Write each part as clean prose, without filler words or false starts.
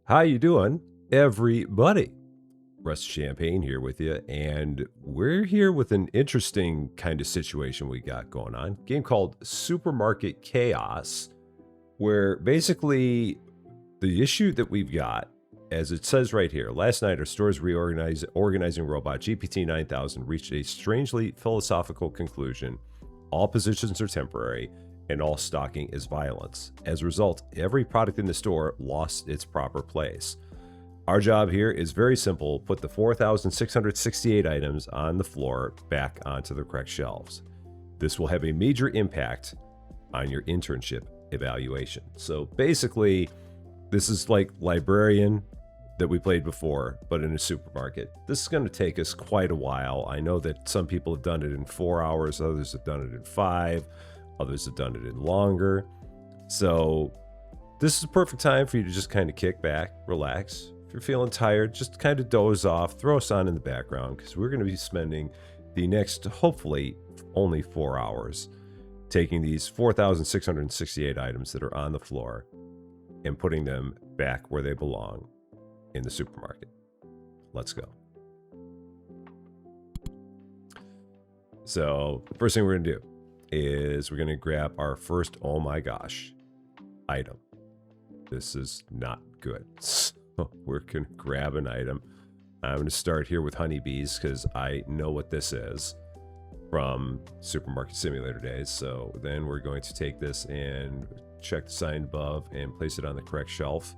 How you doing, everybody? Russ Champagne here with you, and we're here with an interesting kind of situation we got going on. Game called Supermarket Chaos, where basically the issue that we've got, as it says right here, last night our store's organizing robot GPT 9000 reached a strangely philosophical conclusion. All positions are temporary, and all stocking is violence. As a result, every product in the store lost its proper place. Our job here is very simple: put the 4,668 items on the floor back onto the correct shelves. This will have a major impact on your internship evaluation. So basically, this is like Librarian that we played before, but in a supermarket. This is going to take us quite a while. I know that some people have done it in 4 hours, others have done it in 5, others have done it in longer. So this is a perfect time for you to just kind of kick back, relax. If you're feeling tired, just kind of doze off, throw us on in the background, because we're going to be spending the next, hopefully, only 4 hours taking these 4,668 items that are on the floor and putting them back where they belong in the supermarket. Let's go. So first thing we're going to do is we're going to grab our first, oh my gosh, item. This is not good. So we're going to grab an item. I'm going to start here with honeybees because I know what this is from Supermarket Simulator days. So then we're going to take this and check the sign above and place it on the correct shelf.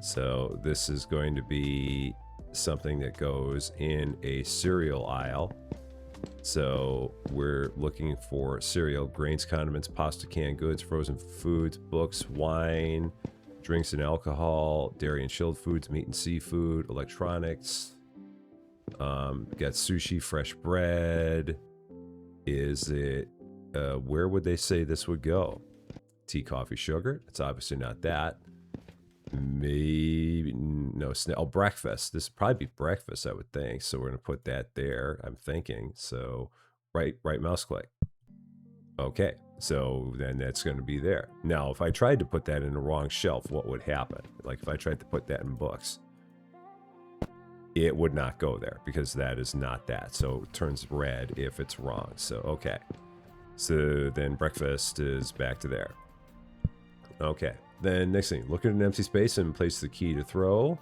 So this is going to be something that goes in a cereal aisle. So we're looking for cereal, grains, condiments, pasta, canned goods, frozen foods, books, wine, drinks and alcohol, dairy and chilled foods, meat and seafood, electronics. Got sushi, fresh bread. Is it, where would they say this would go? Tea, coffee, sugar? It's obviously not that. Maybe, no, oh, breakfast. This would probably be breakfast, I would think. So we're going to put that there, I'm thinking. So right mouse click. Okay, so then that's going to be there. Now, if I tried to put that in the wrong shelf, what would happen? Like if I tried to put that in books, it would not go there because that is not that. So it turns red if it's wrong. So, okay. So then breakfast is back to there. Okay. Then next thing, look at an empty space and place the key to throw.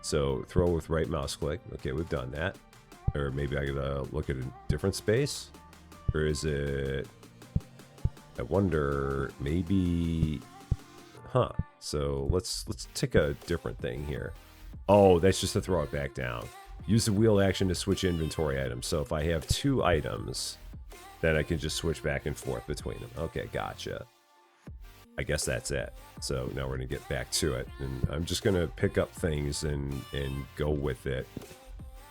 So throw with right mouse click. Okay, we've done that. Or maybe I gotta look at a different space. Or is it, I wonder, maybe, so let's take a different thing here. Oh, that's just to throw it back down. Use the wheel action to switch inventory items. So if I have 2 items, then I can just switch back and forth between them. Okay, gotcha. I guess that's it. So now we're going to get back to it. And I'm just going to pick up things and go with it.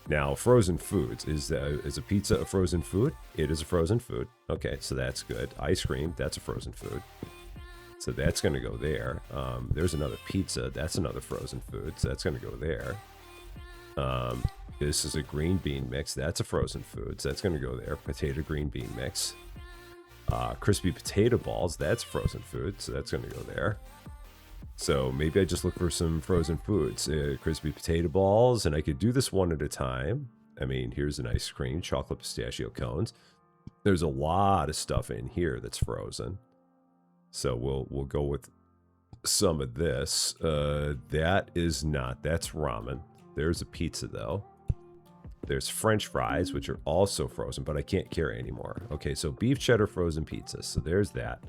Now, frozen foods. Is a pizza a frozen food? It is a frozen food. Okay, so that's good. Ice cream, that's a frozen food. So that's going to go there. There's another pizza. That's another frozen food. So that's going to go there. This is a green bean mix. That's a frozen food. So that's going to go there. Potato green bean mix. Crispy potato balls, that's frozen food, so that's going to go there. So maybe I just look for some frozen foods. Crispy potato balls, and I could do this one at a time. I mean, here's an ice cream, chocolate pistachio cones. There's a lot of stuff in here that's frozen. So we'll go with some of this. That is not, that's ramen. There's a pizza, though. There's French fries, which are also frozen, but I can't carry anymore. Okay, so beef cheddar frozen pizza. So there's that.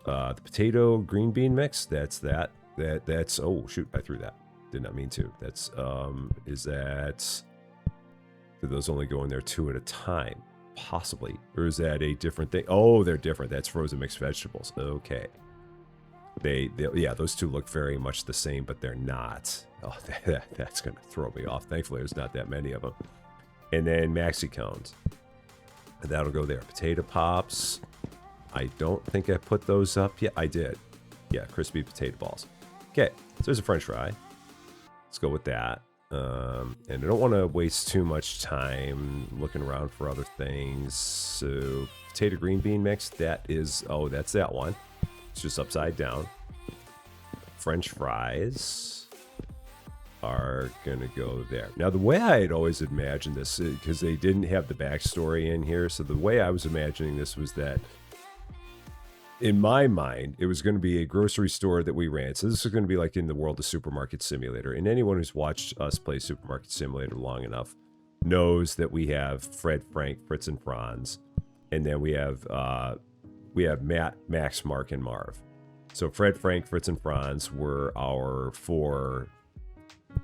The potato green bean mix. That's that. That's. Oh shoot! I threw that. Did not mean to. That's. Is that? Do those only go in there 2 at a time? Possibly. Or is that a different thing? Oh, they're different. That's frozen mixed vegetables. Okay. They yeah, those 2 look very much the same, but they're not. Oh, that's going to throw me off. Thankfully, there's not that many of them. And then maxi cones. That'll go there. Potato pops. I don't think I put those up yet. I did. Yeah, crispy potato balls. Okay, so there's a French fry. Let's go with that. And I don't want to waste too much time looking around for other things. So potato green bean mix. That is, oh, that's that one. It's just upside down. French fries. are going to go there. Now, the way I had always imagined this, because they didn't have the backstory in here, so the way I was imagining this was that in my mind, it was going to be a grocery store that we ran. So this is going to be like in the world of Supermarket Simulator. And anyone who's watched us play Supermarket Simulator long enough knows that we have Fred, Frank, Fritz, and Franz. And then we have Matt, Max, Mark, and Marv. So Fred, Frank, Fritz, and Franz were our four.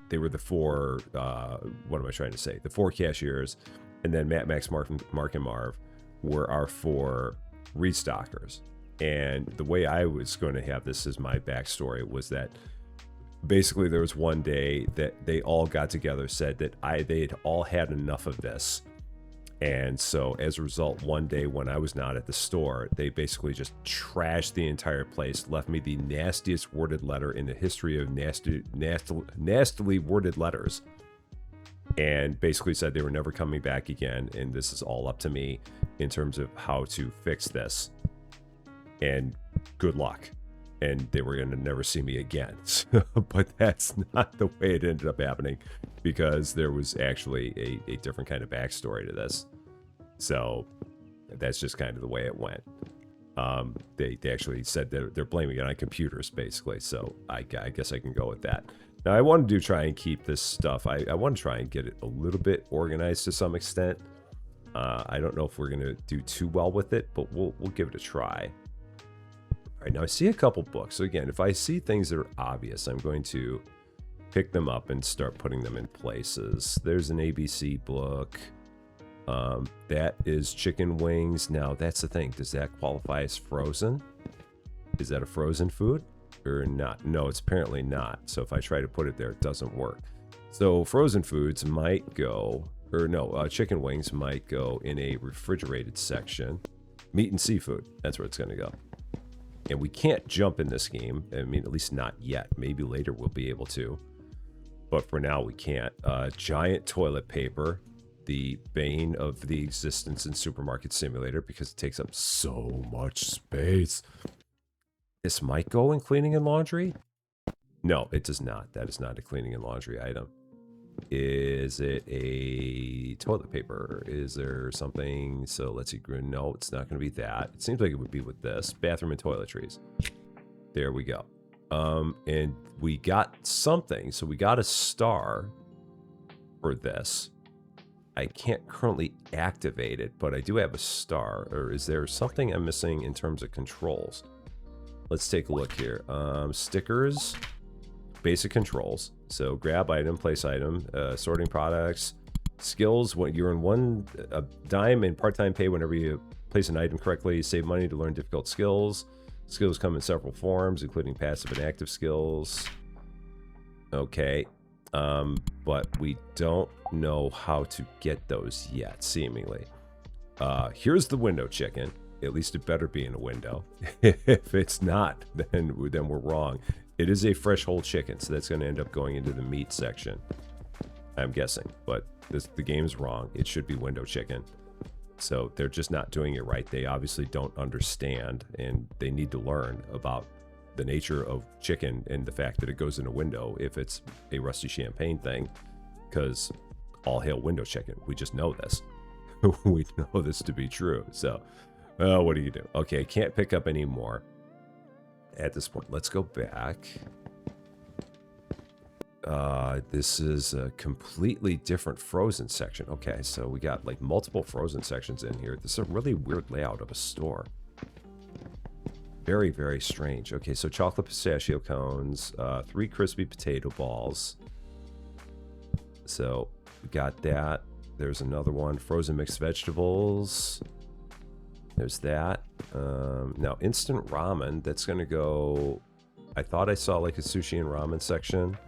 They were the four. What am I trying to say? The four cashiers, and then Matt, Max, Mark, and Marv were our four restockers. And the way I was going to have this as my backstory was that basically there was one day that they all got together, said that they'd all had enough of this. And so as a result, one day when I was not at the store, they basically just trashed the entire place, left me the nastiest worded letter in the history of nastily worded letters, and basically said they were never coming back again. And this is all up to me in terms of how to fix this. And good luck. And they were going to never see me again. But that's not the way it ended up happening, because there was actually a different kind of backstory to this. So that's just kind of the way it went. They actually said they're blaming it on computers, basically. So I guess I can go with that. Now, I wanted to try and keep this stuff. I want to try and get it a little bit organized to some extent. I don't know if we're going to do too well with it, but we'll give it a try. All right, now I see a couple books. So again, if I see things that are obvious, I'm going to pick them up and start putting them in places. There's an ABC book. That is chicken wings. Now, that's the thing. Does that qualify as frozen? Is that a frozen food or not? No, it's apparently not. So if I try to put it there, it doesn't work. So frozen foods might go, or no, chicken wings might go in a refrigerated section. Meat and seafood, that's where it's going to go. And we can't jump in this game. I mean, at least not yet. Maybe later we'll be able to. But for now, we can't. Giant toilet paper. The bane of the existence in Supermarket Simulator, because it takes up so much space. This might go in cleaning and laundry? No, it does not. That is not a cleaning and laundry item. Is it a toilet paper? Is there something? So let's see. No, it's not going to be that. It seems like it would be with this. Bathroom and toiletries. There we go. And we got something. So we got a star for this. I can't currently activate it, but I do have a star. Or is there something I'm missing in terms of controls? Let's take a look here. Stickers, basic controls. So grab item, place item, sorting products, skills. When you earn a dime in part-time pay whenever you place an item correctly, save money to learn difficult skills. Skills come in several forms, including passive and active skills. Okay. But we don't know how to get those yet, seemingly. Here's the window chicken. At least it better be in a window. If it's not, then we're wrong. It is a fresh whole chicken, so that's going to end up going into the meat section, I'm guessing. But the game's wrong. It should be window chicken. So they're just not doing it right. They obviously don't understand, and they need to learn about the nature of chicken and the fact that it goes in a window if it's a Rusty Champagne thing, because all hail window chicken. We just know this. We know this to be true. So what do you do? Okay, can't pick up any more at this point. Let's go back. This is a completely different frozen section. Okay, so we got like multiple frozen sections in here. This is a really weird layout of a store. Very, very strange. Okay, so chocolate pistachio cones, 3 crispy potato balls. So we got that. There's another one, frozen mixed vegetables. There's that. Now, instant ramen, that's going to go... I thought I saw like a sushi and ramen section.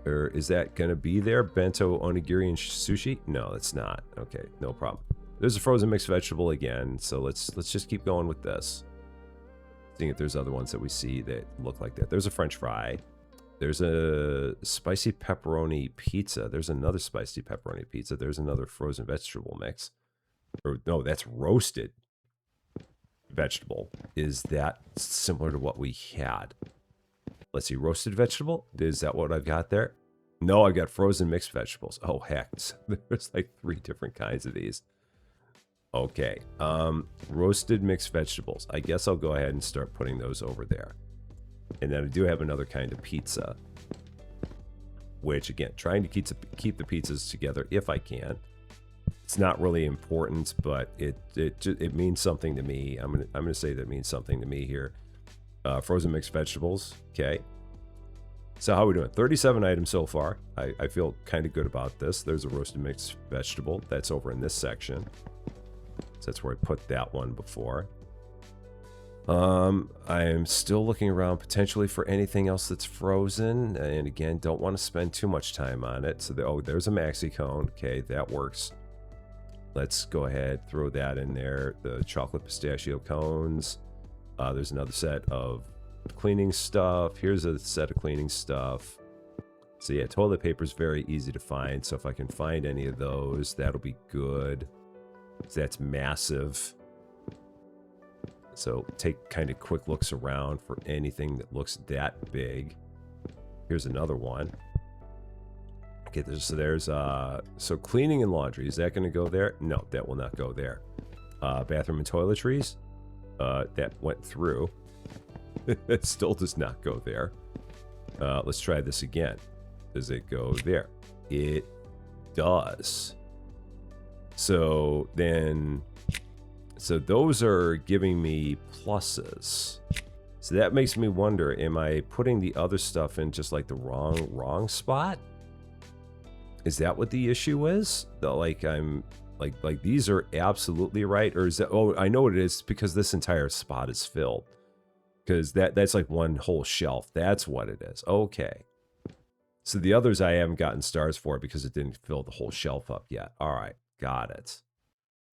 Or is that going to be there? Bento, onigiri, and sushi? No, it's not. Okay, no problem. There's a frozen mixed vegetable again, so let's just keep going with this. Seeing if there's other ones that we see that look like that. There's a French fry. There's a spicy pepperoni pizza. There's another spicy pepperoni pizza. There's another frozen vegetable mix. Or no, that's roasted vegetable. Is that similar to what we had? Let's see, roasted vegetable. Is that what I've got there? No, I've got frozen mixed vegetables. Oh, heck. There's like 3 different kinds of these. Okay. Roasted mixed vegetables. I guess I'll go ahead and start putting those over there. And then I do have another kind of pizza. Which, again, trying to keep the pizzas together if I can. It's not really important, but it means something to me. I'm gonna say that means something to me here. Frozen mixed vegetables. Okay. So how are we doing? 37 items so far. I feel kind of good about this. There's a roasted mixed vegetable. That's over in this section. So that's where I put that one before. I am still looking around potentially for anything else that's frozen. And again, don't want to spend too much time on it. So, there's a maxi cone. Okay, that works. Let's go ahead, throw that in there. The chocolate pistachio cones. There's another set of cleaning stuff. Here's a set of cleaning stuff. So yeah, toilet paper is very easy to find. So if I can find any of those, that'll be good. So that's massive. So take kind of quick looks around for anything that looks that big. Here's another one. Okay, so cleaning and laundry, is that going to go there? No, that will not go there. Bathroom and toiletries, that went through. It still does not go there. Let's try this again. Does it go there? It does. So those are giving me pluses. So that makes me wonder, am I putting the other stuff in just like the wrong spot? Is that what the issue is? Like I'm like these are absolutely right, or is that? Oh, I know what it is, because this entire spot is filled. Because that's like one whole shelf. That's what it is. Okay. So the others I haven't gotten stars for because it didn't fill the whole shelf up yet. All right, got it.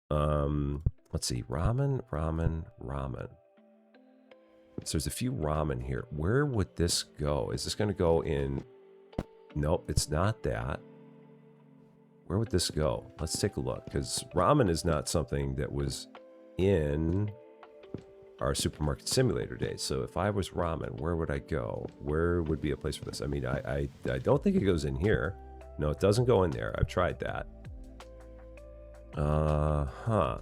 Let's see, ramen. So there's a few ramen here. Where would this go? Is this going to go in? Nope, it's not that. Where would this go? Let's take a look, because ramen is not something that was in our supermarket simulator days. So if I was ramen, where would I go? Where would be a place for this? I mean, I don't think it goes in here. No, it doesn't go in there. I've tried that. I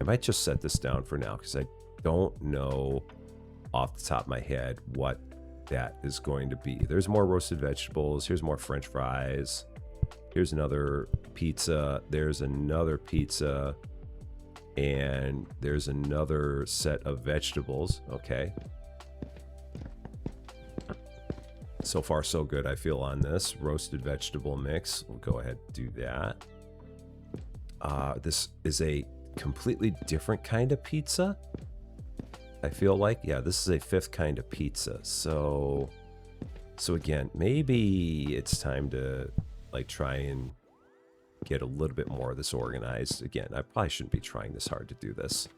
might just set this down for now, because I don't know off the top of my head what that is going to be. There's more roasted vegetables. Here's more French fries. Here's another pizza. There's another pizza. And there's another set of vegetables. Okay. So far, so good, I feel, on this roasted vegetable mix. We'll go ahead and do that. This is a completely different kind of pizza. I feel like, yeah, this is a 5th kind of pizza. So again, maybe it's time to like try and get a little bit more of this organized. Again, I probably shouldn't be trying this hard to do this.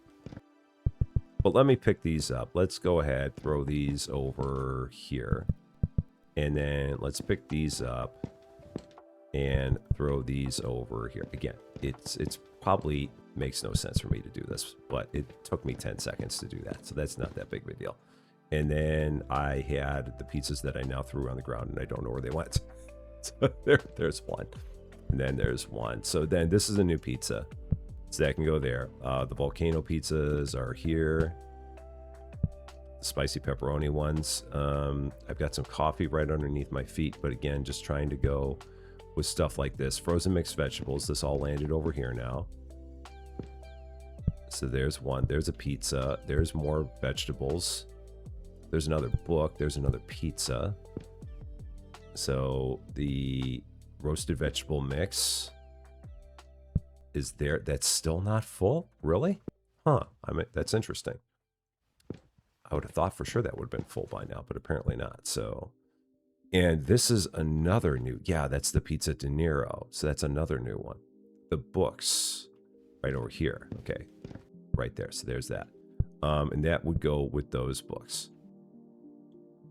But let me pick these up. Let's go ahead, throw these over here. And then let's pick these up and throw these over here. Again, it's probably makes no sense for me to do this, but it took me 10 seconds to do that. So that's not that big of a deal. And then I had the pizzas that I now threw on the ground, and I don't know where they went. So there's one. And then there's one. So then this is a new pizza. So that can go there. The volcano pizzas are here. The spicy pepperoni ones. I've got some coffee right underneath my feet. But again, just trying to go with stuff like this. Frozen mixed vegetables. This all landed over here now. So there's one. There's a pizza. There's more vegetables. There's another book. There's another pizza. So the roasted vegetable mix is there. That's still not full? Really? Huh. I mean, that's interesting. I would have thought for sure that would have been full by now, but apparently not. So, and this is another new, yeah, that's the Pizza De Niro. So that's another new one. The books right over here. Okay. Right there. So there's that. And that would go with those books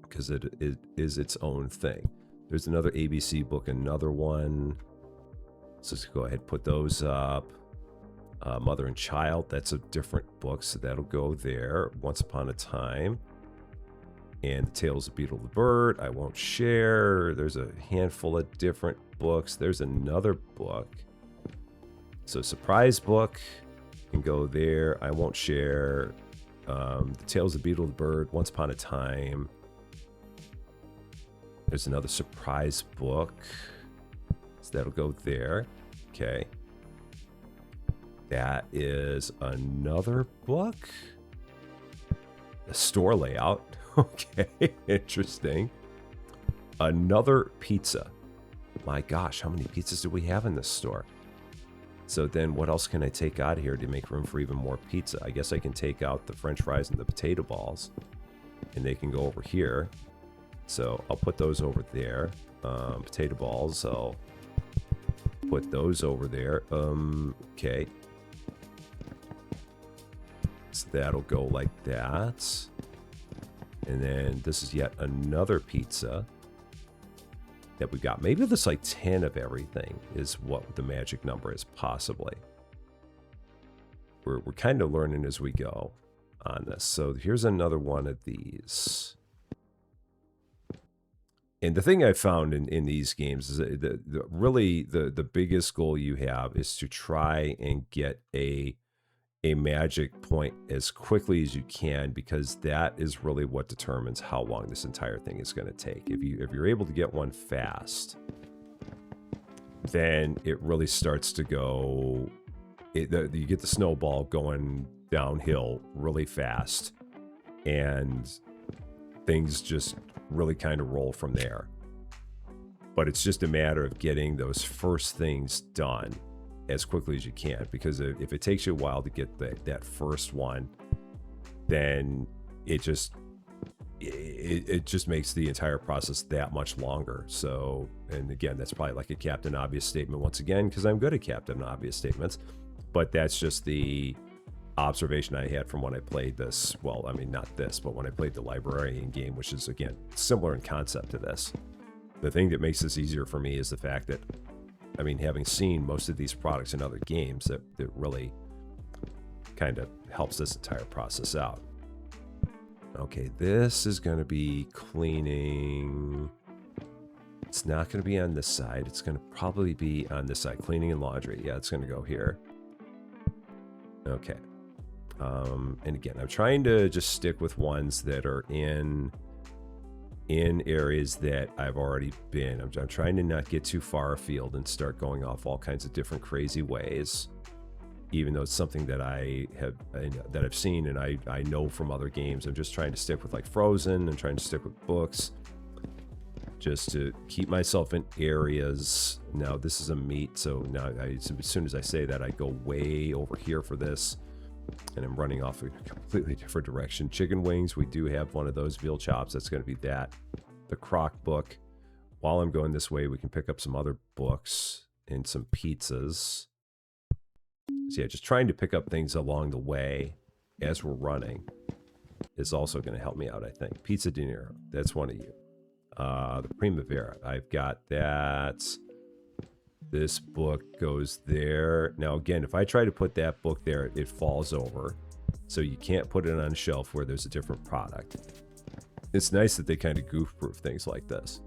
because it is its own thing. There's another ABC book, another one. So let's go ahead and put those up. Mother and Child, that's a different book, so that'll go there. Once Upon a Time. And the Tales of Beetle the Bird, I won't share. There's a handful of different books. There's another book. So surprise book can go there. I won't share. The Tales of Beetle the Bird, Once Upon a Time. There's another surprise book. So that'll go there. Okay. That is another book. A store layout. Okay, interesting. Another pizza. My gosh, how many pizzas do we have in this store? So then what else can I take out of here to make room for even more pizza? I guess I can take out the French fries and the potato balls, and they can go over here. So I'll put those over there. Potato balls, I'll put those over there. Okay. So that'll go like that. And then this is yet another pizza that we got. Maybe there's like 10 of everything is what the magic number is, possibly. We're kind of learning as we go on this. So here's another one of these. And the thing I found in these games is that really the biggest goal you have is to try and get a magic point as quickly as you can, because that is really what determines how long this entire thing is going to take. If you're able to get one fast, then it really starts to go. You get the snowball going downhill really fast, and things just really kind of roll from there. But it's just a matter of getting those first things done as quickly as you can, because if it takes you a while to get that first one, then it just makes the entire process that much longer. So, and again, that's probably like a Captain Obvious statement once again, because I'm good at Captain Obvious statements, but that's just the observation I had from when I played this. Well, I mean, not this, but when I played the Librarian game, which is, again, similar in concept to this. The thing that makes this easier for me is the fact that, I mean, having seen most of these products in other games, that really kind of helps this entire process out. Okay, this is going to be cleaning. It's not going to be on this side. It's going to probably be on this side. Cleaning and laundry. Yeah, it's going to go here. Okay. And again, I'm trying to just stick with ones that are in areas that I've already been. I'm trying to not get too far afield and start going off all kinds of different crazy ways, even though it's something that I've seen and I know from other games. I'm just trying to stick with like Frozen and trying to stick with books, just to keep myself in areas. Now this is a meat, so now as soon as I say that, I go way over here for this, and I'm running off a completely different direction. Chicken wings, we do have one of those. Veal chops, that's going to be that. The crock book. While I'm going this way, we can pick up some other books and some pizzas. So yeah, just trying to pick up things along the way as we're running is also going to help me out, I think. Pizza Di Nero, that's one of you. The Primavera, I've got that. This book goes there. Now, again, if I try to put that book there, it falls over. So you can't put it on a shelf where there's a different product. It's nice that they kind of goof-proof things like this.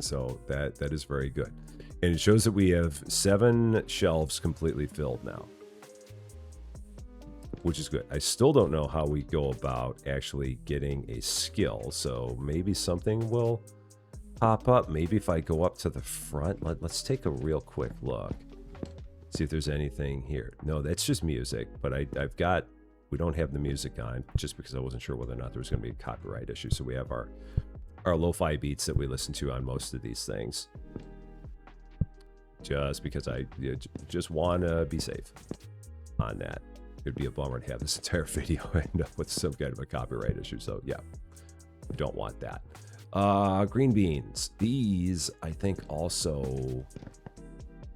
So that is very good. And it shows that we have 7 shelves completely filled now, which is good. I still don't know how we go about actually getting a skill. So maybe something will pop up. Maybe if I go up to the front, let's take a real quick look, see if there's anything here. No, that's just music, but we don't have the music on, just because I wasn't sure whether or not there was going to be a copyright issue. So we have our lo-fi beats that we listen to on most of these things, just because I just want to be safe on that. It'd be a bummer to have this entire video end up with some kind of a copyright issue. So yeah, we don't want that. Green beans. These, I think also,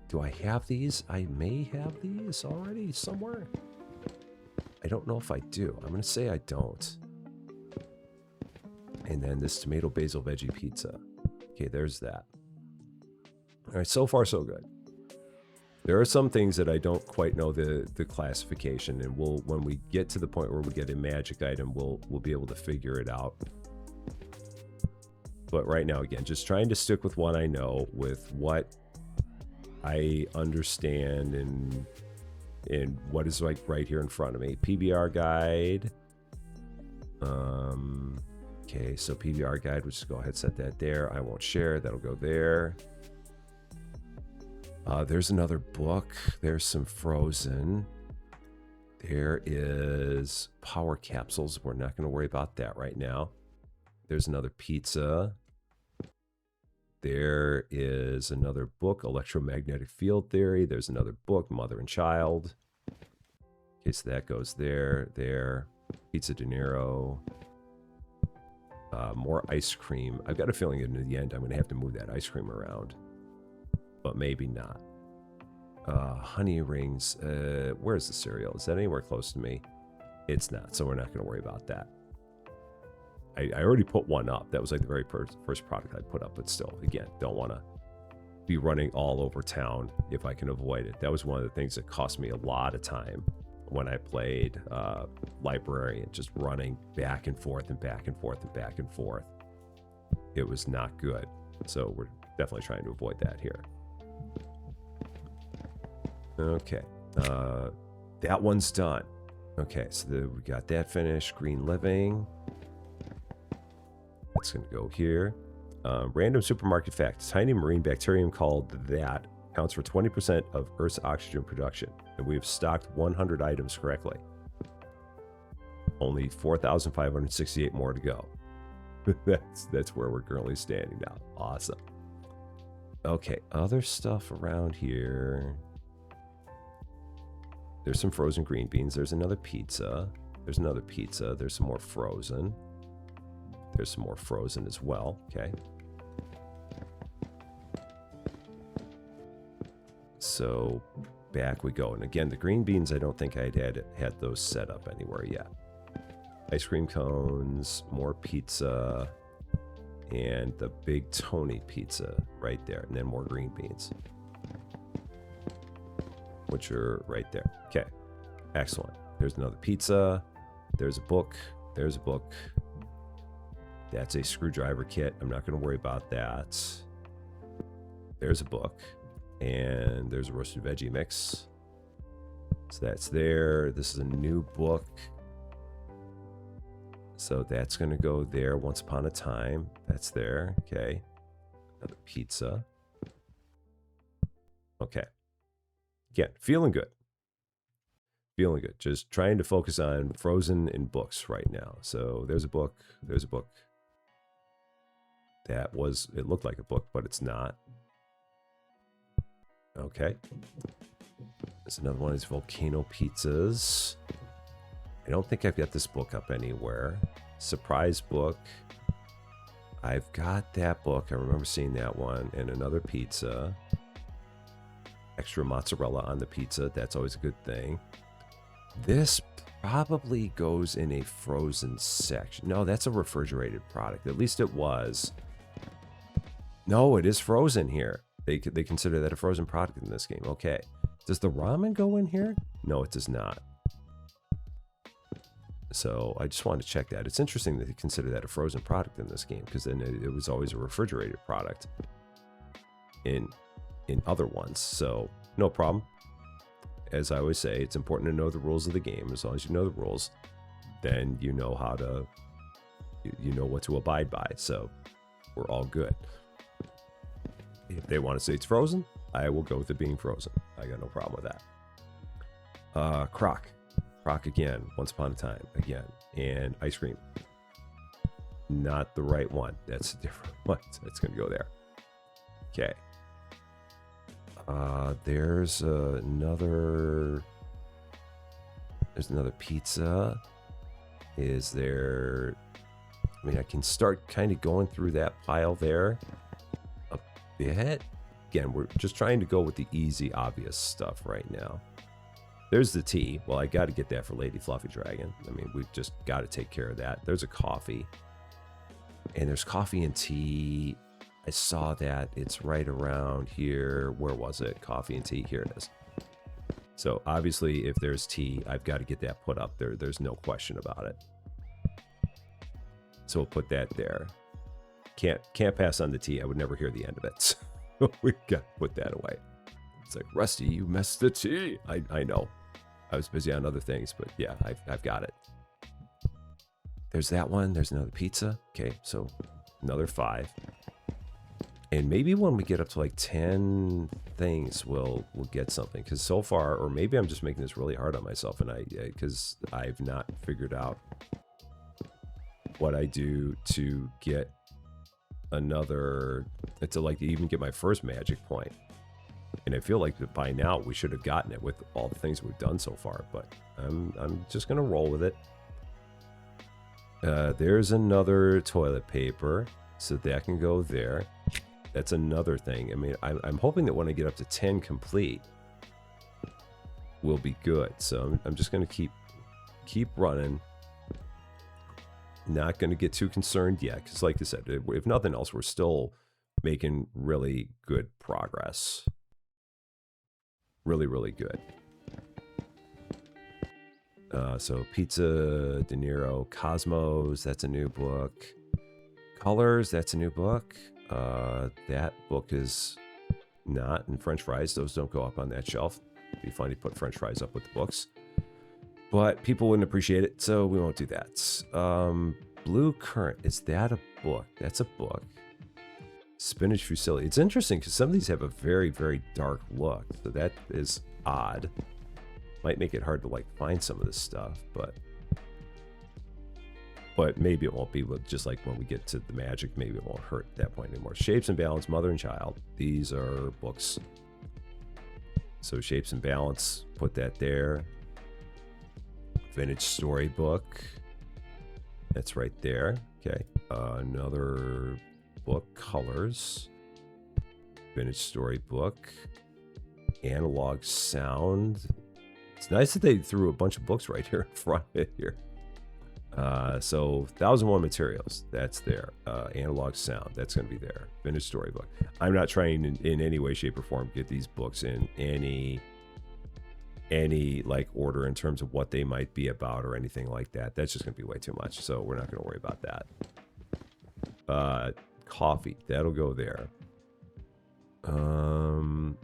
do I have these? I may have these already somewhere. I don't know if I do. I'm going to say I don't. And then this tomato basil veggie pizza. Okay, there's that. All right, so far so good. There are some things that I don't quite know the classification, and when we get to the point where we get a magic item, we'll be able to figure it out. But right now, again, just trying to stick with what I know, with what I understand, and what is like right here in front of me. PBR guide. Okay, so PBR guide, we'll just go ahead and set that there. I won't share, that'll go there. There's another book. There's some Frozen. There is power capsules. We're not going to worry about that right now. There's another pizza. There is another book, Electromagnetic Field Theory. There's another book, Mother and Child. Okay, so that goes there, there. Pizza De Niro. More ice cream. I've got a feeling in the end I'm going to have to move that ice cream around. But maybe not. Honey rings. Where's the cereal? Is that anywhere close to me? It's not, so we're not going to worry about that. I already put one up. That was like the very first product I put up, but still, again, don't want to be running all over town if I can avoid it. That was one of the things that cost me a lot of time when I played Librarian, just running back and forth and back and forth and back and forth. It was not good. So we're definitely trying to avoid that here. Okay, that one's done. Okay, so we got that finished. Green Living. That's going to go here. Random supermarket fact. Tiny marine bacterium called that accounts for 20% of Earth's oxygen production, and we have stocked 100 items correctly. Only 4,568 more to go. That's where we're currently standing now. Awesome. Okay, other stuff around here. There's some frozen green beans. There's another pizza. There's another pizza. There's some more frozen. There's some more frozen as well. Okay. So back we go. And again, the green beans, I don't think I'd had those set up anywhere yet. Ice cream cones, more pizza, and the big Tony pizza right there. And then more green beans, which are right there. Okay, excellent. There's another pizza. There's a book. There's a book. That's a screwdriver kit. I'm not going to worry about that. There's a book. And there's a roasted veggie mix. So that's there. This is a new book. So that's going to go there. Once Upon a Time. That's there. Okay. Another pizza. Okay. Again, feeling good. Feeling good. Just trying to focus on Frozen and books right now. So there's a book. There's a book. It looked like a book, but it's not. Okay. There's another one of these volcano pizzas. I don't think I've got this book up anywhere. Surprise book. I've got that book. I remember seeing that one. And another pizza. Extra mozzarella on the pizza. That's always a good thing. This probably goes in a frozen section. No, that's a refrigerated product. At least it was. No, it is frozen here. They consider that a frozen product in this game. Okay. Does the ramen go in here? No, it does not. So I just wanted to check that. It's interesting that they consider that a frozen product in this game, because then it was always a refrigerated product in other ones. So no problem. As I always say, it's important to know the rules of the game. As long as you know the rules, then you know how to, you know what to abide by. So we're all good. If they want to say it's frozen, I will go with it being frozen. I got no problem with that. Croc again. Once Upon a Time again. And ice cream. Not the right one. That's a different one. That's going to go there. Okay. There's another pizza. Is there? I mean, I can start kind of going through that pile there a bit. Again, we're just trying to go with the easy, obvious stuff right now. There's the tea. Well, I got to get that for Lady Fluffy Dragon. I mean, we've just got to take care of that. There's a coffee. And there's coffee and tea I saw that it's right around here. Where was it? Coffee and tea. Here it is. So obviously, if there's tea, I've got to get that put up there. There's no question about it. So we'll put that there. Can't pass on the tea. I would never hear the end of it. So we got to put that away. It's like, Rusty, you messed the tea. I know. I was busy on other things, but yeah, I've got it. There's that one. There's another pizza. Okay, so another 5. And maybe when we get up to like 10 things, we'll get something. Because so far, or maybe I'm just making this really hard on myself, and because I've not figured out what I do to get another, to like even get my first magic point. And I feel like by now we should have gotten it with all the things we've done so far, but I'm just gonna roll with it. There's another toilet paper, so that can go there. That's another thing. I mean, I'm hoping that when I get up to 10 complete, we'll be good. So I'm just gonna keep running. Not gonna get too concerned yet, because like I said, if nothing else, we're still making really good progress. Really, really good. So Pizza, De Niro, Cosmos, that's a new book. Colors, that's a new book. That book is not. And French fries, those don't go up on that shelf. It'd be funny to put French fries up with the books. But people wouldn't appreciate it, so we won't do that. Blue Currant, is that a book? That's a book. Spinach Fusilli. It's interesting because some of these have a very, very dark look. So that is odd. Might make it hard to like find some of this stuff, but maybe it won't be just like when we get to the magic, maybe it won't hurt at that point anymore. Shapes and Balance, Mother and Child. These are books. So Shapes and Balance, put that there. Vintage Storybook. That's right there. Okay. Another book, Colors. Vintage Storybook. Analog Sound. It's nice that they threw a bunch of books right here in front of it here. So 1001 Materials, that's there. Analog Sound, that's going to be there. Vintage Storybook. I'm not trying in any way, shape, or form to get these books in any like order in terms of what they might be about or anything like that. That's just going to be way too much, so we're not going to worry about that. Coffee, that'll go there.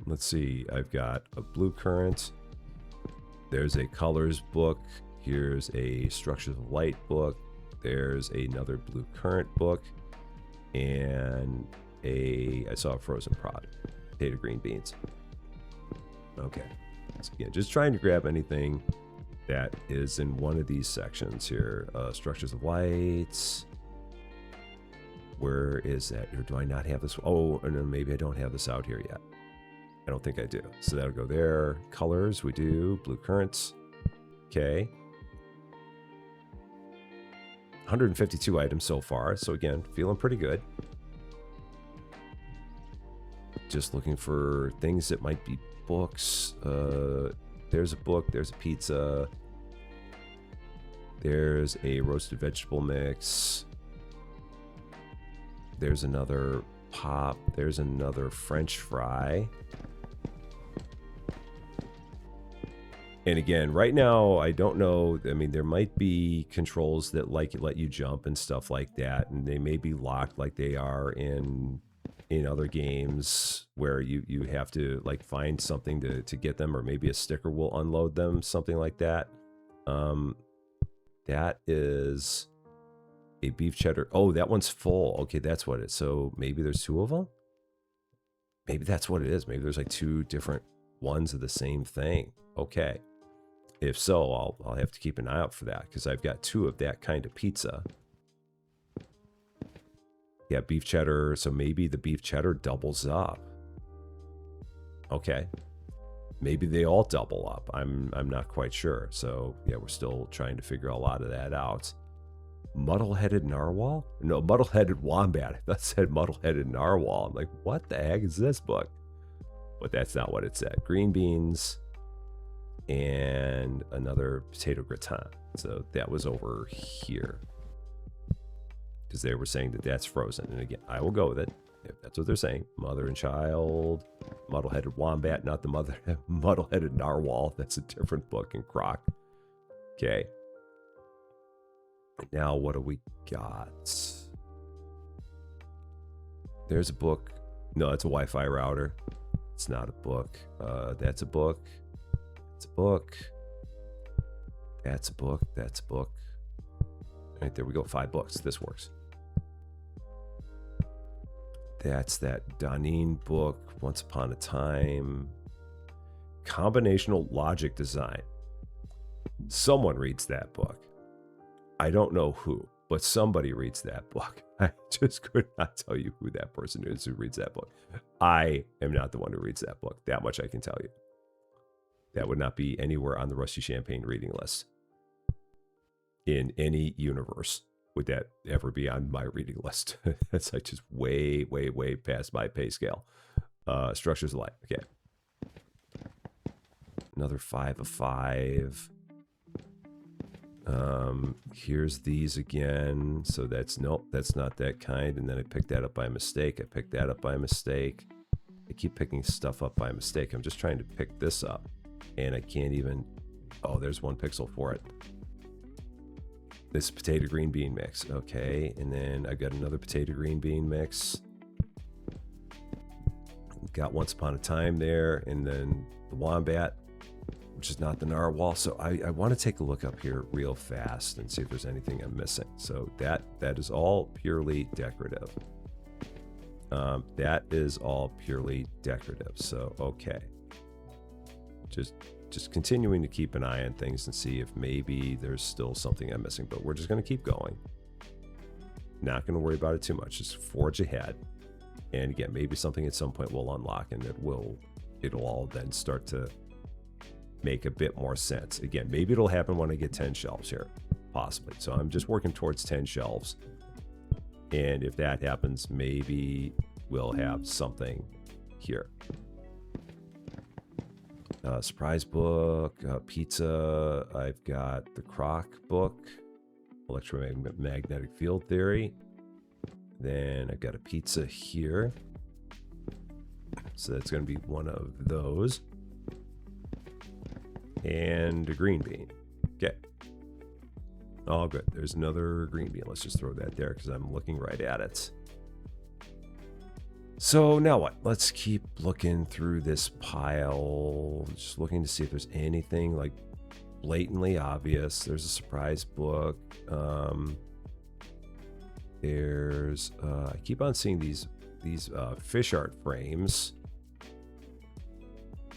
Let's see, I've got a Blue Currant. There's a Colors book. Here's a Structures of Light book. There's another Blue Currant book. And I saw a Frozen Prod. Potato Green Beans. Okay. So again, just trying to grab anything that is in one of these sections here. Structures of Light. Where is that? Or do I not have this? Oh, no, maybe I don't have this out here yet. I don't think I do. So that'll go there. Colors, we do. Blue Currants. Okay. 152 items so far. So again, feeling pretty good. Just looking for things that might be books. There's a book. There's a pizza. There's a roasted vegetable mix. There's another pop. There's another French fry. And again, right now, I don't know. I mean, there might be controls that let you jump and stuff like that, and they may be locked like they are in other games where you have to like find something to get them, or maybe a sticker will unload them, something like that. That is a beef cheddar. Oh, that one's full. Okay, that's what it is. So maybe there's 2 of them. Maybe that's what it is. Maybe there's like 2 different ones of the same thing. Okay. If so, I'll have to keep an eye out for that, because I've got 2 of that kind of pizza. Yeah, beef cheddar. So maybe the beef cheddar doubles up. Okay. Maybe they all double up. I'm not quite sure. So yeah, we're still trying to figure a lot of that out. Muddle-headed narwhal? No, muddle-headed wombat. That said muddle-headed narwhal. I'm like, what the heck is this book? But that's not what it said. Green beans. And another potato gratin. So that was over here. because they were saying that that's Frozen. And again, I will go with it if that's what they're saying. Mother and Child, Muddle-Headed Wombat, not the Muddle-Headed Narwhal. That's a different book in Croc. Okay. Now, what do we got? There's a book. No, it's a Wi-Fi router. It's not a book. That's a book. It's a book. That's a book. That's a book. All right, there we go. 5 books. This works. That's that Donine book, Once Upon a Time. Combinational Logic Design. Someone reads that book. I don't know who, but somebody reads that book. I just could not tell you who that person is who reads that book. I am not the one who reads that book. That much I can tell you. That would not be anywhere on the Rusty Champagne reading list. In any universe would that ever be on my reading list. That's like just way, way, way past my pay scale. Structures of Life. Okay. Another 5 of 5. Here's these again. So that's, nope, that's not that kind. And then I picked that up by mistake. I picked that up by mistake. I keep picking stuff up by mistake. I'm just trying to pick this up. And I can't even, oh, there's 1 pixel for it. This potato green bean mix. Okay. And then I've got another potato green bean mix. Got Once Upon a Time there. And then the Wombat, which is not the Narwhal. So I want to take a look up here real fast and see if there's anything I'm missing. So that is all purely decorative. That is all purely decorative. So, okay. Just continuing to keep an eye on things and see if maybe there's still something I'm missing, but we're just going to keep going. Not going to worry about it too much. Just forge ahead. And again, maybe something at some point will unlock and it'll all then start to make a bit more sense. Again, maybe it'll happen when I get 10 shelves here, possibly. So I'm just working towards 10 shelves. And if that happens, maybe we'll have something here. Surprise book, pizza. I've got the Croc book, electromagnetic field theory. Then I've got a pizza here. So that's going to be one of those. And a green bean. Okay. All good. There's another green bean. Let's just throw that there because I'm looking right at it. So now what? Let's keep looking through this pile. Just looking to see if there's anything like blatantly obvious. There's a surprise book. I keep on seeing these fish art frames.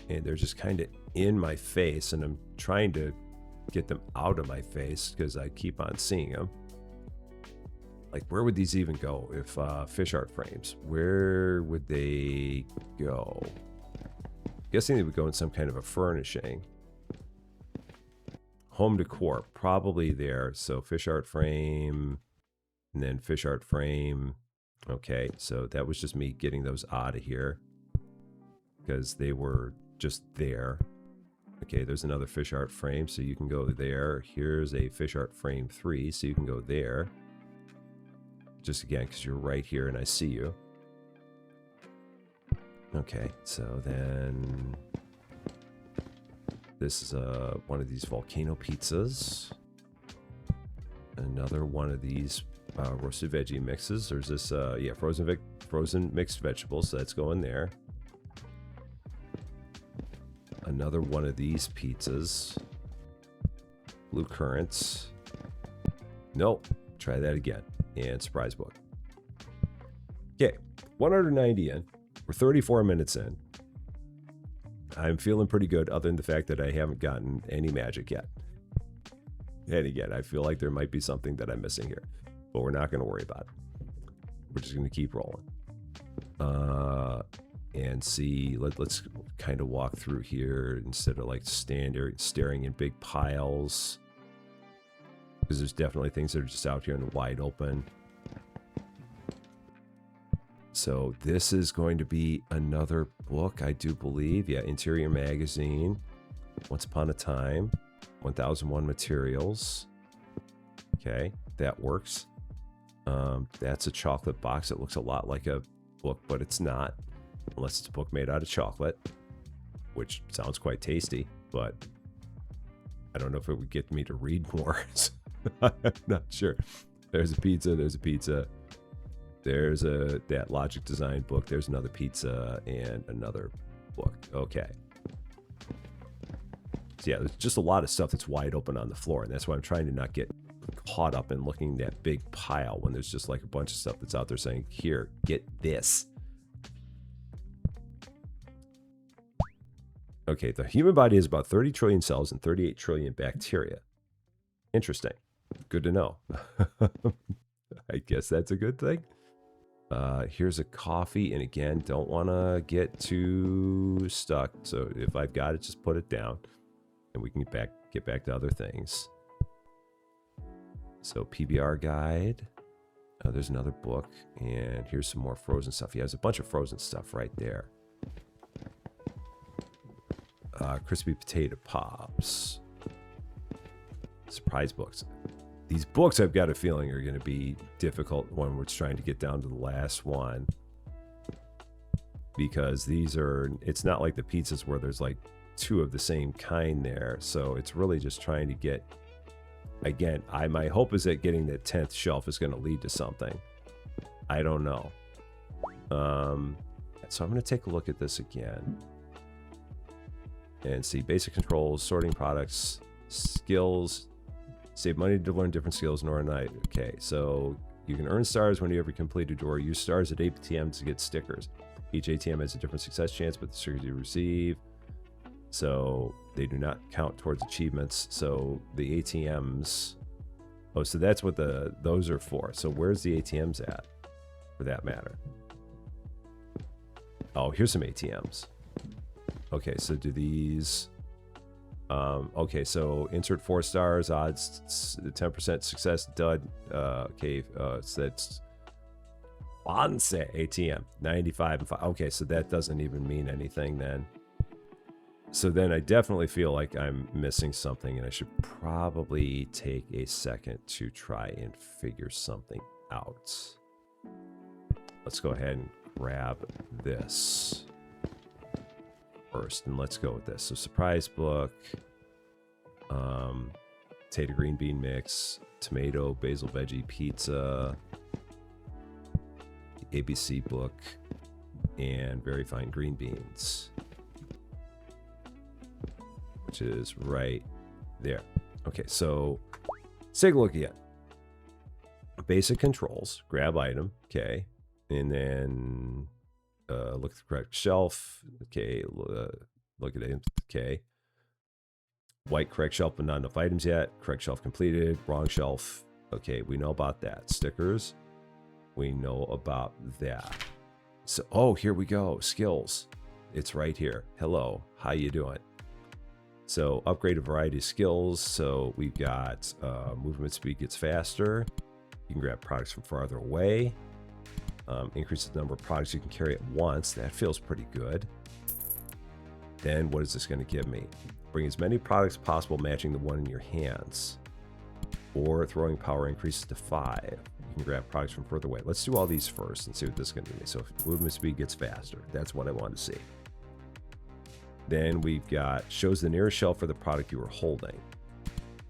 And they're just kind of in my face. And I'm trying to get them out of my face because I keep on seeing them. Like, where would these even go if fish art frames? Where would they go? I'm guessing they would go in some kind of a furnishing. Home decor, probably there. So fish art frame, and then fish art frame. Okay, so that was just me getting those out of here because they were just there. Okay, there's another fish art frame, so you can go there. Here's a fish art frame 3, so you can go there. Just again, because you're right here and I see you. Okay, so then this is one of these volcano pizzas. Another one of these roasted veggie mixes. There's this, yeah, frozen mixed vegetables, so that's going there. Another one of these pizzas. Blue currants. Nope. Try that again. And surprise book. Okay, 190 in. We're 34 minutes in. I'm feeling pretty good other than the fact that I haven't gotten any magic yet. And again, I feel like there might be something that I'm missing here. But we're not going to worry about it. We're just going to keep rolling. And see, let's kind of walk through here instead of like staring in big piles. Because there's definitely things that are just out here in the wide open. So this is going to be another book, I do believe. Yeah, Interior Magazine. Once Upon a Time. 1001 Materials. Okay, that works. That's a chocolate box. It looks a lot like a book, but it's not, unless it's a book made out of chocolate, which sounds quite tasty, but I don't know if it would get me to read more. I'm not sure. There's a pizza. There's a pizza. There's that Logic Design book. There's another pizza and another book. Okay. So yeah, there's just a lot of stuff that's wide open on the floor, and that's why I'm trying to not get caught up in looking at that big pile when there's just like a bunch of stuff that's out there saying, here, get this. Okay, the human body has about 30 trillion cells and 38 trillion bacteria. Interesting. Good to know. I guess that's a good thing. Here's a coffee, and again, don't want to get too stuck. So if I've got it, just put it down, and we can get back to other things. So PBR guide. There's another book, and here's some more frozen stuff. He has a bunch of frozen stuff right there. Crispy potato pops. Surprise books. These books, I've got a feeling, are going to be difficult when we're trying to get down to the last one. Because these are, it's not like the pizzas where there's like 2 of the same kind there. So it's really just trying to get, again, my hope is that getting the 10th shelf is going to lead to something. I don't know. So I'm going to take a look at this again. And see basic controls, sorting products, skills. Save money to learn different skills in order night. Okay, so you can earn stars when you ever complete a door. Use stars at ATMs to get stickers. Each ATM has a different success chance, but the stickers you receive, so they do not count towards achievements. So the ATMs, oh, so that's what those are for. So where's the ATMs at, for that matter? Oh, here's some ATMs. Okay, so do these... okay, so insert 4 stars, odds 10% success, dud. Okay, so that's Once ATM 95 and 5. Okay, so that doesn't even mean anything then. So then I definitely feel like I'm missing something, and I should probably take a second to try and figure something out. Let's go ahead and grab this first, and let's go with this. So surprise book, potato green bean mix, tomato basil veggie pizza, the ABC book, and very fine green beans, which is right there. Okay, so let's take a look again. Basic controls, grab item, okay, and then look at the correct shelf, okay, look at it, okay. White correct shelf, but not enough items yet. Correct shelf completed. Wrong shelf. Okay, we know about that. Stickers, we know about that. So, oh, here we go. Skills. It's right here. Hello, how you doing? So, upgrade a variety of skills. So, we've got movement speed gets faster. You can grab products from farther away. Increase the number of products you can carry at once. That feels pretty good. Then, what is this going to give me? Bring as many products as possible, matching the one in your hands. Or throwing power increases to 5. You can grab products from further away. Let's do all these first and see what this is going to give me. So movement speed gets faster. That's what I want to see. Then we've got shows the nearest shelf for the product you were holding.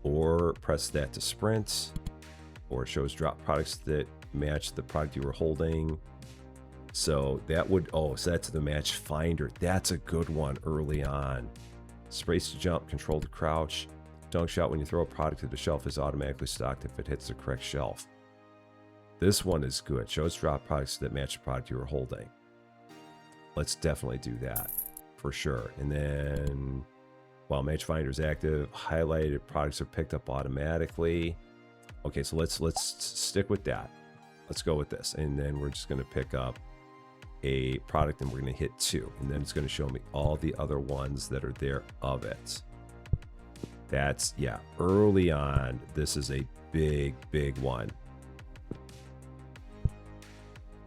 Or press that to sprint. Or shows drop products that match the product you were holding. So that would, oh, so that's the match finder. That's a good one early on. Sprays to jump, control to crouch. Dunk shot when you throw a product to the shelf is automatically stocked if it hits the correct shelf. This one is good. Shows drop products that match the product you were holding. Let's definitely do that for sure. And then while match finder is active, highlighted products are picked up automatically. Okay, so let's stick with that. Let's go with this. And then we're just going to pick up a product and we're going to hit 2, and then it's going to show me all the other ones that are there of it. That's, yeah, early on, this is a big one.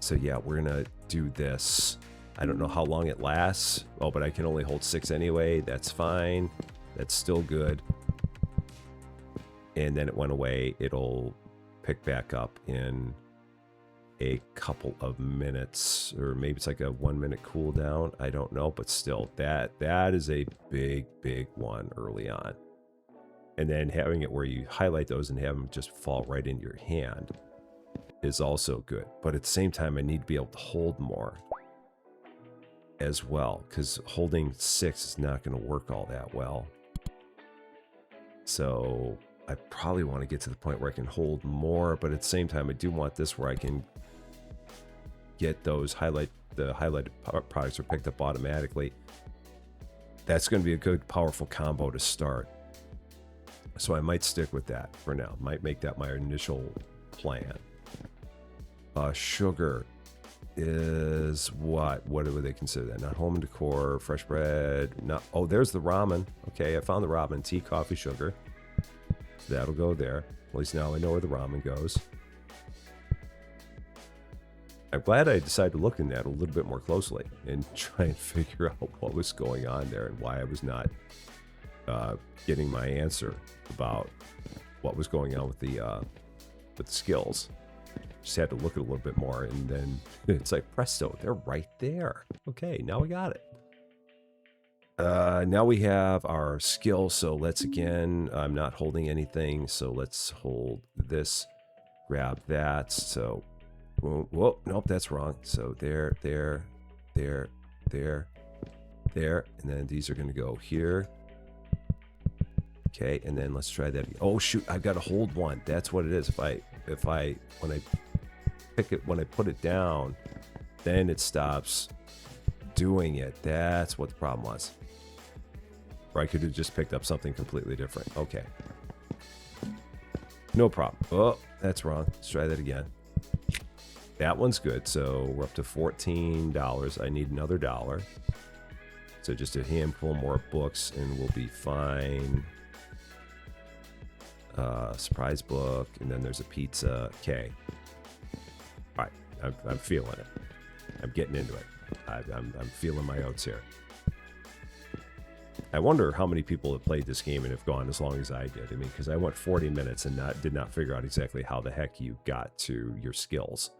So yeah, we're going to do this. I don't know how long it lasts. Oh, but I can only hold 6 anyway. That's fine. That's still good. And then it went away. It'll pick back up in a couple of minutes, or maybe it's like a 1 minute cooldown. I don't know, but still, that is a big one early on. And then having it where you highlight those and have them just fall right into your hand is also good. But at the same time, I need to be able to hold more as well, because holding 6 is not going to work all that well. So I probably want to get to the point where I can hold more, but at the same time, I do want this where I can get those highlighted products are picked up automatically. That's going to be a good, powerful combo to start. So I might stick with that for now. Might make that my initial plan. Sugar is what? What do they consider that? Not home and decor, fresh bread. Not. Oh, there's the ramen. Okay, I found the ramen. Tea, coffee, sugar. So that'll go there. At least now I know where the ramen goes. I'm glad I decided to look in that a little bit more closely and try and figure out what was going on there and why I was not getting my answer about what was going on with the skills. Just had to look at it a little bit more, and then it's like presto, they're right there. Okay, now we got it. Now we have our skill, so let's again, I'm not holding anything, so let's hold this, grab that, so whoa, nope, that's wrong. So there, and then these are going to go here. Okay, and then let's try that again. Oh shoot, I've got to hold one. That's what it is. If I when I pick it, when I put it down, then it stops doing it. That's what the problem was. Or I could have just picked up something completely different. Okay, no problem. Oh, that's wrong. Let's try that again. That one's good. So we're up to $14. I need another $1. So just a handful more books and we'll be fine. Surprise book, and then there's a pizza. Okay. All right, I'm feeling it. I'm getting into it. I'm feeling my oats here. I wonder how many people have played this game and have gone as long as I did. I mean, because I went 40 minutes and did not figure out exactly how the heck you got to your skills.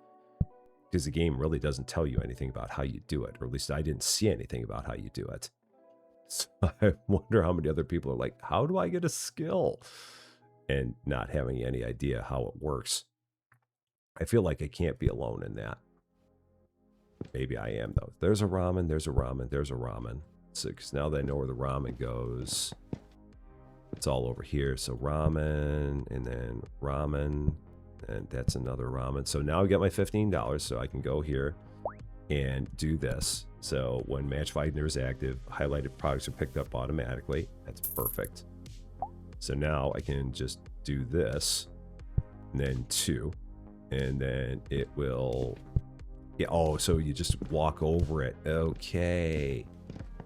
Because the game really doesn't tell you anything about how you do it, or at least I didn't see anything about how you do it. So I wonder how many other people are like, how do I get a skill? And not having any idea how it works. I feel like I can't be alone in that. Maybe I am, though. There's a ramen, there's a ramen, there's a ramen. So, because now that I know where the ramen goes, it's all over here. So ramen, and then ramen, and that's another ramen. So now I got my $15, so I can go here and do this. So when Match Finder is active, highlighted products are picked up automatically. That's perfect. So now I can just do this, and then 2, and then it will, yeah, oh, so you just walk over it. Okay.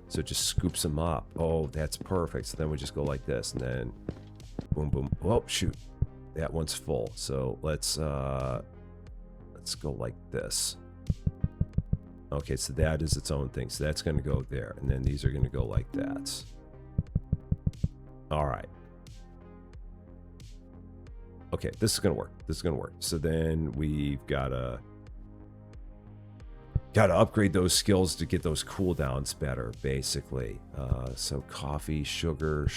So it just scoops them up. Oh, that's perfect. So then we just go like this, and then boom, boom. Oh, shoot. That one's full. So let's go like this. Okay, so that is its own thing. So that's going to go there, and then these are going to go like that. All right. Okay, this is going to work. This is going to work. So then we've got to upgrade those skills to get those cooldowns better, basically. So coffee, sugar.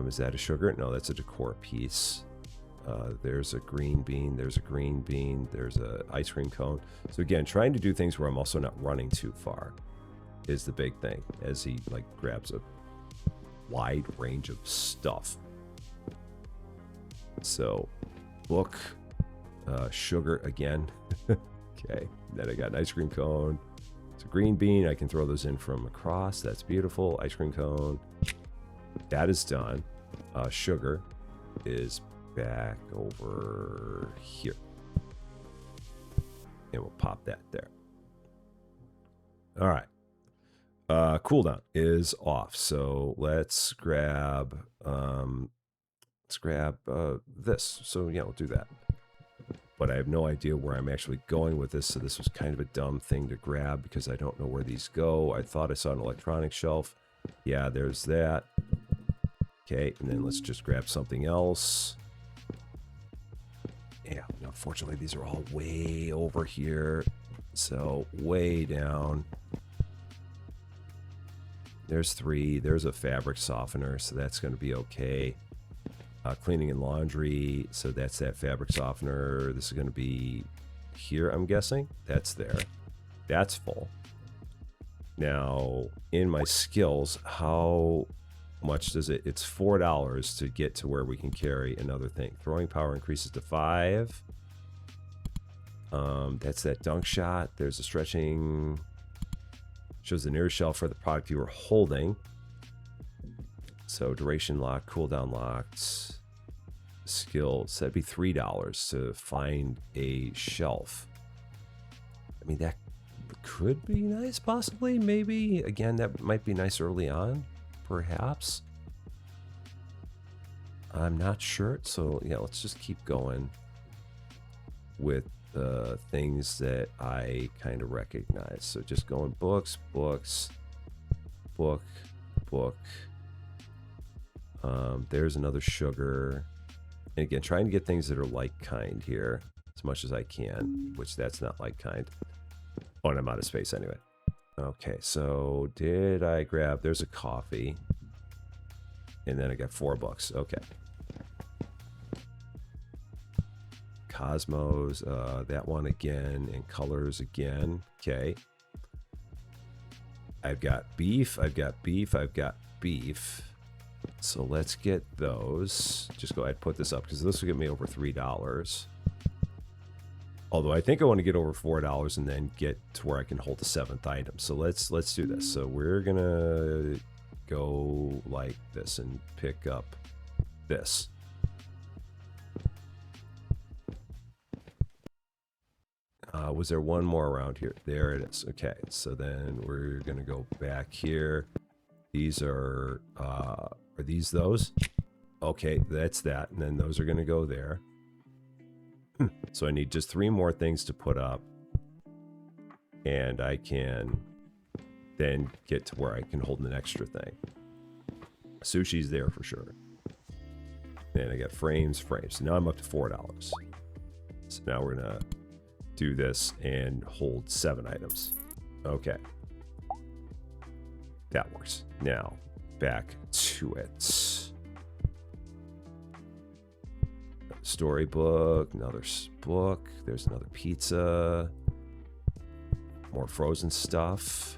Is that a sugar? No, that's a decor piece. There's a green bean. There's a green bean. There's a ice cream cone. So again, trying to do things where I'm also not running too far is the big thing, as he like grabs a wide range of stuff. So book, sugar again. Okay, then I got an ice cream cone. It's a green bean. I can throw those in from across. That's beautiful. Ice cream cone. That is done. Sugar is back over here. And we'll pop that there. All right. Cooldown is off. So let's grab this. So yeah, we'll do that. But I have no idea where I'm actually going with this, so this was kind of a dumb thing to grab because I don't know where these go. I thought I saw an electronic shelf. Yeah, there's that. Okay, and then let's just grab something else. Yeah, unfortunately, these are all way over here. So way down. There's 3. There's a fabric softener, so that's going to be okay. Cleaning and laundry, so that's that fabric softener. This is going to be here, I'm guessing. That's there. That's full. Now, in my skills, how much does it? It's $4 to get to where we can carry another thing. Throwing power increases to 5. That's that dunk shot. There's a stretching. Shows the nearest shelf for the product you were holding. So duration locked, cooldown locked. Skills. That'd be $3 to find a shelf. I mean, that could be nice, possibly. Maybe. Again, that might be nice early on. Perhaps. I'm not sure. So, yeah, let's just keep going with the things that I kind of recognize. So just going books, books, book, book. There's another sugar. And again, trying to get things that are like kind here as much as I can, which that's not like kind. Oh, and I'm out of space anyway. Okay, so did I grab, there's a coffee. And then I got $4. Okay. Cosmos, that one again, and colors again. Okay. I've got beef, I've got beef, I've got beef. So let's get those. Just go ahead and put this up because this will get me over $3. Although I think I want to get over $4 and then get to where I can hold the 7th item. So let's do this. So we're gonna go like this and pick up this. Was there one more around here? There it is. Okay, so then we're gonna go back here. These are these those? Okay, that's that. And then those are gonna go there. So I need just 3 more things to put up. And I can then get to where I can hold an extra thing. Sushi's there for sure. And I got frames. Now I'm up to $4. So now we're gonna do this and hold 7 items. Okay. That works. Now, back to it. Storybook, another book. There's another pizza. More frozen stuff.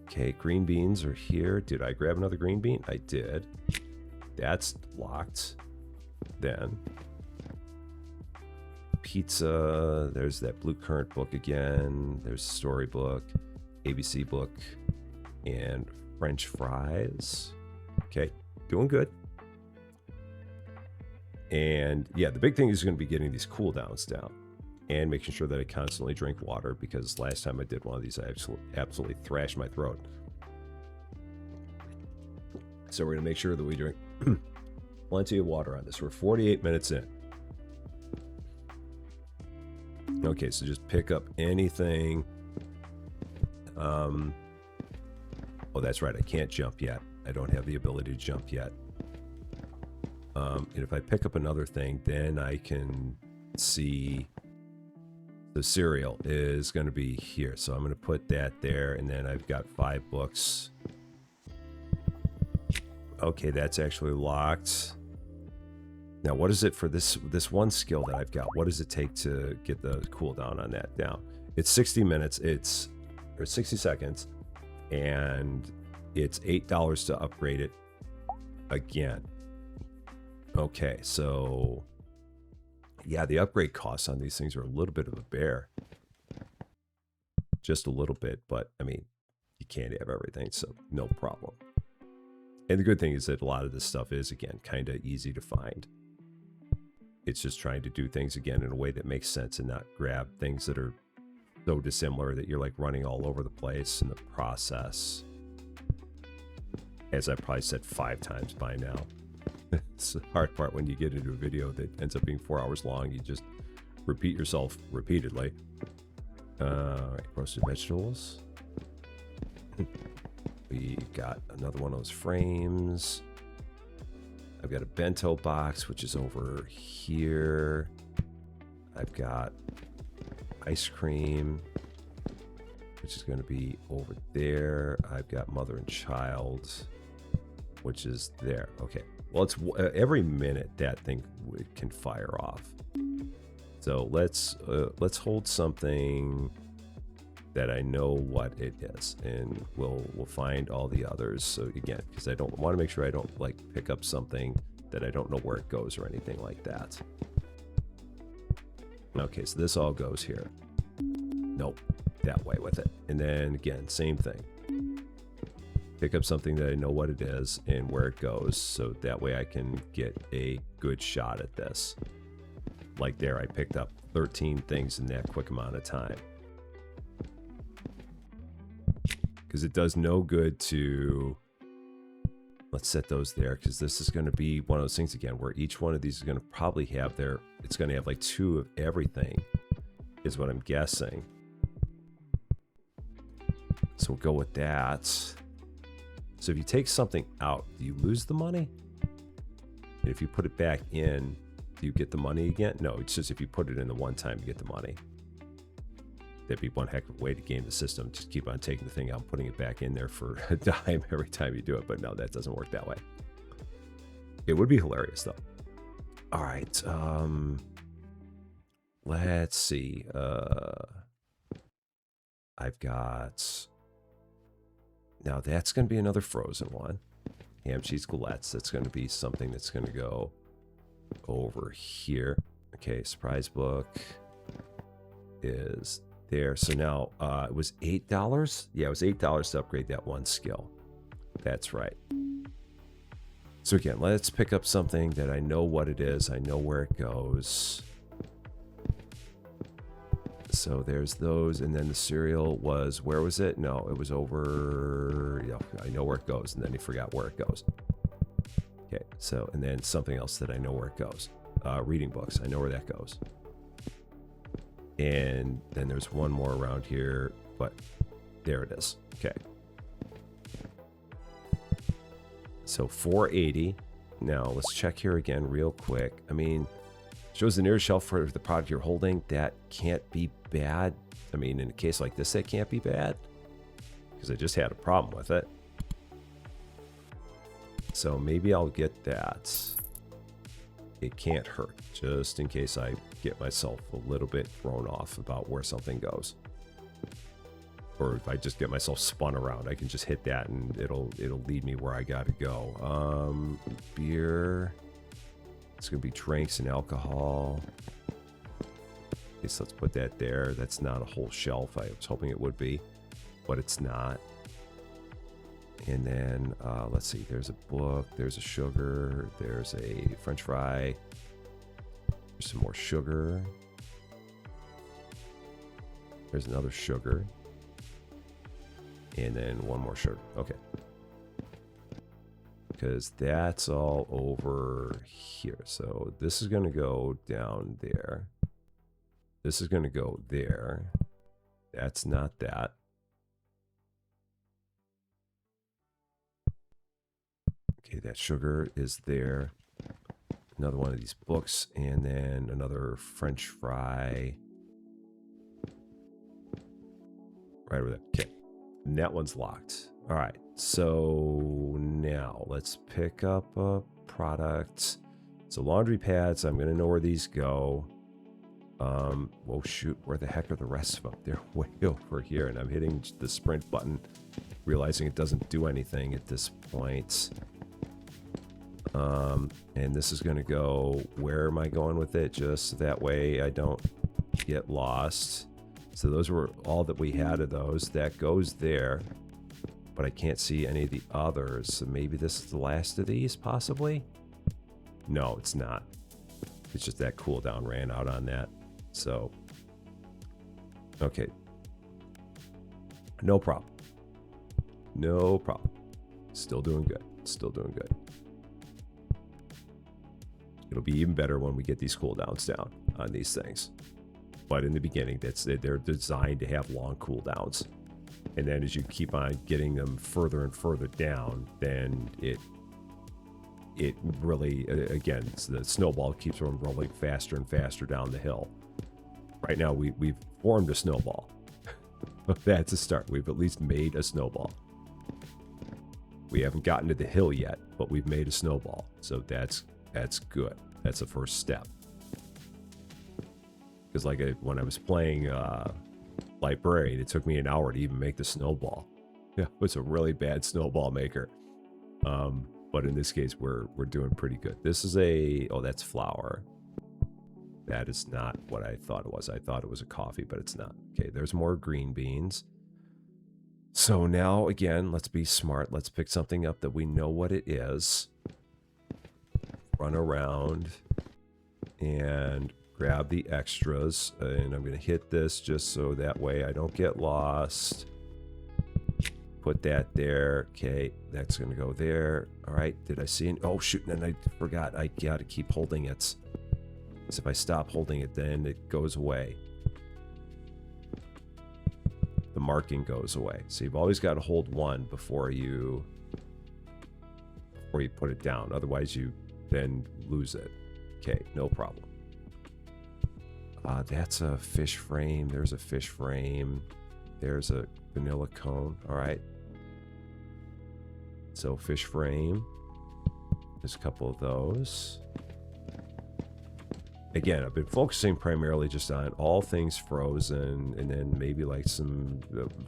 Okay, green beans are here. Did I grab another green bean? I did. That's locked. Then pizza. There's that blue currant book again. There's a storybook, ABC book, and French fries. Okay, doing good. And yeah, the big thing is going to be getting these cooldowns down and making sure that I constantly drink water, because last time I did one of these, I absolutely thrashed my throat. So we're going to make sure that we drink plenty of water on this. We're 48 minutes in. Okay, so just pick up anything. Oh, that's right. I can't jump yet. I don't have the ability to jump yet. And if I pick up another thing, then I can see the cereal is going to be here. So I'm going to put that there, and then I've got 5 books. Okay, that's actually locked. Now, what is it for this one skill that I've got? What does it take to get the cooldown on that down? It's 60 minutes. Or 60 seconds, and it's $8 to upgrade it again. Okay, so yeah, the upgrade costs on these things are a little bit of a bear. Just a little bit, but I mean, you can't have everything, so no problem. And the good thing is that a lot of this stuff is, again, kind of easy to find. It's just trying to do things, again, in a way that makes sense and not grab things that are so dissimilar that you're like running all over the place in the process. As I probably said 5 times by now. It's the hard part when you get into a video that ends up being 4 hours long. You just repeat yourself repeatedly. All right, roasted vegetables. We got another one of those frames. I've got a bento box, which is over here. I've got ice cream, which is going to be over there. I've got mother and child, which is there. Okay. Well, it's every minute that thing can fire off. So let's hold something that I know what it is, and we'll find all the others. So again, because I don't want to make sure I don't like pick up something that I don't know where it goes or anything like that. Okay, so this all goes here. Nope, that way with it. And then again, same thing. Pick up something that I know what it is and where it goes, so that way I can get a good shot at this. Like there, I picked up 13 things in that quick amount of time. Because it does no good to... Let's set those there, because this is going to be one of those things again where each one of these is going to probably have their... It's going to have like 2 of everything, is what I'm guessing. So we'll go with that. So if you take something out, do you lose the money? And if you put it back in, do you get the money again? No, it's just if you put it in the one time, you get the money. That'd be one heck of a way to game the system. Just keep on taking the thing out and putting it back in there for a dime every time you do it. But no, that doesn't work that way. It would be hilarious, though. All right. Let's see. I've got... Now, that's going to be another frozen one. Ham, cheese, galettes. That's going to be something that's going to go over here. Okay, surprise book is... there. So now it was $8. Yeah, it was $8 to upgrade that one skill. That's right. So again, let's pick up something that I know what it is. I know where it goes. So there's those. And then the cereal was, where was it? No, it was over. Yeah, I know where it goes. And then he forgot where it goes. Okay, so, and then something else that I know where it goes. Reading books. I know where that goes. And then there's one more around here, but there it is. Okay. So 480. Now let's check here again real quick. I mean, shows the nearest shelf for the product you're holding. That can't be bad. I mean, in a case like this, that can't be bad because I just had a problem with it. So maybe I'll get that. It can't hurt, just in case I get myself a little bit thrown off about where something goes. Or if I just get myself spun around, I can just hit that and it'll lead me where I gotta go. Beer. It's gonna be drinks and alcohol. Okay, so let's put that there. That's not a whole shelf. I was hoping it would be, but it's not. And then, let's see, there's a book, there's a sugar, there's a French fry, there's some more sugar, there's another sugar, and then one more sugar. Okay. Because that's all over here. So this is going to go down there. This is going to go there. That's not that. Okay, that sugar is there. Another one of these books, and then another French fry. Right over there. Okay. And that one's locked. All right. So now let's pick up a product. So laundry pads, I'm going to know where these go. Oh shoot, where the heck are the rest of them? They're way over here, and I'm hitting the sprint button, realizing it doesn't do anything at this point. And this is going to go, where am I going with it? Just so that way I don't get lost. So those were all that we had of those. That goes there, but I can't see any of the others. So maybe this is the last of these, possibly? No, it's not. It's just that cooldown ran out on that. So, okay. No problem. No problem. Still doing good. Still doing good. It'll be even better when we get these cooldowns down on these things. But in the beginning, they're designed to have long cooldowns. And then as you keep on getting them further and further down, then it really, again, the snowball keeps on rolling faster and faster down the hill. Right now, we've formed a snowball. That's a start. We've at least made a snowball. We haven't gotten to the hill yet, but we've made a snowball. So that's good. That's the first step. Because like when I was playing Librarian, it took me an hour to even make the snowball. Yeah, it was a really bad snowball maker. But in this case, we're doing pretty good. This is that's flour. That is not what I thought it was. I thought it was a coffee, but it's not. Okay, there's more green beans. So now, again, let's be smart. Let's pick something up that we know what it is. Run around and grab the extras. And I'm going to hit this just so that way I don't get lost. Put that there. Okay, that's going to go there. All right, did I see it? Oh, shoot, and I forgot. I got to keep holding it. Because if I stop holding it, then it goes away. The marking goes away. So you've always got to hold one before you put it down. Otherwise, you then lose it. Okay, no problem. That's a fish frame. There's a fish frame. There's a vanilla cone. All right. So fish frame. There's a couple of those. Again, I've been focusing primarily just on all things frozen, and then maybe like some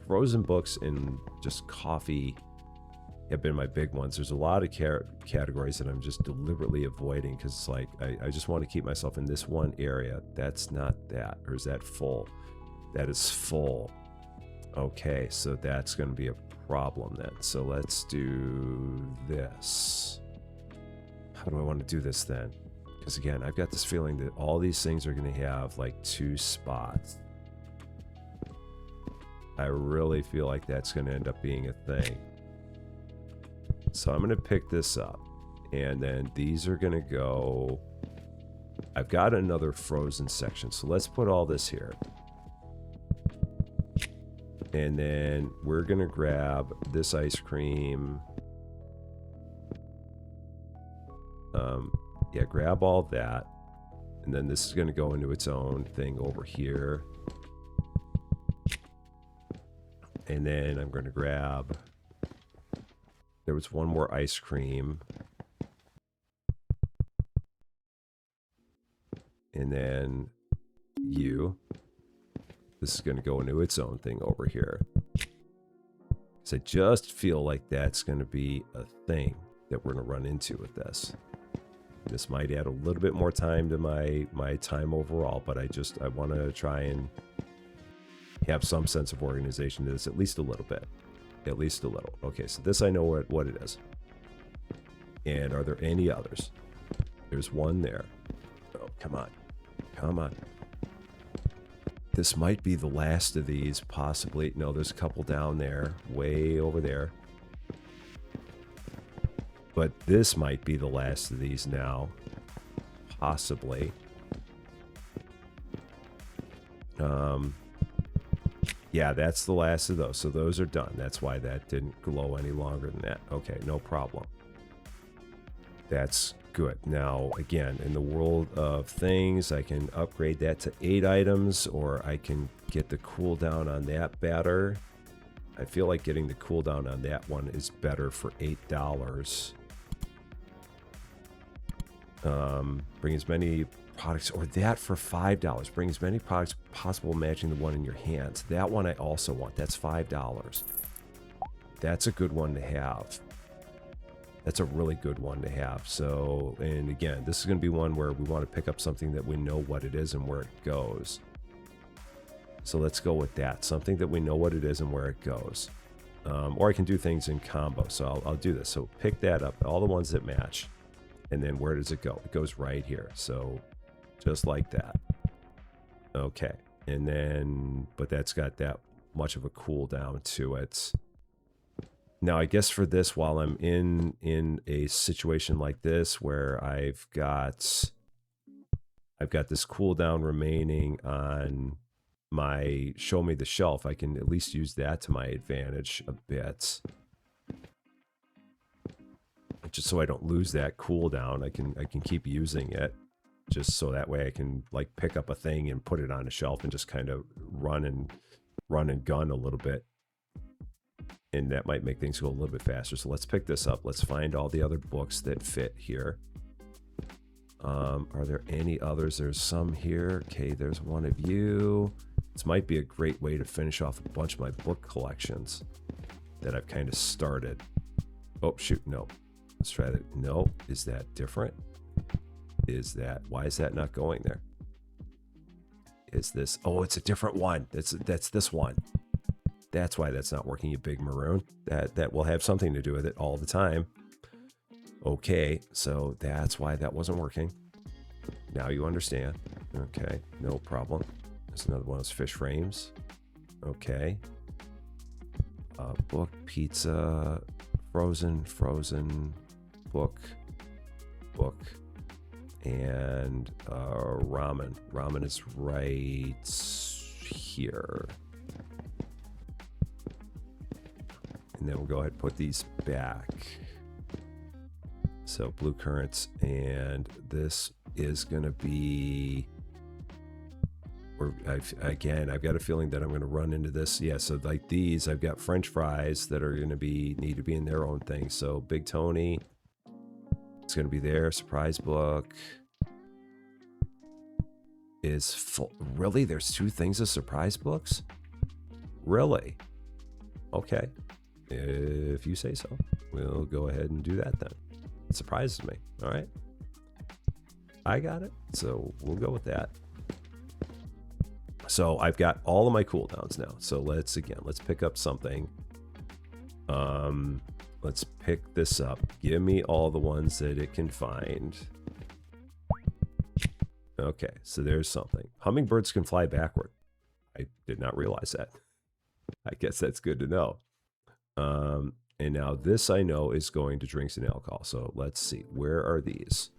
frozen books and just coffee have been my big ones. There's a lot of categories that I'm just deliberately avoiding because it's like I just want to keep myself in this one area. That's not that. Or is that full? That is full. Okay, so that's going to be a problem then. So let's do this. How do I want to do this then? Because again, I've got this feeling that all these things are going to have like 2 spots. I really feel like that's going to end up being a thing. So I'm going to pick this up. And then these are going to go... I've got another frozen section. So let's put all this here. And then we're going to grab this ice cream. Yeah, grab all that. And then this is going to go into its own thing over here. And then I'm going to grab... There was one more ice cream. And then you. This is going to go into its own thing over here. Because I just feel like that's going to be a thing that we're going to run into with this. This might add a little bit more time to my time overall, but I want to try and have some sense of organization to this, at least a little bit. At least a little. Okay, so this I know what it is. And are there any others? There's one there. Oh, come on. Come on. This might be the last of these, possibly. No, there's a couple down there, way over there. But this might be the last of these now. Possibly. Yeah, that's the last of those. So those are done. That's why that didn't glow any longer than that. Okay, no problem. That's good. Now, again, in the world of things, I can upgrade that to 8 items, or I can get the cooldown on that better. I feel like getting the cooldown on that one is better for $8. Bring as many products, or that for $5. Bring as many products possible matching the one in your hands. That one I also want. That's $5. That's a good one to have. That's a really good one to have. So, and again, this is going to be one where we want to pick up something that we know what it is and where it goes. So let's go with that. Something that we know what it is and where it goes. Or I can do things in combo. So I'll do this. So pick that up, all the ones that match. And then where does it go? It goes right here. So just like that. Okay. And then, but that's got that much of a cooldown to it. Now, I guess for this, while I'm in a situation like this where I've got this cooldown remaining on my show me the shelf, I can at least use that to my advantage a bit. just so I don't lose that cooldown. I can keep using it, just so that way I can like pick up a thing and put it on a shelf and just kind of run and gun a little bit. And that might make things go a little bit faster. So let's pick this up. Let's find all the other books that fit here. Are there any others? There's some here. Okay, there's one of you. This might be a great way to finish off a bunch of my book collections that I've kind of started. Oh, shoot, no. Let's try that. No, is that different? Why is that not going there? Is this, oh, it's a different one. That's this one. That's why that's not working, you big maroon. That will have something to do with it all the time. Okay, so that's why that wasn't working. Now you understand. Okay, no problem. There's another one of those fish frames. Okay. Book, pizza, frozen, book, and ramen. Ramen is right here. And then we'll go ahead and put these back. So blue currants, and this is going to be, I've got a feeling that I'm going to run into this. Yeah, so like these, I've got French fries that are going to need to be in their own thing. So Big Tony, it's going to be there. Surprise book is full. Really? There's 2 things of surprise books? Really? Okay. If you say so, we'll go ahead and do that then. It surprises me. All right. I got it. So we'll go with that. So I've got all of my cooldowns now. So let's pick up something. Let's pick this up. Give me all the ones that it can find. Okay, so there's something. Hummingbirds can fly backward. I did not realize that. I guess that's good to know. And now this I know is going to drinks and alcohol. So let's see. Where are these?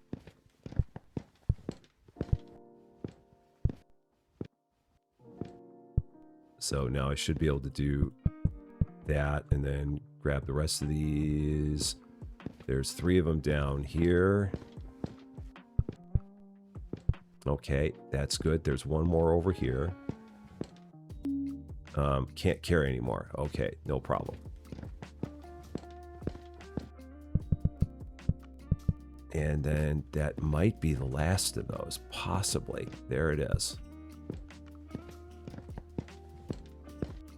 So now I should be able to do that and then grab the rest of these. There's 3 of them down here. Okay, that's good. There's one more over here. Can't carry anymore. Okay, no problem. And then that might be the last of those, possibly. There it is.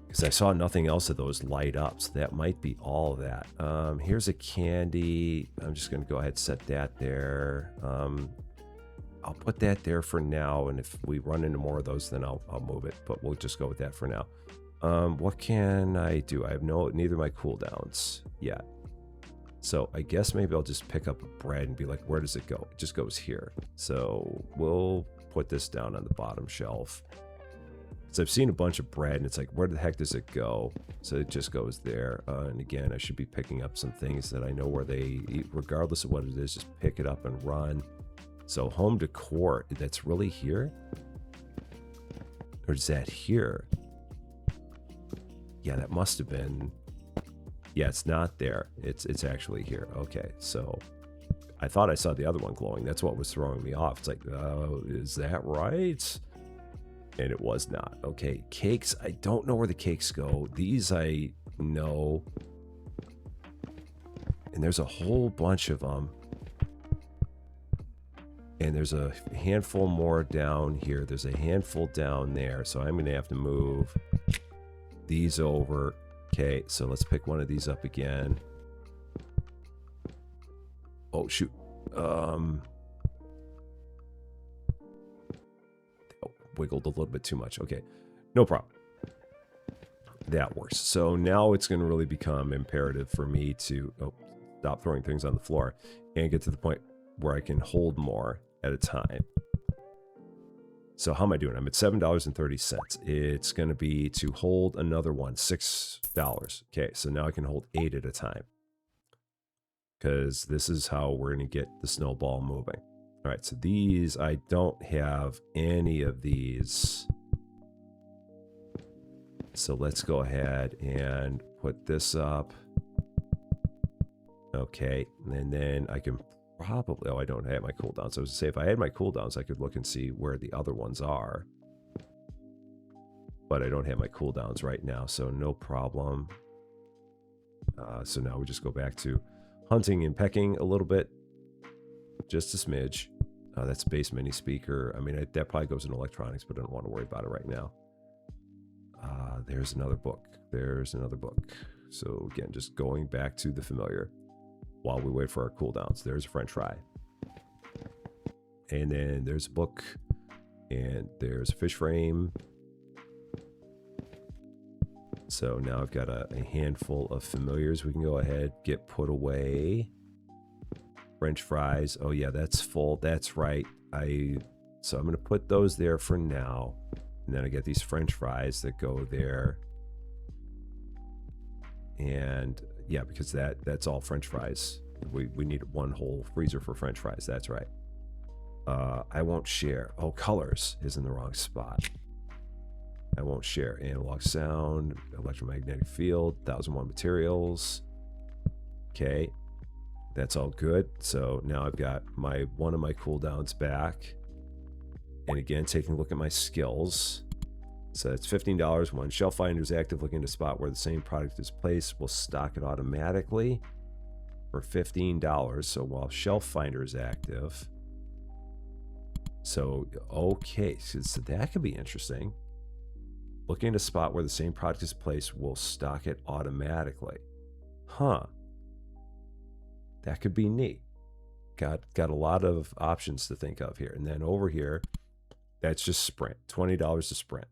Because I saw nothing else of those light up, so that might be all of that. Here's a candy. I'm just going to go ahead and set that there. I'll put that there for now, and if we run into more of those, then I'll move it, but we'll just go with that for now. What can I do? I have neither of my cooldowns yet. So I guess maybe I'll just pick up a bread and be like, where does it go? It just goes here. So we'll put this down on the bottom shelf. So I've seen a bunch of bread and it's like, where the heck does it go? So it just goes there. And again, I should be picking up some things that I know where they eat, regardless of what it is, just pick it up and run. So home decor, that's really here? Or is that here? Yeah, that must have been. Yeah, it's not there. It's actually here. Okay, so I thought I saw the other one glowing. That's what was throwing me off. It's like, oh, is that right? And it was not. Okay, cakes. I don't know where the cakes go. These I know. And there's a whole bunch of them. And there's a handful more down here. There's a handful down there. So I'm going to have to move these over. Okay, so let's pick one of these up again. Oh, shoot. Wiggled a little bit too much. Okay, no problem. That works. So now it's going to really become imperative for me to stop throwing things on the floor and get to the point where I can hold more at a time. So how am I doing? I'm at $7.30. It's going to be to hold another one, $6. Okay, so now I can hold 8 at a time. Because this is how we're going to get the snowball moving. All right, so these, I don't have any of these. So let's go ahead and put this up. Okay, and then I can probably, oh, I don't have my cooldowns. So I was gonna say, if I had my cooldowns, I could look and see where the other ones are. But I don't have my cooldowns right now, so no problem. So now we just go back to hunting and pecking a little bit. Just a smidge. That's bass mini speaker. I mean, that probably goes in electronics, but I don't want to worry about it right now. There's another book. There's another book. So again, just going back to the familiar while we wait for our cooldowns. There's a French fry. And then there's a book. And there's a fish frame. So now I've got a handful of familiars we can go ahead, get put away. French fries. Oh yeah, that's full. That's right. So I'm going to put those there for now. And then I get these French fries that go there. And yeah, because that's all French fries. We need one whole freezer for French fries. That's right. I won't share. Oh, colors is in the wrong spot. I won't share. Analog sound, electromagnetic field, 1001 materials. Okay. That's all good. So now I've got one of my cooldowns back. And again, taking a look at my skills. So it's $15. When Shelf Finder is active, looking to spot where the same product is placed, we'll stock it automatically for $15. So while Shelf Finder is active. So, okay. So that could be interesting. Looking to spot where the same product is placed, we'll stock it automatically. Huh. That could be neat. Got a lot of options to think of here. And then over here, that's just Sprint. $20 to Sprint.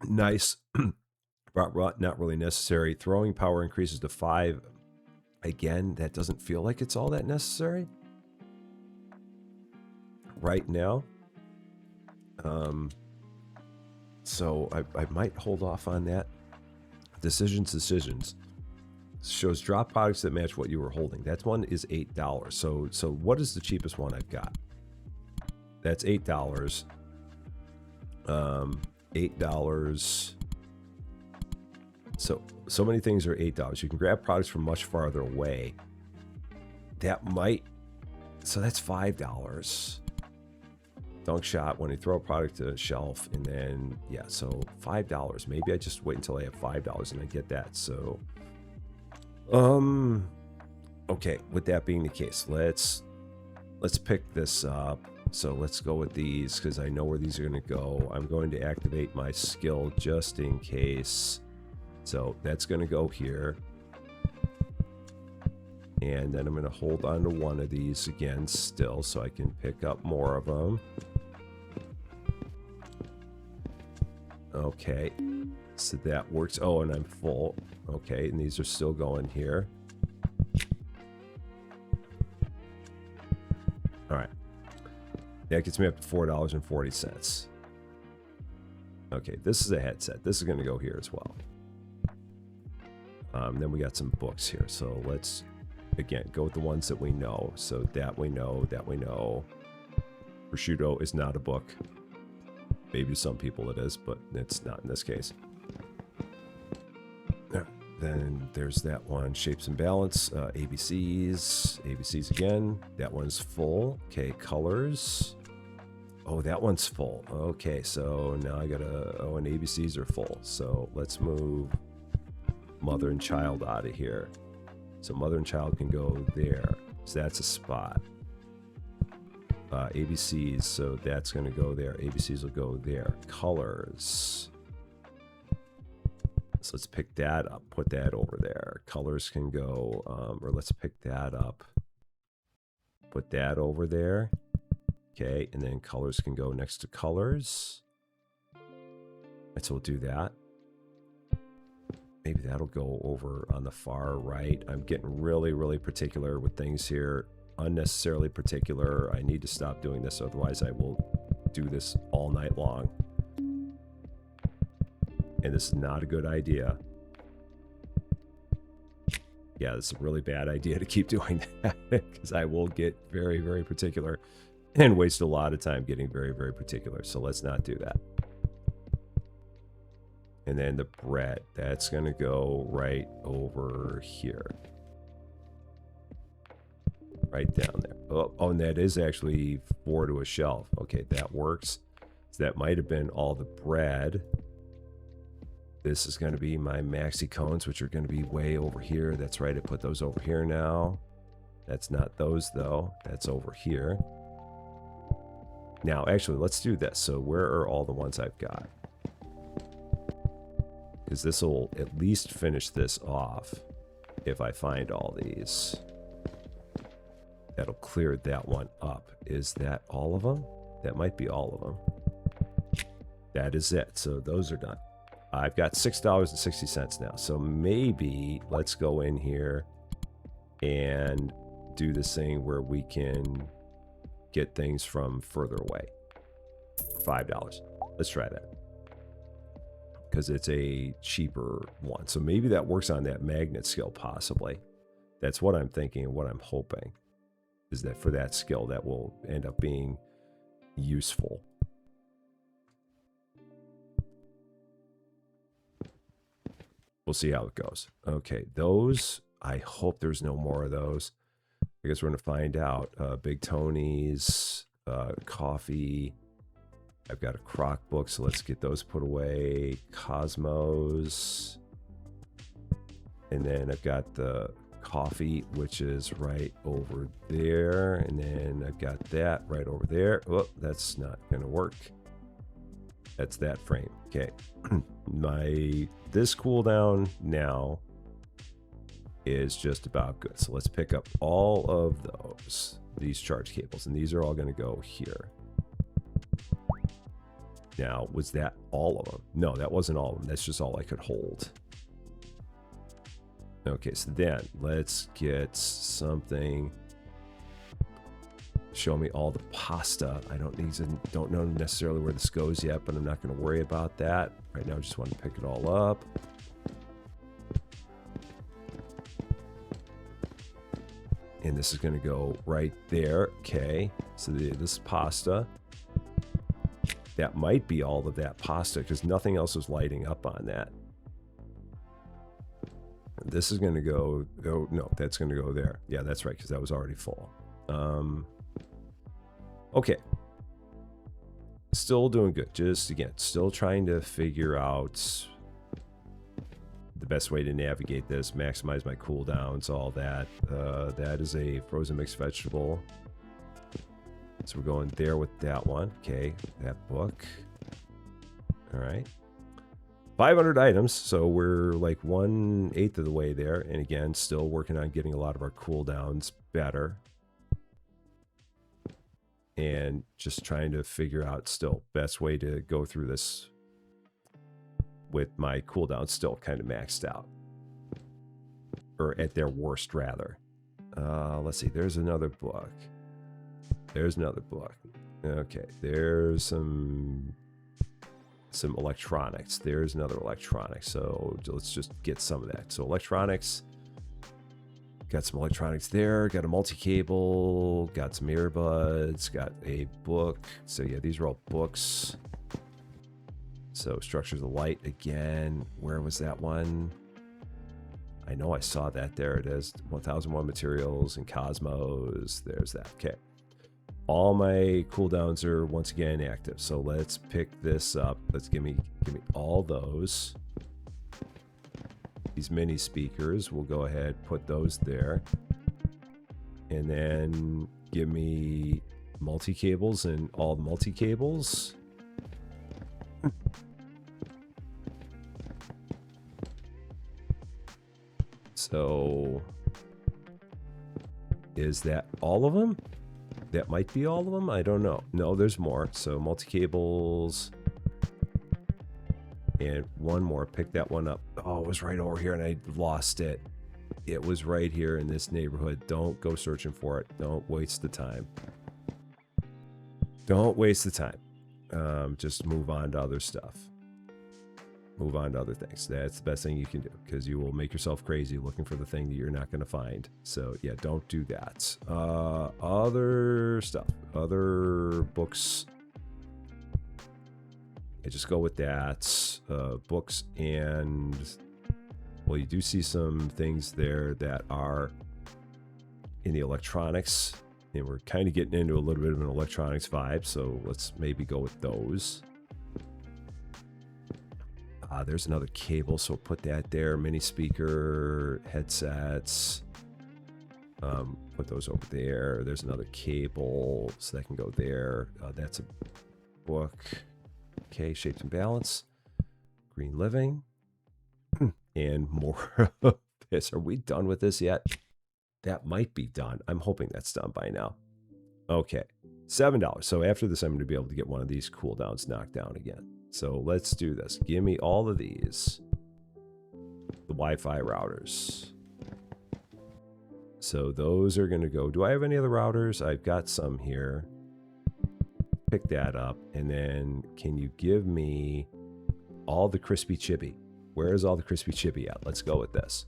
Nice. Not really necessary. Throwing power increases to 5. Again, that doesn't feel like it's all that necessary right now. So I might hold off on that. Decisions. Shows drop products that match what you were holding. That one is $8. So what is the cheapest one I've got? That's $8. $8. So many things are $8. You can grab products from much farther away. That might. So that's $5. Dunk shot when you throw a product to a shelf, and then yeah, so $5. Maybe I just wait until I have $5 and I get that. So okay, with that being the case, let's pick this up. So let's go with these because I know where these are going to go. I'm going to activate my skill just in case. So that's going to go here. And then I'm going to hold on to one of these again still so I can pick up more of them. Okay, so that works. Oh, and I'm full. Okay, and these are still going here. All right. That gets me up to $4.40. Okay, this is a headset. This is going to go here as well. Then we got some books here. So let's, again, go with the ones that we know. So that we know, that we know. Prosciutto is not a book. Maybe to some people it is, but it's not in this case. Then there's that one, Shapes and Balance, ABCs again. That one's full. Okay, colors. Oh, that one's full. Okay, so now I gotta, oh, and ABCs are full. So let's move Mother and Child out of here. So Mother and Child can go there. So that's a spot. ABCs, so that's going to go there. ABCs will go there. Colors. So let's pick that up. Put that over there. Colors can go, or let's pick that up. Put that over there. Okay, and then colors can go next to colors. And so we'll do that. Maybe that'll go over on the far right. I'm getting really, really particular with things here. Unnecessarily particular. I need to stop doing this, otherwise I will do this all night long. And this is not a good idea. Yeah, this is a really bad idea to keep doing that because I will get very, very particular and waste a lot of time getting very, very particular. So let's not do that. And then the bread, that's going to go right over here. Right down there. Oh, and that is actually 4 to a shelf. Okay, that works. So that might have been all the bread. This is going to be my maxi cones, which are going to be way over here. That's right, I put those over here now. That's not those, though. That's over here. Now, actually, let's do this. So where are all the ones I've got? Because this will at least finish this off if I find all these. That'll clear that one up. Is that all of them? That might be all of them. That is it. So those are done. I've got $6.60 now. So maybe let's go in here and do this thing where we can get things from further away. $5. Let's try that. Because it's a cheaper one. So maybe that works on that magnet skill possibly. That's what I'm thinking and what I'm hoping. Is that for that skill that will end up being useful. We'll see how it goes. Okay, those, I hope there's no more of those. I guess we're going to find out. Big Tony's, coffee. I've got a crock book, so let's get those put away. Cosmos. And then I've got the coffee, which is right over there. And then I've got that right over there. Oh, that's not going to work. That's that frame. Okay. This cooldown now is just about good. So let's pick up all of these charge cables, and these are all going to go here. Now, was that all of them? No, that wasn't all of them. That's just all I could hold. Okay, so then let's get something. Show me all the pasta. I don't know necessarily where this goes yet, but I'm not going to worry about that. Right now, I just want to pick it all up. And this is going to go right there. Okay, so this pasta. That might be all of that pasta because nothing else is lighting up on that. This is going to go, oh, no, that's going to go there. Yeah, that's right, because that was already full. Okay. Still doing good. Just, again, still trying to figure out the best way to navigate this, maximize my cooldowns, all that. That is a frozen mixed vegetable. So we're going there with that one. Okay, that book. All right. 500 items, so we're like 1/8 of the way there. And again, still working on getting a lot of our cooldowns better. And just trying to figure out still best way to go through this with my cooldowns still kind of maxed out. Or at their worst, rather. Let's see, there's another book. There's another book. Okay, there's some electronics. There's another electronics. So let's just get some of that. So electronics. Got some electronics there. Got a multi-cable. Got some earbuds. Got a book. So yeah, these are all books. So structures of light again. Where was that one? I know I saw that. There it is. 1001 materials and Cosmos. There's that. Okay. All my cooldowns are once again active. So let's pick this up. Let's give me all those. These mini speakers, we'll go ahead, put those there. And then give me multi-cables and all the multi-cables. So is that all of them? That might be all of them. I don't know. No, there's more. So multi-cables. And one more. Pick that one up. Oh, it was right over here and I lost it. It was right here in this neighborhood. Don't go searching for it. Don't waste the time. Don't waste the time. Just move on to other stuff. Move on to other things. That's the best thing you can do because you will make yourself crazy looking for the thing that you're not going to find. So yeah, don't do that. Other stuff, other books. Yeah, just go with that. books, and well, you do see some things there that are in the electronics, and we're kind of getting into a little bit of an electronics vibe, so let's maybe go with those. There's another cable, so we'll put that there. Mini speaker, headsets. Put those over there. There's another cable, so that can go there. That's a book. Okay, Shapes and Balance. Green Living. And more of this. Are we done with this yet? That might be done. I'm hoping that's done by now. Okay, $7. So after this, I'm going to be able to get one of these cooldowns knocked down again. So let's do this. Give me all of these. The Wi-Fi routers. So those are going to go. Do I have any other routers? I've got some here. Pick that up. And then can you give me all the crispy chibi? Where is all the crispy chibi at? Let's go with this.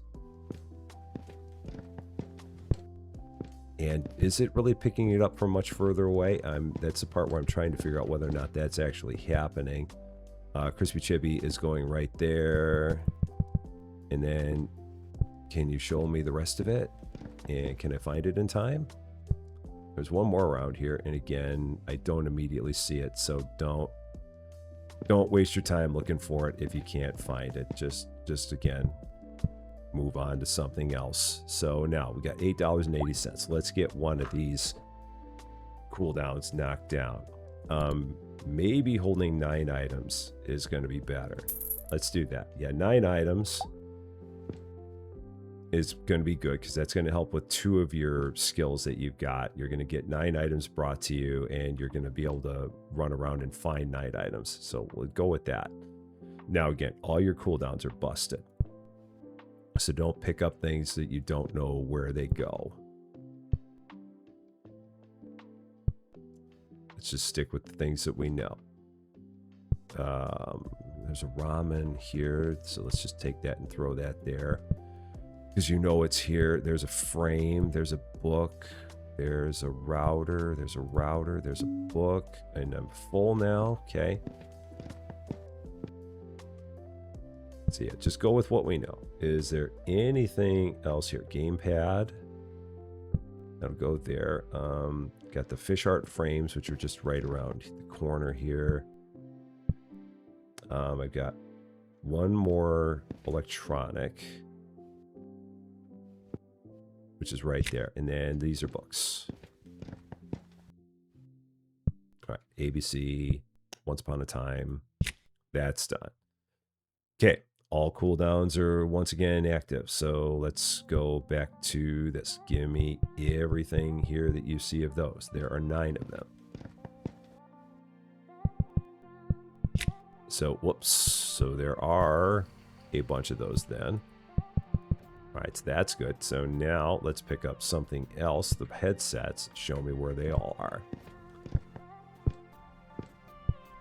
And is it really picking it up from much further away? That's the part where I'm trying to figure out whether or not that's actually happening. Crispy chibi is going right there. And then can you show me the rest of it? And can I find it in time? There's one more around here. And again, I don't immediately see it. So don't waste your time looking for it if you can't find it. Just again, move on to something else. So now we got $8.80. Let's get one of these cooldowns knocked down. Maybe holding 9 items is going to be better. Let's do that. Yeah, 9 items is going to be good because that's going to help with 2 of your skills that you've got. You're going to get 9 items brought to you, and you're going to be able to run around and find 9 items. So we'll go with that. Now again, all your cooldowns are busted. So don't pick up things that you don't know where they go. Let's just stick with the things that we know. There's a ramen here, so let's just take that and throw that there. Because you know it's here. There's a frame, there's a book, there's a router, there's a book, and I'm full now. Okay. So yeah, just go with what we know. Is there anything else here? Gamepad. That'll go there. Got the fish art frames, which are just right around the corner here. I've got one more electronic, which is right there. And then these are books. All right, ABC, Once Upon a Time. That's done. Okay. All cooldowns are once again active. So let's go back to this. Give me everything here that you see of those. There are 9 of them. So, whoops. So there are a bunch of those then. All right, so that's good. So now let's pick up something else. The headsets. Show me where they all are.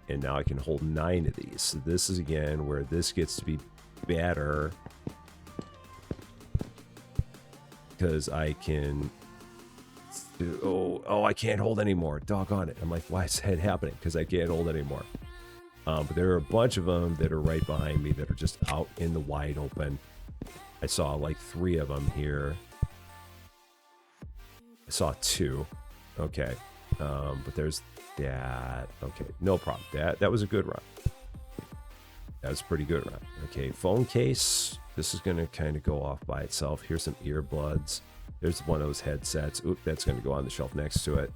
And now I can hold 9 of these. So this is again where this gets to be better, because I can I can't hold anymore. Doggone it. I'm like, why is that happening? Because I can't hold anymore. But there are a bunch of them that are right behind me that are just out in the wide open. I saw like 3 of them here. I saw 2. Okay. But there's that. Okay, no problem. That was a good run. That was a pretty good run. Okay, phone case. This is going to kind of go off by itself. Here's some earbuds. There's one of those headsets. Oop, that's going to go on the shelf next to it.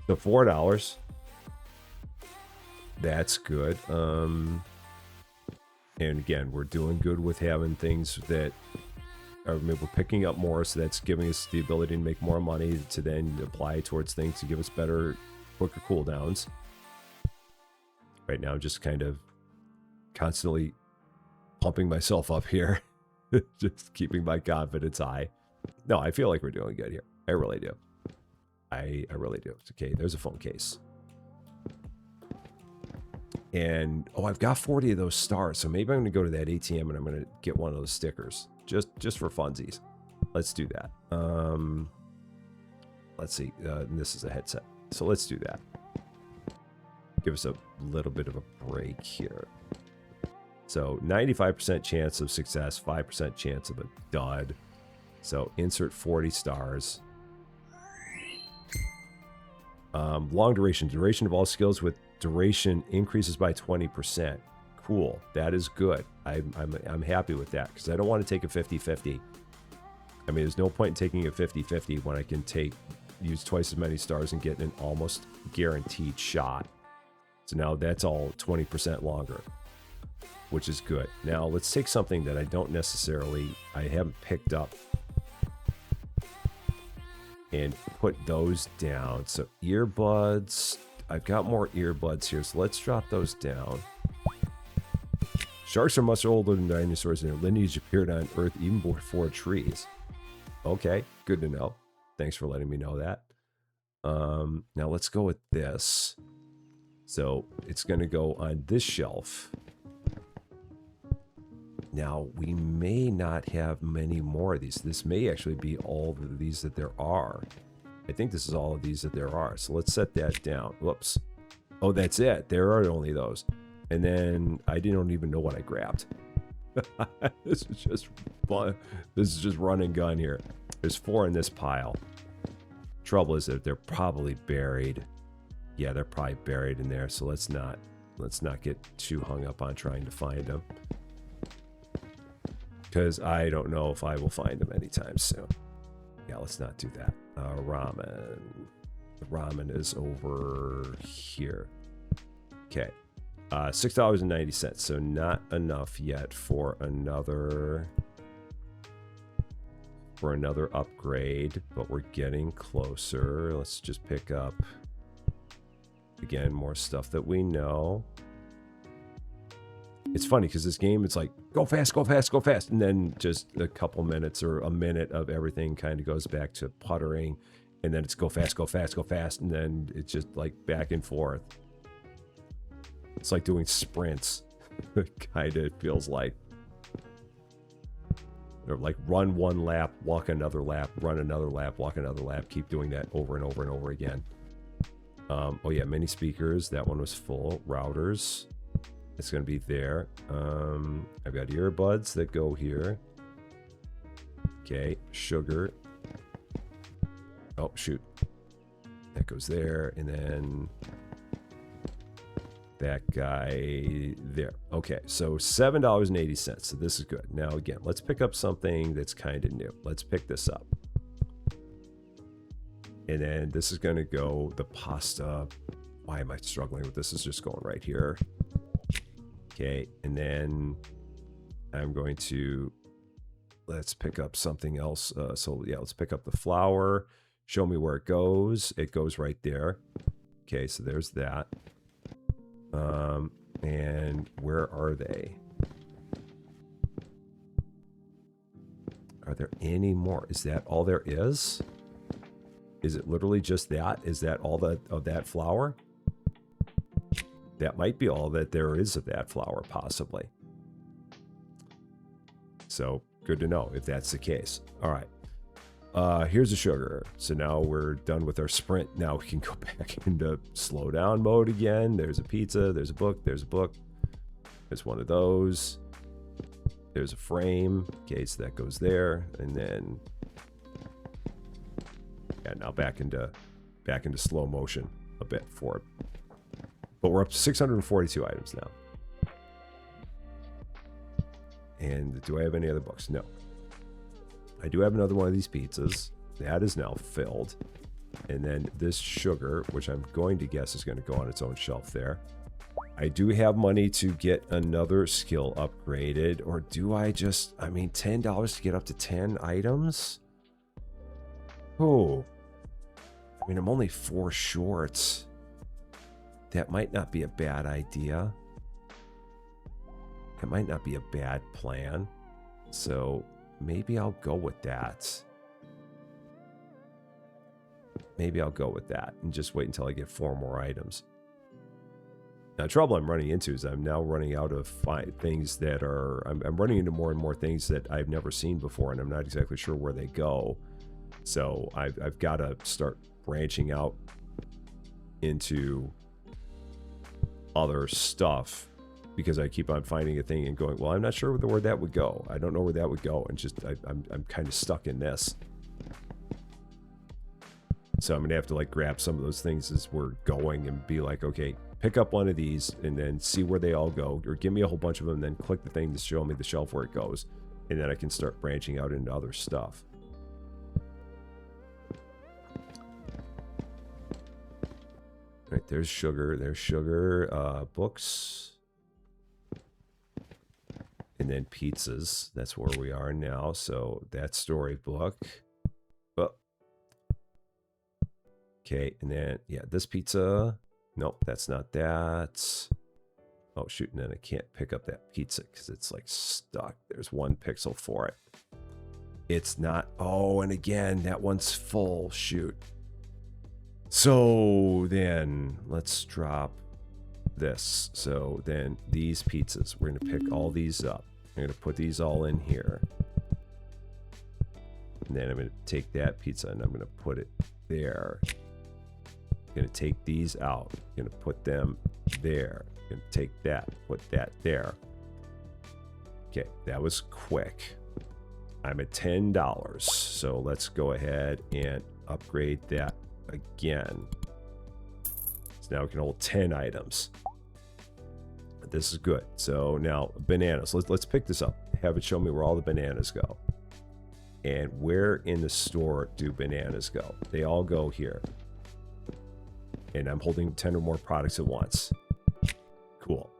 So $4. That's good. And again, we're doing good with having things that are, we're picking up more, so that's giving us the ability to make more money to then apply towards things to give us better, quicker cooldowns. Right now, I'm just kind of constantly pumping myself up here. Just keeping my confidence high. No, I feel like we're doing good here. I really do. I really do. It's okay. There's a phone case. And, oh, I've got 40 of those stars. So maybe I'm going to go to that ATM and I'm going to get one of those stickers. Just for funsies. Let's do that. Let's see. This is a headset. So let's do that. Give us a little bit of a break here. So 95% chance of success, 5% chance of a dud. So insert 40 stars. Long duration. Duration of all skills with duration increases by 20%. Cool. That is good. I'm happy with that because I don't want to take a 50-50. I mean, there's no point in taking a 50-50 when I can use twice as many stars and get an almost guaranteed shot. So now that's all 20% longer, which is good. Now let's take something that I haven't picked up and put those down. So earbuds, I've got more earbuds here, so let's drop those down. Sharks are much older than dinosaurs, and their lineage appeared on Earth even before trees. Okay, good to know. Thanks for letting me know that. Now let's go with this. So it's going to go on this shelf. Now, we may not have many more of these. This may actually be all of these that there are. I think this is all of these that there are. So let's set that down. Whoops. Oh, that's it. There are only those. And then I didn't even know what I grabbed. This is just fun. This is just run and gun here. There's 4 in this pile. Trouble is that they're probably buried. Yeah, they're probably buried in there. So let's not get too hung up on trying to find them, because I don't know if I will find them anytime soon. Yeah, let's not do that. Ramen. The ramen is over here. Okay. $6.90. So not enough yet for another upgrade, but we're getting closer. Let's just pick up again more stuff that we know. It's funny because this game, it's like, go fast, go fast, go fast. And then just a couple minutes or a minute of everything kind of goes back to puttering. And then it's go fast, go fast, go fast. And then it's just like back and forth. It's like doing sprints. Kind of feels like. Or like run one lap, walk another lap, run another lap, walk another lap. Keep doing that over and over and over again. Oh yeah, mini speakers. That one was full. Routers. It's going to be there. I've got earbuds that go here. Okay, sugar. Oh, shoot. That goes there. And then that guy there. Okay, so $7.80. So this is good. Now, again, let's pick up something that's kind of new. Let's pick this up. And then this is going to go the pasta. Why am I struggling with this? It's just going right here. Okay, and then I'm going to, let's pick up something else. So yeah, let's pick up the flour. Show me where it goes. It goes right there. Okay, so there's that. And where are they? Are there any more? Is that all there is? Is it literally just that? Is that all of that flour? That might be all that there is of that flour, possibly. So, good to know if that's the case. All right. Here's the sugar. So now we're done with our sprint. Now we can go back into slow down mode again. There's a pizza. There's a book. There's a book. There's one of those. There's a frame. Okay, so that goes there. And then... yeah, now back into slow motion a bit for it. But we're up to 642 items now. And do I have any other books? No. I do have another one of these pizzas. That is now filled. And then this sugar, which I'm going to guess is going to go on its own shelf there. I do have money to get another skill upgraded. Or do I just... I mean, $10 to get up to 10 items? Oh. I mean, I'm only 4 short. That might not be a bad idea. That might not be a bad plan. So maybe I'll go with that. Maybe I'll go with that and just wait until I get 4 more items. Now, the trouble I'm running into is I'm now running out of things that are... I'm running into more and more things that I've never seen before, and I'm not exactly sure where they go. So I've got to start branching out into other stuff because I keep on finding a thing and going, well, I'm not sure where that would go. I don't know where that would go. And just, I'm kind of stuck in this. So I'm going to have to like grab some of those things as we're going and be like, okay, pick up one of these and then see where they all go, or give me a whole bunch of them and then click the thing to show me the shelf where it goes. And then I can start branching out into other stuff. All right, there's sugar. There's sugar. Books. And then pizzas. That's where we are now. So that's storybook. Oh. Okay, and then, yeah, this pizza. Nope, that's not that. Oh, shoot, and then I can't pick up that pizza because it's like stuck. There's 1 pixel for it. It's not. Oh, and again, that one's full. Shoot. So then let's drop this. So then these pizzas, we're going to pick all these up. I'm going to put these all in here. And then I'm going to take that pizza and I'm going to put it there. I'm going to take these out. I'm going to put them there. I'm going to take that, put that there. Okay, that was quick. I'm at $10. So let's go ahead and upgrade that again. So now we can hold 10 items. This is good. So now bananas. Let's pick this up. Have it show me where all the bananas go. And where in the store do bananas go? They all go here. And I'm holding 10 or more products at once. Cool.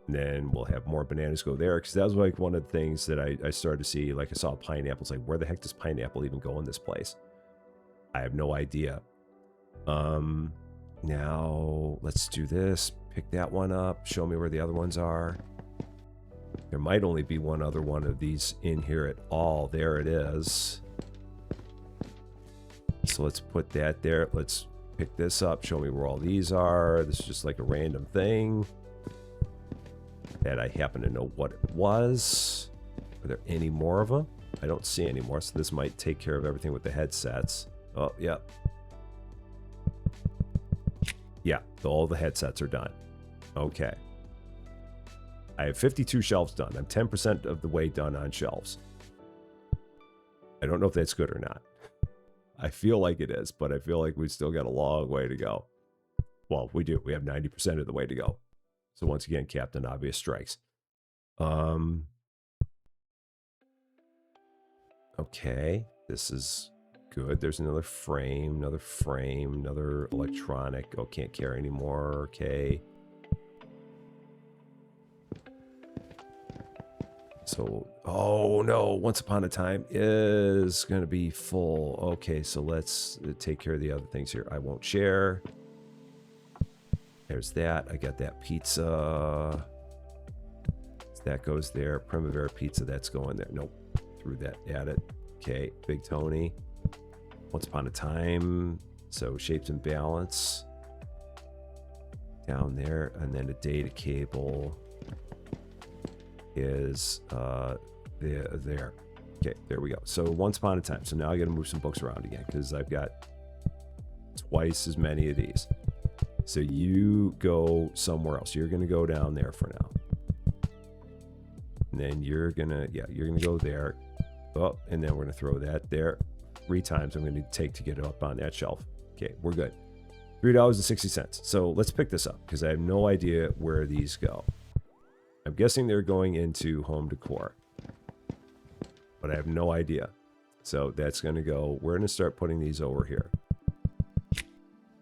And then we'll have more bananas go there, because that was like one of the things that I started to see. Like I saw pineapples. Like, where the heck does pineapple even go in this place? I have no idea. Now let's do this. Pick that one up. Show me where the other ones are. There might only be one other one of these in here at all. There it is. So let's put that there. Let's pick this up. Show me where all these are. This is just like a random thing that I happen to know what it was. Are there any more of them? I don't see any more. So this might take care of everything with the headsets. Oh, yeah. Yeah, all the headsets are done. Okay. I have 52 shelves done. I'm 10% of the way done on shelves. I don't know if that's good or not. I feel like it is, but I feel like we've still got a long way to go. Well, we do. We have 90% of the way to go. So once again, Captain Obvious strikes. Okay, this is good. There's another frame, another electronic. Oh, can't carry anymore. Okay. So, oh no, Once Upon a Time is going to be full. Okay, so let's take care of the other things here. I won't share. There's that. I got that pizza. That goes there. Primavera pizza, that's going there. Nope. Threw that at it. Okay, Big Tony. Once Upon a Time. So Shapes and Balance. Down there. And then a data cable is there. Okay, there we go. So Once Upon a Time. So now I got to move some books around again because I've got twice as many of these. So you go somewhere else. You're going to go down there for now. And then you're going to go there. Oh, and then we're going to throw that there. 3 times I'm going to take to get it up on that shelf. Okay, we're good. $3.60. So let's pick this up because I have no idea where these go. I'm guessing they're going into home decor, but I have no idea. So that's going to go. We're going to start putting these over here.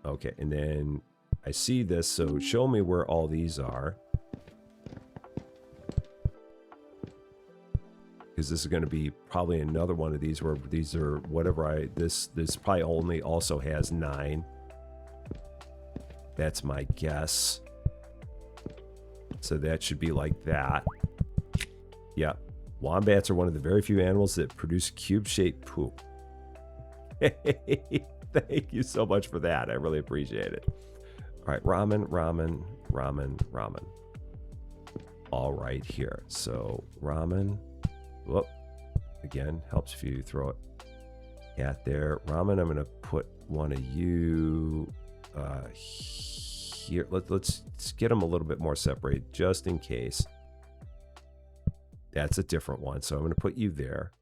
Okay, and then I see this. So show me where all these are. Because this is going to be probably another one of these where these are whatever this probably only also has 9. That's my guess. So that should be like that. Yeah. Wombats are one of the very few animals that produce cube-shaped poop. Thank you so much for that. I really appreciate it. All right. Ramen. All right here. So ramen. Whoop. Again, helps if you throw it at there. Ramen, I'm going to put one of you here. Let's get them a little bit more separated just in case. That's a different one. So I'm going to put you there.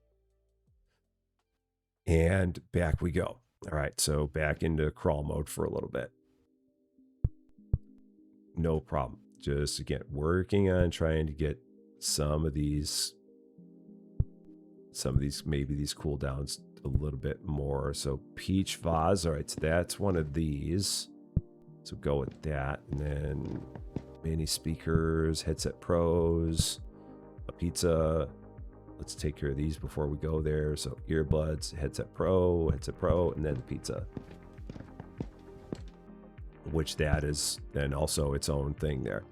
And back we go. All right, so back into crawl mode for a little bit. No problem. Just, again, working on trying to get some of these, maybe these cooldowns a little bit more. So peach vase. All right, so that's one of these. So go with that. And then mini speakers, headset pros, a pizza. Let's take care of these before we go there. So earbuds, headset pro, and then the pizza. Which that is then also its own thing there.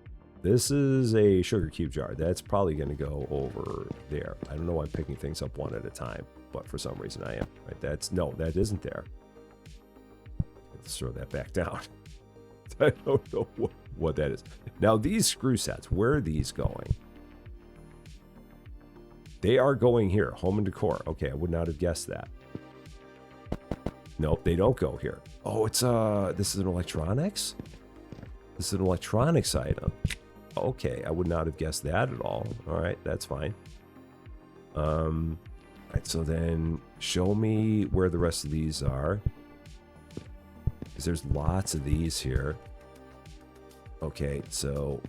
This is a sugar cube jar. That's probably going to go over there. I don't know why I'm picking things up one at a time, but for some reason I am. Right? That isn't there. Let's throw that back down. I don't know what that is. Now these screw sets, where are these going? They are going here. Home and decor. Okay, I would not have guessed that. Nope, they don't go here. Oh, it's this is an electronics? This is an electronics item. Okay, I would not have guessed that at all. All right, that's fine. All right, so then show me where the rest of these are. Because there's lots of these here. Okay, so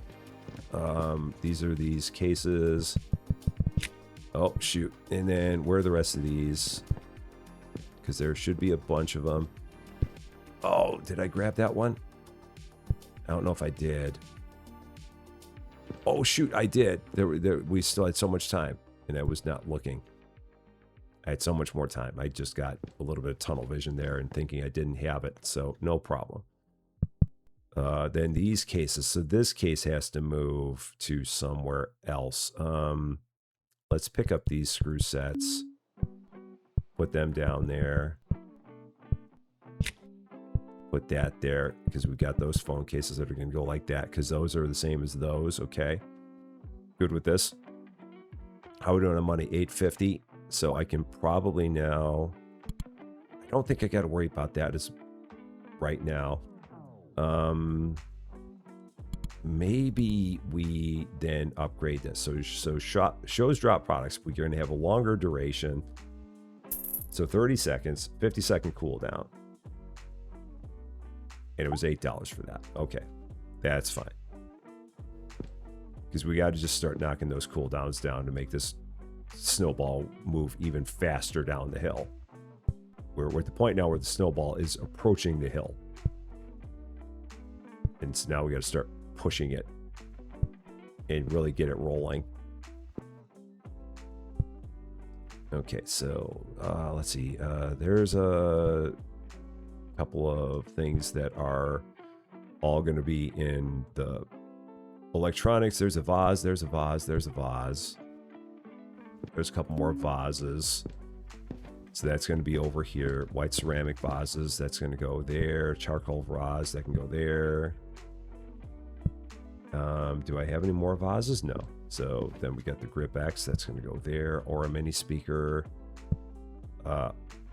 these are these cases. Oh, shoot. And then where are the rest of these? Because there should be a bunch of them. Oh, did I grab that one? I don't know if I did. Oh, shoot, I did. We still had so much time, and I was not looking. I had so much more time. I just got a little bit of tunnel vision there and thinking I didn't have it, so no problem. Then these cases. So this case has to move to somewhere else. Let's pick up these screw sets. Put them down there. Put that there, because we got those phone cases that are going to go like that, because those are the same as those. Okay. Good with this. How are we doing on money? $850. So I can probably now... I don't think I got to worry about that as right now. Maybe we then upgrade this. So shows drop products. We're going to have a longer duration. So 30 seconds, 50-second cooldown. And it was $8 for that. Okay, that's fine. Because we got to just start knocking those cooldowns down to make this snowball move even faster down the hill. We're at the point now where the snowball is approaching the hill. And so now we got to start pushing it and really get it rolling. Okay, so let's see. There's a couple of things that are all going to be in the electronics. There's a vase, there's a vase, there's a vase. There's a couple more vases. So that's going to be over here. White ceramic vases, that's going to go there. Charcoal vase, that can go there. Do I have any more vases? No. So then we got the Grip X, that's going to go there. Or a mini speaker.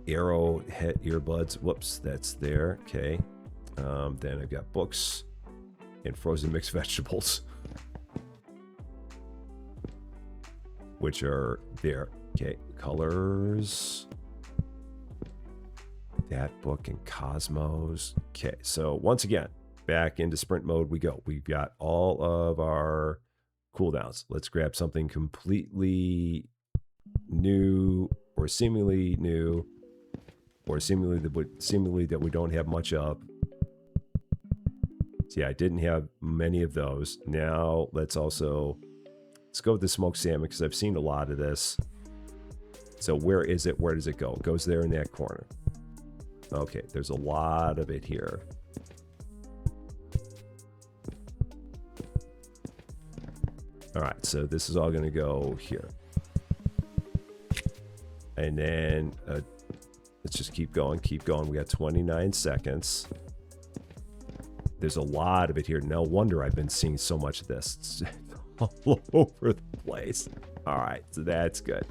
Arrow head earbuds, whoops, that's there. Okay. Then I've got books and frozen mixed vegetables, which are there. Okay, colors. That book and Cosmos. Okay, so once again, back into sprint mode we go. We've got all of our cooldowns. Let's grab something completely new or seemingly new or seemingly that we don't have much of. So yeah, I didn't have many of those. Now let's go with the smoked salmon because I've seen a lot of this. So where is it? Where does it go? It goes there in that corner. Okay, there's a lot of it here. All right, so this is all going to go here. And then let's just keep going, keep going. We got 29 seconds. There's a lot of it here. No wonder I've been seeing so much of this. It's all over the place. All right, so that's good.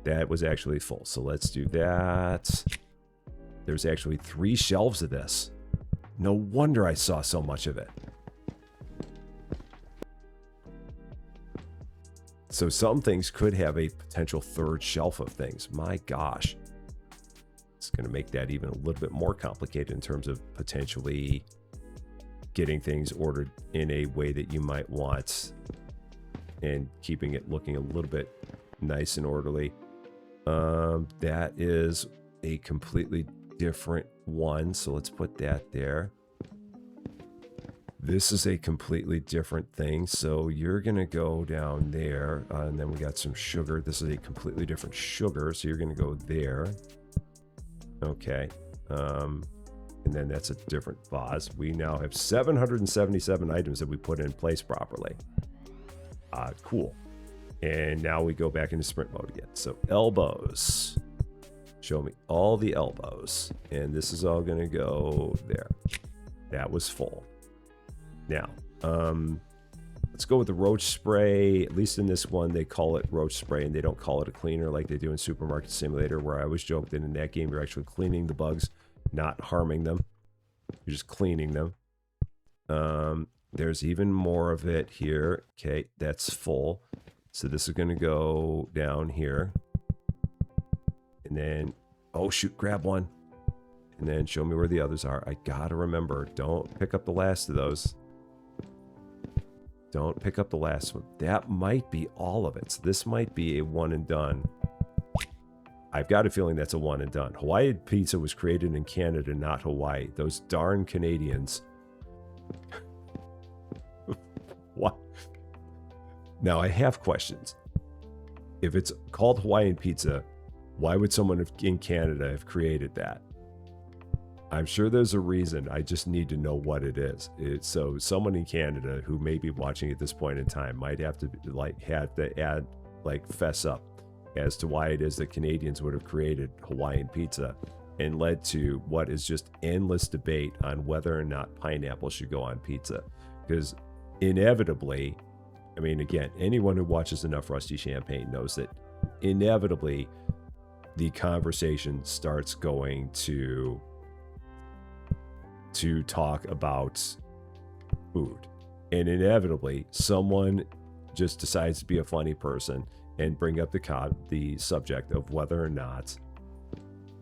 That was actually full. So let's do that. There's actually 3 shelves of this. No wonder I saw so much of it. So some things could have a potential third shelf of things. My gosh. It's going to make that even a little bit more complicated in terms of potentially getting things ordered in a way that you might want and keeping it looking a little bit nice and orderly. That is a completely different one. So let's put that there. This is a completely different thing. So you're going to go down there. And then we got some sugar. This is a completely different sugar. So you're going to go there. Okay. And then that's a different vase. We now have 777 items that we put in place properly. Cool. And now we go back into sprint mode again. So elbows. Show me all the elbows. And this is all going to go there. That was full. Now, let's go with the roach spray. At least in this one, they call it roach spray, and they don't call it a cleaner like they do in Supermarket Simulator, where I always joke that in that game, you're actually cleaning the bugs, not harming them. You're just cleaning them. There's even more of it here. Okay, that's full. So this is going to go down here. And then, oh shoot, grab one. And then show me where the others are. I gotta remember, don't pick up the last of those. Don't pick up the last one. That might be all of it. So this might be a one and done. I've got a feeling that's a one and done. Hawaiian pizza was created in Canada, not Hawaii. Those darn Canadians. What? Now I have questions. If it's called Hawaiian pizza, why would someone in Canada have created that? I'm sure there's a reason. I just need to know what it is. So someone in Canada who may be watching at this point in time might have to fess up as to why it is that Canadians would have created Hawaiian pizza and led to what is just endless debate on whether or not pineapple should go on pizza. Because inevitably, I mean, again, anyone who watches enough Rusty Champaign knows that inevitably the conversation starts going to talk about food. And inevitably, someone just decides to be a funny person and bring up the subject of whether or not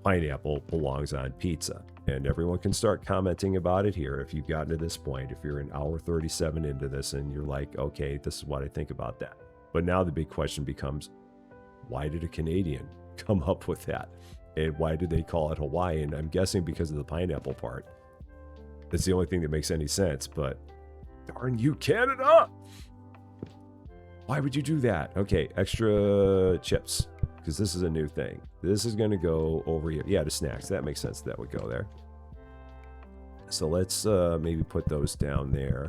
pineapple belongs on pizza. And everyone can start commenting about it here if you've gotten to this point. If you're an hour 37 into this and you're like, okay, this is what I think about that. But now the big question becomes, why did a Canadian come up with that? And why did they call it Hawaiian? I'm guessing because of the pineapple part. That's the only thing that makes any sense, but darn you, Canada! Why would you do that? Okay, extra chips, because this is a new thing. This is going to go over here. Yeah, the snacks. That makes sense. That would go there. So let's maybe put those down there.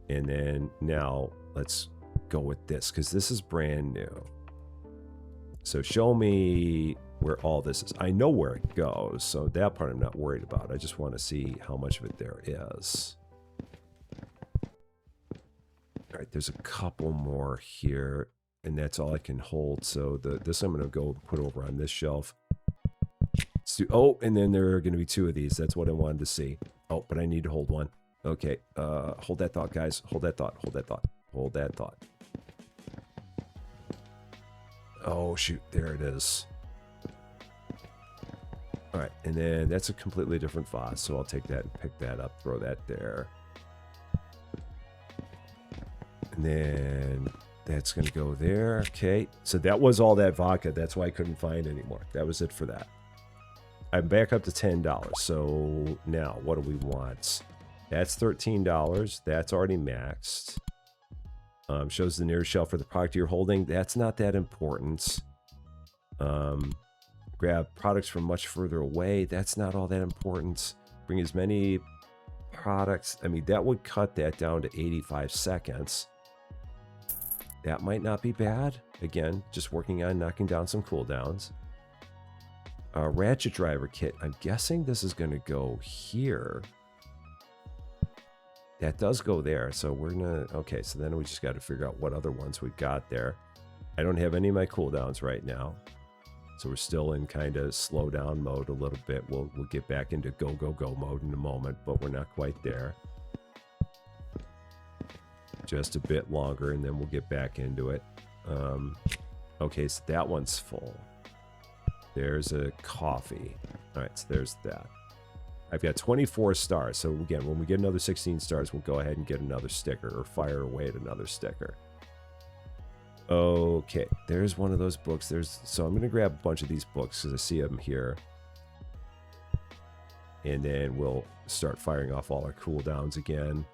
And then now let's go with this, because this is brand new. So show me where all this is. I know where it goes, so that part I'm not worried about. I just want to see how much of it there is. All right, there's a couple more here, and that's all I can hold. So this I'm going to go put over on this shelf. Oh, and then there are going to be two of these. That's what I wanted to see. Oh, but I need to hold one. Okay, hold that thought, guys. Hold that thought. Hold that thought. Hold that thought. Oh, shoot. There it is. All right, and then that's a completely different vase, so I'll take that and pick that up, throw that there. And then that's going to go there. Okay, so that was all that vodka. That's why I couldn't find anymore. That was it for that. I'm back up to $10. So now, what do we want? That's $13. That's already maxed. Shows the nearest shelf for the product you're holding. That's not that important. Grab products from much further away. That's not all that important. Bring as many products. I mean, that would cut that down to 85 seconds. That might not be bad. Again, just working on knocking down some cooldowns. Ratchet driver kit. I'm guessing this is going to go here. That does go there. So we're going to... Okay, so then we just got to figure out what other ones we've got there. I don't have any of my cooldowns right now. So we're still in kind of slow down mode a little bit. We'll get back into go, go, go mode in a moment, but we're not quite there. Just a bit longer, and then we'll get back into it. Okay, so that one's full. There's a coffee. All right, so there's that. I've got 24 stars. So again, when we get another 16 stars, we'll go ahead and get another sticker or fire away at another sticker. Okay, there's one of those books. So I'm going to grab a bunch of these books because I see them here. And then we'll start firing off all our cooldowns again.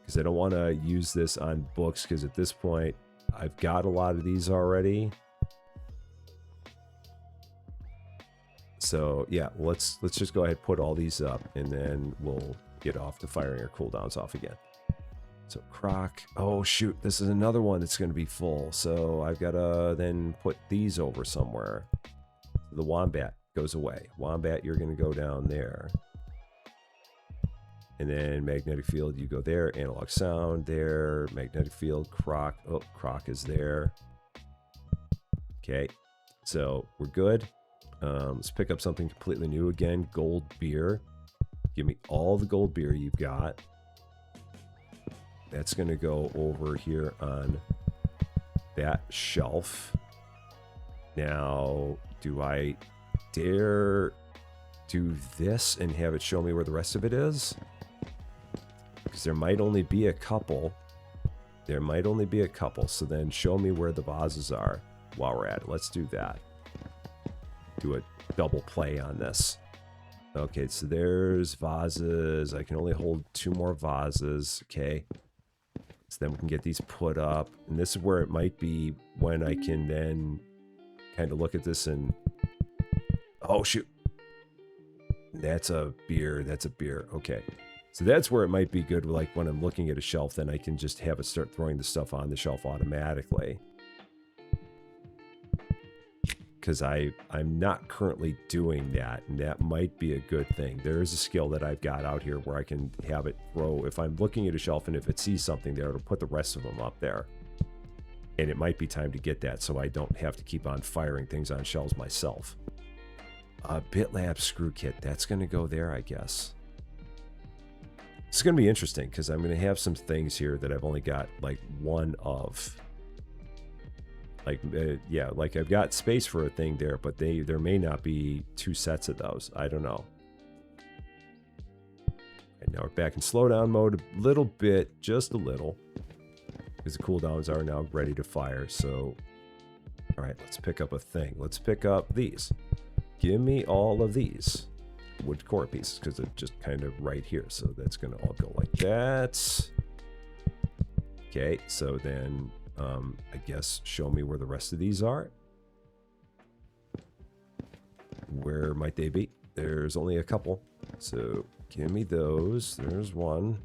Because I don't want to use this on books because at this point, I've got a lot of these already. So yeah, let's just go ahead and put all these up, and then we'll get off to firing our cooldowns off again. So Croc, oh shoot, this is another one that's going to be full. So I've got to then put these over somewhere. The Wombat goes away. Wombat, you're going to go down there. And then Magnetic Field, you go there. Analog Sound there. Magnetic Field, Croc. Oh, Croc is there. Okay, so we're good. Let's pick up something completely new again. Gold beer. Give me all the gold beer you've got. That's going to go over here on that shelf. Now, do I dare do this and have it show me where the rest of it is? Because there might only be a couple. There might only be a couple. So then show me where the vases are while we're at it. Let's do that. Do a double play on this. Okay, so there's vases. I can only hold 2 more vases. Okay. So then we can get these put up. And this is where it might be when I can then kind of look at this and... Oh, shoot. That's a beer. That's a beer. Okay. So that's where it might be good. Like when I'm looking at a shelf, then I can just have it start throwing the stuff on the shelf automatically. Because I'm not currently doing that, and that might be a good thing. There is a skill that I've got out here where I can have it throw, if I'm looking at a shelf and if it sees something there, it'll put the rest of them up there. And it might be time to get that so I don't have to keep on firing things on shelves myself. BitLab screw kit, that's going to go there, I guess. It's going to be interesting because I'm going to have some things here that I've only got like one of. Like, yeah, like I've got space for a thing there, but there may not be 2 sets of those. I don't know. And now we're back in slowdown mode a little bit, just a little. Because the cooldowns are now ready to fire. So, all right, let's pick up a thing. Let's pick up these. Give me all of these wood core pieces because they're just kind of right here. So that's going to all go like that. Okay, so then... I guess show me where the rest of these are. Where might they be? There's only a couple. So give me those. There's one.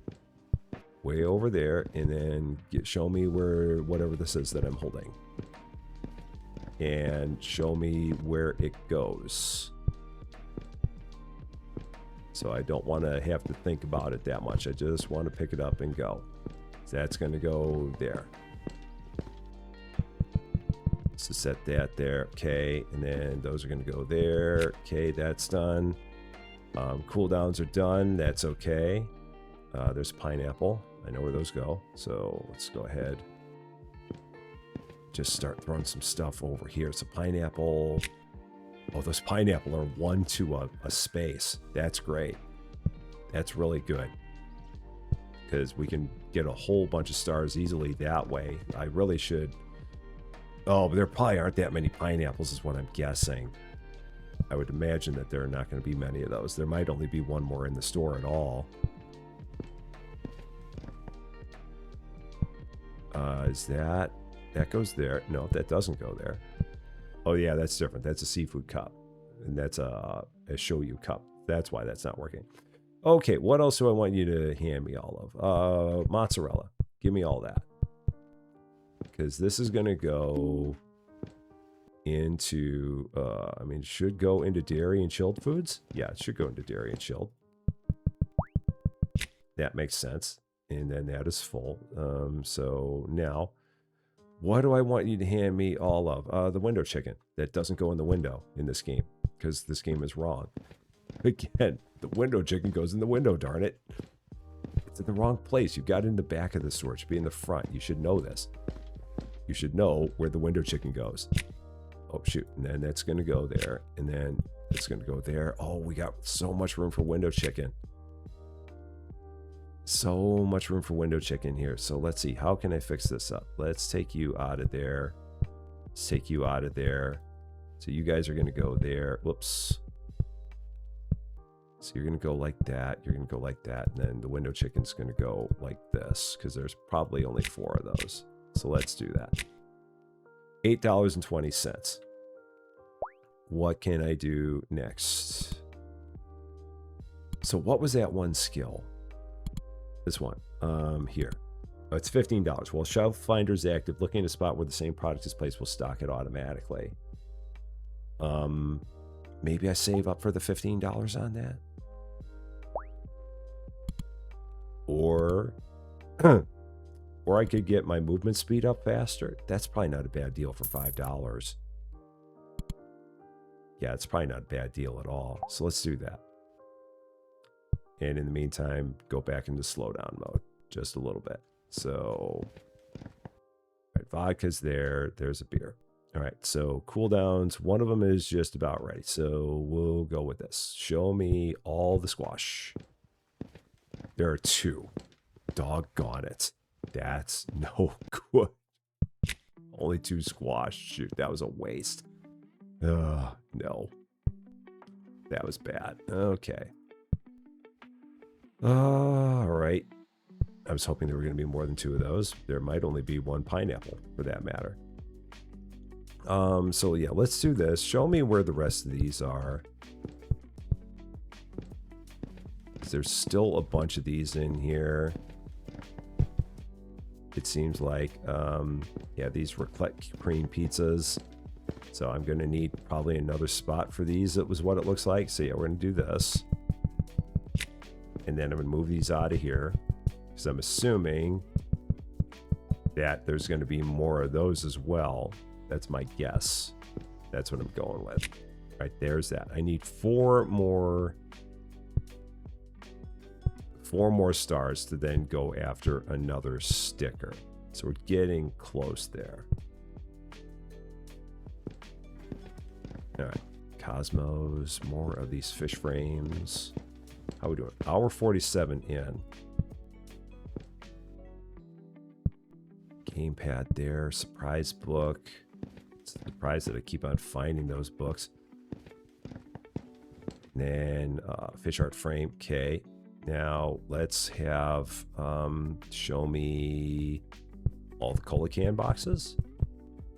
Way over there. And then show me where whatever this is that I'm holding. And show me where it goes. So I don't want to have to think about it that much. I just want to pick it up and go. So that's going to go there. So set that there, okay, and then those are going to go there. Okay, that's done. Cooldowns are done. That's okay. There's pineapple. I know where those go. So let's go ahead. Just start throwing some stuff over here. So pineapple. Oh, those pineapple are 1 to a space. That's great. That's really good. Because we can get a whole bunch of stars easily that way. I really should... Oh, but there probably aren't that many pineapples is what I'm guessing. I would imagine that there are not going to be many of those. There might only be 1 more in the store at all. Is that goes there? No, that doesn't go there. Oh yeah, that's different. That's a seafood cup. And that's a shoyu cup. That's why that's not working. Okay, what else do I want you to hand me all of? Mozzarella. Give me all that. Because this is going to go into, I mean, it should go into dairy and chilled foods. Yeah, it should go into dairy and chilled. That makes sense. And then that is full. So now What do I want you to hand me all of? The window chicken. That doesn't go in the window in this game, because this game is wrong. Again, the window chicken goes in the window, darn it. It's in the wrong place. You got it in the back of the store. It should be in the front. You should know this. You should know where the window chicken goes. Oh, shoot. And then that's going to go there. And then it's going to go there. Oh, we got so much room for window chicken. So much room for window chicken here. So let's see. How can I fix this up? Let's take you out of there. Let's take you out of there. So you guys are going to go there. Whoops. So you're going to go like that. You're going to go like that. And then the window chicken's going to go like this, because there's probably only 4 of those. So let's do that. $8.20. What can I do next? So what was that one skill? This one. Here. Oh, it's $15. While Shelf Finder is active, looking at a spot where the same product is placed will stock it automatically. Maybe I save up for the $15 on that. Or I could get my movement speed up faster. That's probably not a bad deal for $5. Yeah, it's probably not a bad deal at all. So let's do that. And in the meantime, go back into slowdown mode just a little bit. So, all right, vodka's there. There's a beer. All right, so cooldowns. One of them is just about ready. So we'll go with this. Show me all the squash. There are 2. Doggone it. That's no good. Only 2 squash. Shoot, that was a waste. No. That was bad. Okay. All right. I was hoping there were going to be more than 2 of those. There might only be 1 pineapple, for that matter. So yeah, let's do this. Show me where the rest of these are. There's still a bunch of these in here. It seems like, yeah, these raclette cream pizzas. So I'm going to need probably another spot for these. That was what it looks like. So yeah, we're going to do this. And then I'm going to move these out of here, because I'm assuming that there's going to be more of those as well. That's my guess. That's what I'm going with. Right, there's that. I need 4 more stars to then go after another sticker. So we're getting close there. All right, Cosmos, more of these fish frames. How are we doing? Hour 47 in. Gamepad there. Surprise book. It's surprised that I keep on finding those books. And then fish art frame. Okay. Now let's have show me all the cola can boxes.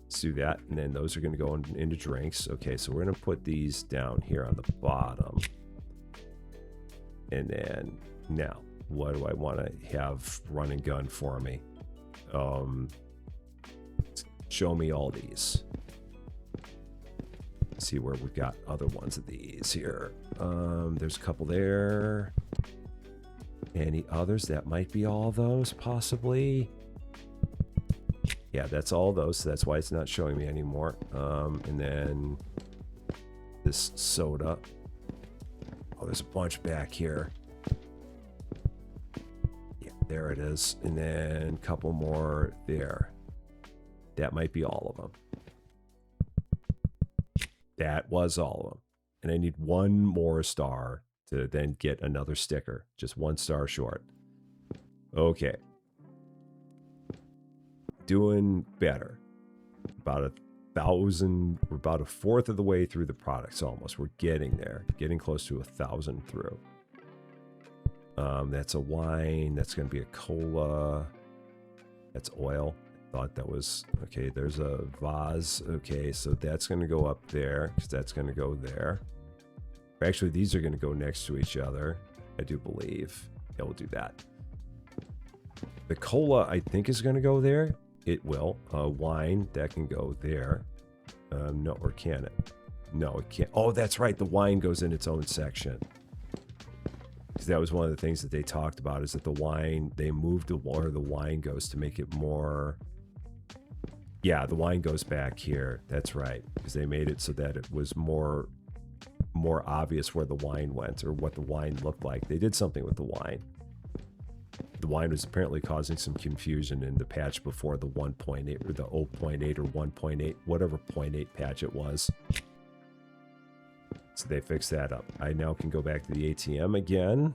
Let's do that. And then those are going to go into drinks. Okay, so we're going to put these down here on the bottom. And then now, what do I want to have run and gun for me? Show me all these. Let's see where we've got other ones of these here. There's a couple there. Any others? That might be all those, possibly. Yeah, that's all those. So that's why it's not showing me anymore. And then this soda. Oh, there's a bunch back here. Yeah, there it is. And then a couple more there. That might be all of them. That was all of them. And I need 1 more star to then get another sticker. Just 1 star short. Okay. Doing better. About 1,000. We're about 1/4 of the way through the products almost. We're getting there. Getting close to 1,000 through. That's a wine. That's going to be a cola. That's oil. I thought that was... Okay, there's a vase. Okay, so that's going to go up there, because that's going to go there. Actually, these are going to go next to each other, I do believe. Yeah, we'll do that. The cola, I think, is going to go there. It will. Wine, that can go there. No, or can it? No, it can't. Oh, that's right. The wine goes in its own section. Because that was one of the things that they talked about, is that the wine, they moved where the wine goes to make it more Yeah, the wine goes back here. That's right, because they made it so that it was more obvious where the wine went or what the wine looked like. They did something with the wine. The wine was apparently causing some confusion in the patch before the 1.8 or the 0.8 or 1.8, whatever 0.8 patch it was. So they fixed that up. I now can go back to the ATM again.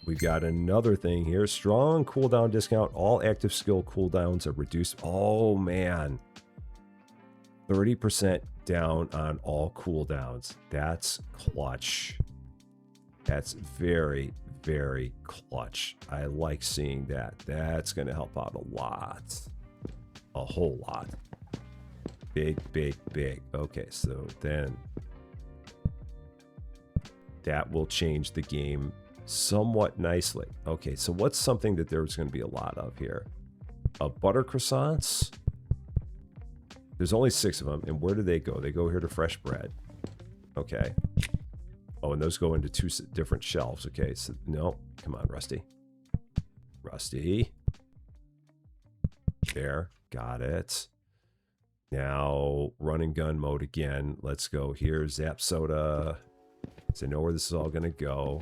We've got another thing here. Strong cooldown discount. All active skill cooldowns are reduced. Oh, man. 30% down on all cooldowns. That's clutch. That's very, very clutch. I like seeing that. That's going to help out a lot. A whole lot. Big, big, big. Okay, so then that will change the game somewhat nicely. Okay, so what's something that there's going to be a lot of here? Butter croissants. There's only 6 of them. And where do they go? They go here to fresh bread. Okay. Oh, and those go into 2 different shelves. Okay, so no. Come on, Rusty. Rusty. There. Got it. Now, run and gun mode again. Let's go here. Zap soda. So I know where this is all going to go.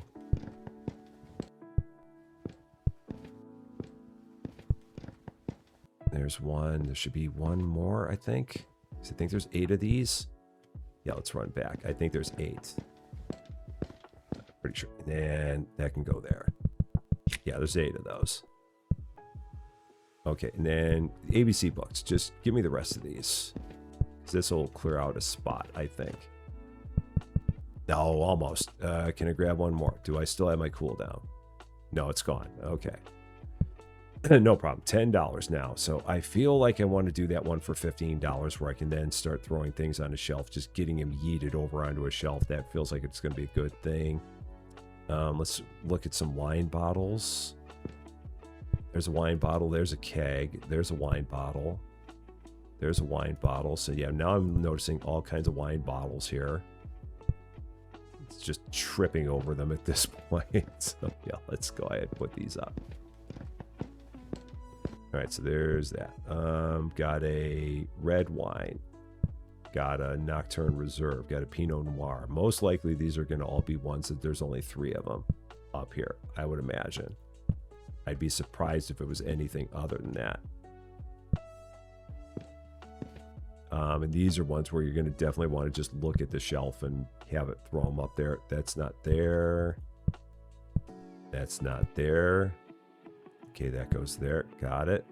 There's one. There should be one more, I think. So I think there's 8 of these. Yeah, let's run back. I think there's 8. Pretty sure. And then that can go there. Yeah, there's 8 of those. Okay, and then ABC books. Just give me the rest of these. This will clear out a spot, I think. No, almost. Can I grab one more? Do I still have my cooldown? No, it's gone. Okay. No problem. $10 now. So I feel like I want to do that one for $15 where I can then start throwing things on a shelf, just getting them yeeted over onto a shelf. That feels like it's going to be a good thing. Let's look at some wine bottles. There's a wine bottle. There's a keg. There's a wine bottle. There's a wine bottle. So yeah, now I'm noticing all kinds of wine bottles here. It's just tripping over them at this point. So yeah, let's go ahead and put these up. All right, so there's that. Got a red wine. Got a Nocturne Reserve. Got a Pinot Noir. Most likely these are going to all be ones that there's only 3 of them up here, I would imagine. I'd be surprised if it was anything other than that. And these are ones where you're going to definitely want to just look at the shelf and have it throw them up there. That's not there. That's not there. Okay, that goes there. Got it.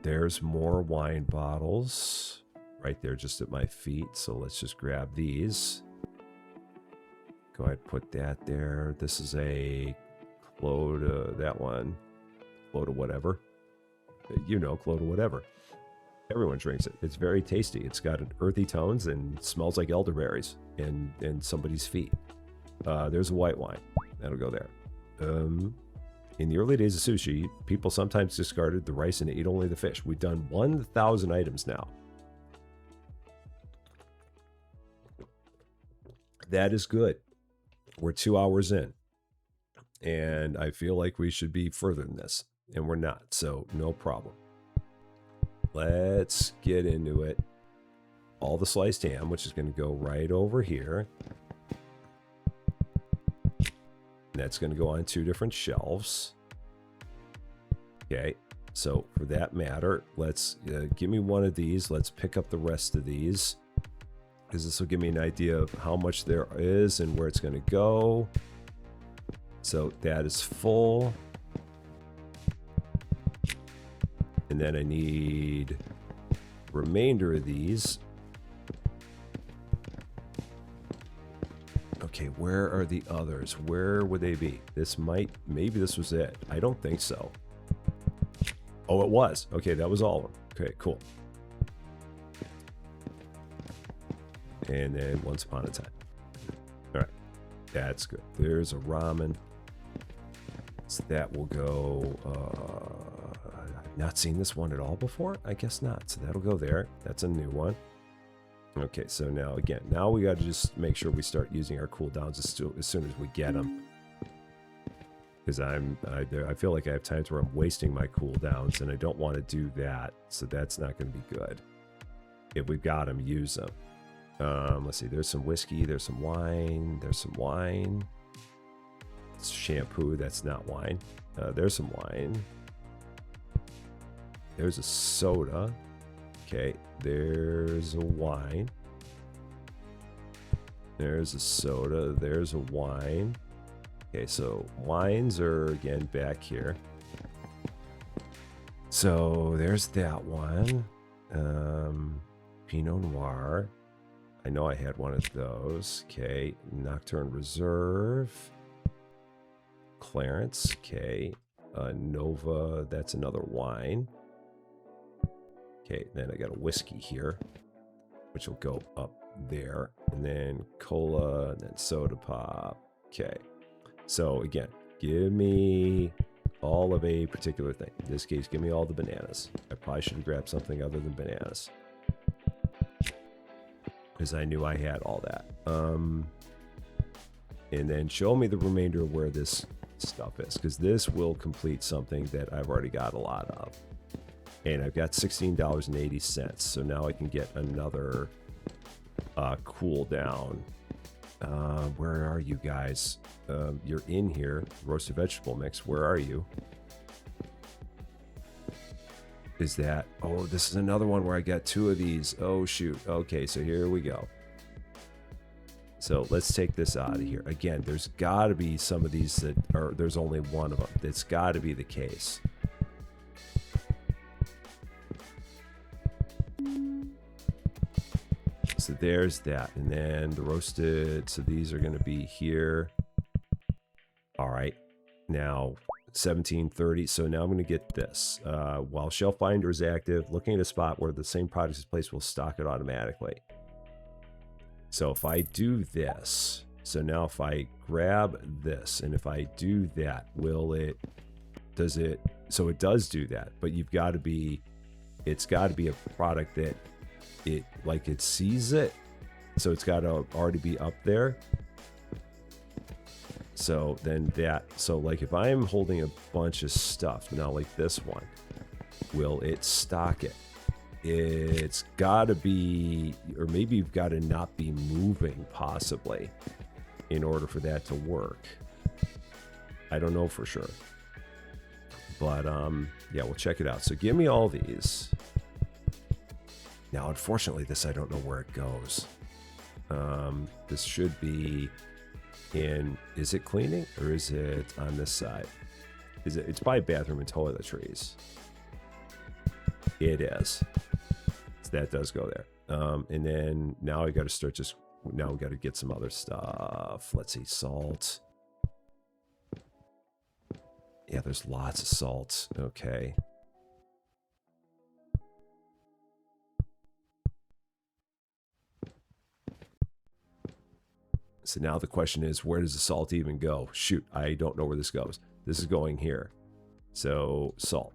There's more wine bottles right there just at my feet. So let's just grab these. Go ahead and put that there. This is a Clota, that one. Clota whatever. You know, Clota whatever. Everyone drinks it. It's very tasty. It's got an earthy tones and smells like elderberries in somebody's feet. There's a white wine. That'll go there. In the early days of sushi, people sometimes discarded the rice and ate only the fish. We've done 1,000 items now. That is good. We're 2 hours in. And I feel like we should be further than this. And we're not, so no problem. Let's get into it. All the sliced ham, which is going to go right over here. And that's going to go on 2 different shelves. Okay, so for that matter, let's give me one of these. Let's pick up the rest of these, because this will give me an idea of how much there is and where it's going to go. So that is full. And then I need remainder of these. Okay, where are the others? Where would they be? This might, maybe this was it. I don't think so. Oh, it was. Okay, that was all of them. Okay, cool. And then Once Upon a Time. All right, that's good. There's a ramen. So that will go, I've not seen this one at all before? I guess not. So that'll go there. That's a new one. Okay, so now again, now we got to just make sure we start using our cooldowns as soon as we get them. because I feel like I have times where I'm wasting my cooldowns, and I don't want to do that. So that's not going to be good. If we've got them, use them. Let's see. There's some whiskey. There's some wine. There's some wine. It's shampoo. That's not wine. There's some wine. There's a soda. Okay. There's a wine. There's a soda. There's a wine. Okay, so wines are again back here. So there's that one. Pinot Noir. I know I had one of those. Okay, Nocturne Reserve. Clarence. Okay, Nova. That's another wine. Okay, then I got a whiskey here, which will go up there, and then cola, and then soda pop. Okay, so again, give me all of a particular thing. In this case, give me all the bananas. I probably should have grabbed something other than bananas, because I knew I had all that. And then show me the remainder of where this stuff is, because this will complete something that I've already got a lot of. And I've got $16.80, so now I can get another cooldown. Where are you guys? You're in here. Roasted vegetable mix. Where are you? Is that... Oh, this is another one where I got two of these. Oh, shoot. Okay, so here we go. So let's take this out of here. Again, there's got to be some of these that are... There's only one of them. That's got to be the case. So there's that. And then the roasted, so these are going to be here. All right. Now, 1730. So now I'm going to get this. While Shelf Finder is active, looking at a spot where the same product is placed will stock it automatically. So if I do this, so now if I grab this, and if I do that, does it, so it does do that, but you've got to be, it's got to be a product that it sees it, so it's got to already be up there. So then so like if I'm holding a bunch of stuff now, like this one, will it stock it? It's got to be, or maybe you've got to not be moving possibly in order for that to work. I don't know for sure, but yeah, we'll check it out. So give me all these. Now, unfortunately, this, I don't know where it goes. This should be in, is it cleaning or is it on this side? It's probably bathroom and toiletries. It is. So that does go there. And then now I got to start now we got to get some other stuff. Let's see, salt. Yeah, there's lots of salt. Okay. So now the question is, where does the salt even go? Shoot, I don't know where this goes. This is going here. So salt.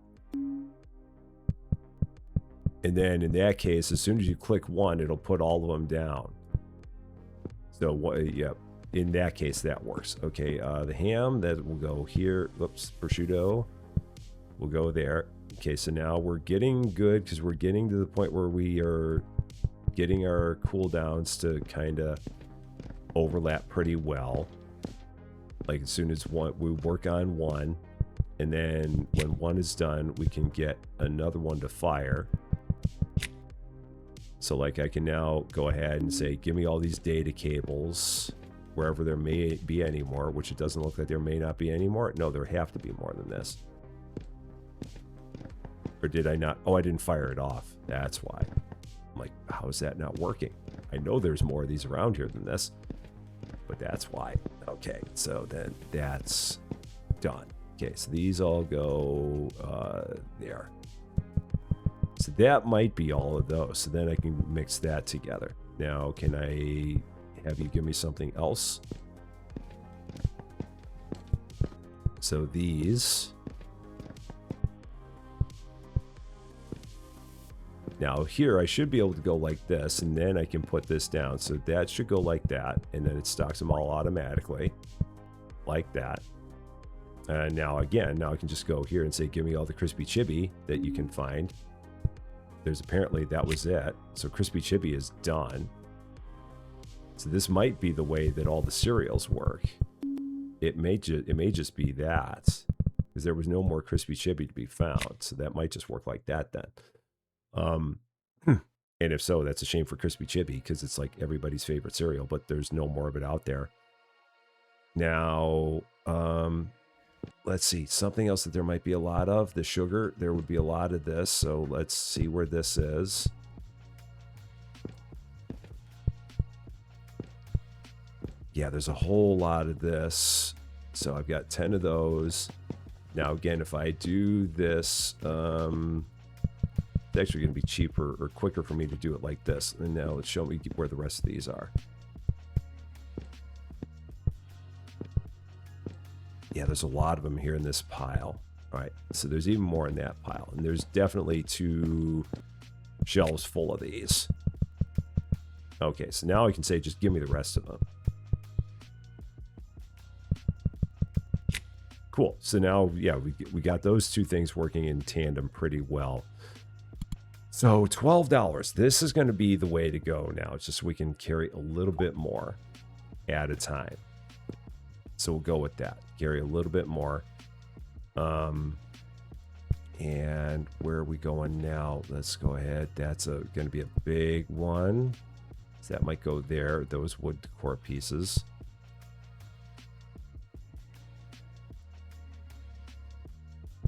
And then in that case, as soon as you click one, it'll put all of them down. So what? Yeah, in that case, that works. Okay, the ham, that will go here. Whoops, prosciutto will go there. Okay, so now we're getting good because we're getting to the point where we are getting our cooldowns to kind of overlap pretty well. Like as soon as we work on one, and then when one is done, we can get another one to fire. So like I can now go ahead and say, give me all these data cables wherever there may be any more, which it doesn't look like there may not be any more. No, there have to be more than this. Or did I not? Oh, I didn't fire it off. That's why. I'm like, how is that not working? I know there's more of these around here than this, but that's why. Okay, so then that's done. Okay, so these all go there. So that might be all of those. So then I can mix that together. Now, can I have you give me something else? So these. Now here I should be able to go like this, and then I can put this down. So that should go like that, and then it stocks them all automatically, like that. And now again, now I can just go here and say, give me all the crispy chibi that you can find. There's apparently, that was it. So crispy chibi is done. So this might be the way that all the cereals work. It may just be that, because there was no more crispy chibi to be found. So that might just work like that then. And if so, that's a shame for crispy chibi, because it's like everybody's favorite cereal, but there's no more of it out there. Now, let's see, something else that there might be a lot of, the sugar, there would be a lot of this. So let's see where this is. Yeah, there's a whole lot of this. So I've got 10 of those. Now, again, if I do this, it's actually going to be cheaper or quicker for me to do it like this. And now let's show me where the rest of these are. Yeah, there's a lot of them here in this pile. All right, so there's even more in that pile. And there's definitely 2 shelves full of these. Okay, so now I can say, just give me the rest of them. Cool. So now, yeah, we got those 2 things working in tandem pretty well. So $12. This is going to be the way to go now. It's just we can carry a little bit more at a time. So we'll go with that. Carry a little bit more. And where are we going now? Let's go ahead. That's going to be a big one. So that might go there. Those wood decor pieces.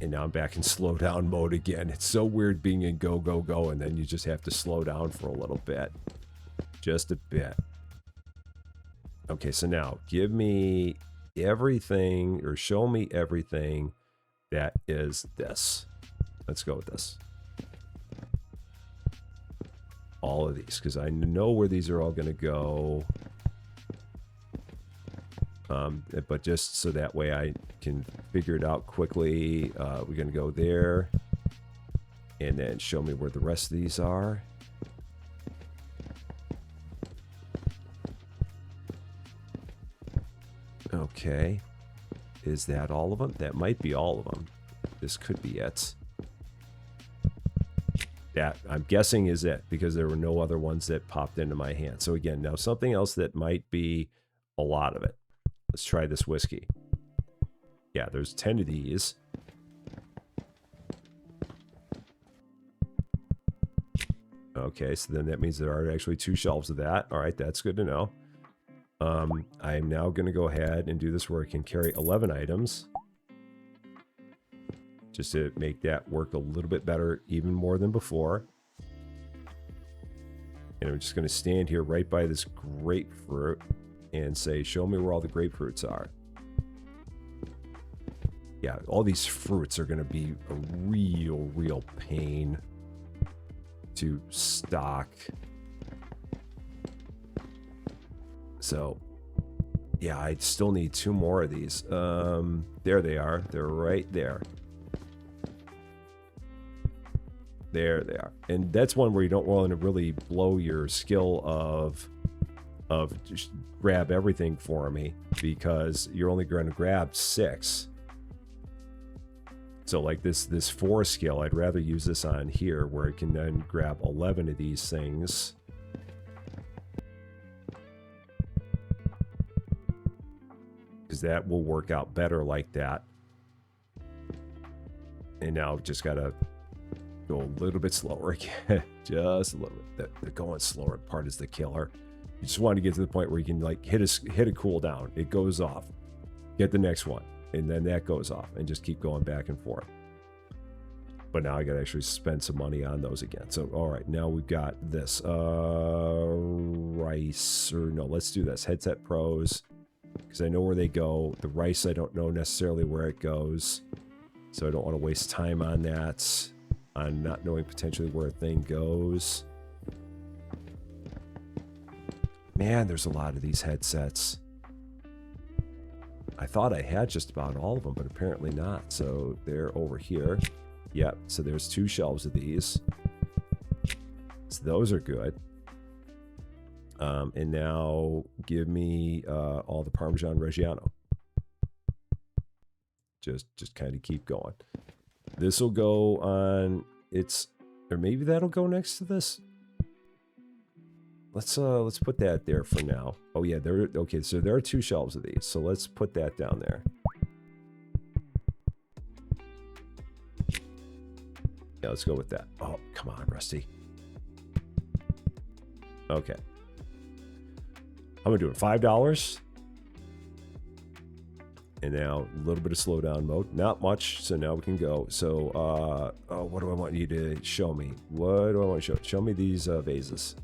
And now I'm back in slow down mode again. It's so weird being in go, go, go, and then you just have to slow down for a little bit. Just a bit. Okay, so now give me everything, or show me everything that is this. Let's go with this. All of these, because I know where these are all going to go. But just so that way I can figure it out quickly, we're going to go there. And then show me where the rest of these are. Okay. Is that all of them? That might be all of them. This could be it. That, I'm guessing, is it, because there were no other ones that popped into my hand. So again, now something else that might be a lot of it. Let's try this whiskey. Yeah, there's 10 of these. Okay, so then that means there are actually 2 shelves of that. All right, that's good to know. I am now going to go ahead and do this where I can carry 11 items. Just to make that work a little bit better, even more than before. And I'm just going to stand here right by this grapefruit and say, show me where all the grapefruits are. Yeah, all these fruits are going to be a real pain to stock. So, yeah, I still need 2 more of these. There they are. They're right there. There they are. And that's one where you don't want to really blow your skill of just grab everything for me, because you're only going to grab 6. So like this 4 skill, I'd rather use this on here where I can then grab 11 of these things. Because that will work out better like that. And now just got to go a little bit slower again. Just a little bit. The going slower part is the killer. You just want to get to the point where you can like hit a cooldown. It goes off. Get the next one. And then that goes off. And just keep going back and forth. But now I got to actually spend some money on those again. So, all right. Now we've got this. Rice. Or no, let's do this. Headset Pros. Because I know where they go. The rice, I don't know necessarily where it goes. So I don't want to waste time on that. On not knowing potentially where a thing goes. Man, there's a lot of these headsets. I thought I had just about all of them, but apparently not. So they're over here. Yep, so there's 2 shelves of these. So those are good. And now give me all the Parmesan Reggiano. Just kind of keep going. This will go on its, or maybe that'll go next to this. Let's put that there for now. Oh yeah, okay, so there are 2 shelves of these. So let's put that down there. Yeah, let's go with that. Oh, come on, Rusty. Okay. I'm gonna do it $5. And now a little bit of slowdown mode. Not much, so now we can go. So, oh, what do I want you to show me? What do I want to show? Show me these vases.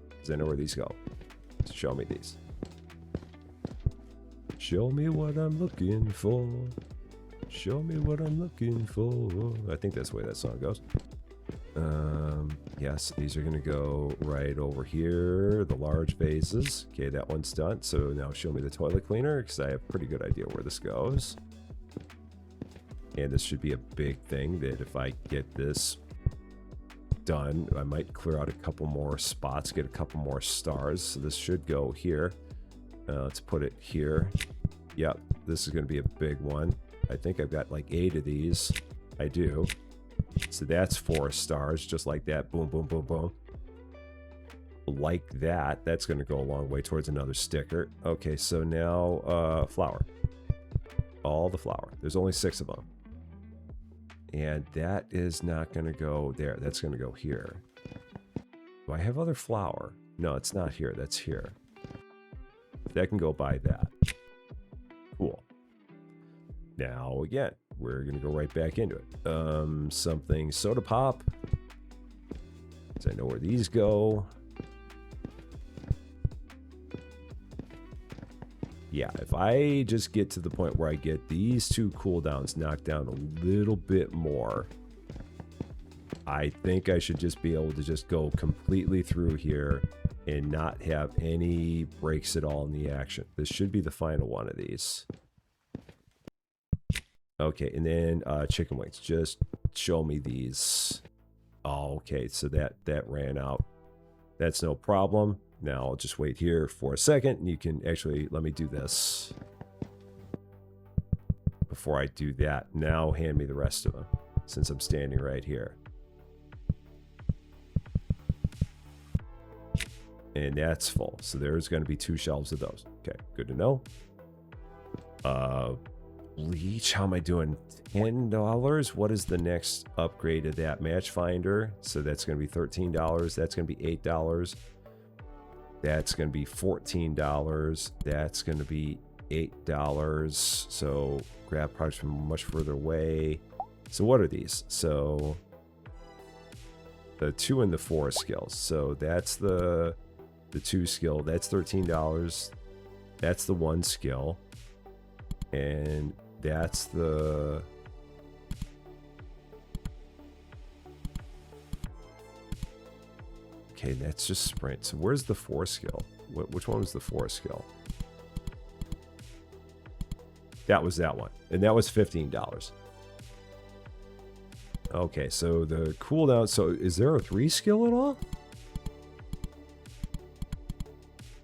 Because I know where these go. Show me these. Show me what I'm looking for. Show me what I'm looking for. I think that's the way that song goes. Yes, these are going to go right over here. The large vases. Okay, that one's done. So now show me the toilet cleaner, because I have a pretty good idea where this goes. And this should be a big thing that if I get this done, I might clear out a couple more spots, get a couple more stars. So this should go here. Let's put it here. Yep, this is going to be a big one. I think I've got like 8 of these. I do. So that's 4 stars, just like that. Boom, boom, boom, boom. Like that. That's going to go a long way towards another sticker. Okay, so now flour. All the flour. There's only 6 of them. And that is not going to go there. That's going to go here. Do I have other flour? No, it's not here. That's here. That can go by that. Cool. Now, again, we're going to go right back into it. Something soda pop. Because I know where these go. Yeah, if I just get to the point where I get these 2 cooldowns knocked down a little bit more, I think I should just be able to just go completely through here and not have any breaks at all in the action. This should be the final one of these. Okay, and then chicken wings. Just show me these. Oh, okay, so that ran out. That's no problem. Now I'll just wait here for a second, and you can actually let me do this. Before I do that, now hand me the rest of them, since I'm standing right here. And that's full. So there's going to be 2 shelves of those. Okay, good to know. Bleach, how am I doing? $10. What is the next upgrade of that? Match finder. So that's going to be $13. That's going to be $8. That's going to be $14. That's going to be $8. So grab products from much further away. So what are these? So the 2 and the 4 skills. So that's the 2 skill. That's $13. That's the 1 skill. And that's the... Okay, that's just sprint. So where's the 4 skill? Which one was the 4 skill? That was that one. And that was $15. Okay, so the cooldown... So is there a 3 skill at all?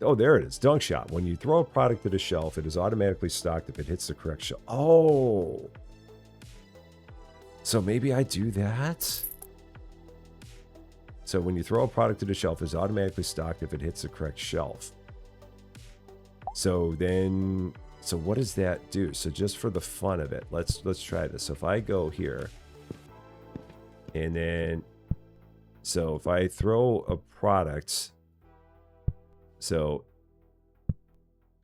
Oh, there it is. Dunk shot. When you throw a product at a shelf, it is automatically stocked if it hits the correct shelf. Oh. So maybe I do that? So when you throw a product at a shelf, it's automatically stocked if it hits the correct shelf. So then... So what does that do? So just for the fun of it, let's try this. So if I go here, and then... So if I throw a product... So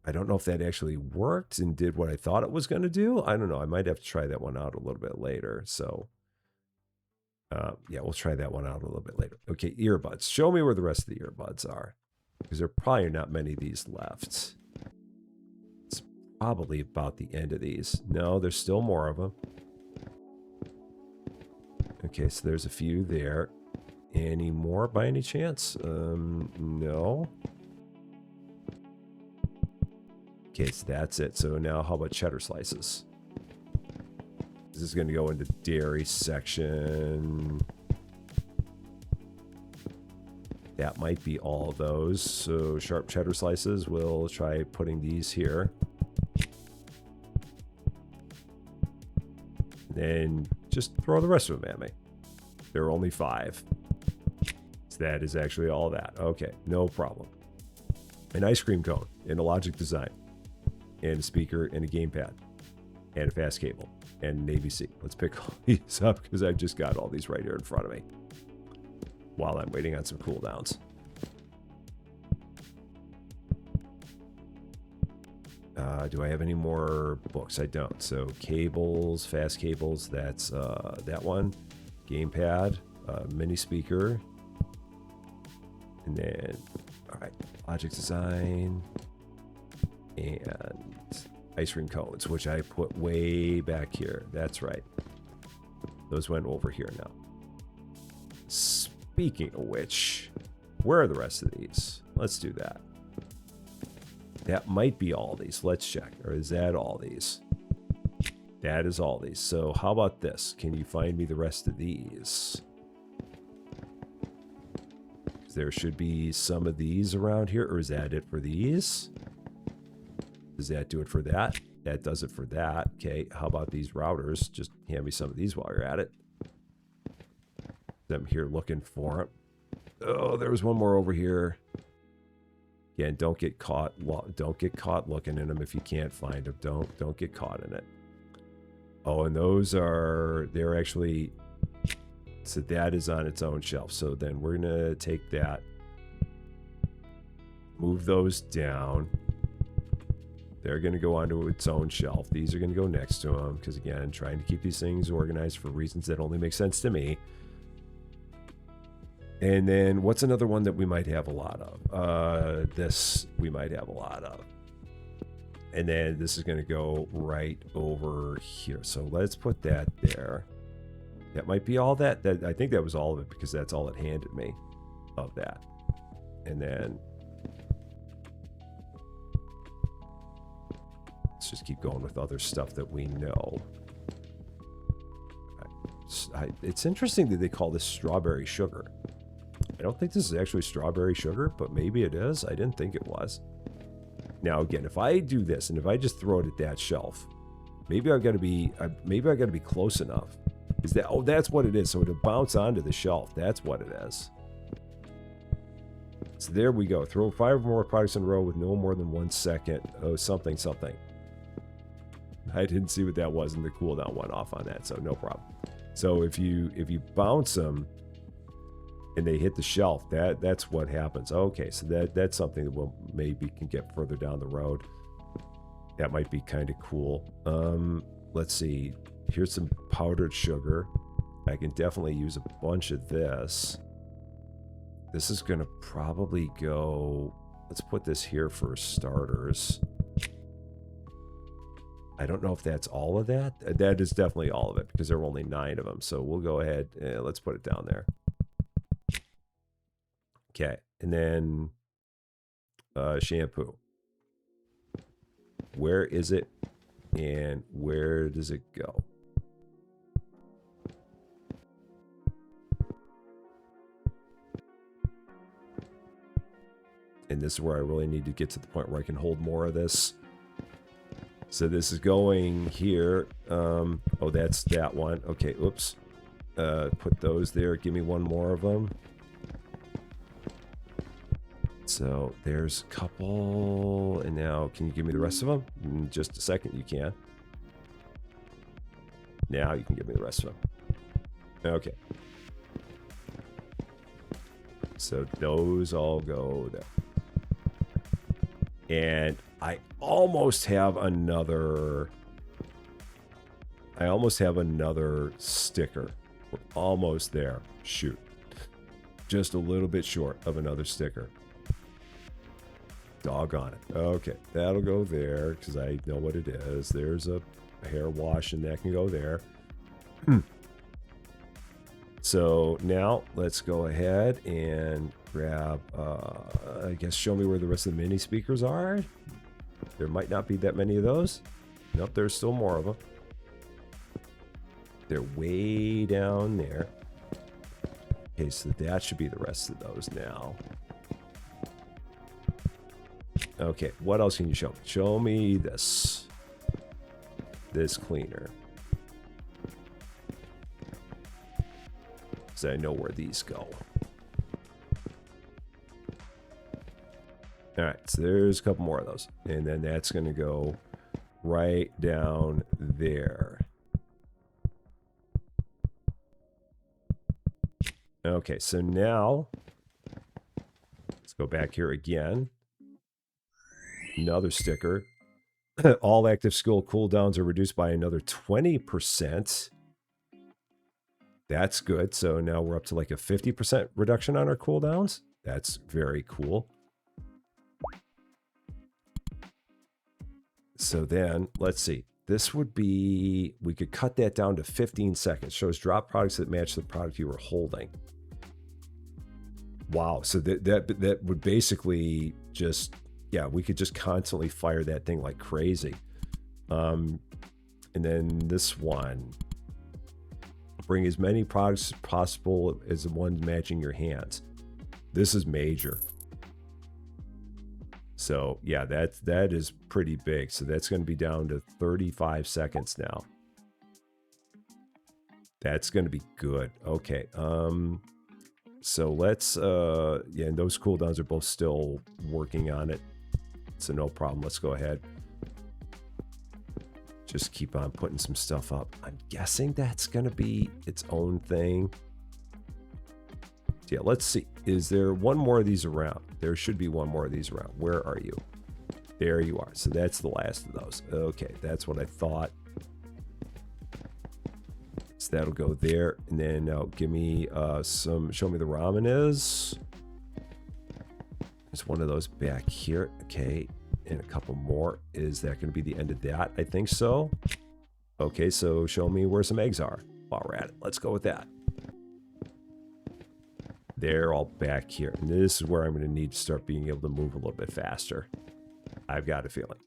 I don't know if that actually worked and did what I thought it was going to do. I don't know. I might have to try that one out a little bit later. So yeah, we'll try that one out a little bit later. Okay, earbuds. Show me where the rest of the earbuds are, because there are probably not many of these left. It's probably about the end of these. No, there's still more of them. Okay, so there's a few there. Any more by any chance? No. Okay, so that's it. So now how about cheddar slices? This is going to go into dairy section. That might be all of those. So sharp cheddar slices, we'll try putting these here. then just throw the rest of them at me. There are only 5. So that is actually all that. Okay, no problem. An ice cream cone in a Logic design, and a speaker and a gamepad, and a fast cable, and an ABC. Let's pick all these up because I've just got all these right here in front of me while I'm waiting on some cooldowns. Do I have any more books? I don't. So cables, fast cables, that's that one. Gamepad, mini speaker. And then, all right, Logic design. And ice cream cones, which I put way back here. That's right. Those went over here now. Speaking of which, where are the rest of these? Let's do that. That might be all these. Let's check. Or is that all these? That is all these. So how about this? Can you find me the rest of these? There should be some of these around here. Or is that it for these? Does that do it for that? That does it for that. Okay, how about these routers? Just hand me some of these while you're at it. I'm here looking for them. Oh, there was one more over here. Again, don't get caught. Don't get caught looking in them if you can't find them. Don't get caught in it. Oh, and those are, they're actually, so that is on its own shelf. So then we're gonna take that, move those down. They're going to go onto its own shelf. These are going to go next to them because, again, trying to keep these things organized for reasons that only make sense to me. And then what's another one that we might have a lot of? This we might have a lot of. And then this is going to go right over here. So let's put that there. That might be all that. I think that was all of it because that's all it handed me of that. And then let's just keep going with other stuff that we know. It's interesting that they call this strawberry sugar. I don't think this is actually strawberry sugar, but maybe it is. I didn't think it was. Now, again, if I do this and if I just throw it at that shelf, maybe I've got to be close enough. Is that? Oh, that's what it is. So it'll bounce onto the shelf. That's what it is. So there we go. Throw 5 or more products in a row with no more than 1 second. Oh, something. I didn't see what that was, and the cooldown went off on that, so no problem. So if you bounce them and they hit the shelf, that's what happens. Okay, so that's something that we'll maybe can get further down the road. That might be kind of cool. Let's see. Here's some powdered sugar. I can definitely use a bunch of this. This is going to probably go... Let's put this here for starters. I don't know if that's all of that. That is definitely all of it because there were only 9 of them. So we'll go ahead and let's put it down there. Okay. And then shampoo. Where is it and where does it go? And this is where I really need to get to the point where I can hold more of this. So this is going here. Oh, that's that one. Okay, oops. Put those there. Give me one more of them. So there's a couple. And now, can you give me the rest of them? In just a second, you can. Now you can give me the rest of them. Okay. So those all go there. And I almost have another sticker. We're almost there. Shoot. Just a little bit short of another sticker. Doggone it. Okay, that'll go there because I know what it is. There's a hair wash and that can go there. So now let's go ahead and grab, I guess, show me where the rest of the mini speakers are. There might not be that many of those. Nope, there's still more of them. They're way down there. Okay, so that should be the rest of those now. Okay, what else can you show me? Show me this. This cleaner. So I know where these go. All right, so there's a couple more of those. And then that's going to go right down there. Okay, so now let's go back here again. Another sticker. All active skill cooldowns are reduced by another 20%. That's good. So now we're up to like a 50% reduction on our cooldowns. That's very cool. So then, let's see. This would be, we could cut that down to 15 seconds. Shows drop products that match the product you were holding. Wow. So that would basically just, yeah, we could just constantly fire that thing like crazy. And then this one, bring as many products as possible as the ones matching your hands. This is major. So yeah, that is pretty big. So that's going to be down to 35 seconds now. That's going to be good. Okay. So let's yeah, and those cooldowns are both still working on it. So no problem. Let's go ahead. Just keep on putting some stuff up. I'm guessing that's going to be its own thing. Yeah, let's see. Is there one more of these around? There should be one more of these around. Where are you? There you are. So that's the last of those. Okay, that's what I thought. So that'll go there. And then now give me some, show me the ramen is. There's one of those back here. Okay, and a couple more. Is that going to be the end of that? I think so. Okay, so show me where some eggs are while we're at it. Let's go with that. They're all back here. And this is where I'm going to need to start being able to move a little bit faster. I've got a feeling.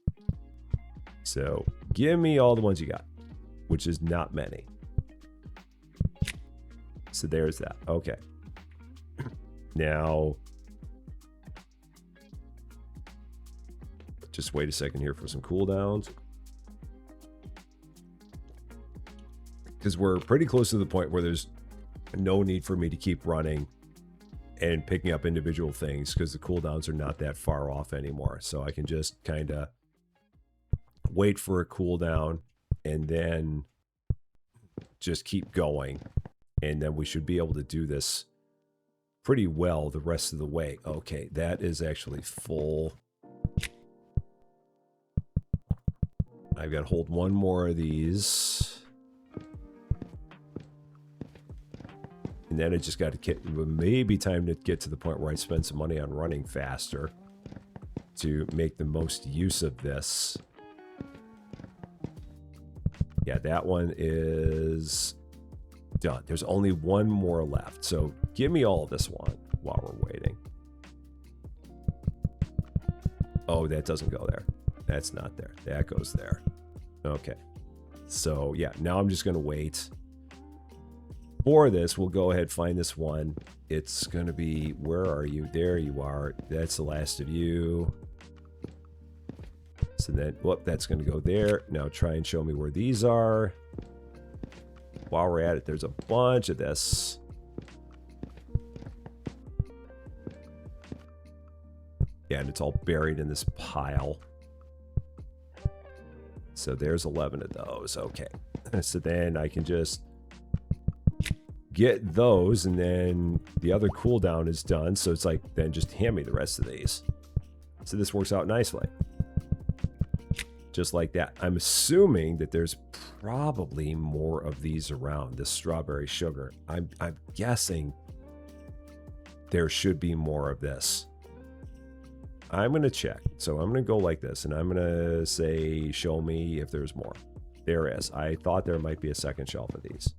So give me all the ones you got, which is not many. So there's that. Okay. Now, just wait a second here for some cooldowns. Because we're pretty close to the point where there's no need for me to keep running and picking up individual things because the cooldowns are not that far off anymore. So I can just kind of wait for a cooldown and then just keep going. And then we should be able to do this pretty well the rest of the way. Okay, that is actually full. I've got to hold one more of these. And then I just got to get, maybe time to get to the point where I spend some money on running faster to make the most use of this. Yeah, that one is done. There's only one more left. So give me all of this one while we're waiting. Oh, that doesn't go there. That's not there. That goes there. Okay. So yeah, now I'm just going to wait. For this, we'll go ahead, find this one. It's going to be, where are you? There you are. That's the last of you. So then, whoop, that's going to go there. Now try and show me where these are. While we're at it, there's a bunch of this. Yeah, and it's all buried in this pile. So there's 11 of those. Okay. So then I can just get those, and then the other cooldown is done. So it's like, then just hand me the rest of these. So this works out nicely. Just like that. I'm assuming that there's probably more of these around, this strawberry sugar. I'm guessing there should be more of this. I'm going to check. So I'm going to go like this, and I'm going to say, show me if there's more. There is. I thought there might be a second shelf of these.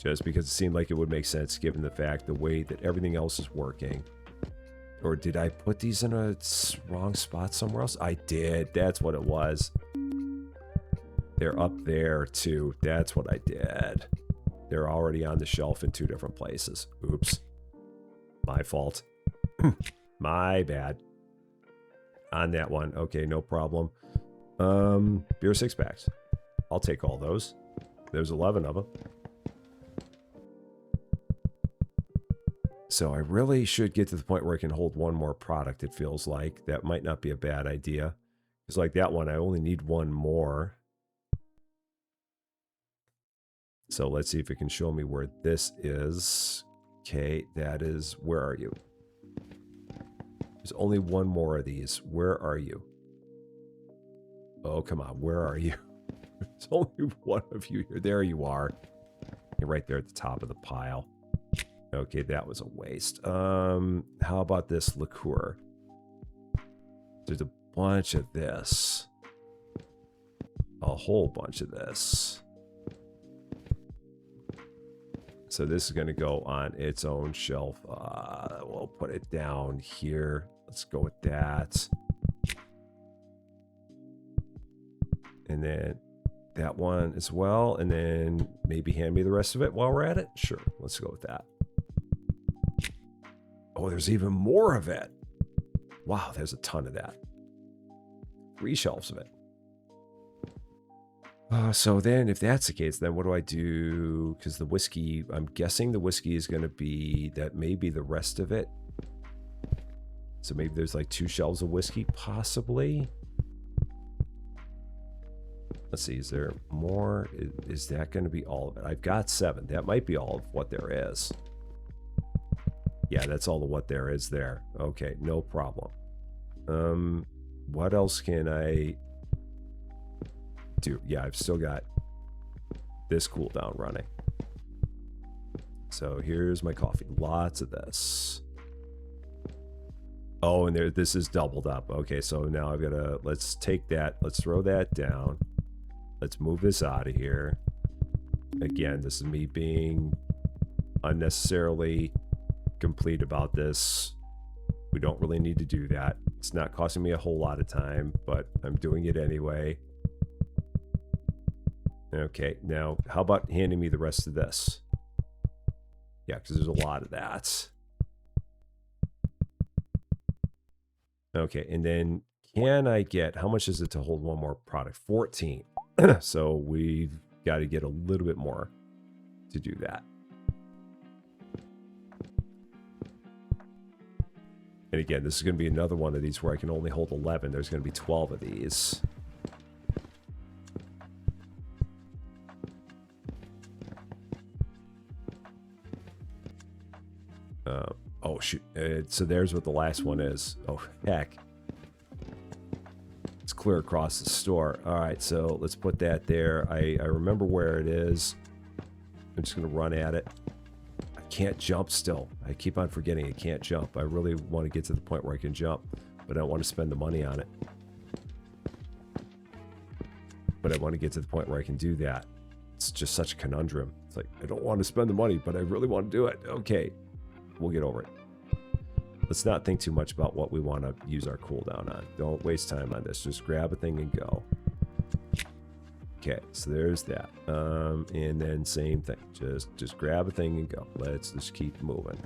Just because it seemed like it would make sense given the fact, the way that everything else is working. Or did I put these in a wrong spot somewhere else? I did. That's what it was. They're up there too. That's what I did. They're already on the shelf in two different places. Oops. My fault. My bad. On that one. Okay, no problem. Beer 6-packs. I'll take all those. There's 11 of them. So I really should get to the point where I can hold one more product, it feels like. That might not be a bad idea. Because like that one, I only need one more. So let's see if it can show me where this is. Okay, that is... Where are you? There's only one more of these. Where are you? Oh, come on. Where are you? There's only one of you here. There you are. You're right there at the top of the pile. Okay, that was a waste. How about this liqueur? There's a bunch of this. A whole bunch of this. So this is going to go on its own shelf. We'll put it down here. Let's go with that. And then that one as well. And then maybe hand me the rest of it while we're at it. Sure, let's go with that. Oh, there's even more of it. Wow, there's a ton of that. 3 shelves of it. So then if that's the case, then what do I do? Because the whiskey, I'm guessing the whiskey is going to be, that may be the rest of it. So maybe there's like 2 shelves of whiskey, possibly. Let's see, is there more? Is that going to be all of it? I've got 7. That might be all of what there is. Yeah, that's all of what there is there. Okay, no problem. What else can I do? Yeah, I've still got this cooldown running. So here's my coffee. Lots of this. Oh, and there, this is doubled up. Okay, so now I've got to, let's take that. Let's throw that down. Let's move this out of here. Again, this is me being unnecessarily complete about this. We don't really need to do that. It's not costing me a whole lot of time, but I'm doing it anyway. Okay, now how about handing me the rest of this? Yeah, because there's a lot of that. Okay, and then can I get, how much is it to hold one more product? 14. So we've got to get a little bit more to do that. And again, this is going to be another one of these where I can only hold 11. There's going to be 12 of these. Oh, shoot. So there's what the last one is. Oh, heck. It's clear across the store. All right, so let's put that there. I remember where it is. I'm just going to run at it. I can't jump still. I keep on forgetting I can't jump. I really want to get to the point where I can jump, but I don't want to spend the money on it. But I want to get to the point where I can do that. It's just such a conundrum. It's like, I don't want to spend the money, but I really want to do it. Okay, we'll get over it. Let's not think too much about what we want to use our cooldown on. Don't waste time on this. Just grab a thing and go. Okay, so there's that. And then same thing. Just grab a thing and go. Let's just keep moving.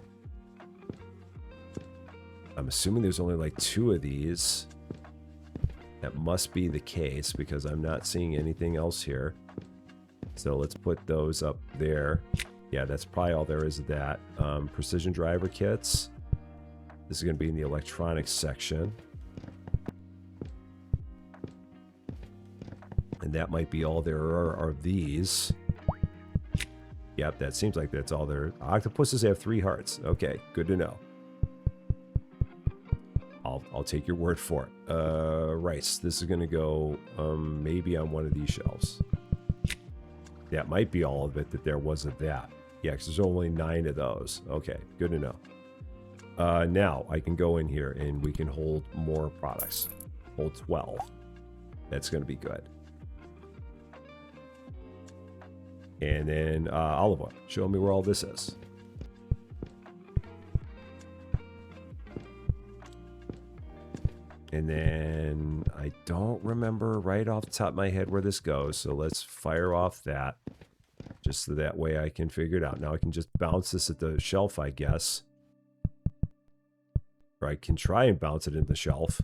I'm assuming there's only like 2 of these. That must be the case because I'm not seeing anything else here. So let's put those up there. Yeah, that's probably all there is of that. Precision driver kits. This is going to be in the electronics section. And that might be all there are of these. Yep, that seems like that's all there. Octopuses have 3 hearts. Okay, good to know. I'll take your word for it. Rice. This is going to go maybe on one of these shelves. That might be all of it that there was of that. Yeah, because there's only 9 of those. Okay, good to know. Now I can go in here and we can hold more products. Hold 12. That's going to be good. And then olive oil. Show me where all this is. And then I don't remember right off the top of my head where this goes. So let's fire off that. Just so that way I can figure it out. Now I can just bounce this at the shelf, I guess. Or I can try and bounce it in the shelf.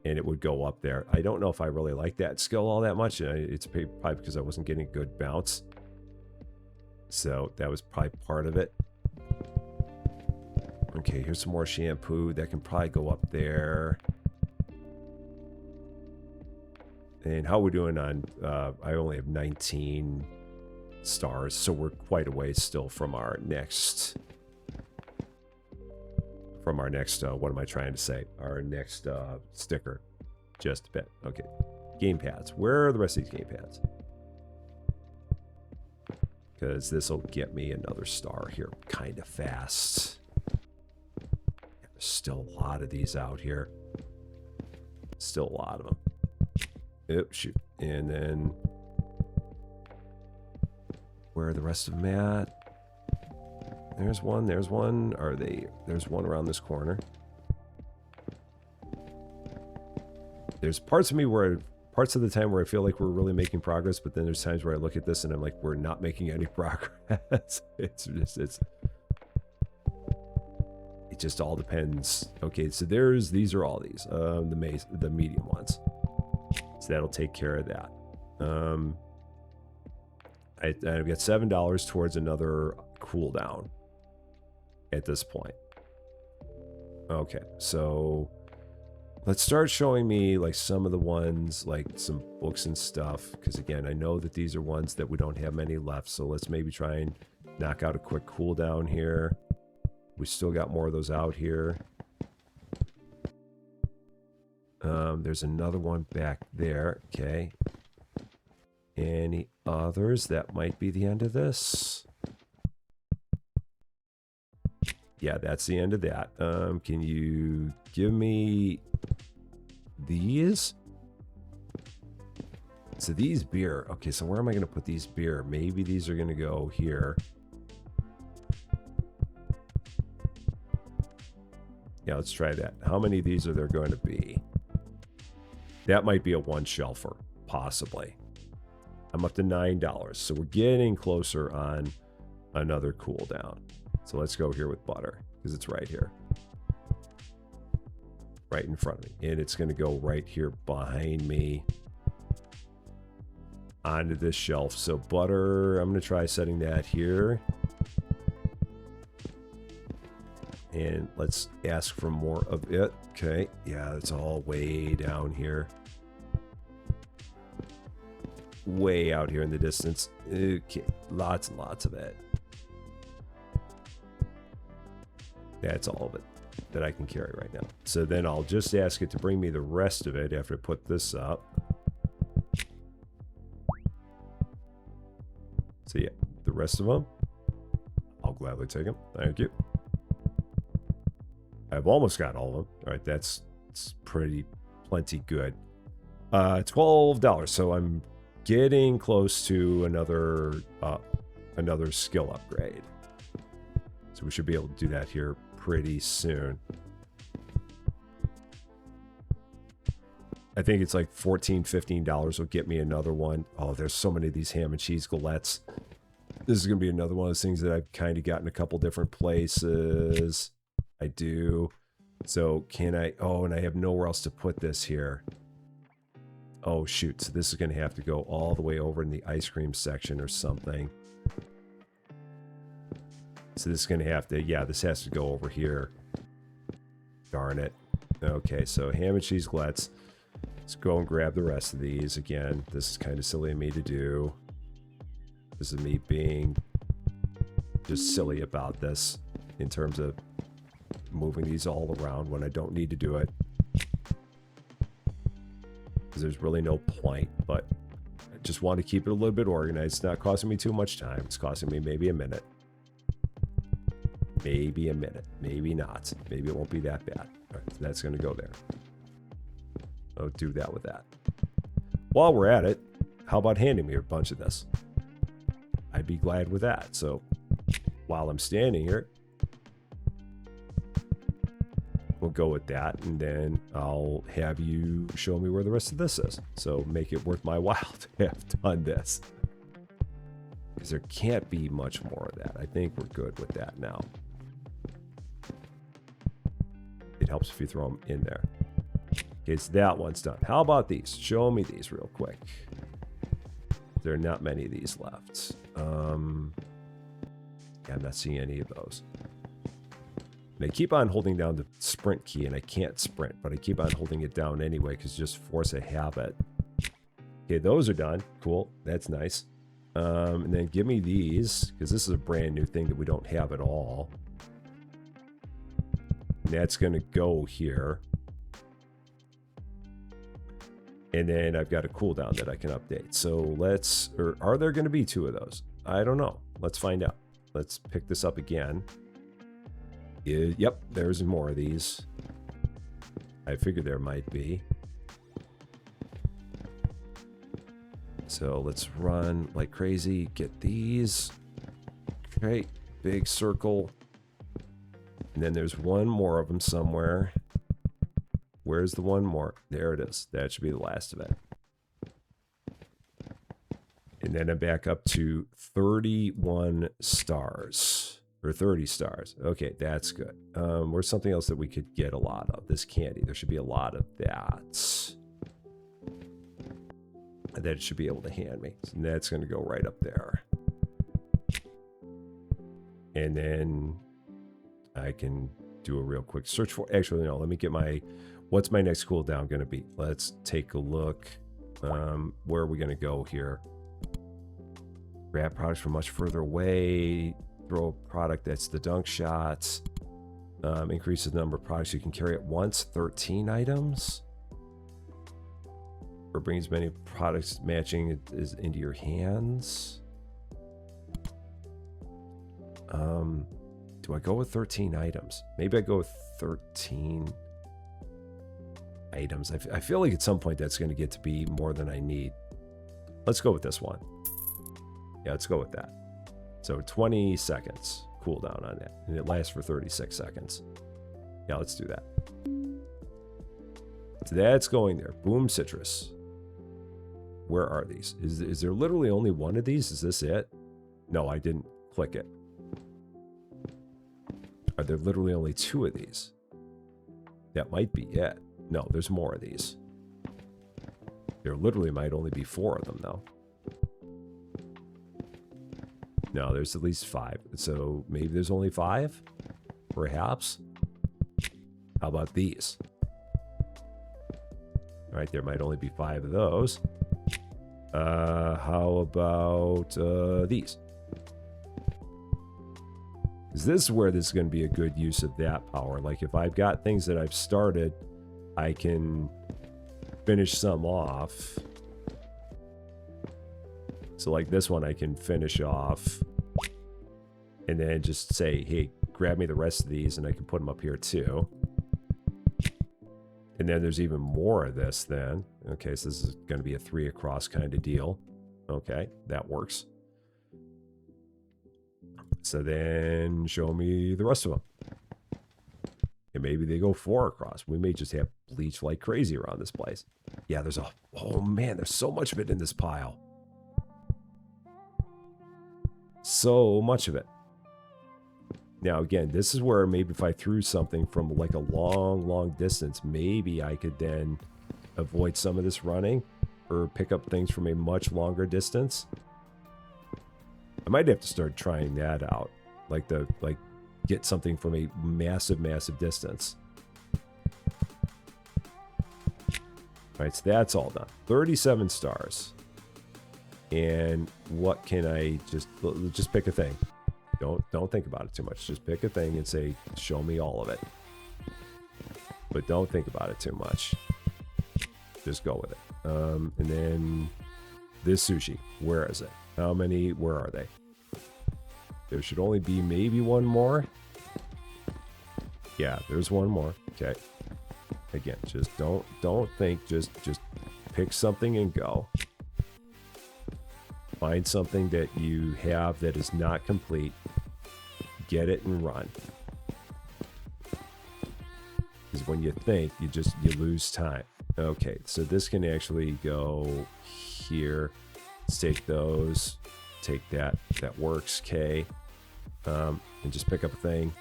and it would go up there. I don't know if I really like that skill all that much. It's probably because I wasn't getting good bounce. So that was probably part of it. Okay, here's some more shampoo. That can probably go up there. And how we're doing on, I only have 19 stars, so we're quite a ways still from our next, what am I trying to say? Our next sticker. Just a bit. Okay. Game pads. Where are the rest of these game pads? Because this will get me another star here kind of fast. There's still a lot of these out here. Still a lot of them. Oh, shoot. And then where are the rest of them at? There's one. There's one. There's one around this corner. There's parts of me where parts of the time where I feel like we're really making progress, but then there's times where I look at this and I'm like, we're not making any progress. It just all depends. Okay, so these are all these, the medium ones. So that'll take care of that. I've got $7 towards another cooldown at this point. Okay, so let's start showing me like some of the ones, like some books and stuff, because again, I know that these are ones that we don't have many left, so let's maybe try and knock out a quick cooldown here. We still got more of those out here. There's another one back there. Okay. Any others? That might be the end of this. Yeah, that's the end of that. Can you give me these? So these beer. Okay, so where am I going to put these beer? Maybe these are going to go here. Yeah, let's try that. How many of these are there going to be? That might be a one shelfer, possibly. I'm up to $9, so we're getting closer on another cooldown. So let's go here with butter, because it's right here. Right in front of me. And it's going to go right here behind me onto this shelf. So butter, I'm going to try setting that here. And let's ask for more of it. Okay, yeah, it's all way down here. Way out here in the distance. Okay, lots and lots of it. That's all of it that I can carry right now. So then I'll just ask it to bring me the rest of it after I put this up. So yeah, the rest of them, I'll gladly take them. Thank you. I've almost got all of them. All right, that's plenty good. $12. So I'm getting close to another skill upgrade. So we should be able to do that here pretty soon. I think it's like $14, $15 will get me another one. Oh, there's so many of these ham and cheese galettes. This is going to be another one of those things that I've kind of got in a couple different places. I do. So can I... Oh, and I have nowhere else to put this here. Oh, shoot. So this is going to have to go all the way over in the ice cream section or something. So this is going to have to... Yeah, this has to go over here. Darn it. Okay, so ham and cheese galettes. Let's go and grab the rest of these. Again, this is kind of silly of me to do. This is me being just silly about this in terms of moving these all around when I don't need to do it. Because there's really no point, but I just want to keep it a little bit organized. It's not costing me too much time. It's costing me maybe a minute. Maybe a minute. Maybe not. Maybe it won't be that bad. All right, so that's going to go there. I'll do that with that. While we're at it, how about handing me a bunch of this? I'd be glad with that. So while I'm standing here, we'll go with that, and then I'll have you show me where the rest of this is. So make it worth my while to have done this. Because there can't be much more of that. I think we're good with that now. It helps if you throw them in there. Okay, so that one's done. How about these? Show me these real quick. There are not many of these left. Yeah, I'm not seeing any of those. And I keep on holding down the sprint key, and I can't sprint, but I keep on holding it down anyway because just force a habit. Okay, those are done. Cool. That's nice. And then give me these, because this is a brand new thing that we don't have at all. And that's going to go here. And then I've got a cooldown that I can update. So let's, or are there going to be 2 of those? I don't know. Let's find out. Let's pick this up again. Yep, there's more of these. I figured there might be. So let's run like crazy. Get these. Okay, big circle. And then there's one more of them somewhere. Where's the one more? There it is. That should be the last of it. And then I'm back up to 31 stars. Or 30 stars. Okay, that's good. Where's something else that we could get a lot of? This candy. There should be a lot of that. And that it should be able to hand me. So that's going to go right up there. And then I can do a real quick search for... Actually, no. Let me get my... What's my next cooldown going to be? Let's take a look. Where are we going to go here? Grab products from much further away. Throw a product that's the dunk shot. Increases the number of products you can carry at once. 13 items. Or brings many products matching is into your hands. Do I go with 13 items? Maybe I go with 13 items. I feel like at some point that's going to get to be more than I need. Let's go with this one. Yeah, let's go with that. So 20 seconds cooldown on that. And it lasts for 36 seconds. Yeah, let's do that. So that's going there. Boom citrus. Where are these? Is there literally only one of these? Is this it? No, I didn't click it. Are there literally only 2 of these? That might be it. No, there's more of these. There literally might only be 4 of them, though. No, there's at least 5. So maybe there's only 5? Perhaps? How about these? All right, there might only be 5 of those. How about these? Is this where this is going to be a good use of that power? Like if I've got things that I've started, I can finish some off. So like this one I can finish off and then just say, hey, grab me the rest of these and I can put them up here too. And then there's even more of this then. Okay, so this is going to be a 3 across kind of deal. Okay, that works. So then show me the rest of them. And maybe they go 4 across. We may just have bleach like crazy around this place. Yeah, there's a... Oh man, there's so much of it in this pile. So much of it. Now, again, this is where maybe if I threw something from like a long, long distance, maybe I could then avoid some of this running or pick up things from a much longer distance. I might have to start trying that out. Like get something from a massive, massive distance. All right, so that's all done. 37 stars. And what can I just pick a thing? Don't think about it too much. Just pick a thing and say, show me all of it. But don't think about it too much. Just go with it. And then this sushi, where is it? How many, where are they? There should only be maybe one more. Yeah, there's one more. Okay. Again, just don't think, just pick something and go. Find something that you have that is not complete. Get it and run. Because when you think, you lose time. Okay, so this can actually go here. Let's take those. Take that. That works. Okay. And just pick up a thing.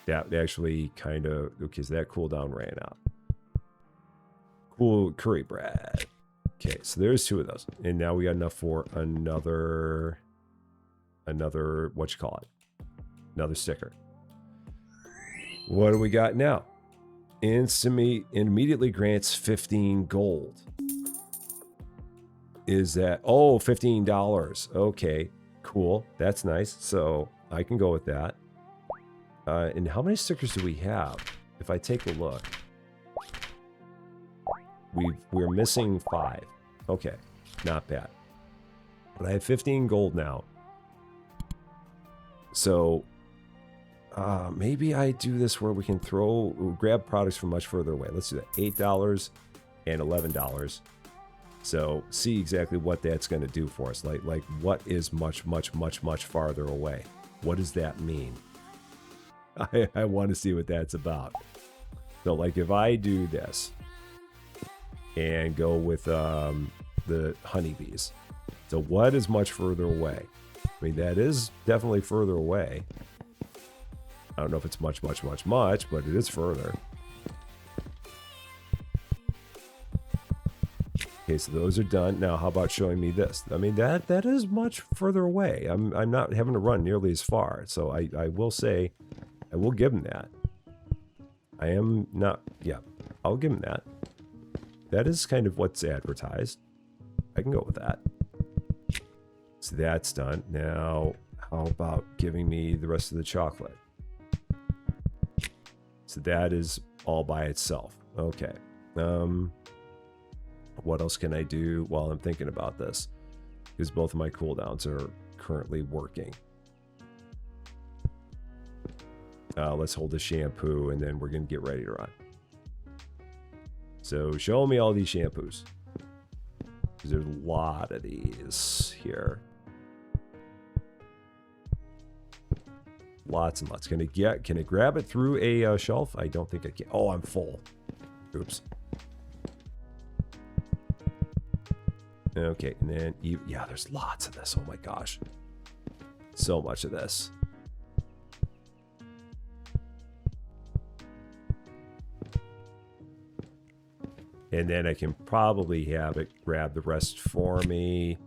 That actually kind of... Okay, so that cooldown ran out. Cool curry bread. Okay, so there's 2 of those. And now we got enough for another, what you call it? Another sticker. What do we got now? Immediately grants 15 gold. Is that, oh, $15. Okay, cool. That's nice. So I can go with that. And how many stickers do we have? If I take a look, we're missing 5. Okay, not bad. But I have 15 gold now. So maybe I do this where we can grab products from much further away. Let's do that. $8 and $11. So see exactly what that's going to do for us. Like what is much farther away? What does that mean? I want to see what that's about. So like if I do this and go with the honeybees. So what is much further away? I mean, that is definitely further away. I don't know if it's much, but it is further. Okay, so those are done. Now, how about showing me this? I mean, that is much further away. I'm not having to run nearly as far. So I will say, I will give him that. I am not, yeah, I'll give him that. That is kind of what's advertised. I can go with that. So that's done. Now, how about giving me the rest of the chocolate? So that is all by itself. Okay. What else can I do while I'm thinking about this? Because both of my cooldowns are currently working. Let's hold the shampoo and then we're going to get ready to run. So show me all these shampoos. Because there's a lot of these here. Lots and lots. Can I grab it through a shelf? I don't think I can. Oh, I'm full. Oops. Okay, and then, yeah, there's lots of this. Oh my gosh. So much of this. And then I can probably have it grab the rest for me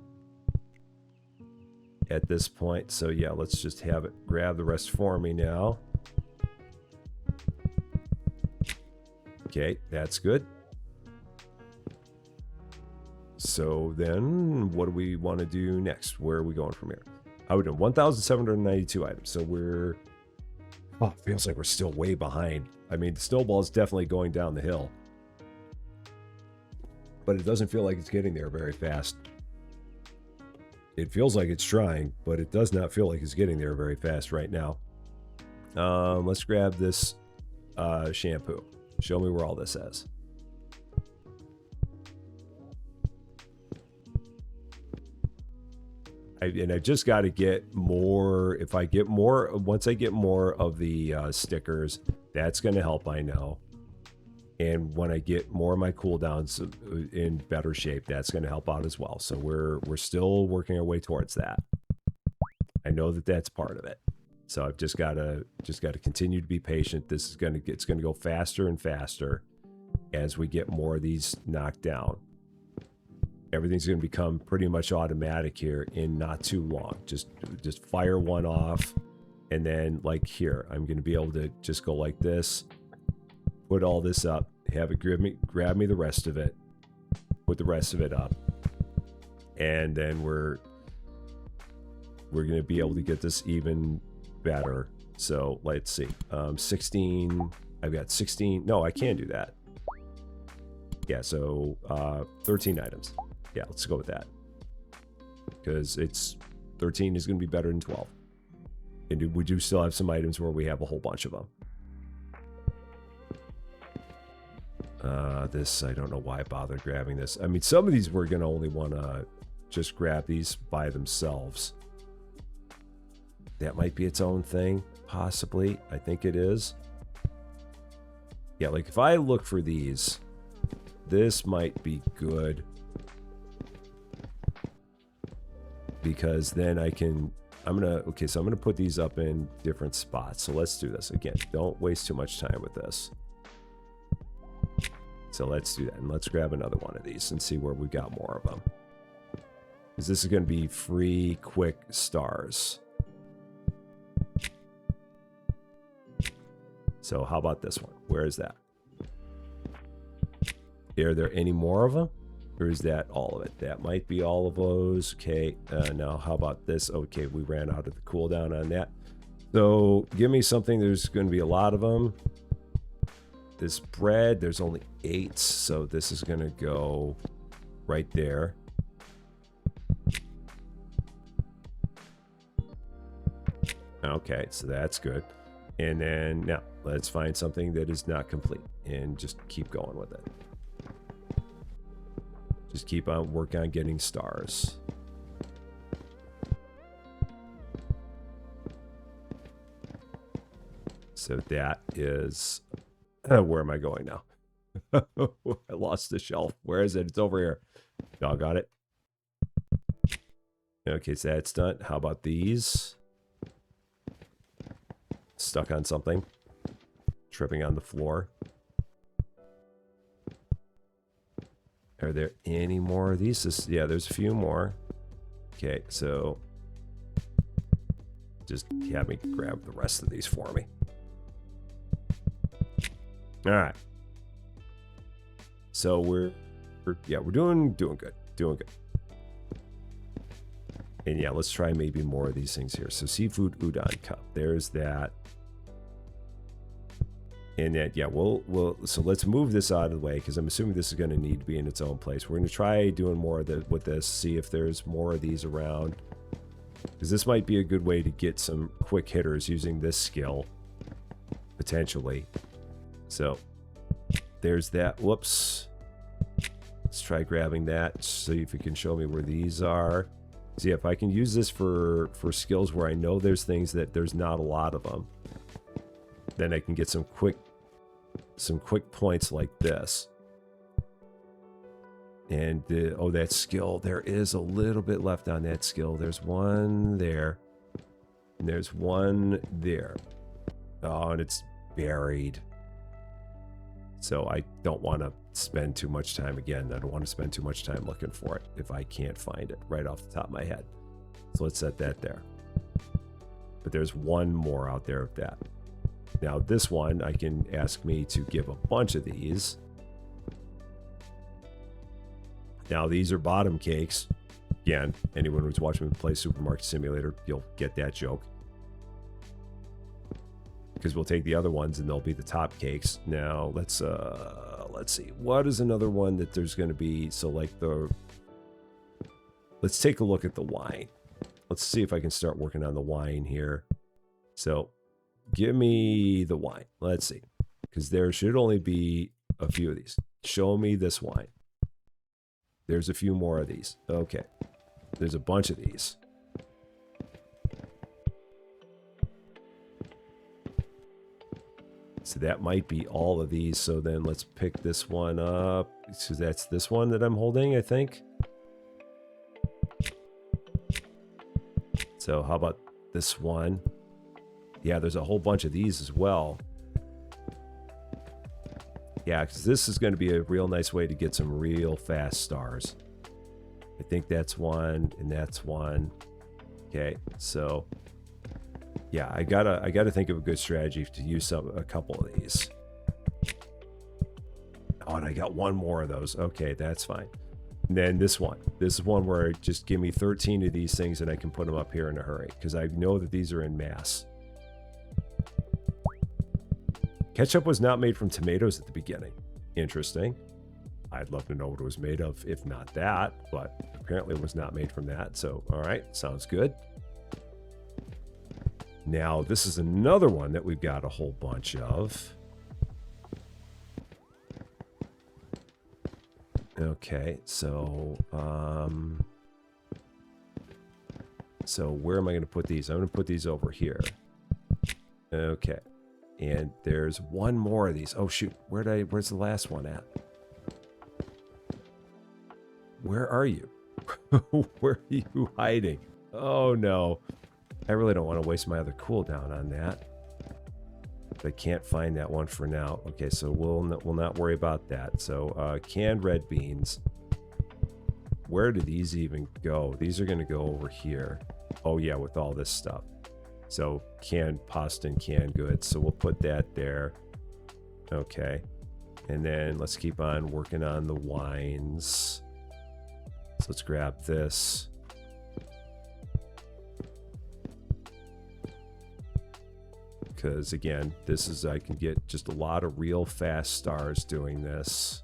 at this point. So yeah, let's just have it grab the rest for me now. Okay, that's good. So then what do we want to do next? Where are we going from here? I would do 1,792 items. So we're, oh, it feels like we're still way behind. I mean, the snowball is definitely going down the hill, but it doesn't feel like it's getting there very fast. It feels like it's trying, but it does not feel like it's getting there very fast right now. Let's grab this shampoo. Show me where all this is. And I've just got to get more. If I get more, once I get more of the stickers, that's going to help, I know. And when I get more of my cooldowns in better shape, that's going to help out as well. So we're still working our way towards that. I know that that's part of it. So I've just got to continue to be patient. This is it's going to go faster and faster as we get more of these knocked down. Everything's going to become pretty much automatic here in not too long. Just fire one off, and then like here, I'm going to be able to just go like this, put all this up, have it grab me the rest of it, put the rest of it up, and then we're going to be able to get this even better. So let's see, 16. I've got 16. No, I can't do that. Yeah, so 13 items. Yeah, let's go with that. Because 13 is going to be better than 12. And we do still have some items where we have a whole bunch of them. This, I don't know why I bothered grabbing this. I mean, some of these we're going to only want to just grab these by themselves. That might be its own thing, possibly. I think it is. Yeah, like if I look for these, this might be good. Because then I can, I'm going to put these up in different spots. So let's do this. Again, don't waste too much time with this. So let's do that. And let's grab another one of these and see where we got more of them. Because this is going to be free, quick stars. So how about this one? Where is that? Are there any more of them? Or is that all of it? That might be all of those. Okay, now how about this? Okay, we ran out of the cooldown on that. So give me something. There's going to be a lot of them. This bread, there's only 8. So this is going to go right there. Okay, so that's good. And then now let's find something that is not complete and just keep going with it. Just keep on working on getting stars. So that is, where am I going now? I lost the shelf. Where is it? It's over here. Y'all got it? Okay, so that's done. How about these? Stuck on something. Tripping on the floor. Are there any more of these? Yeah, there's a few more. Okay, so just have me grab the rest of these for me. All right. So we're doing good. Doing good. And yeah, let's try maybe more of these things here. So seafood udon cup. There's that. And that, yeah, so let's move this out of the way because I'm assuming this is going to need to be in its own place. We're going to try doing more of the, with this, see if there's more of these around. Because this might be a good way to get some quick hitters using this skill, potentially. So there's that. Whoops. Let's try grabbing that. See if you can show me where these are. See if I can use this for skills where I know there's things that there's not a lot of them. Then I can get some quick points like this. And oh, that skill, there is a little bit left on that skill. There's one there. And there's one there. Oh, and it's buried. So I don't want to spend too much time again. I don't want to spend too much time looking for it if I can't find it right off the top of my head. So let's set that there. But there's one more out there of that. Now this one, I can ask me to give a bunch of these. Now these are bottom cakes. Again, anyone who's watching me play Supermarket Simulator, you'll get that joke. Because we'll take the other ones and they'll be the top cakes. Now let's see. What is another one that there's going to be? So like let's take a look at the wine. Let's see if I can start working on the wine here. So give me the wine. Let's see. Because there should only be a few of these. Show me this wine. There's a few more of these. Okay. There's a bunch of these. So that might be all of these. So then let's pick this one up. So that's this one that I'm holding, I think. So how about this one? Yeah, there's a whole bunch of these as well. Yeah, because this is going to be a real nice way to get some real fast stars. I think that's one, and that's one. Okay, so yeah, I gotta think of a good strategy to use a couple of these. Oh, and I got one more of those. Okay, that's fine. And then this is one where just give me 13 of these things and I can put them up here in a hurry because I know that these are in mass. Ketchup was not made from tomatoes at the beginning. Interesting. I'd love to know what it was made of, if not that, but apparently it was not made from that. So, all right, sounds good. Now, this is another one that we've got a whole bunch of. Okay, so where am I going to put these? I'm going to put these over here. Okay. And there's one more of these. Oh shoot, where's the last one at? Where are you? Where are you hiding? Oh no. I really don't want to waste my other cooldown on that. I can't find that one for now. Okay, so we'll not worry about that. So canned red beans. Where do these even go? These are going to go over here. Oh yeah, with all this stuff. So canned pasta and canned goods. So we'll put that there. Okay. And then let's keep on working on the wines. So let's grab this. Because again, this is, I can get just a lot of real fast stars doing this.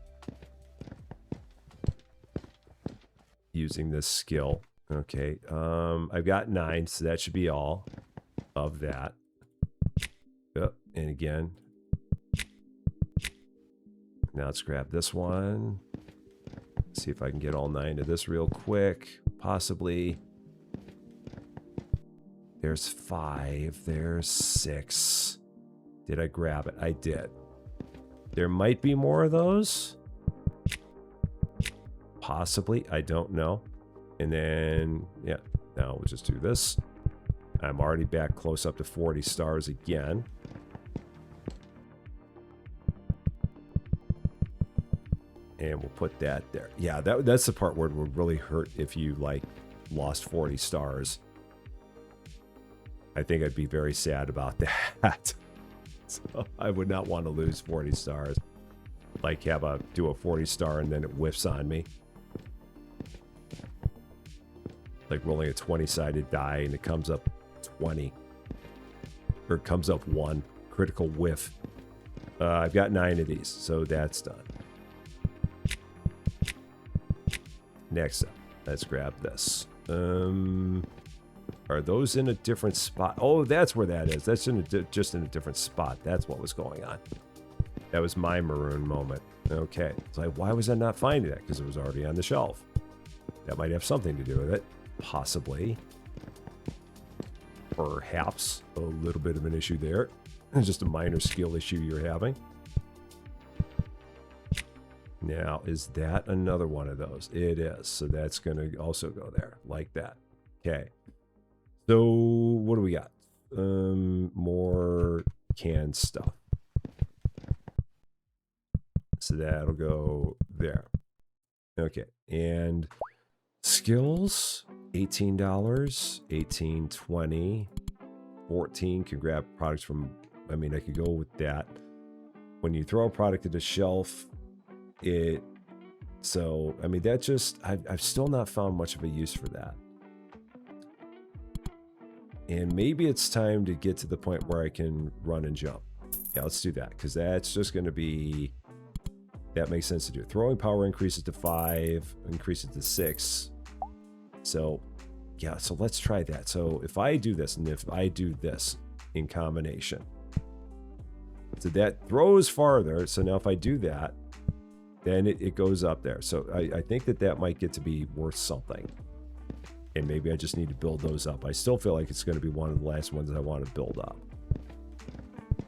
Using this skill. Okay. I've got 9, so that should be all of that. Yep. And again. Now let's grab this one. See if I can get all 9 of this real quick. Possibly. There's 5. There's 6. Did I grab it? I did. There might be more of those. Possibly. I don't know. And then, yeah. Now we'll just do this. I'm already back close up to 40 stars again. And we'll put that there. Yeah, that's the part where it would really hurt if you, like, lost 40 stars. I think I'd be very sad about that. So I would not want to lose 40 stars. Like, do a 40 star and then it whiffs on me. Like rolling a 20-sided die and it comes up 20. Or it comes up 1. Critical whiff. I've got 9 of these, so that's done. Next up, let's grab this. Are those in a different spot? Oh, that's where that is. That's just in a different spot. That's what was going on. That was my maroon moment. Okay. It's like, why was I not finding that? Because it was already on the shelf. That might have something to do with it. Possibly. Perhaps a little bit of an issue there. It's just a minor skill issue you're having. Now, is that another one of those? It is. So that's going to also go there like that. Okay. So what do we got? More canned stuff. So that'll go there. Okay. And skills, $18, $18, $20, $14. Can grab products from, I mean, I could go with that. When you throw a product at a shelf, so I mean, that just, I've still not found much of a use for that. And maybe it's time to get to the point where I can run and jump. Yeah, let's do that, because that's just going to be, that makes sense to do. Throwing power increases to 5, increases to 6. So yeah, so let's try that. So if I do this and if I do this in combination, so that throws farther. So now if I do that, then it goes up there. So I think that might get to be worth something. And maybe I just need to build those up. I still feel like it's going to be one of the last ones I want to build up.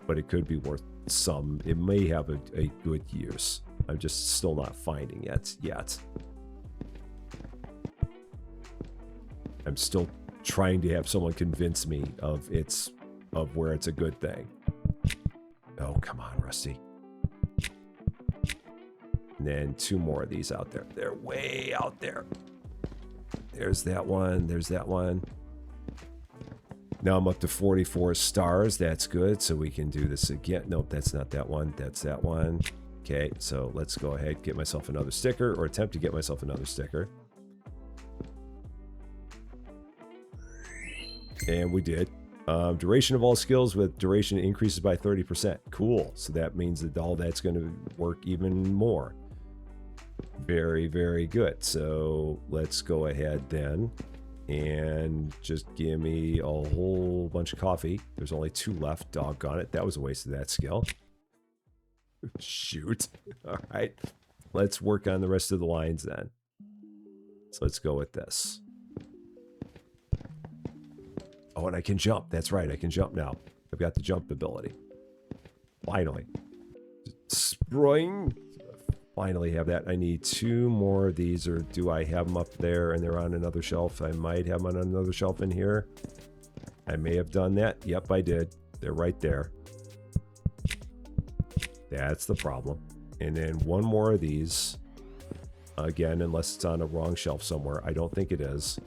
But it could be worth some. It may have a good use. I'm just still not finding it yet. I'm still trying to have someone convince me of where it's a good thing. Oh, come on, Rusty. And then 2 more of these out there. They're way out there. There's that one. There's that one. Now I'm up to 44 stars. That's good. So we can do this again. Nope, that's not that one. That's that one. Okay, so let's go ahead, get myself another sticker, or attempt to get myself another sticker. And we did. Duration of all skills with duration increases by 30%. Cool. So that means that all that's going to work even more. Very, very good. So let's go ahead then and just give me a whole bunch of coffee. There's only 2 left. Doggone it. That was a waste of that skill. Shoot. All right. Let's work on the rest of the lines then. So let's go with this. Oh, and I can jump. That's right. I can jump now. I've got the jump ability. Finally. Spring. Finally have that. I need 2 more of these, or do I have them up there and they're on another shelf? I might have them on another shelf in here. I may have done that. Yep, I did. They're right there. That's the problem. And then one more of these. Again, unless it's on a wrong shelf somewhere. I don't think it is.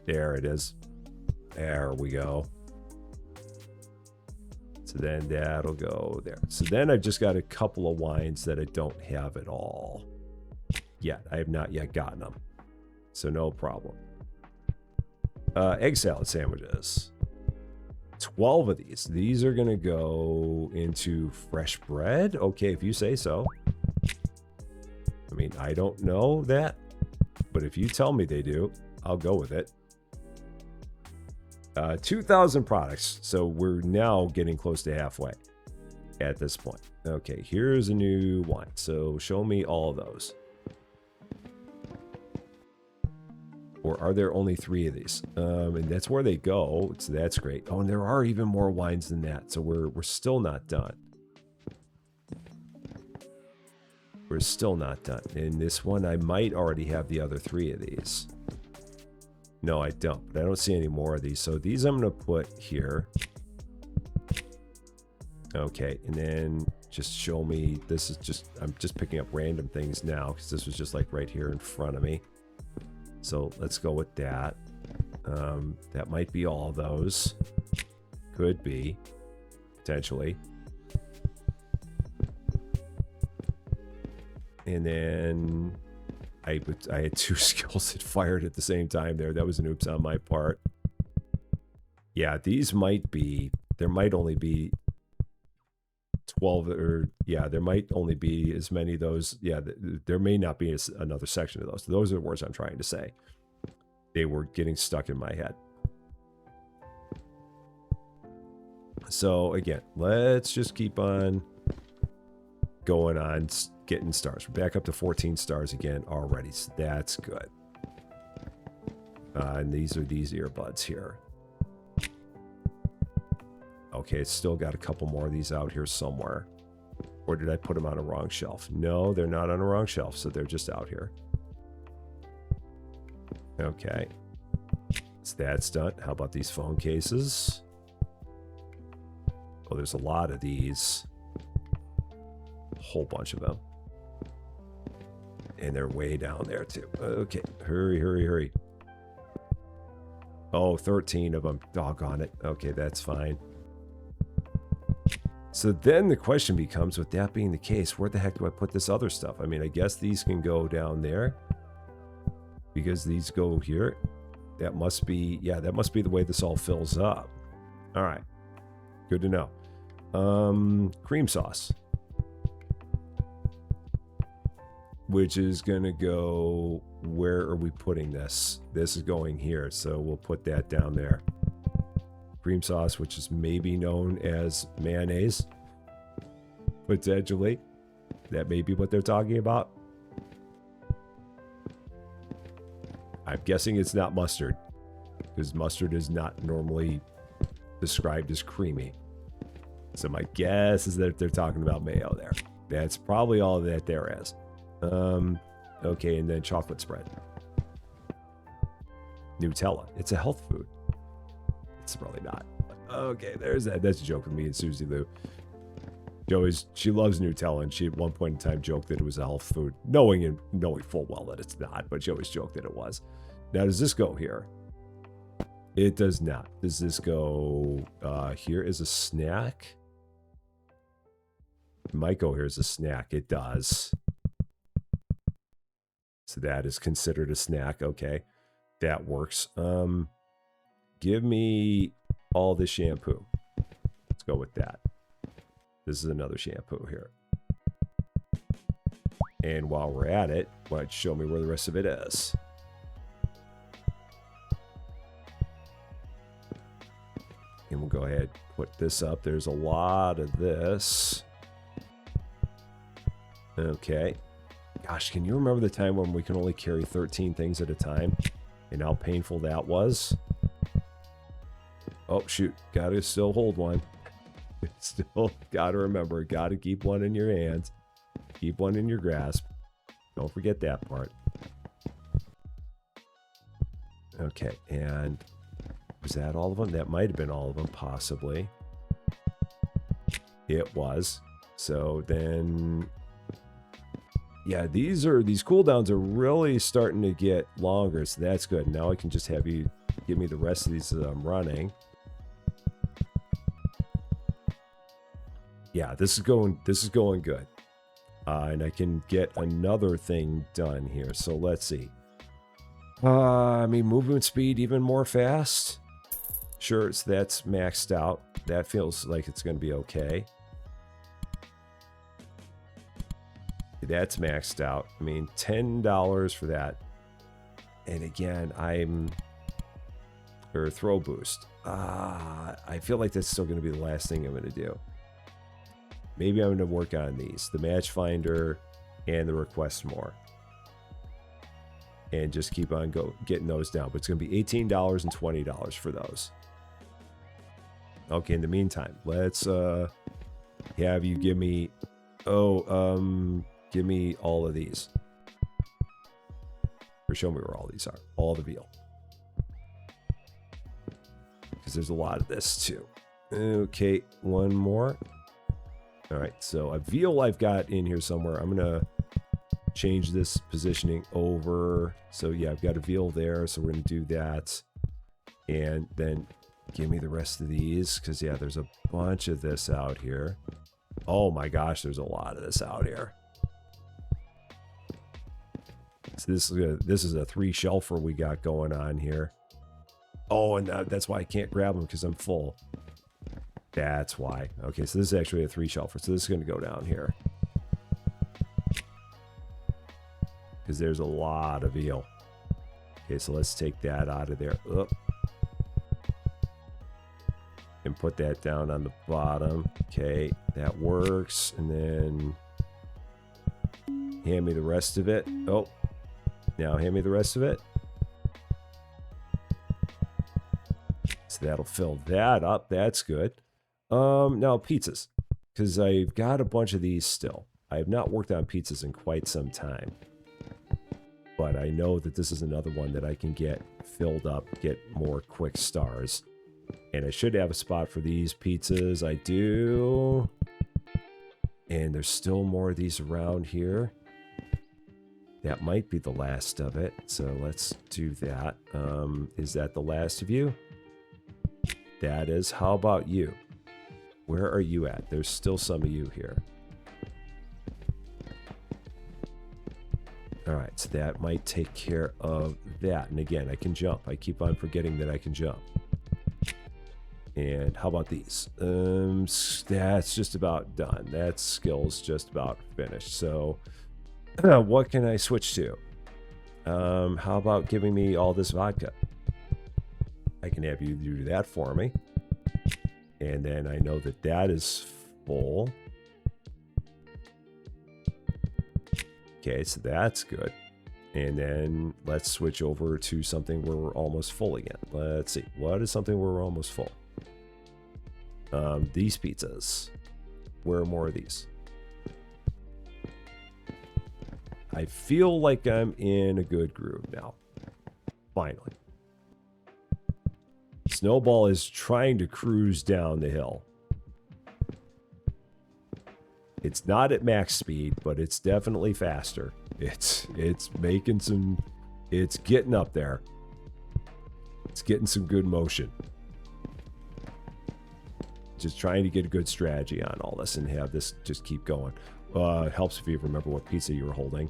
There it is. There we go. So then that'll go there. So then I've just got a couple of wines that I don't have at all yet. I have not yet gotten them. So no problem. Egg salad sandwiches. 12 of these. These are going to go into fresh bread. Okay, if you say so. I mean, I don't know that. But if you tell me they do, I'll go with it. 2,000 products. So we're now getting close to halfway at this point. Okay, here's a new one. So show me all of those. Or are there only 3 of these? And that's where they go. So that's great. Oh, and there are even more wines than that. So we're still not done. We're still not done. In this one, I might already have the other 3 of these. No, I don't. But I don't see any more of these. So these I'm going to put here. Okay, and then just show me. This is just, I'm just picking up random things now because this was just like right here in front of me. So let's go with that. That might be all of those. Could be, potentially. And then I had 2 skills that fired at the same time there. That was an oops on my part. Yeah, these might be, there might only be 12 or, yeah, there might only be as many of those. Yeah, there may not be another section of those. Those are the words I'm trying to say. They were getting stuck in my head. So again, let's just keep on going on, getting stars. We're back up to 14 stars again already. So that's good. And these are these earbuds here. Okay, it's still got a couple more of these out here somewhere. Or did I put them on a wrong shelf? No, they're not on a wrong shelf, so they're just out here. Okay. So that's done. How about these phone cases? Oh, there's a lot of these. A whole bunch of them. And they're way down there, too. Okay, hurry, hurry, hurry. Oh, 13 of them. Doggone it. Okay, that's fine. So then the question becomes, with that being the case, where the heck do I put this other stuff? I mean, I guess these can go down there. Because these go here. That must be, yeah, that must be the way this all fills up. All right. Good to know. Cream sauce. Which is going to go, where are we putting this? This is going here, so we'll put that down there. Cream sauce, which is maybe known as mayonnaise. Potentially. That may be what they're talking about. I'm guessing it's not mustard, because mustard is not normally described as creamy. So my guess is that they're talking about mayo there. That's probably all that there is. Okay, and then chocolate spread. Nutella. It's a health food. It's probably not. Okay, there's that. That's a joke with me and Susie Lou. She loves Nutella, and she at one point in time joked that it was a health food, knowing full well that it's not, but she always joked that it was. Now, does this go here? It does not. Does this go here as a snack? It might go here as a snack. It does. So that is considered a snack. Okay, that works. Give me all the shampoo. Let's go with that. This is another shampoo here. And while we're at it, why don't you show me where the rest of it is? And we'll go ahead and put this up. There's a lot of this. Okay. Gosh, can you remember the time when we can only carry 13 things at a time? And how painful that was? Oh, shoot. Gotta still hold one. Still gotta remember. Gotta keep one in your hands. Keep one in your grasp. Don't forget that part. Okay, and was that all of them? That might have been all of them, possibly. It was. So then, yeah, these cooldowns are really starting to get longer, so that's good. Now I can just have you give me the rest of these that I'm running. Yeah, this is going good. And I can get another thing done here. So let's see. I mean, movement speed even more fast. Sure, so that's maxed out. That feels like it's going to be okay. That's maxed out. I mean, $10 for that. And again, or throw boost. I feel like that's still going to be the last thing I'm going to do. Maybe I'm going to work on these. The match finder and the request more. And just keep on getting those down. But it's going to be $18 and $20 for those. Okay, in the meantime, let's have you give me... give me all of these. Or show me where all these are. All the veal. Because there's a lot of this too. Okay, one more. All right, so a veal I've got in here somewhere. I'm going to change this positioning over. So yeah, I've got a veal there. So we're going to do that. And then give me the rest of these. Because yeah, there's a bunch of this out here. Oh my gosh, there's a lot of this out here. So this is a 3-shelfer we got going on here. Oh, and that's why I can't grab them, because I'm full. That's why. Okay, so this is actually a 3-shelfer. So this is going to go down here. Because there's a lot of veal. Okay, so let's take that out of there. Up. And put that down on the bottom. Okay, that works. And then hand me the rest of it. Oh, now hand me the rest of it. So that'll fill that up. That's good. Now pizzas, because I've got a bunch of these still. I have not worked on pizzas in quite some time, but I know that this is another one that I can get filled up, get more quick stars. And I should have a spot for these pizzas. I do. And there's still more of these around here. That might be the last of it. So let's do that. Is that the last of you? That is. How about you? Where are you at? There's still some of you here. All right, so that might take care of that. And again, I can jump. I keep on forgetting that I can jump. And how about these? That's just about done. That skill's just about finished. So what can I switch to? How about giving me all this vodka? I can have you do that for me. And then I know that that is full. Okay, so that's good. And then let's switch over to something where we're almost full again. Let's see. What is something where we're almost full? These pizzas. Where are more of these? I feel like I'm in a good groove now. Finally. Snowball is trying to cruise down the hill. It's not at max speed, but it's definitely faster. It's making some... It's getting up there. It's getting some good motion. Just trying to get a good strategy on all this and have this just keep going. It helps if you remember what pizza you were holding.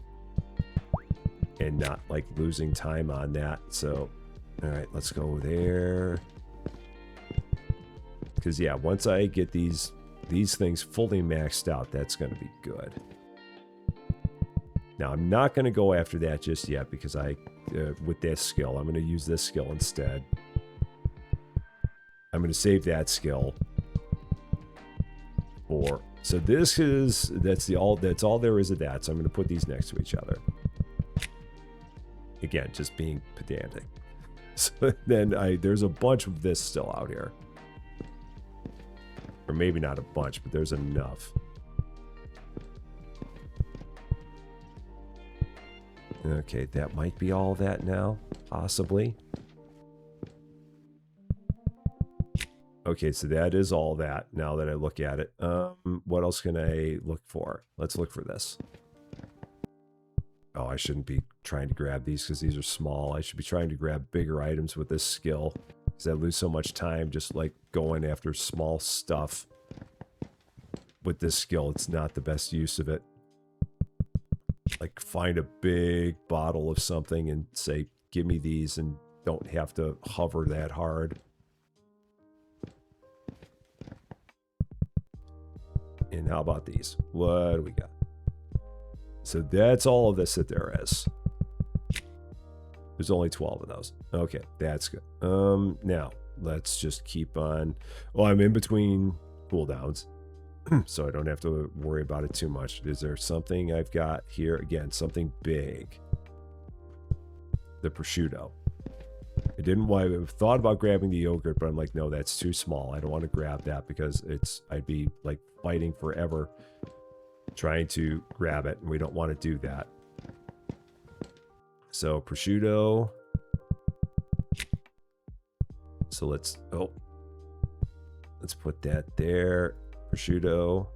And not like losing time on that. So, all right, let's go there. Because yeah, once I get these things fully maxed out, that's going to be good. Now, I'm not going to go after that just yet because with this skill, I'm going to use this skill instead. I'm going to save that skill for... So that's all there is of that. So I'm going to put these next to each other. Again, just being pedantic. So then there's a bunch of this still out here. Or maybe not a bunch, but there's enough. Okay, that might be all that now, possibly. Okay, so that is all that now that I look at it. What else can I look for? Let's look for this. Oh, I shouldn't be trying to grab these because these are small. I should be trying to grab bigger items with this skill because I lose so much time just like going after small stuff. With this skill, it's not the best use of it. Like find a big bottle of something and say, give me these, and don't have to hover that hard. And how about these? What do we got? So that's all of this that there is. There's only 12 of those. Okay, that's good. Now let's just keep on. Well, I'm in between cooldowns, so I don't have to worry about it too much. Is there something I've got here? Again, something big. The prosciutto. I thought about grabbing the yogurt, but I'm like, no, that's too small. I don't want to grab that because I'd be like fighting forever trying to grab it, and we don't want to do that. So prosciutto. So let's put that there. Prosciutto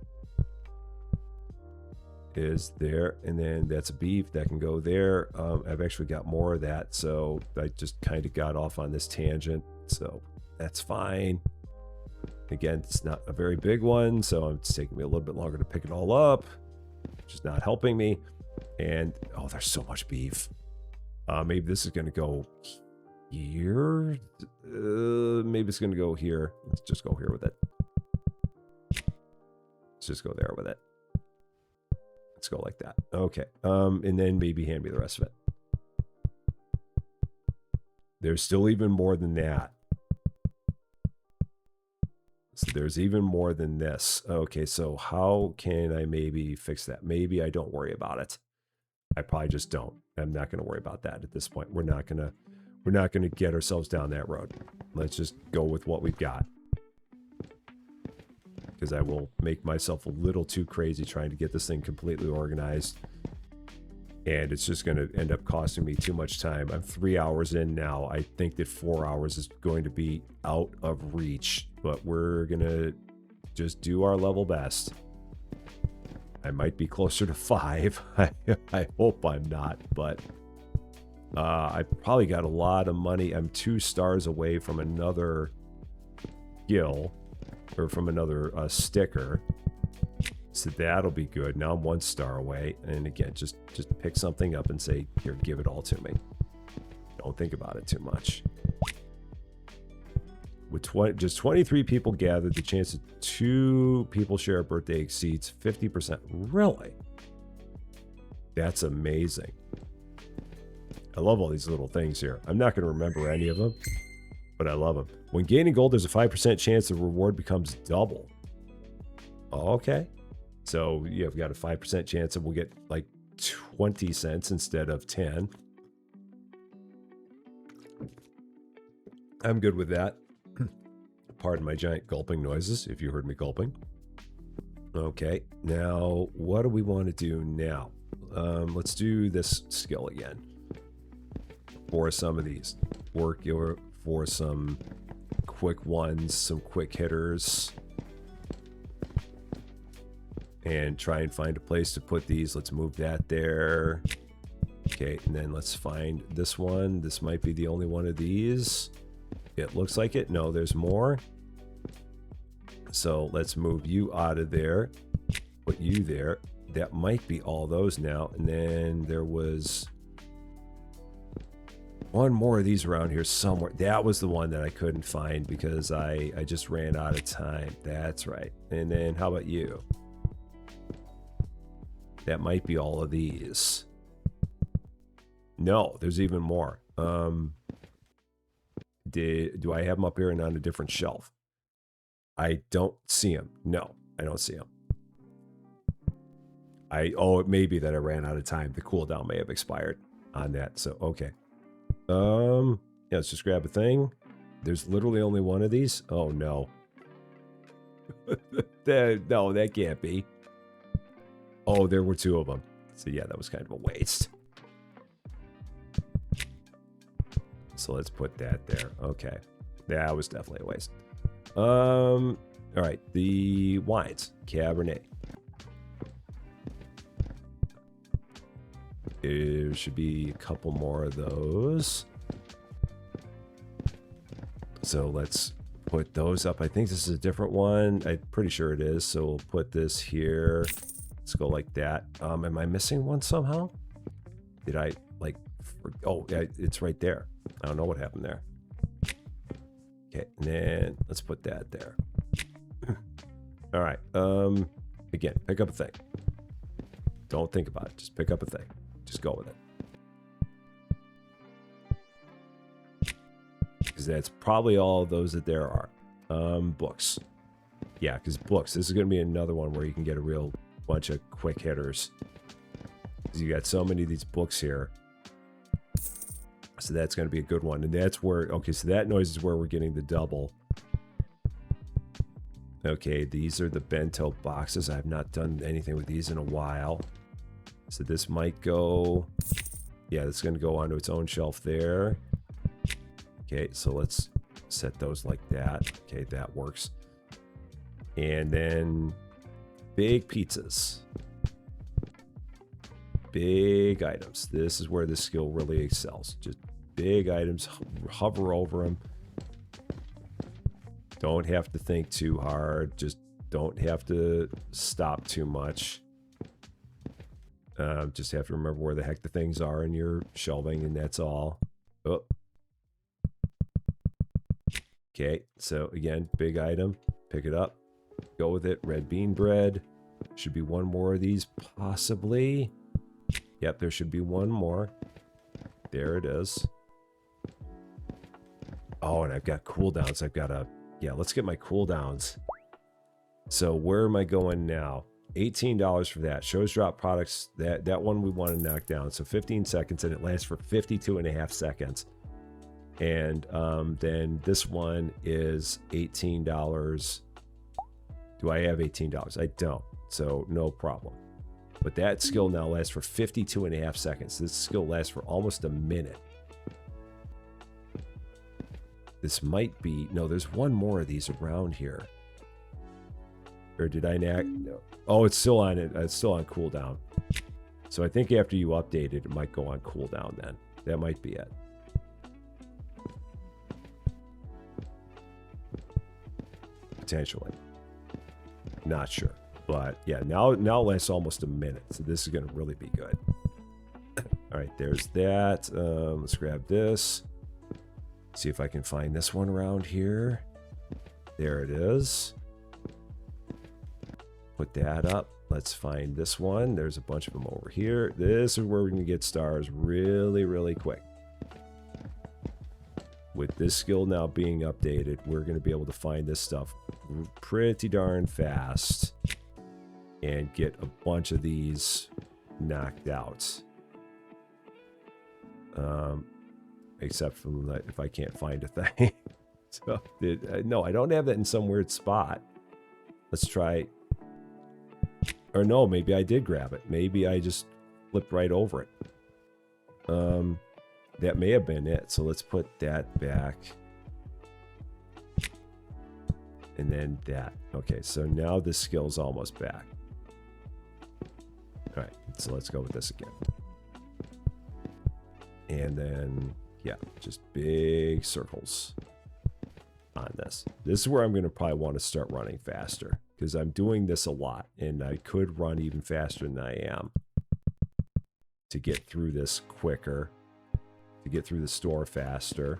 is there, and then that's beef that can go there. I've actually got more of that, so I just kind of got off on this tangent, so that's fine. Again, it's not a very big one, so it's taking me a little bit longer to pick it all up, which is not helping me. And oh, there's so much beef. Maybe this is going to go here. Maybe it's going to go here. Let's just go here with it. Let's just go there with it. Let's go like that. Okay. And then maybe hand me the rest of it. There's still even more than that. So there's even more than this. Okay, so how can I maybe fix that? Maybe I don't worry about it. I probably just don't. I'm not going to worry about that at this point. We're not going to get ourselves down that road. Let's just go with what we've got. Because I will make myself a little too crazy trying to get this thing completely organized. And it's just going to end up costing me too much time. I'm 3 hours in now. I think that 4 hours is going to be out of reach. But we're going to just do our level best. I might be closer to 5. I hope I'm not. But I probably got a lot of money. I'm 2 stars away from another skill. Or from another sticker. So that'll be good. Now I'm 1 star away. And again, just pick something up and say, here, give it all to me. Don't think about it too much. With just 23 people gathered, the chance that 2 people share a birthday exceeds 50%. Really? That's amazing. I love all these little things here. I'm not going to remember any of them, but I love them. When gaining gold, there's a 5% chance the reward becomes double. Okay. So you've got a 5% chance that we'll get like 20 cents instead of 10. I'm good with that. Pardon my giant gulping noises if you heard me gulping. Okay. Now, what do we want to do now? Let's do this skill again. For some of these. Work for some quick ones, some quick hitters, and try and find a place to put these. Let's move that there. Okay, and then let's find this one. This might be the only one of these. It looks like it. No, there's more. So let's move you out of there, put you there. That might be all those now. And then there was one more of these around here somewhere. That was the one that I couldn't find because I just ran out of time. That's right. And then how about you? That might be all of these. No, there's even more. Do I have them up here and on a different shelf? I don't see them. No, I don't see them. It may be that I ran out of time. The cooldown may have expired on that. So, okay. Yeah, let's just grab a thing. There's literally only one of these. Oh, no. No, that can't be. Oh, there were 2 of them. So, yeah, that was kind of a waste. So, let's put that there. Okay. That was definitely a waste. All right, the wines, Cabernet. There should be a couple more of those. So let's put those up. I think this is a different one. I'm pretty sure it is. So we'll put this here. Let's go like that. Am I missing one somehow? Did I like? Oh, yeah, it's right there. I don't know what happened there. Okay, and then let's put that there. All right. Again, pick up a thing. Don't think about it. Just pick up a thing. Just go with it. Because that's probably all those that there are. Books. Yeah, because books. This is going to be another one where you can get a real bunch of quick hitters. Because you got so many of these books here. So that's going to be a good one. And that's where, okay, so that noise is where we're getting the double. Okay, these are the bento boxes. I've not done anything with these in a while. So this might go, yeah, it's going to go onto its own shelf there. Okay, so let's set those like that. Okay, that works. And then big pizzas. Big items. This is where this skill really excels. Just big items, hover over them. Don't have to think too hard. Just don't have to stop too much. Just have to remember where the heck the things are in your shelving, and that's all. Oh. Okay, so again, big item. Pick it up. Go with it. Red bean bread. Should be one more of these, possibly. Yep, there should be one more. There it is. Oh, and I've got cooldowns. I've got a... Yeah, let's get my cooldowns. So where am I going now? $18 for that. Shows drop products. That one we want to knock down. So 15 seconds, and it lasts for 52.5 seconds. And then this one is $18. Do I have $18? I don't. So no problem. But that skill now lasts for 52.5 seconds. This skill lasts for almost a minute. This might be... No, there's one more of these around here. Or did I not? No. Oh, it's still on it. It's still on cooldown. So I think after you update it, it might go on cooldown then. That might be it. Potentially. Not sure. But yeah, now it lasts almost a minute. So this is going to really be good. All right, there's that. Let's grab this. See if I can find this one around here. There it is. Put that up. Let's find this one. There's a bunch of them over here. This is where we're going to get stars really, really quick. With this skill now being updated, we're going to be able to find this stuff pretty darn fast and get a bunch of these knocked out. Except from if I can't find a thing. So, no, I don't have that in some weird spot. Let's try. Or no, maybe I did grab it. Maybe I just flipped right over it. That may have been it. So let's put that back. And then that. Okay, so now this skill's almost back. All right, so let's go with this again. And then, yeah, just big circles on this. This is where I'm going to probably want to start running faster, because I'm doing this a lot, and I could run even faster than I am to get through this quicker, to get through the store faster.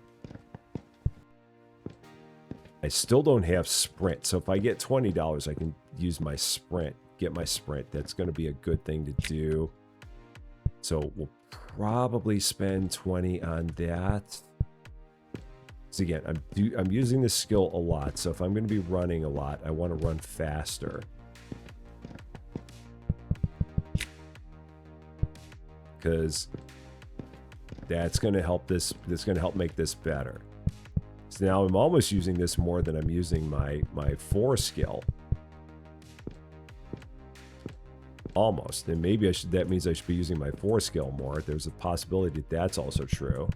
I still don't have sprint, so if I get $20, I can use my sprint, get my sprint. That's going to be a good thing to do. So we'll probably spend 20 on that. So again, I'm using this skill a lot, so if I'm going to be running a lot, I want to run faster. Because that's going to help this. That's going to help make this better. So now I'm almost using this more than I'm using my 4 skill. Almost. And maybe that means I should be using my 4 skill more. There's a possibility that that's also true.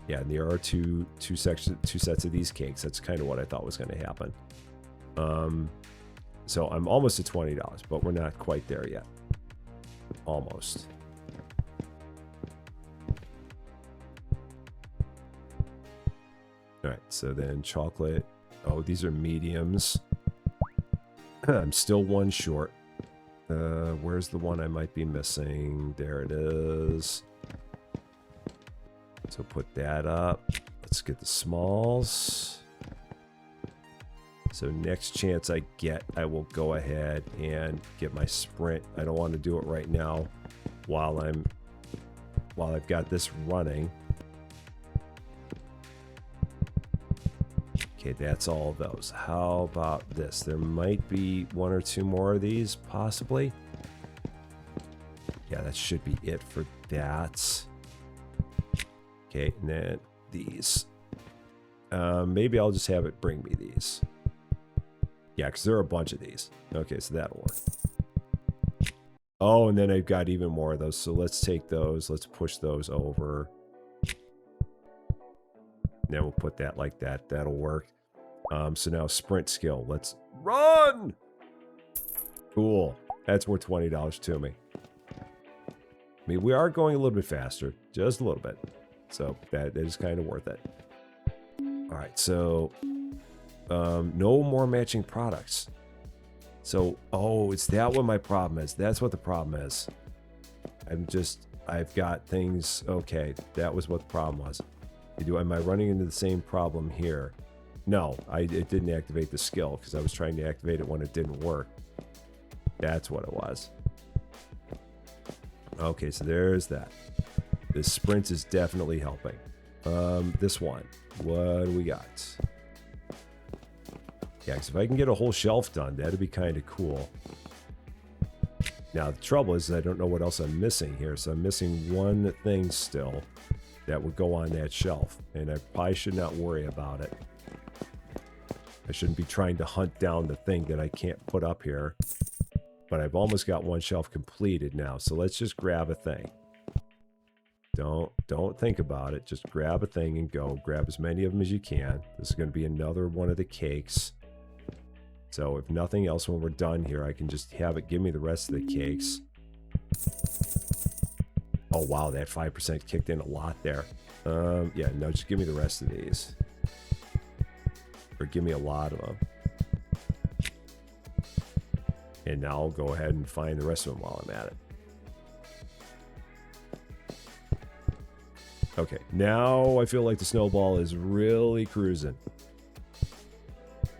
Yeah, and there are two sets of these cakes. That's kind of what I thought was going to happen. So I'm almost at $20, but we're not quite there yet. Almost. All right, so then chocolate. Oh, these are mediums. I'm still one short. Where's the one I might be missing? There it is. So put that up. Let's get the smalls. So next chance I get, I will go ahead and get my sprint. I don't want to do it right now while I've got this running. Okay, that's all of those. How about this? There might be one or two more of these, possibly. Yeah, that should be it for that. Okay, and then these. Maybe I'll just have it bring me these. Yeah, because there are a bunch of these. Okay, so that'll work. Oh, and then I've got even more of those. So let's take those. Let's push those over. Then we'll put that like that. That'll work. So now sprint skill. Let's run! Cool. That's worth $20 to me. I mean, we are going a little bit faster. Just a little bit. So that is kind of worth it. All right, so no more matching products. So, oh, it's that what my problem is. That's what the problem is. I've got things. Okay, that was what the problem was. Am I running into the same problem here? No, it didn't activate the skill because I was trying to activate it when it didn't work. That's what it was. Okay, so there's that. This sprint is definitely helping. This one, what do we got? Yeah, because if I can get a whole shelf done, that'd be kind of cool. Now, the trouble is I don't know what else I'm missing here, so I'm missing one thing still that would go on that shelf, and I probably should not worry about it. I shouldn't be trying to hunt down the thing that I can't put up here, but I've almost got one shelf completed now, so let's just grab a thing. Don't think about it. Just grab a thing and go. Grab as many of them as you can. This is going to be another one of the cakes. So if nothing else, when we're done here, I can just have it give me the rest of the cakes. Oh, wow, that 5% kicked in a lot there. Yeah, no, just give me the rest of these. Or give me a lot of them. And now I'll go ahead and find the rest of them while I'm at it. Okay, now I feel like the snowball is really cruising.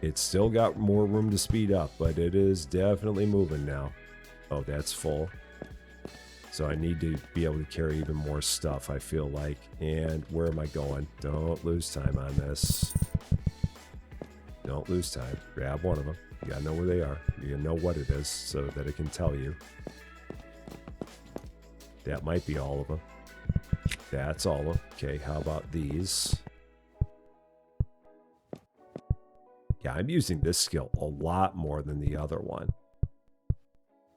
It's still got more room to speed up, but it is definitely moving now. Oh, that's full. So I need to be able to carry even more stuff, I feel like. And where am I going? Don't lose time on this. Don't lose time. Grab one of them. You gotta know where they are. You gotta know what it is so that it can tell you. That might be all of them. That's all of them. Okay, how about these? Yeah, I'm using this skill a lot more than the other one.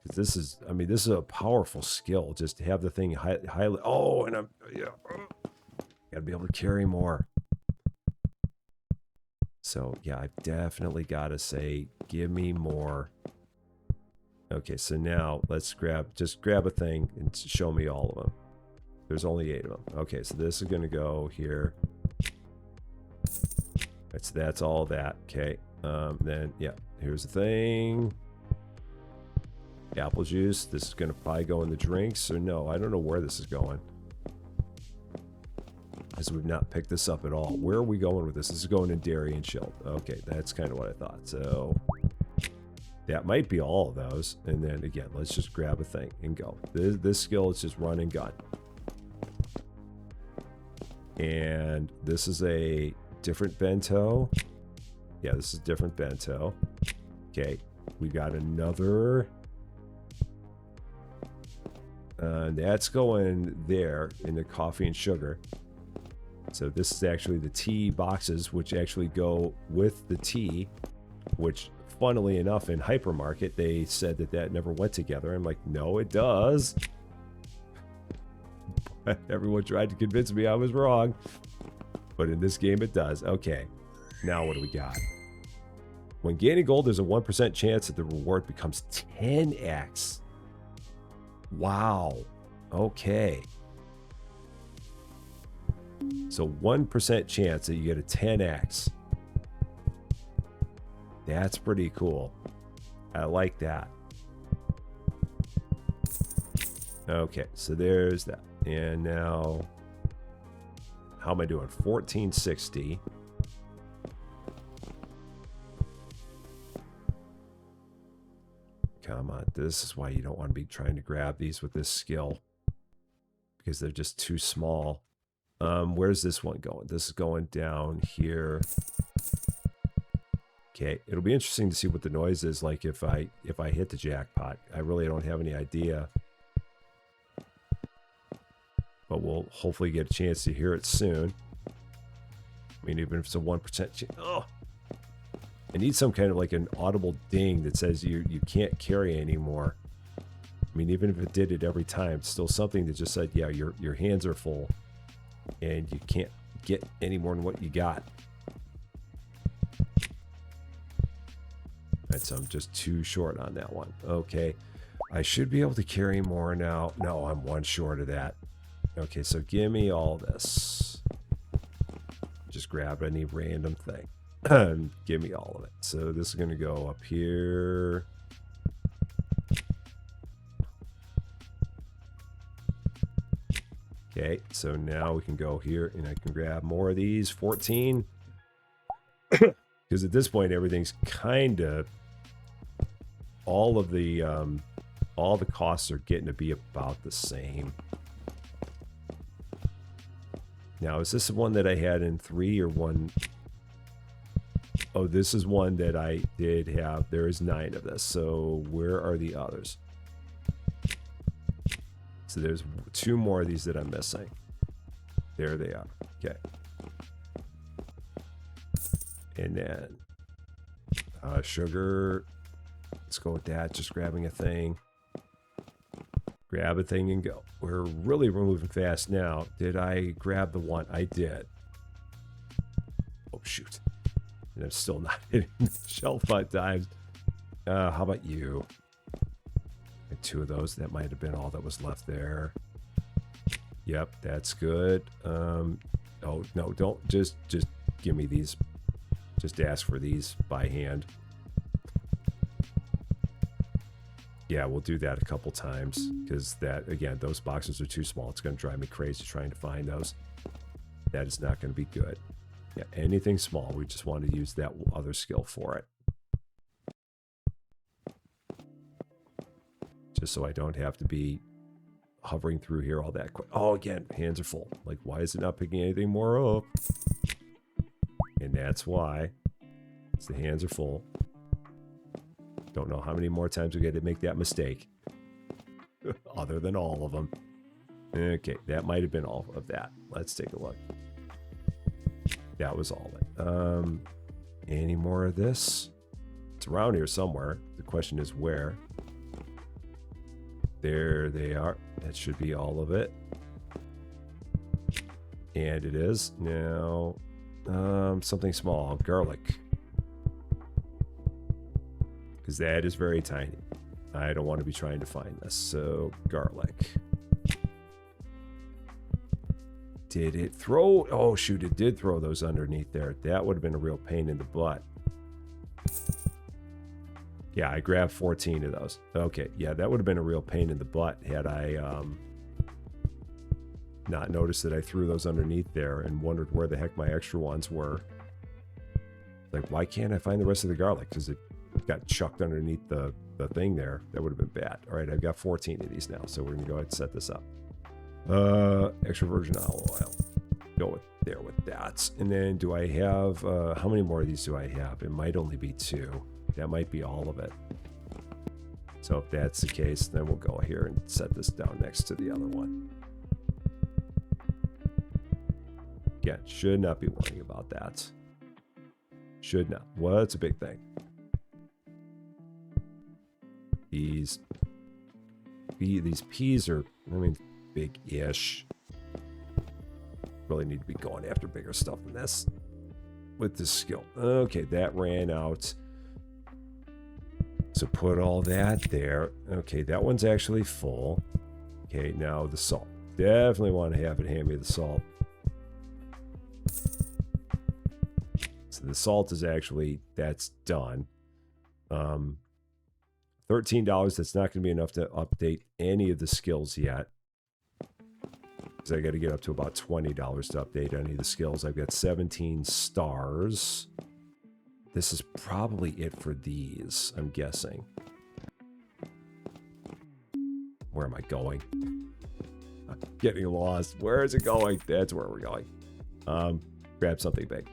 Because this is, I mean, this is a powerful skill. Just to have the thing highly. Oh, and I'm, yeah. Gotta be able to carry more. So, yeah, I've definitely got to say, give me more. Okay, so now let's just grab a thing and show me all of them. There's only 8 of them. Okay, so this is going to go here. That's all that. Okay. Then, yeah, here's the thing. Apple juice. This is going to probably go in the drinks. Or no, I don't know where this is going. Because we've not picked this up at all. Where are we going with this? This is going in dairy and chilled. Okay, that's kind of what I thought. So that might be all of those. And then, again, let's just grab a thing and go. This skill is just run and gun. And this is a different bento. Yeah, this is a different bento. Okay, we got another. That's going there in the coffee and sugar. So this is actually the tea boxes, which actually go with the tea, which funnily enough in hypermarket, they said that never went together. I'm like, no, it does. Everyone tried to convince me I was wrong. But in this game, it does. Okay. Now what do we got? When gaining gold, there's a 1% chance that the reward becomes 10x. Wow. Okay. So 1% chance that you get a 10x. That's pretty cool. I like that. Okay, so there's that. And now, how am I doing? 1460. Come on, this is why you don't want to be trying to grab these with this skill, because they're just too small. Where's this one going? This is going down here. Okay, it'll be interesting to see what the noise is like if I hit the jackpot. I really don't have any idea, but we'll hopefully get a chance to hear it soon. I mean, even if it's a 1% chance. Oh, I need some kind of like an audible ding that says you can't carry anymore. I mean, even if it did it every time, it's still something that just said, yeah, your hands are full and you can't get any more than what you got. Right, so I'm just too short on that one. Okay, I should be able to carry more now. No, I'm one short of that. Okay, so give me all this. Just grab any random thing. Give me all of it. So this is going to go up here. Okay, so now we can go here and I can grab more of these. 14. Because at this point, everything's kind of, all the costs are getting to be about the same. Now, is this the one that I had in 3 or 1? Oh, this is one that I did have. There is 9 of this. So where are the others? So there's 2 more of these that I'm missing. There they are. Okay. And then sugar. Let's go with that. Just grabbing a thing. Grab a thing and go. We're really moving fast now. Did I grab the one? I did. Oh, shoot. And I'm still not hitting the shelf 5 times. How about you? And 2 of those. That might have been all that was left there. Yep, that's good. Oh, no, don't. Just give me these. Just ask for these by hand. Yeah, we'll do that a couple times because that, again, those boxes are too small. It's going to drive me crazy trying to find those. That is not going to be good. Yeah, anything small, we just want to use that other skill for it. Just so I don't have to be hovering through here all that quick. Oh, again, hands are full. Like, why is it not picking anything more up? And that's why. It's the hands are full. Don't know how many more times we get to make that mistake. Other than all of them. Okay, that might have been all of that. Let's take a look. That was all of it. Any more of this? It's around here somewhere. The question is where. There they are. That should be all of it. And it is. Now, something small. Garlic. Because that is very tiny. I don't want to be trying to find this. So, garlic. Did it throw? Oh, shoot, it did throw those underneath there. That would have been a real pain in the butt. Yeah, I grabbed 14 of those. Okay, yeah, that would have been a real pain in the butt had I not noticed that I threw those underneath there and wondered where the heck my extra ones were. Like, why can't I find the rest of the garlic? Because it got chucked underneath the thing there. That would have been bad. All right, I've got 14 of these now, so we're going to go ahead and set this up. Extra virgin olive oil. Go with there with that. And then do I have, how many more of these do I have? It might only be 2. That might be all of it. So if that's the case, then we'll go here and set this down next to the other one. Yeah, should not be worrying about that. Should not. Well, it's a big thing. These peas are, I mean, big-ish. Really need to be going after bigger stuff than this with this skill. Okay, that ran out. So put all that there. Okay, that one's actually full. Okay, now the salt. Definitely want to have it hand me the salt. So the salt is actually, that's done. $13, that's not going to be enough to update any of the skills yet. Because I got to get up to about $20 to update any of the skills. I've got 17 stars. This is probably it for these, I'm guessing. Where am I going? I'm getting lost. Where is it going? That's where we're going. Grab something big.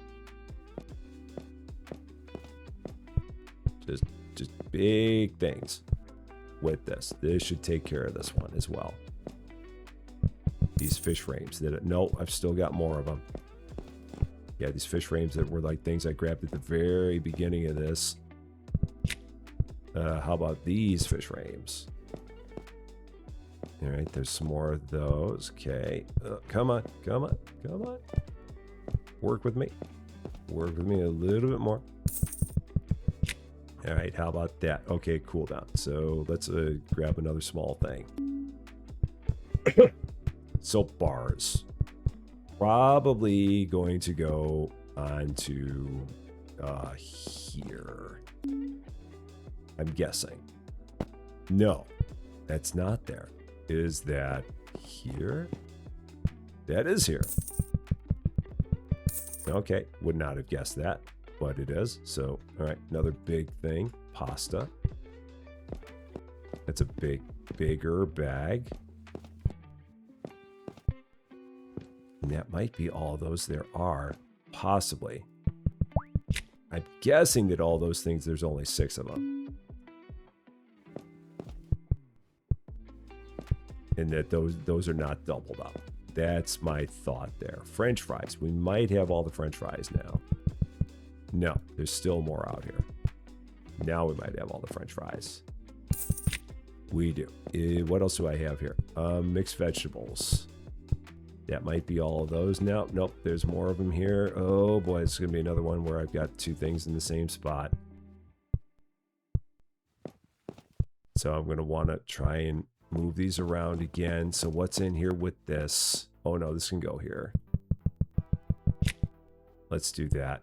Just big things with this. This should take care of this one as well. These fish frames. No, I've still got more of them. Yeah, these fish frames that were like things I grabbed at the very beginning of this. How about these fish frames? All right, there's some more of those. Okay. Come on, come on, come on. Work with me. Work with me a little bit more. All right, how about that? Okay, cool down. So let's grab another small thing. Soap bars. Probably going to go onto here. I'm guessing. No, that's not there. Is that here? That is here. Okay, would not have guessed that, but it is. So, all right, another big thing. Pasta. That's a bigger bag. And that might be all those there are, possibly. I'm guessing that all those things, there's only 6 of them. And that those are not doubled up. That's my thought there. French fries. We might have all the French fries now. No, there's still more out here. Now we might have all the French fries. We do. What else do I have here? Mixed vegetables. That might be all of those. No, nope, there's more of them here. Oh boy, it's going to be another one where I've got 2 things in the same spot. So I'm going to want to try and move these around again. So what's in here with this? Oh no, this can go here. Let's do that.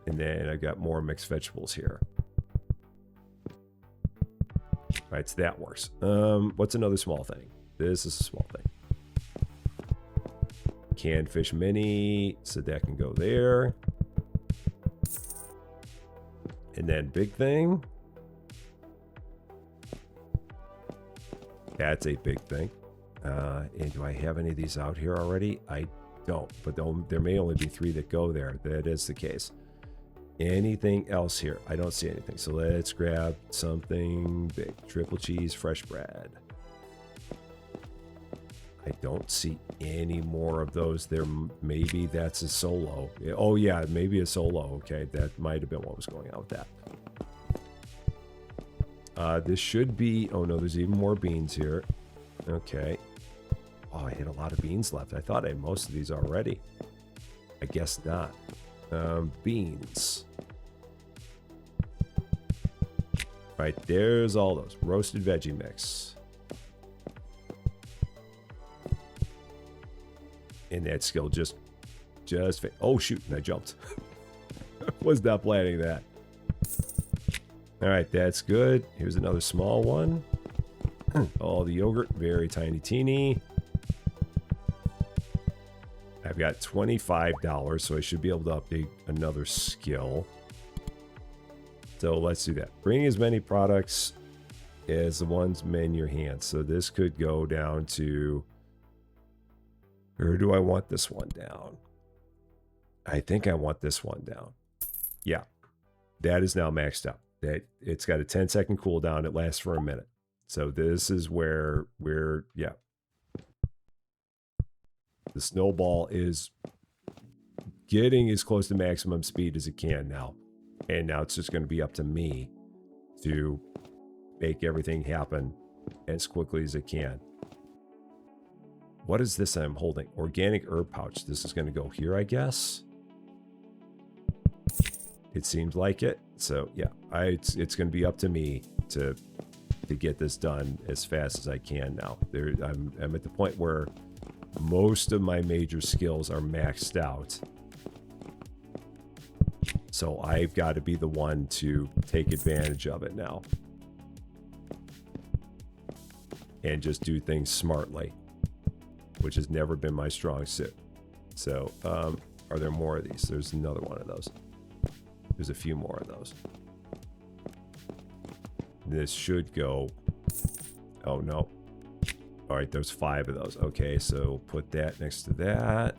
And then I've got more mixed vegetables here. All right, so that works. What's another small thing? This is a small thing. Canned fish mini, so that can go there. And then big thing. That's a big thing. And do I have any of these out here already? I don't, but there may only be 3 that go there. That is the case. Anything else here? I don't see anything. So let's grab something big. Triple cheese, fresh bread. I don't see any more of those. There, maybe that's a solo. Oh yeah, maybe a solo. Okay, that might have been what was going on with that. This should be. Oh no, there's even more beans here. Okay. Oh, I had a lot of beans left. I thought I had most of these already. I guess not. Beans. All right, there's all those. Roasted veggie mix. And that skill just oh shoot, and I jumped. Was not planning that. All right, that's good. Here's another small one. All the yogurt, very tiny teeny. I've got $25, so I should be able to update another skill. So let's do that. Bring as many products as the ones in your hand. So this could go down to, or do I want this one down? I think I want this one down. Yeah, that is now maxed out. That it's got a 10-second cooldown. It lasts for a minute. So this is where we're, yeah. The snowball is getting as close to maximum speed as it can now. And now it's just going to be up to me to make everything happen as quickly as it can. what is this I'm holding? Organic herb pouch. This is going to go here, I guess. It seems like it. So yeah, it's going to be up to me to get this done as fast as I can now. I'm at the point where most of my major skills are maxed out. So I've got to be the one to take advantage of it now. And just do things smartly, which has never been my strong suit. So, are there more of these? There's another one of those. There's a few more of those. This should go... Oh, no. All right, there's 5 of those. Okay, so put that next to that.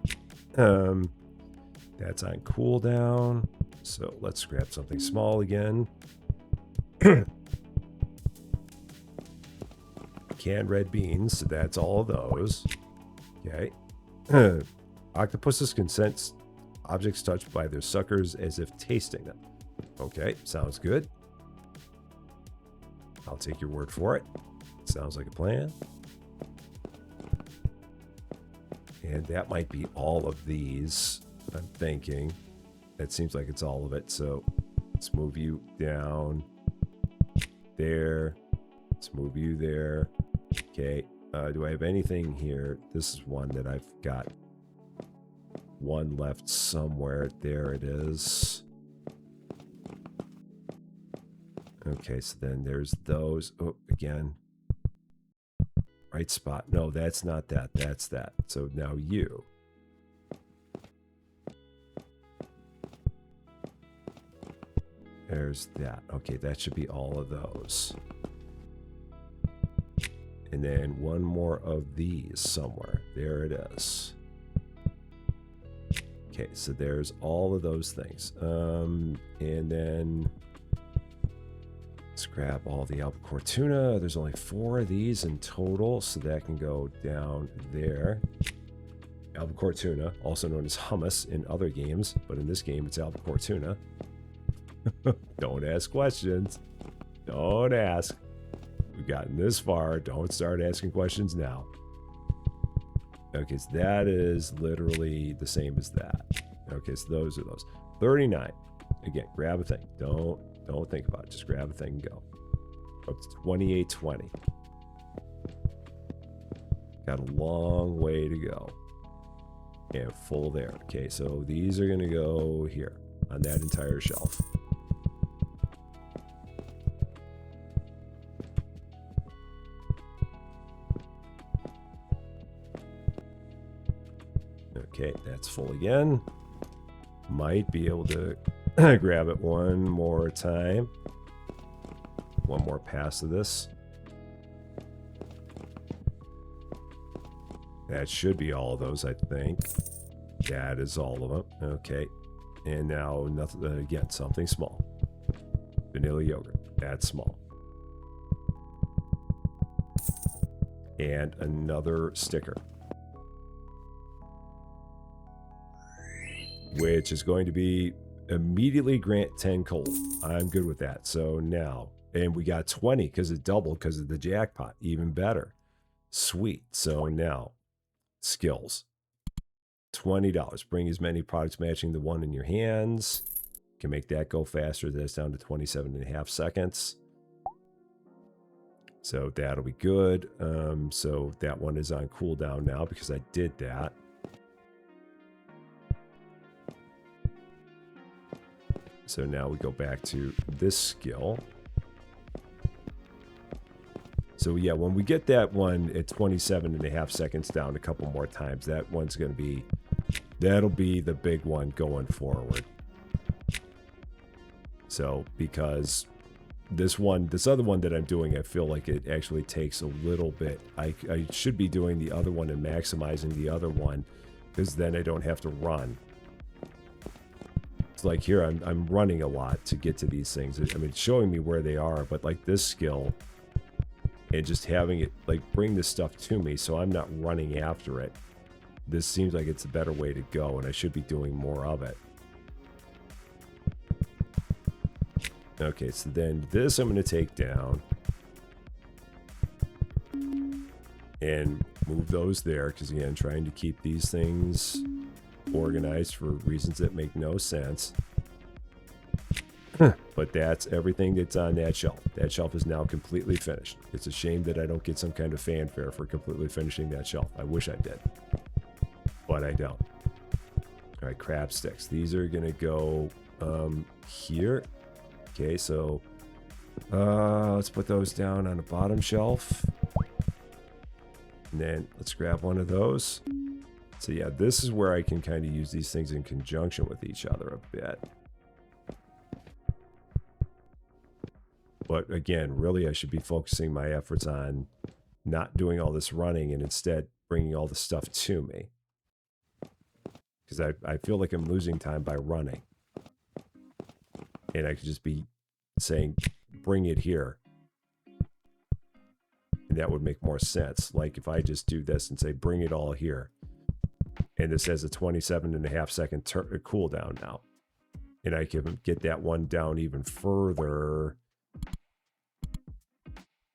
That's on cooldown. So let's grab something small again. Canned red beans. So that's all of those. Okay. Octopuses can sense objects touched by their suckers as if tasting them. Okay, sounds good. I'll take your word for it. Sounds like a plan. And that might be all of these, I'm thinking. That seems like it's all of it. So let's move you down there. Let's move you there. Okay. Do I have anything here? This is one that I've got one left somewhere. There it is. Okay, so then there's those. Oh, again. Right spot. No, that's not that. That's that. So now you. There's that. Okay, that should be all of those. And then one more of these somewhere. There it is. Okay, so there's all of those things. And then let's grab all the albacore tuna. There's only 4 of these in total, so that can go down there. Albacore tuna, also known as hummus in other games, but in this game it's albacore tuna. Don't ask questions. Don't ask. We've gotten this far. Don't start asking questions now. Okay, so that is literally the same as that. Okay, so those are those. 39. Again, grab a thing. Don't think about it. Just grab a thing and go. Up to 2820. Got a long way to go. And full there. Okay, so these are going to go here on that entire shelf. Okay, that's full again. Might be able to grab it one more time. One more pass of this. That should be all of those, I think. That is all of them. Okay. And now, nothing again, something small. Vanilla yogurt. That's small. And another sticker. Which is going to be immediately grant 10 cold. I'm good with that. So now, and we got 20 because it doubled because of the jackpot. Even better. Sweet. So now, skills. $20. Bring as many products matching the one in your hands. Can make that go faster. That's down to 27.5 seconds. So that'll be good. So that one is on cooldown now because I did that. So now we go back to this skill. So yeah, when we get that one at 27.5 seconds down a couple more times, that one's going to be, that'll be the big one going forward. So because this other one that I'm doing, I feel like it actually takes a little bit. I should be doing the other one and maximizing the other one because then I don't have to run. Like here, I'm running a lot to get to these things. I mean, it's showing me where they are, but like this skill and just having it like bring this stuff to me so I'm not running after it. This seems like it's a better way to go, and I should be doing more of it. Okay, so then this I'm going to take down. and move those there, because again, trying to keep these things organized for reasons that make no sense. But that's everything that's on that shelf. That shelf is now completely finished. It's a shame that I don't get some kind of fanfare for completely finishing that shelf. I wish I did, but I don't. All right, crab sticks. These are gonna go here. Okay, so let's put those down on the bottom shelf. And then let's grab one of those. So yeah, this is where I can kind of use these things in conjunction with each other a bit. But again, really I should be focusing my efforts on not doing all this running and instead bringing all the stuff to me. Because I feel like I'm losing time by running. And I could just be saying, bring it here. And that would make more sense. Like if I just do this and say, bring it all here. And this has a 27.5-second cooldown now. And I can get that one down even further.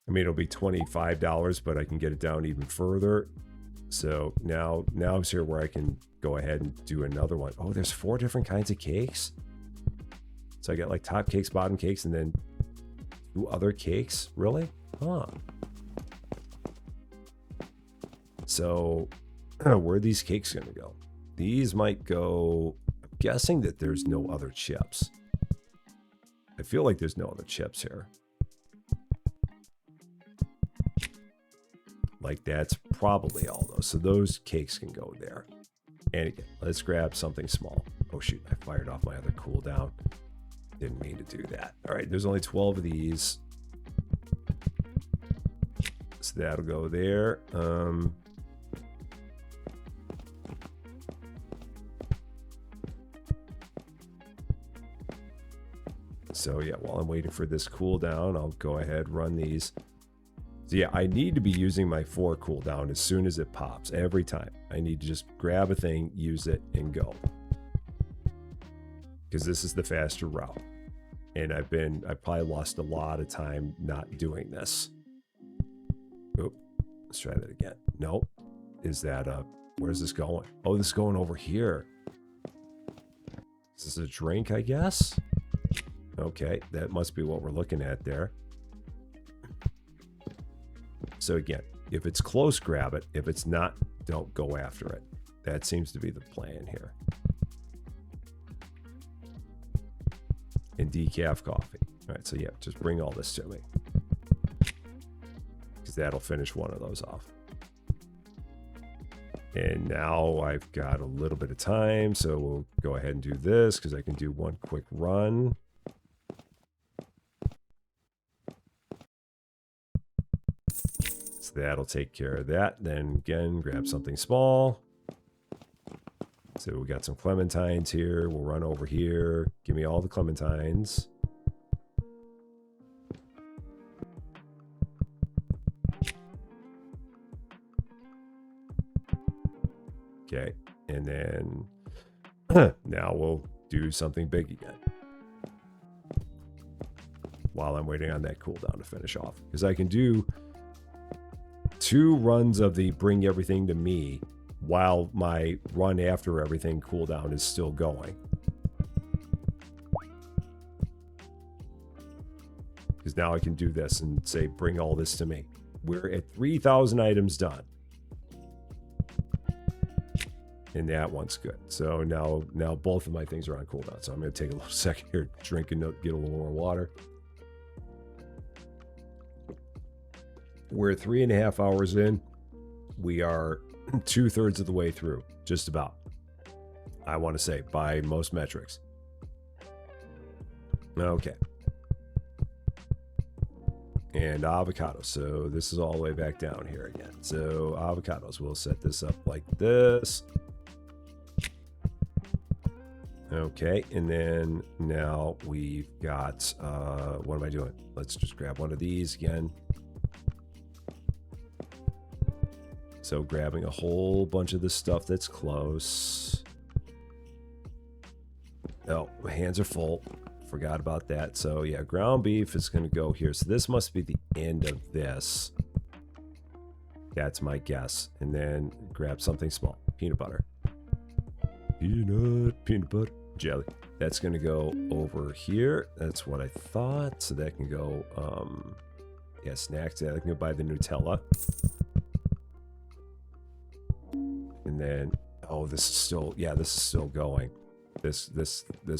I mean, it'll be $25, but I can get it down even further. So now it's here where I can go ahead and do another one. Oh, there's 4 different kinds of cakes. So I got like top cakes, bottom cakes, and then 2 other cakes. Really? Huh. So where are these cakes going to go? These might go... I'm guessing that there's no other chips. I feel like there's no other chips here. Like that's probably all those. So those cakes can go there. And again, let's grab something small. Oh shoot, I fired off my other cooldown. Didn't mean to do that. All right, there's only 12 of these. So that'll go there. So yeah, while I'm waiting for this cooldown, I'll go ahead, run these. So yeah, I need to be using my 4 cooldown as soon as it pops, every time. I need to just grab a thing, use it, and go. Because this is the faster route. And I probably lost a lot of time not doing this. Oop, let's try that again. Nope. Is that where's this going? Oh, this is going over here. Is this a drink, I guess? Okay, that must be what we're looking at there. So again, if it's close, grab it. If it's not, don't go after it. That seems to be the plan here. And decaf coffee. All right, so yeah, just bring all this to me. Because that'll finish one of those off. And now I've got a little bit of time, so we'll go ahead and do this because I can do one quick run. That'll take care of that. Then again, grab something small. So we got some clementines here. We'll run over here. Give me all the clementines. Okay. And then now we'll do something big again. While I'm waiting on that cooldown to finish off. Because I can do 2 runs of the bring everything to me while my run after everything cooldown is still going. Because now I can do this and say, bring all this to me. We're at 3,000 items done. And that one's good. So now both of my things are on cooldown. So I'm going to take a little second here, drink and get a little more water. We're 3.5 hours in. We are 2/3 of the way through, just about. I want to say, by most metrics. Okay. And avocados. So this is all the way back down here again. So avocados, we'll set this up like this. Okay, and then now we've got, what am I doing? Let's just grab one of these again. So grabbing a whole bunch of the stuff that's close. Oh, my hands are full. Forgot about that. So yeah, ground beef is going to go here. So this must be the end of this. That's my guess. And then grab something small. Peanut butter. Peanut butter, jelly. That's going to go over here. That's what I thought. So that can go, yeah, snacks. That can go buy the Nutella. And then, oh, this is still, yeah, this is still going. This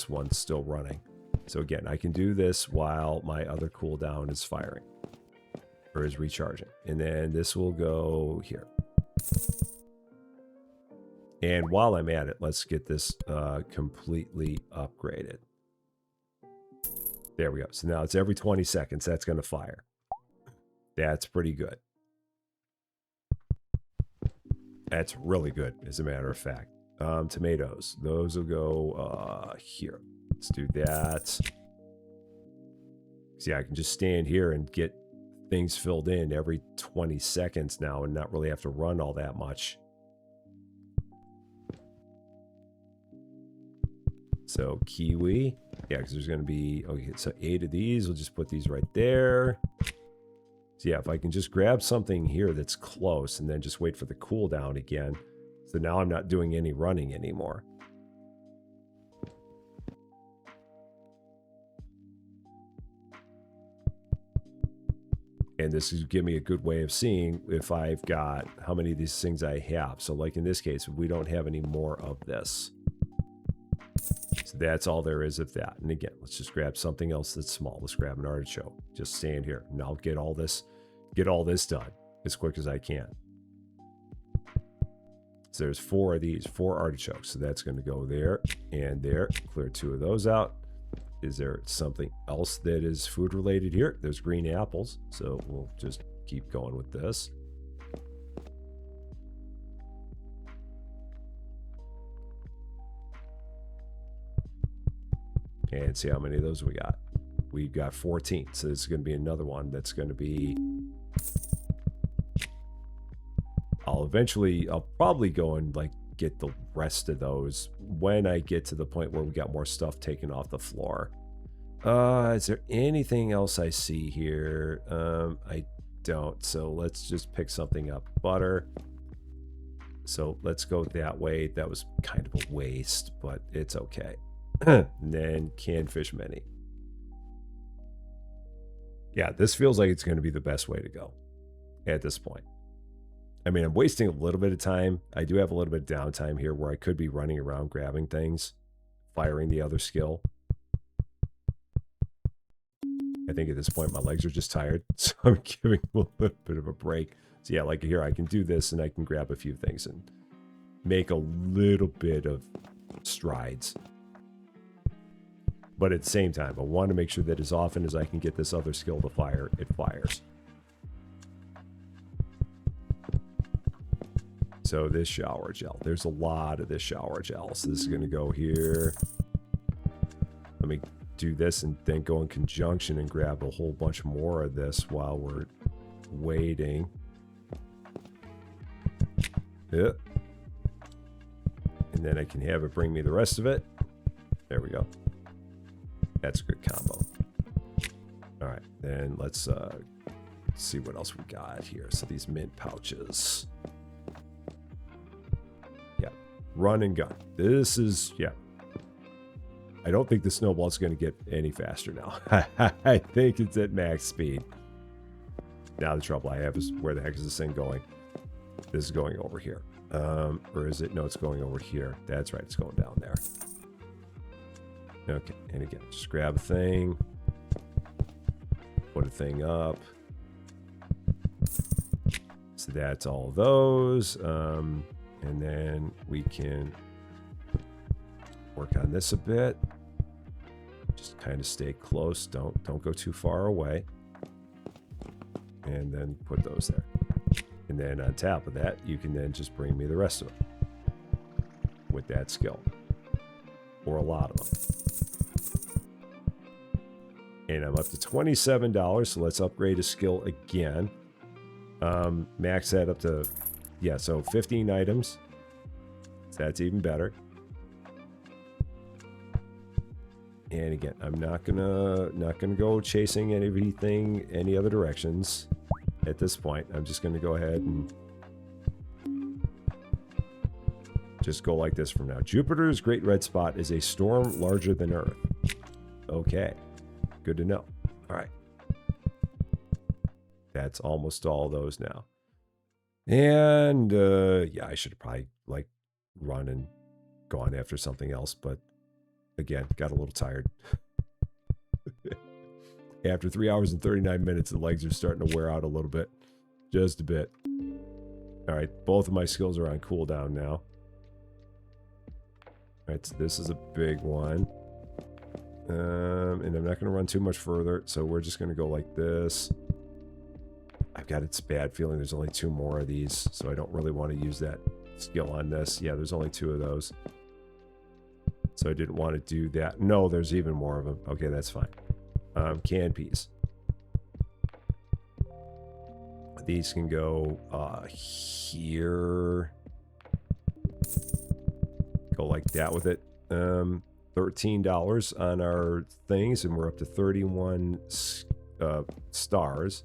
one's still running. So again, I can do this while my other cooldown is firing. Or is recharging. And then this will go here. And while I'm at it, let's get this completely upgraded. There we go. So now it's every 20 seconds that's going to fire. That's pretty good. That's really good, as a matter of fact. Tomatoes. Those will go here. Let's do that. See, I can just stand here and get things filled in every 20 seconds now and not really have to run all that much. So kiwi, yeah, because there's going to be, okay, so 8 of these. We'll just put these right there. So yeah, if I can just grab something here that's close and then just wait for the cooldown again. So now I'm not doing any running anymore. And this is give me a good way of seeing if I've got how many of these things I have. So like in this case, we don't have any more of this. So that's all there is of that. And again, let's just grab something else that's small. Let's grab an artichoke. Just stand here. And I'll get all this done as quick as I can. So there's 4 of these, 4 artichokes. So that's going to go there and there. Clear 2 of those out. Is there something else that is food related here? There's green apples. So we'll just keep going with this. And see how many of those we got. We've got 14. So this is going to be another one that's going to be... I'll probably go and like get the rest of those when I get to the point where we got more stuff taken off the floor. Is there anything else I see here? I don't. So let's just pick something up. Butter. So let's go that way. That was kind of a waste, but it's okay. And then canned fish mini. Yeah, this feels like it's going to be the best way to go at this point. I mean, I'm wasting a little bit of time. I do have a little bit of downtime here where I could be running around grabbing things, firing the other skill. I think at this point my legs are just tired, so I'm giving a little bit of a break. So yeah, like here I can do this and I can grab a few things and make a little bit of strides. But at the same time, I want to make sure that as often as I can get this other skill to fire, it fires. So this shower gel, there's a lot of this shower gel. So this is going to go here. Let me do this and then go in conjunction and grab a whole bunch more of this while we're waiting. Yeah. And then I can have it bring me the rest of it. There we go. That's a good combo. All right, then let's see what else we got here. So these mint pouches. Yeah, run and gun. This is, yeah. I don't think the snowball's going to get any faster now. I think it's at max speed. Now the trouble I have is where the heck is this thing going? This is going over here. Or is it? No, it's going over here. That's right. It's going down there. Okay. And again, just grab a thing. Put a thing up. So that's all those. And then we can work on this a bit. Just kind of stay close. Don't go too far away. And then put those there. And then on top of that, you can then just bring me the rest of them with that skill. Or a lot of them. And I'm up to $27, so let's upgrade a skill again. Max that up to, yeah, so 15 items. So that's even better. And again, I'm not gonna go chasing anything any other directions. at this point. I'm just going to go ahead and just go like this from now. Jupiter's Great Red Spot is a storm larger than Earth. Okay, good to know. All right. That's almost all those now. And yeah, I should probably like run and gone after something else, but again, got a little tired. After 3 hours and 39 minutes, the legs are starting to wear out a little bit. Just a bit. All right, both of my skills are on cooldown now. All right, so this is a big one. And I'm not going to run too much further, so we're just going to go like this. I've got this bad feeling there's only 2 more of these, so I don't really want to use that skill on this. Yeah, there's only 2 of those. So I didn't want to do that. No, there's even more of them. Okay, that's fine. Canned peas. These can go here. Go like that with it. $13 on our things, and we're up to 31 stars.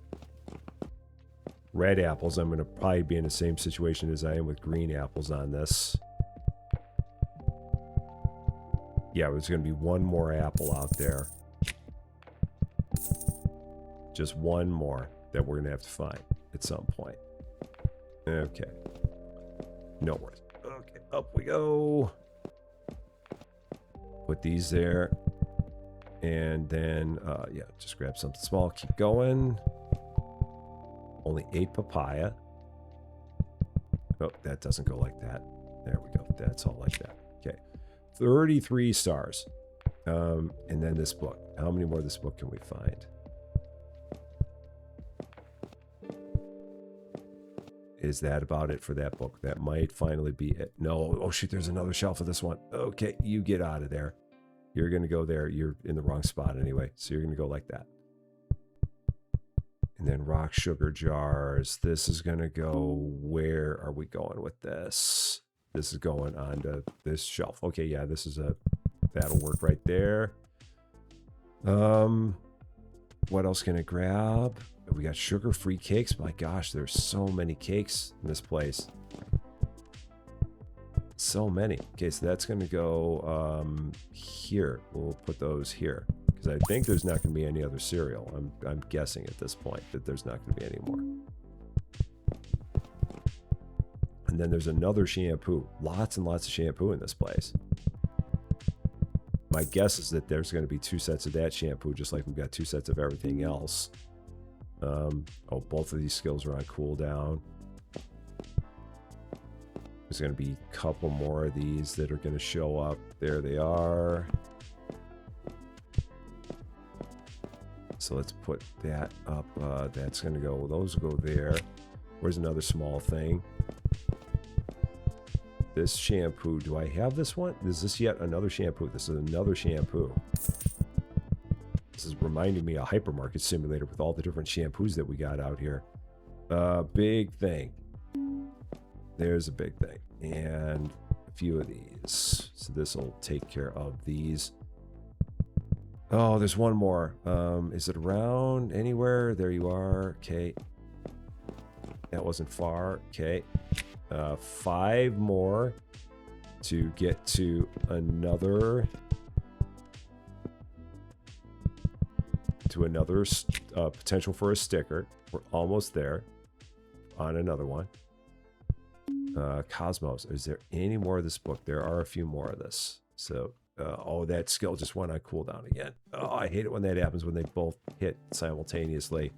Red apples, I'm going to probably be in the same situation as I am with green apples on this. Yeah, there's going to be one more apple out there. Just one more that we're going to have to find at some point. Okay. No worries. Okay, up we go. Put these there. And then, yeah, just grab something small. Keep going. Only 8 papaya. Oh, that doesn't go like that. There we go. That's all like that. Okay. 33 stars. And then this book. How many more of this book can we find? Is that about it for that book? That might finally be it. No. Oh, shoot. There's another shelf of this one. Okay. You get out of there. You're going to go there. You're in the wrong spot anyway. So you're going to go like that. And then rock sugar jars. This is going to go, where are we going with this? This is going onto this shelf. Okay, yeah, this is that'll work right there. What else can I grab? We got sugar-free cakes. My gosh, there's so many cakes in this place. So many. Okay, so that's going to go here. We'll put those here. I think there's not going to be any other cereal. I'm guessing at this point that there's not going to be any more. And then there's another shampoo. Lots and lots of shampoo in this place. My guess is that there's going to be 2 sets of that shampoo, just like we've got 2 sets of everything else. Oh, both of these skills are on cooldown. There's going to be a couple more of these that are going to show up. There they are. So let's put that up. That's going to go, those go there. Where's another small thing? This shampoo, do I have this one? Is this yet another shampoo? This is another shampoo. This is reminding me of Hypermarket Simulator with all the different shampoos that we got out here. Big thing. There's a big thing. And a few of these. So this will take care of these. Oh, there's one more. Is it around anywhere? There you are. Okay. That wasn't far. Okay. 5 more to get to another potential for a sticker. We're almost there on another one. Cosmos. Is there any more of this book? There are a few more of this. So oh, that skill just went on cooldown again. Oh, I hate it when that happens, when they both hit simultaneously.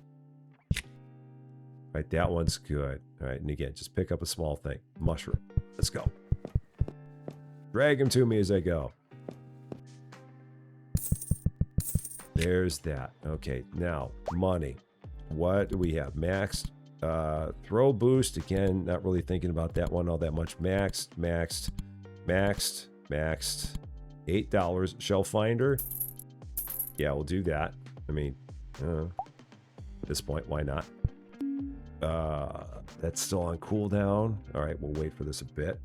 All right, that one's good. All right, and again, just pick up a small thing. Mushroom. Let's go. Drag them to me as I go. There's that. Okay, now, money. What do we have? Maxed. Throw boost. Again, not really thinking about that one all that much. Maxed. $8 shelf finder. Yeah, we'll do that. I mean, at this point, why not? That's still on cooldown. All right, we'll wait for this a bit.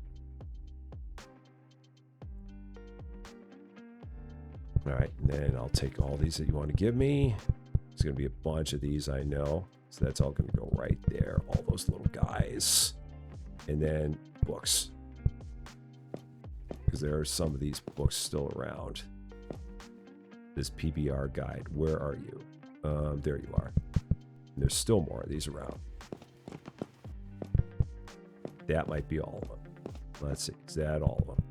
All right, and then I'll take all these that you want to give me. There's going to be a bunch of these, I know. So that's all going to go right there. All those little guys. And then books. Because there are some of these books still around. This PBR guide. Where are you? There you are. And there's still more of these around. That might be all of them. Let's see. Is that all of them?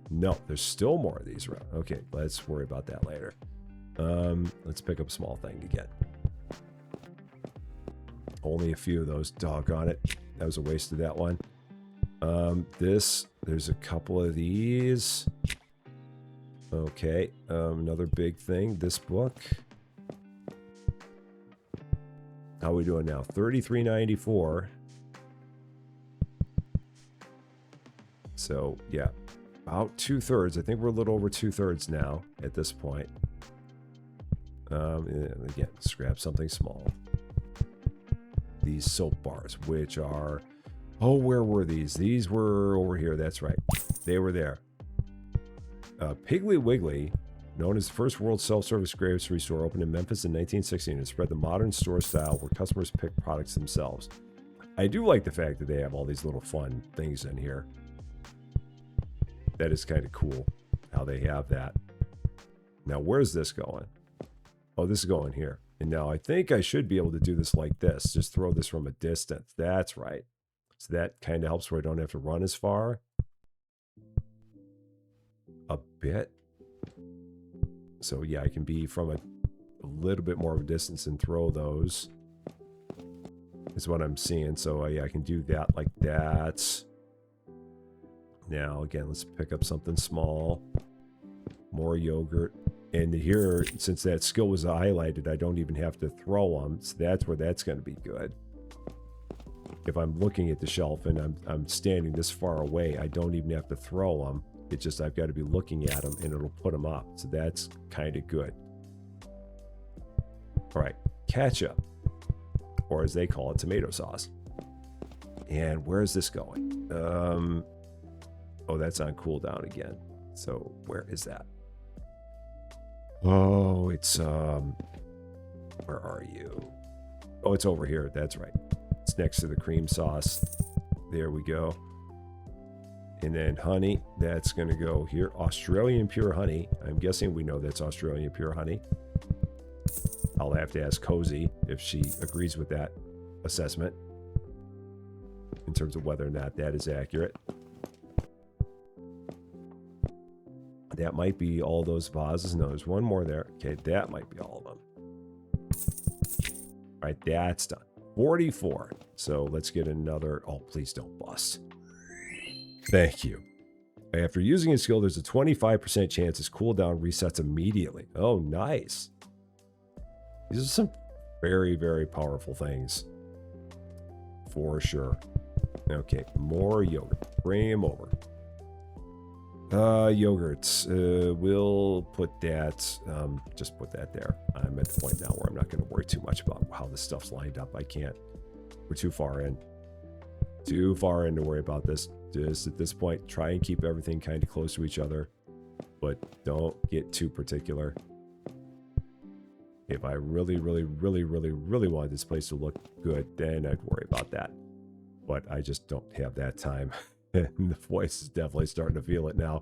No, there's still more of these around. Okay, let's worry about that later. Let's pick up a small thing again. Only a few of those. Doggone it. That was a waste of that one. There's a couple of these. Okay, another big thing. This book. How are we doing now? $33.94. So, yeah, about 2/3. I think we're a little over 2/3 now at this point. And again, let's grab something small. These soap bars, which are... Oh, where were these? These were over here. That's right. They were there. Piggly Wiggly, known as the first world self-service grocery store, opened in Memphis in 1916 and spread the modern store style where customers pick products themselves. I do like the fact that they have all these little fun things in here. That is kind of cool how they have that. Now, where's this going? Oh, this is going here. And now I think I should be able to do this like this. Just throw this from a distance. That's right. So that kind of helps where I don't have to run as far. A bit. So yeah, I can be from a little bit more of a distance and throw those. Is what I'm seeing. So yeah, I can do that like that. Now, again, let's pick up something small. More yogurt. And here, since that skill was highlighted, I don't even have to throw them. So that's where that's going to be good. If I'm looking at the shelf and I'm standing this far away, I don't even have to throw them. It's just I've got to be looking at them and it'll put them up. So that's kind of good. All right, ketchup. Or as they call it, tomato sauce. And where is this going? Oh, that's on cooldown again. So where is that? Oh, it's where are you? Oh, it's over here. That's right. It's next to the cream sauce. There we go. And then honey, that's going to go here. Australian pure honey. I'm guessing we know that's Australian pure honey. I'll have to ask Cozy if she agrees with that assessment in terms of whether or not that is accurate. That might be all those vases. No, there's one more there. Okay, that might be all of them. All right, that's done. 44. So let's get another. Oh, please don't bust. Thank you. After using a skill, there's a 25% chance its cooldown resets immediately. Oh, nice. These are some very, very powerful things. For sure. Okay, more yogurt. Bring him over. Yogurts. We'll put that, just put that there. I'm at the point now where I'm not going to worry too much about how this stuff's lined up. I can't. We're too far in. Too far in to worry about this. Just at this point, try and keep everything kind of close to each other, but don't get too particular. If I really, really, really, really, really wanted this place to look good, then I'd worry about that. But I just don't have that time. And the voice is definitely starting to feel it now.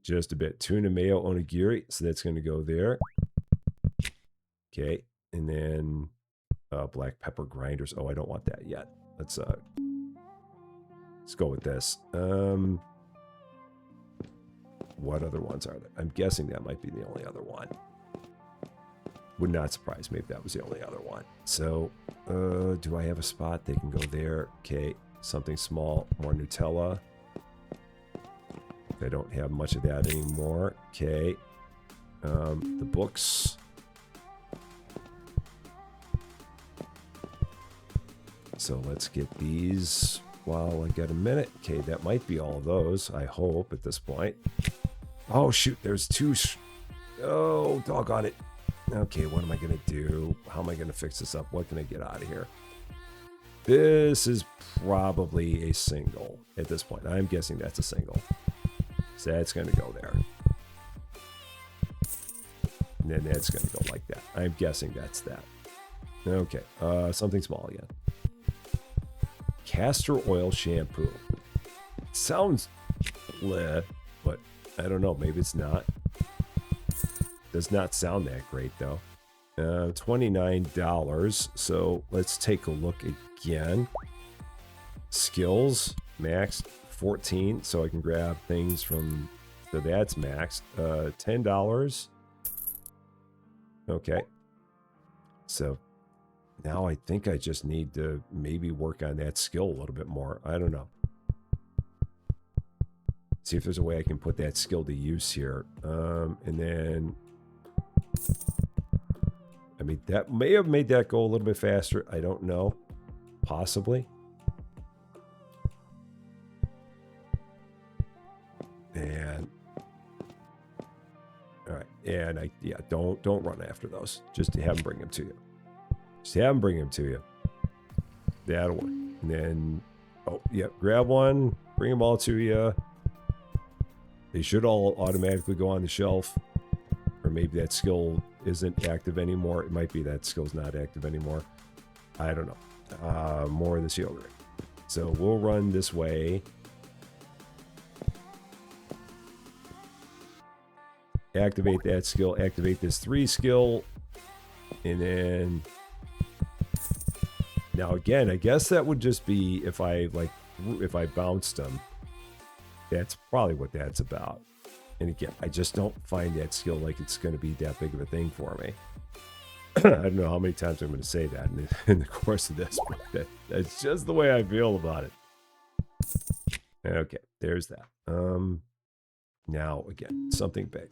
Just a bit. Tuna mayo onigiri. So that's going to go there. Okay. And then black pepper grinders. Oh, I don't want that yet. Let's go with this. What other ones are there? I'm guessing that might be the only other one. Would not surprise me if that was the only other one. So, do I have a spot? They can go there. Okay. Something small, more Nutella. I don't have much of that anymore. Okay. The books. So let's get these while I get a minute. Okay, that might be all of those, I hope, at this point. Oh, shoot, there's two. Oh, doggone it. Okay, what am I going to do? How am I going to fix this up? What can I get out of here? This is probably a single at this point. I'm guessing that's a single. So that's going to go there. And then that's going to go like that. I'm guessing that's that. Okay, something small again. Castor oil shampoo. Sounds bleh, but I don't know. Maybe it's not. Does not sound that great though. $29. So let's take a look again. Skills max 14, so I can grab things from. So that's maxed. $10. Okay. So now I think I just need to maybe work on that skill a little bit more. I don't know. See if there's a way I can put that skill to use here. And then, I mean, that may have made that go a little bit faster. I don't know. Possibly. And all right, and yeah, don't run after those. Just have them bring them to you. Just have them bring them to you. That'll work. And then, oh yeah, grab one, bring them all to you. They should all automatically go on the shelf, or maybe that skill isn't active anymore. It might be that skill's not active anymore. I don't know. More of this yogurt. So we'll run this way. Activate that skill, activate this 3 skill, and then now again, I guess that would just be if I bounced them. That's probably what that's about. And again, I just don't find that skill like it's going to be that big of a thing for me. I don't know how many times I'm going to say that in the course of this, but that's just the way I feel about it. Okay, there's that. Now again, something big.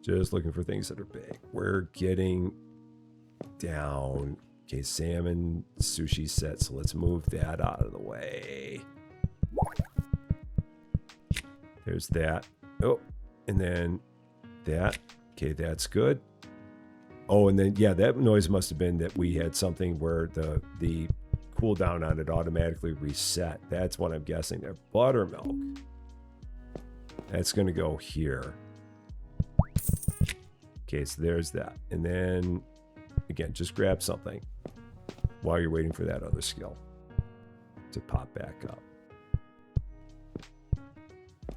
Just looking for things that are big. We're getting down. Okay, salmon sushi set. So let's move that out of the way. There's that. Oh, and then that. Okay, that's good. Oh, and then, yeah, that noise must have been that we had something where the cooldown on it automatically reset. That's what I'm guessing there. Buttermilk. That's going to go here. Okay, so there's that. And then, again, just grab something while you're waiting for that other skill to pop back up.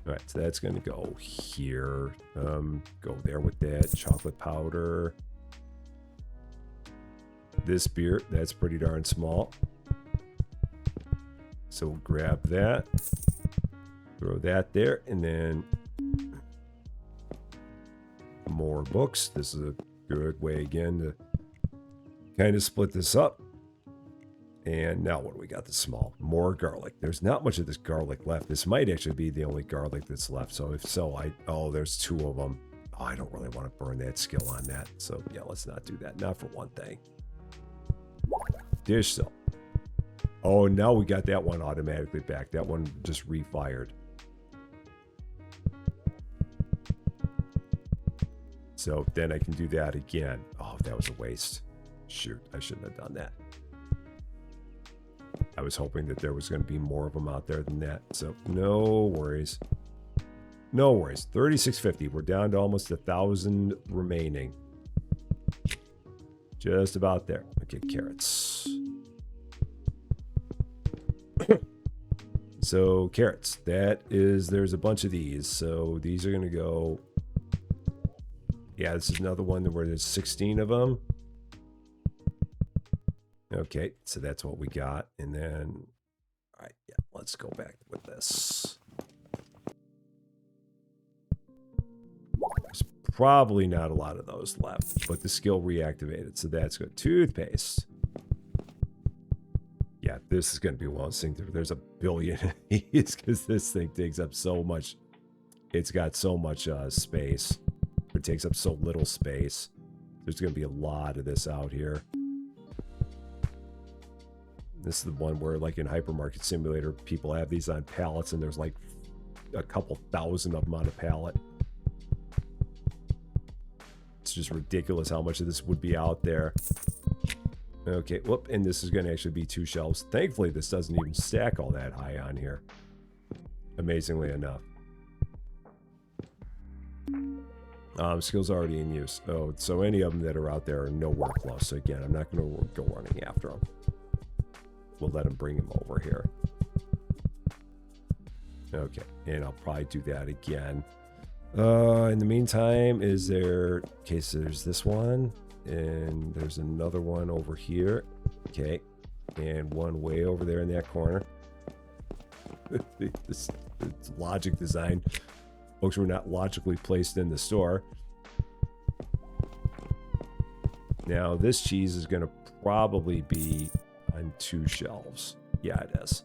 All right, so that's going to go here. Go there with that chocolate powder. This beer, that's pretty darn small. So we'll grab that. Throw that there, and then more books. This is a good way again to kind of split this up. And now what do we got? The small. More garlic. There's not much of this garlic left. This might actually be the only garlic that's left. So if so, there's 2 of them. Oh, I don't really want to burn that skill on that. So yeah, let's not do that. Not for one thing. Dish soap. Oh, now we got that one automatically back. That one just refired. So then I can do that again. Oh, that was a waste. Shoot, I shouldn't have done that. I was hoping that there was going to be more of them out there than that. So no worries. No worries. 3650. We're down to almost 1,000 remaining. Just about there. Okay, carrots. So carrots. There's a bunch of these. So these are going to go. Yeah, this is another one where there's 16 of them. Okay, so that's what we got. And then, all right, yeah, let's go back with this. There's probably not a lot of those left, but the skill reactivated, so that's good. Toothpaste. Yeah, this is going to be one of those things. There's a billion of these because this thing takes up so much. It's got so much space. It takes up so little space. There's going to be a lot of this out here. This is the one where, like in Hypermarket Simulator, people have these on pallets, and there's like a couple thousand of them on a pallet. It's just ridiculous how much of this would be out there. Okay, whoop, and this is going to actually be 2 shelves. Thankfully, this doesn't even stack all that high on here. Amazingly enough. Skills already in use. Oh, so any of them that are out there are nowhere close. So again, I'm not going to go running after them. We'll let them bring them over here. Okay, and I'll probably do that again. In the meantime, is there... Okay, so there's this one, and there's another one over here. Okay, and one way over there in that corner. This logic design. Books were not logically placed in the store. Now, this cheese is going to probably be on 2 shelves. Yeah, it is.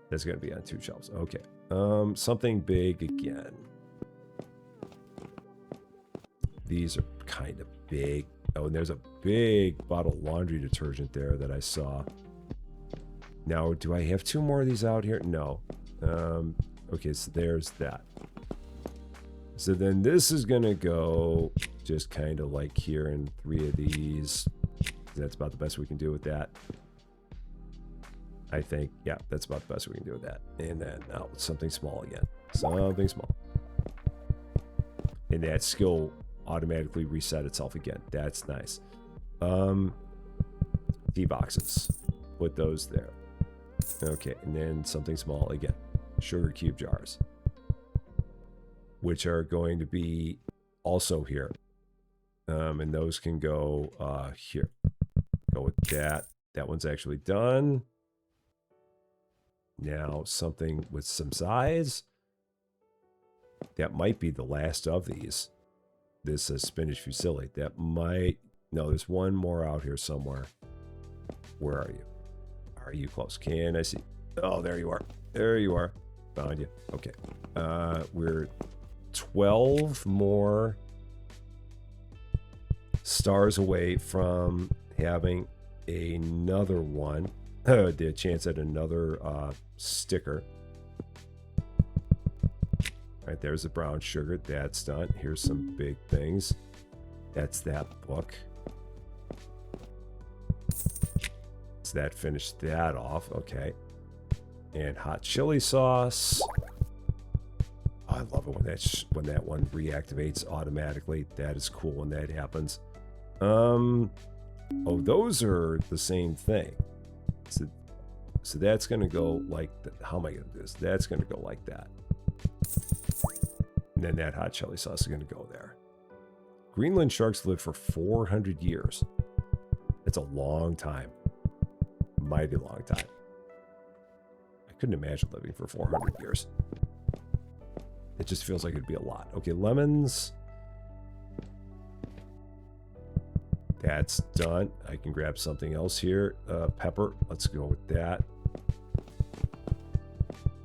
That's going to be on 2 shelves. Okay. Something big again. These are kind of big. Oh, and there's a big bottle of laundry detergent there that I saw. Now, do I have 2 more of these out here? No. Okay, so there's that. So then this is going to go just kind of like here in 3 of these. That's about the best we can do with that. I think, yeah, that's about the best we can do with that. And then now something small again. Something small. And that skill automatically reset itself again. That's nice. Tea boxes. Put those there. Okay, and then something small again. Sugar cube jars. Which are going to be also here. And those can go here. Go with that. That one's actually done. Now something with some size. That might be the last of these. This is spinach fusilli. That might... No, there's one more out here somewhere. Where are you? Are you close? Can I see? Oh, there you are. There you are. Found you. Okay. We're 12 more stars away from having another one. The chance at another sticker. All right, there's the brown sugar. That's done. Here's some big things. That's that book. So that finished that off. Okay. And hot chili sauce. Oh, I love it when that one reactivates automatically. That is cool when that happens. Oh, those are the same thing. So that's going to go like... How am I going to do this? That's going to go like that. And then that hot chili sauce is going to go there. Greenland sharks live for 400 years. That's a long time. Mighty long time. I couldn't imagine living for 400 years. It just feels like it'd be a lot. Okay, lemons. That's done. I can grab something else here. Pepper. Let's go with that.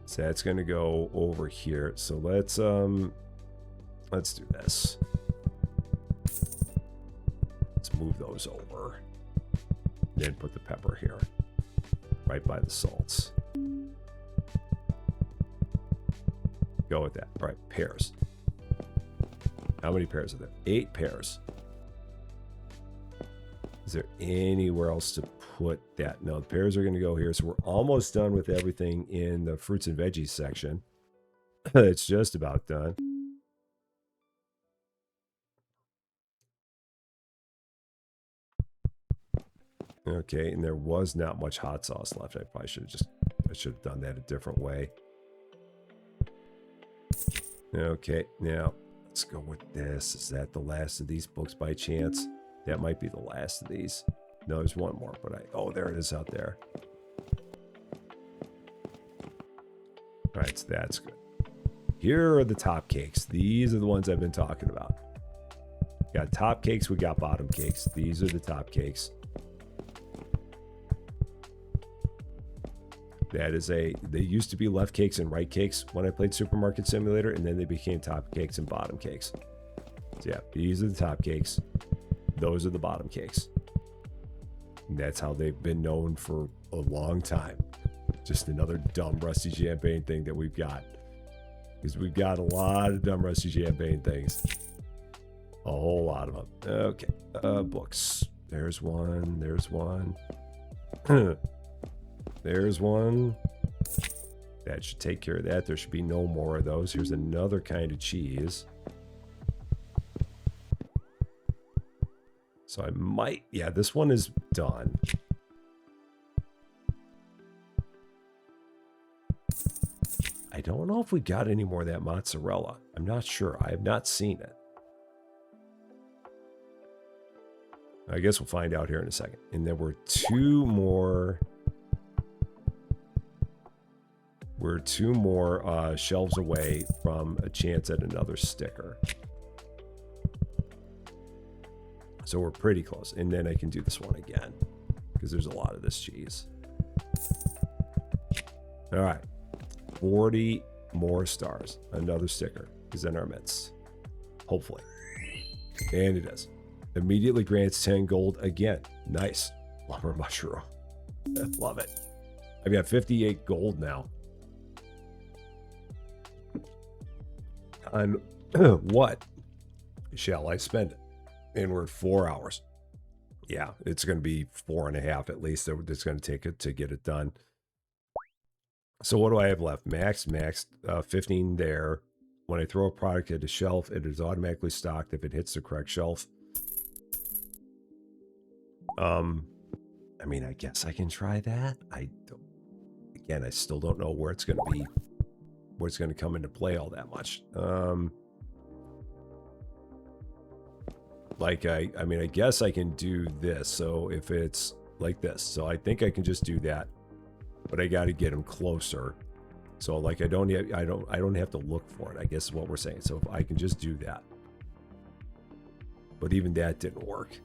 So that's going to go over here. So let's do this. Let's move those over. Then put the pepper here. Right by the salts. Go with that. All right, pears. How many pears are there? 8 pears. Is there anywhere else to put that? No, the pears are going to go here. So we're almost done with everything in the fruits and veggies section. It's just about done. Okay, and there was not much hot sauce left. I probably should have done that a different way. Okay, now let's go with this. Is that the last of these books by chance? That might be the last of these. No, there's one more, but oh, there it is out there. All right, so that's good. Here are the top cakes. These are the ones I've been talking about. We got top cakes, we got bottom cakes. These are the top cakes. That is they used to be left cakes and right cakes when I played Supermarket Simulator, and then they became top cakes and bottom cakes. So yeah, these are the top cakes. Those are the bottom cakes. And that's how they've been known for a long time. Just another dumb Rusty Champagne thing that we've got. Because we've got a lot of dumb Rusty Champagne things. A whole lot of them. Okay. Books. There's one. There's one. There's one. That should take care of that. There should be no more of those. Here's another kind of cheese. So I might, yeah, this one is done. I don't know if we got any more of that mozzarella. I'm not sure. I have not seen it. I guess we'll find out here in a second. And there were two more. We're two more shelves away from a chance at another sticker. So we're pretty close. And then I can do this one again, because there's a lot of this cheese. All right. 40 more stars. Another sticker is in our midst. Hopefully. And it is. Immediately grants 10 gold again. Nice. Lumber mushroom. Love it. I've got 58 gold now. On what shall I spend it? And we're at 4 hours. Yeah, it's going to be 4.5 at least. It's going to take it to get it done. So what do I have left? Max, 15 there. When I throw a product at a shelf, it is automatically stocked if it hits the correct shelf. I mean, I guess I can try that. Again, I still don't know where it's going to be, where it's going to come into play all that much. Like I mean, I guess I can do this. So if it's like this, so I think I can just do that, but I got to get them closer. So like I don't have to look for it, I guess is what we're saying. So if I can just do that, but even that didn't work.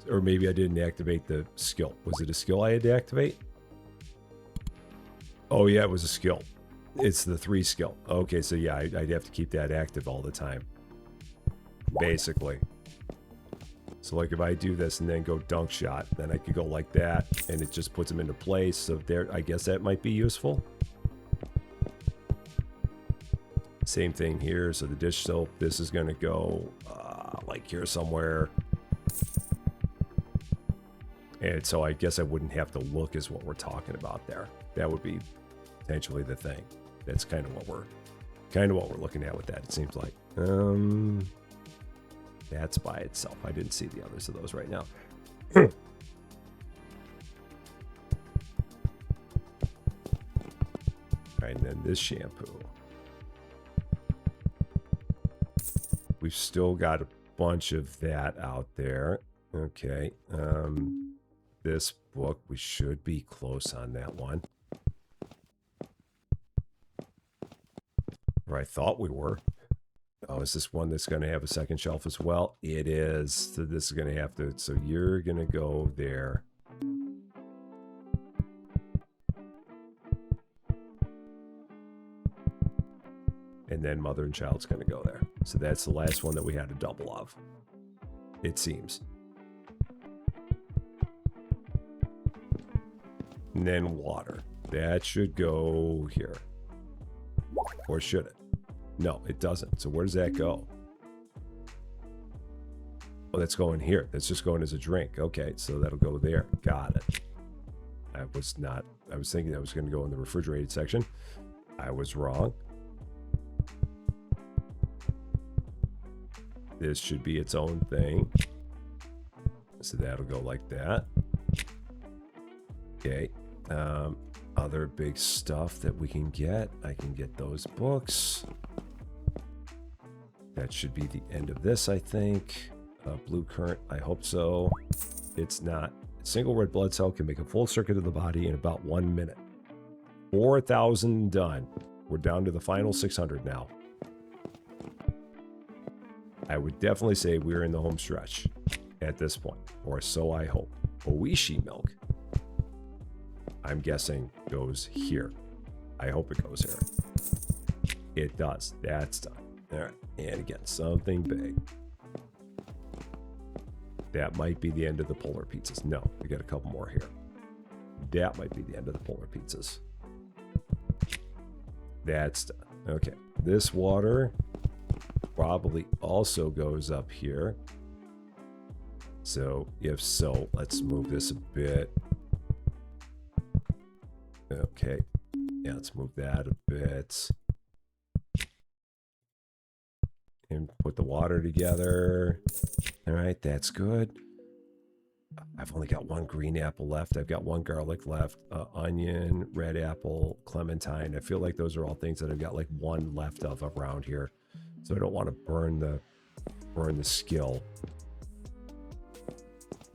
Or maybe I didn't activate the skill. Was it a skill I had to activate? Oh yeah, it was a skill. It's the 3 skill. Okay, so yeah, I'd have to keep that active all the time. Basically. So like if I do this and then go dunk shot, then I could go like that and it just puts them into place. So there, I guess that might be useful. Same thing here. So the dish soap, this is going to go like here somewhere. And so I guess I wouldn't have to look is what we're talking about there. That would be potentially the thing. That's kind of what we're looking at with that, it seems like. That's by itself. I didn't see the others of those right now. Alright, and then this shampoo. We've still got a bunch of that out there. Okay. This book, we should be close on that one. Or I thought we were. Oh, is this one that's going to have a second shelf as well? It is. So this is going to have to... So you're going to go there. And then mother and child's going to go there. So that's the last one that we had a double of. It seems. And then water. That should go here. Or should it? No, it doesn't. So where does that go? Oh, that's going here. That's just going as a drink. Okay, so that'll go there. Got it. I was thinking that was going to go in the refrigerated section. I was wrong. This should be its own thing. So that'll go like that. Okay. Other big stuff that we can get. I can get those books. That should be the end of this, I think. Blue current, I hope so. It's not. A single red blood cell can make a full circuit of the body in about 1 minute. 4,000 done. We're down to the final 600 now. I would definitely say we're in the home stretch at this point, or so I hope. Oishi milk, I'm guessing, goes here. I hope it goes here. It does. That's done. All right. And again, something big. That might be the end of the polar pizzas. No, we got a couple more here. That might be the end of the polar pizzas. That's done. Okay. This water probably also goes up here. So if so, let's move this a bit. Okay. Yeah, let's move that a bit. and put the water together. All right, that's good. I've only got one green apple left. I've got one garlic left, onion, red apple, clementine. I feel like those are all things that I've got like one left of around here. So I don't want to burn the skill.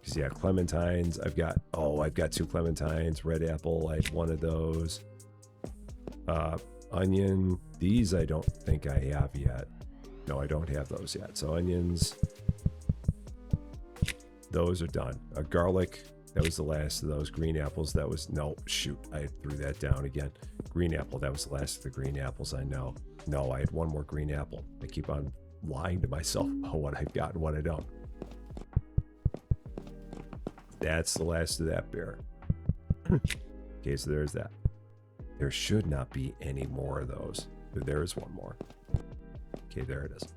Because yeah, clementines, I've got 2 clementines, red apple, I had one of those. Onion, these I don't think I have yet. No, I don't have those yet. So onions, those are done. Garlic, that was the last of those. Green apples, that was, no, shoot, I threw that down again. Green apple, that was the last of the green apples, I know. No, I had one more green apple. I keep on lying to myself about what I've got and what I don't. That's the last of that beer. Okay, so there's that. There should not be any more of those. There is one more. Okay, there it is.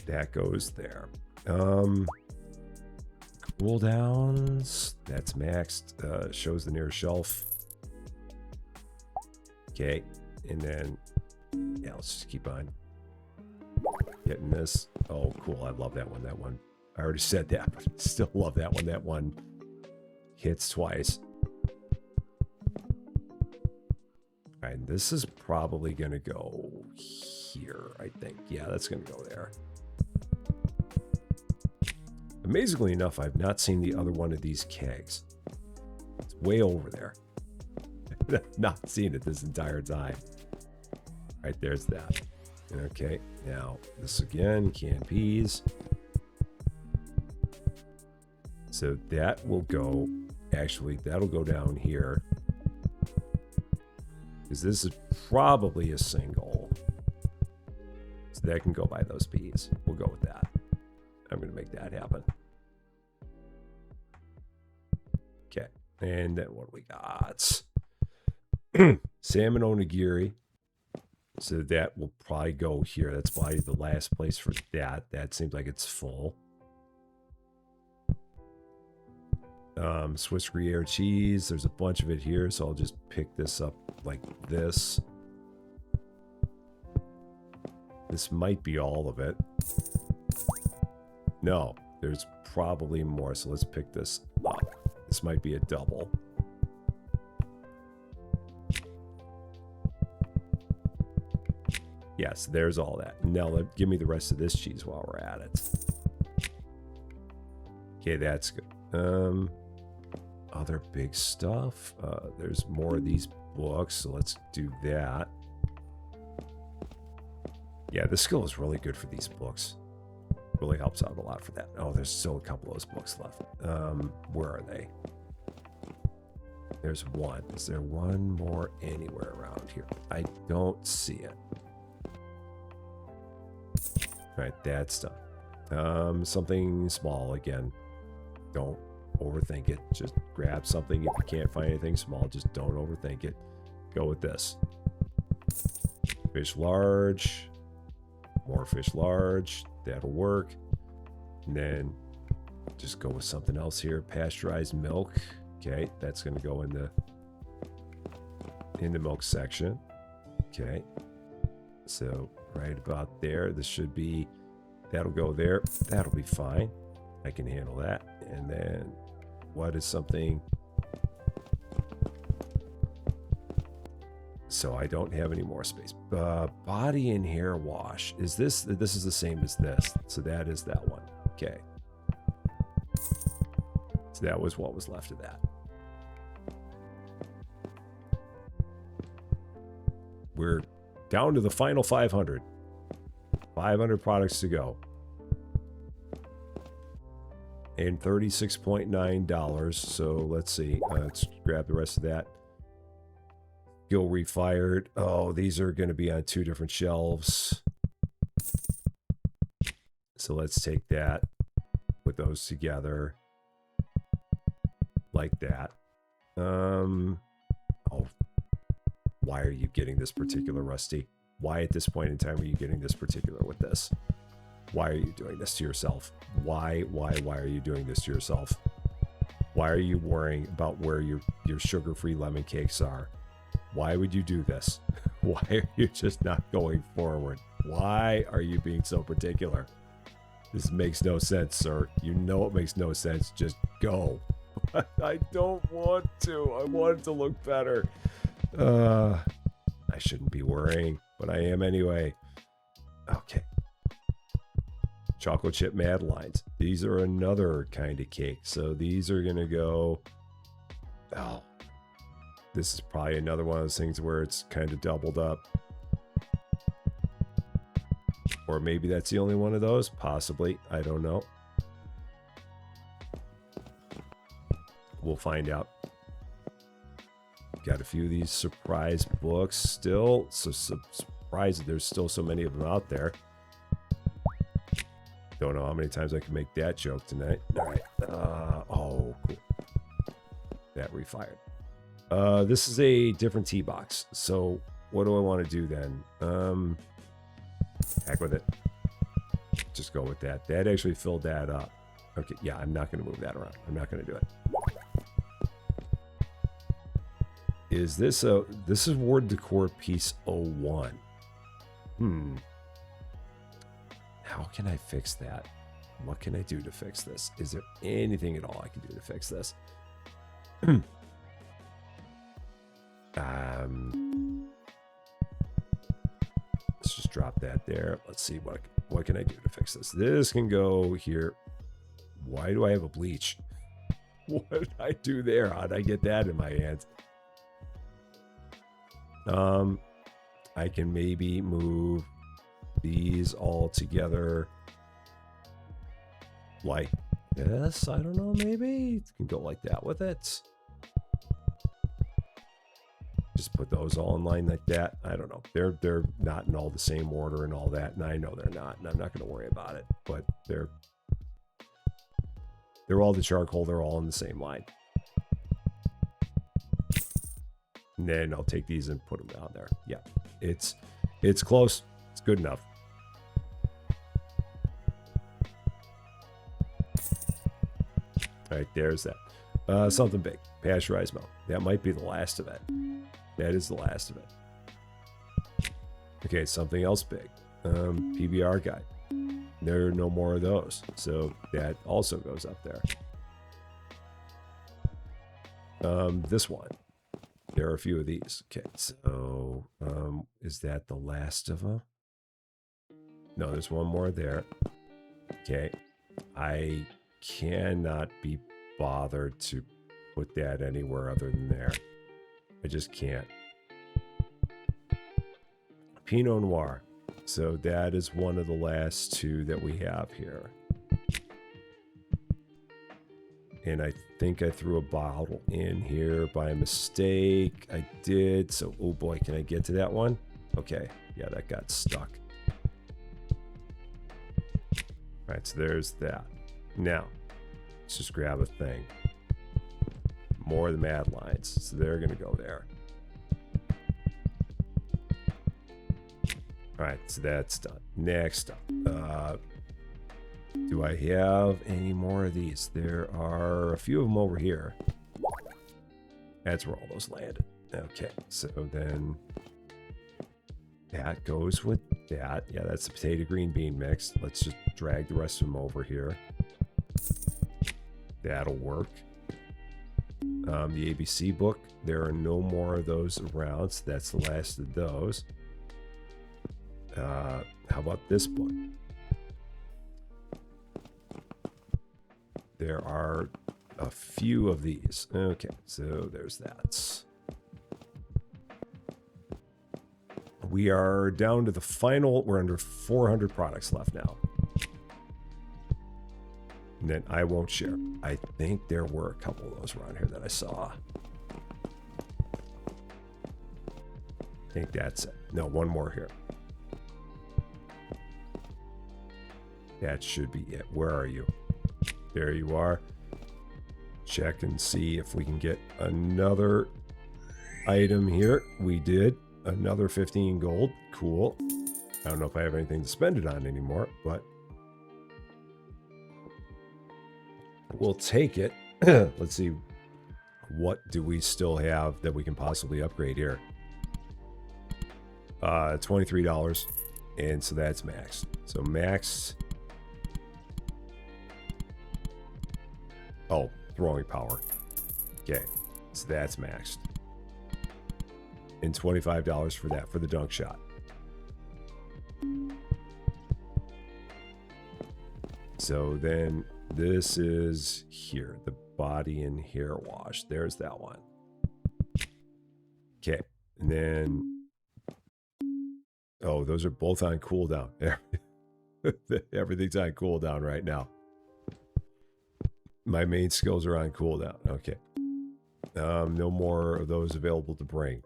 That goes there. Cooldowns, that's maxed. Shows the nearest shelf. Okay, and then yeah, let's just keep on getting this. Oh, cool! I love that one. That one. I already said that, but still love that one. That one hits twice. All right, this is probably gonna go here. I think. Yeah, that's gonna go there. Amazingly enough, I've not seen the other one of these kegs. It's way over there. I've not seen it this entire time. All right, there's that. Okay, now this again, canned peas. So that will go, actually, that'll go down here. Because this is probably a single. So that can go by those peas. We'll go with that. I'm going to make that happen. Okay. And then what do we got? Salmon onigiri. So that will probably go here. That's probably the last place for that. That seems like it's full. Swiss Gruyere cheese. There's a bunch of it here, so I'll just pick this up like this. This might be all of it. No, there's probably more, so let's pick this up. This might be a double. Yes, there's all that. Now, give me the rest of this cheese while we're at it. Okay, that's good. Other big stuff. There's more of these books, so let's do that. Yeah, this skill is really good for these books. Really helps out a lot for that. Oh, there's still a couple of those books left. Where are they? There's one. Is there one more anywhere around here? I don't see it. All right, that's done. Something small again. Don't overthink it. Just grab something. If you can't find anything small, just don't overthink it. Go with this. Fish large. More fish large. That'll work. And then just go with something else here. Pasteurized milk. Okay, that's going to go in the milk section. Okay. So right about there. This should be, that'll go there. That'll be fine. I can handle that. And then what is something? So I don't have any more space. Body and hair wash. Is this is the same as this? So that is that one. Okay. So that was what was left of that. We're down to the final 500. 500 products to go. And $36.9. So let's see. Let's grab the rest of that. Skill refired. Oh, these are going to be on 2 different shelves. So let's take that. Put those together. Like that. Oh. Why are you getting this particular, Rusty? Why at this point in time are you getting this particular with this? Why are you doing this to yourself? Why are you doing this to yourself? Why are you worrying about where your sugar-free lemon cakes are? Why would you do this? Why are you just not going forward? Why are you being so particular? This makes no sense, sir. You know it makes no sense. Just go. I don't want to. I want it to look better. I shouldn't be worrying, but I am anyway. Okay. Chocolate chip Madeleines. These are another kind of cake. So these are going to go... Oh. This is probably another one of those things where it's kind of doubled up. Or maybe that's the only one of those. Possibly. I don't know. We'll find out. Got a few of these surprise books still. So surprised there's still so many of them out there. Don't know how many times I can make that joke tonight. All right. Oh, cool. That refired. This is a different tea box. So what do I want to do then? Heck with it. Just go with that. That actually filled that up. Okay, yeah, I'm not going to move that around. I'm not going to do it. Is this a... This is Ward Decor Piece 01. How can I fix that? What can I do to fix this? Is there anything at all I can do to fix this? Let's just drop that there. Let's see what can I do to fix this. This can go here. Why do I have a bleach? What did I do there? How did I get that in my hands? I can maybe move these all together like this. I don't know. Maybe it can go like that with it. Just put those all in line like that. I don't know. They're not in all the same order and all that, and I know they're not, and I'm not going to worry about it. But they're all the charcoal. They're all in the same line. And then I'll take these and put them down there. Yeah, it's close. It's good enough. All right, there's that. Something big. Pasteurized milk. That might be the last of it. That is the last of it. Okay, something else big. PBR guide. There are no more of those. So that also goes up there. This one. There are a few of these. Okay, so is that the last of them? No, there's one more there. Okay. I cannot be bothered to put that anywhere other than there. I just can't. Pinot Noir. So that is one of the last two that we have here. And I think I threw a bottle in here by mistake. I did. So, oh boy, can I get to that one? Okay. Yeah, that got stuck. All right, so there's that. Now, let's just grab a thing. More of the Madeleines. So they're going to go there. All right, so that's done. Next up. Do I have any more of these? There are a few of them over here. That's where all those landed. Okay, so then that goes with that. Yeah, that's the potato green bean mix. Let's just drag the rest of them over here. That'll work. The ABC book, there are no more of those around, so that's the last of those. How about this book? There are a few of these. Okay, so there's that. We are down to the final. We're under 400 products left now. And then I won't share. I think there were a couple of those around here that I saw. I think that's it. No, one more here. That should be it. Where are you? There you are. Check and see if we can get another item here. We did. Another 15 gold. Cool. I don't know if I have anything to spend it on anymore, but we'll take it. Let's see. What do we still have that we can possibly upgrade here? $23. And so that's maxed. So maxed. Oh, throwing power. Okay, so that's maxed. And $25 for that, for the dunk shot. So then this is here, the body and hair wash. There's that one. Okay, and then, oh, those are both on cooldown. Everything's on cooldown right now. My main skills are on cooldown. Okay. No more of those available to bring.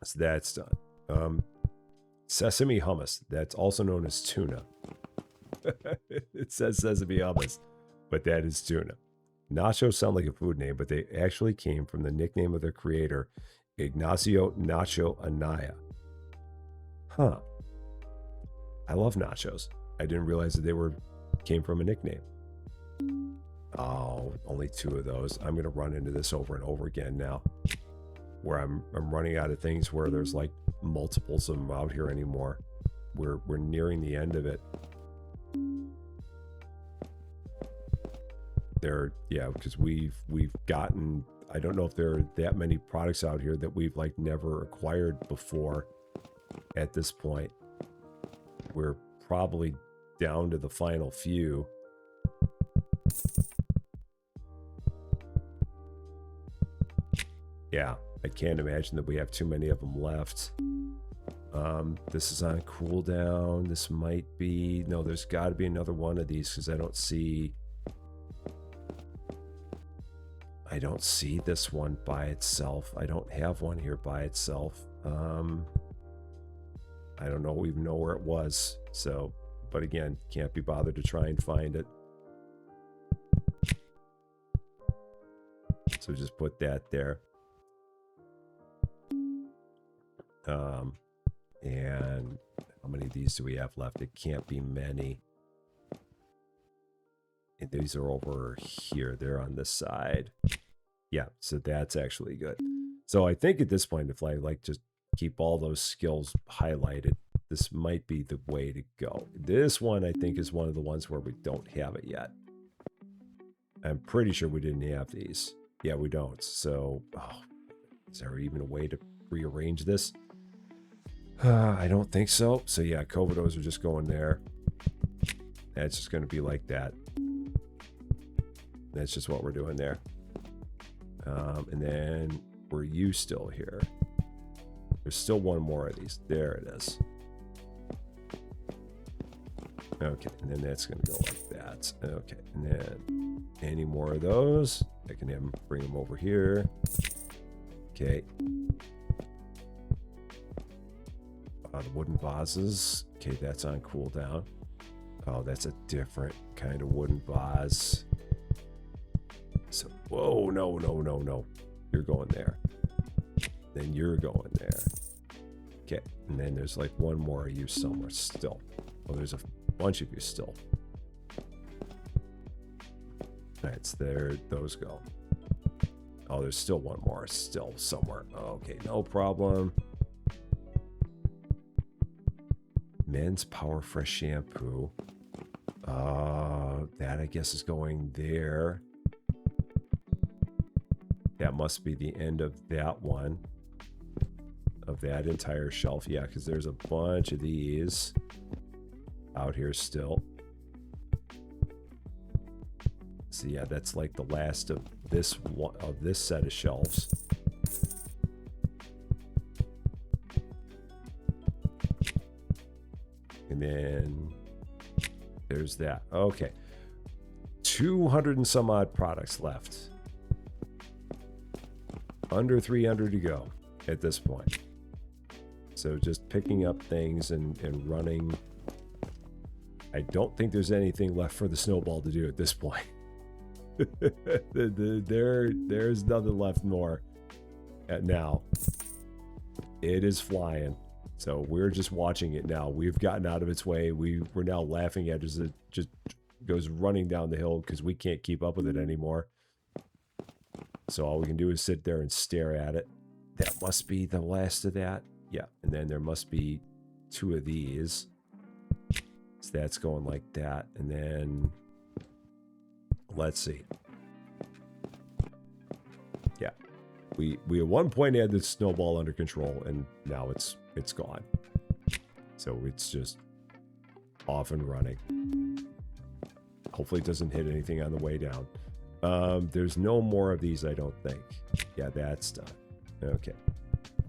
So that's done. Sesame hummus. That's also known as tuna. It says sesame hummus, but that is tuna. Nachos sound like a food name, but they actually came from the nickname of their creator, Ignacio Nacho Anaya. Huh. I love nachos. I didn't realize that they came from a nickname. Oh, only 2 of those. I'm going to run into this over and over again now, where I'm running out of things where there's like multiples of them out here anymore. We're nearing the end of it. Because we've gotten, I don't know if there are that many products out here that we've like never acquired before at this point. We're probably down to the final few. Yeah, I can't imagine that we have too many of them left. This is on cooldown. This might be, no, there's got to be another one of these because I don't see this one by itself. I don't have one here by itself. I don't even know where it was. So, but again, can't be bothered to try and find it. So just put that there. And how many of these do we have left? It can't be many. And these are over here. They're on this side. Yeah, so that's actually good. So I think at this point, if I like just keep all those skills highlighted, this might be the way to go. This one, I think, is one of the ones where we don't have it yet. I'm pretty sure we didn't have these. Yeah, we don't. So, is there even a way to rearrange this? I don't think so. So yeah, Covidos are just going there. That's just going to be like that. That's just what we're doing there. And then were you still here? There's still one more of these. There it is. Okay, and then that's going to go like that. Okay, and then any more of those, I can have them bring them over here. Okay. The wooden vases. Okay, that's on cooldown. Oh, that's a different kind of wooden vase. So, whoa, no. You're going there. Then you're going there. Okay, and then there's like one more of you somewhere still. Oh, there's a bunch of you still. All right, so there those go. Oh, there's still one more still somewhere. Okay, no problem. Men's Power Fresh shampoo. That I guess is going there. That must be the end of that one. Of that entire shelf. Yeah, because there's a bunch of these out here still. So yeah, that's like the last of this one, of this set of shelves. And then there's that. Okay. 200 and some odd products left. Under 300 to go at this point. So just picking up things and running. I don't think there's anything left for the snowball to do at this point. There's nothing left more now. It is flying. So we're just watching it now. We've gotten out of its way. We're now laughing at it as it just goes running down the hill because we can't keep up with it anymore. So all we can do is sit there and stare at it. That must be the last of that. Yeah, and then there must be 2 of these. So that's going like that. And then let's see. Yeah. We at one point had the snowball under control, and now it's gone. So it's just off and running. Hopefully it doesn't hit anything on the way down. There's no more of these, I don't think. Yeah, that's done. Okay.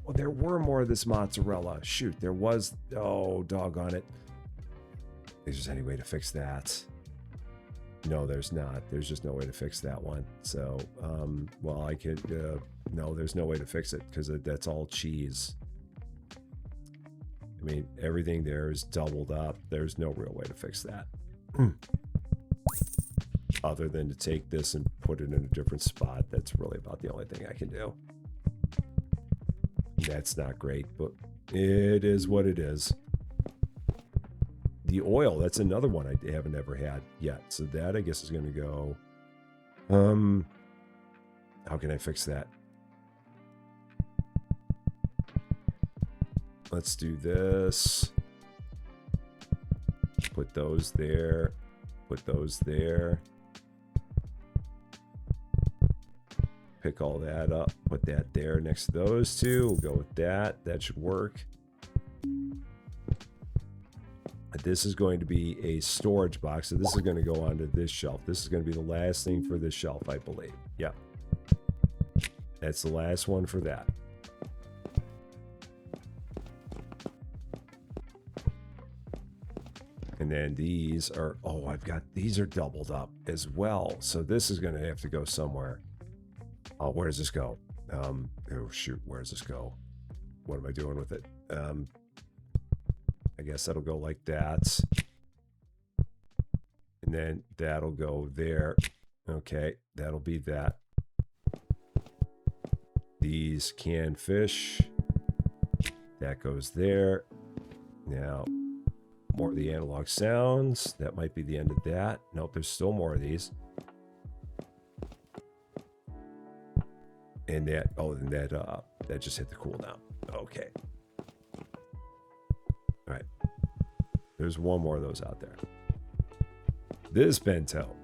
Well, there were more of this mozzarella. Shoot, there was. Oh, doggone it. Is there any way to fix that? No, there's not. There's just no way to fix that one. So, well, I could. No, there's no way to fix it because that's all cheese. I mean, everything there is doubled up. There's no real way to fix that. Other than to take this and put it in a different spot. That's really about the only thing I can do. That's not great, but it is what it is. The oil, that's another one I haven't ever had yet. So that, I guess, is going to go... how can I fix that? Let's do this. Put those there. Put those there. Pick all that up. Put that there next to those two. We'll go with that. That should work. This is going to be a storage box. So this is going to go onto this shelf. This is going to be the last thing for this shelf, I believe. Yeah. That's the last one for that. And then these are, oh, these are doubled up as well. So this is going to have to go somewhere. Oh, where does this go? Oh, shoot. Where does this go? What am I doing with it? I guess that'll go like that. And then that'll go there. Okay, that'll be that. These canned fish. That goes there. Now, more of the analog sounds. That might be the end of that. Nope, there's still more of these. And that, oh, and that just hit the cooldown. Okay. All right. There's one more of those out there. This bento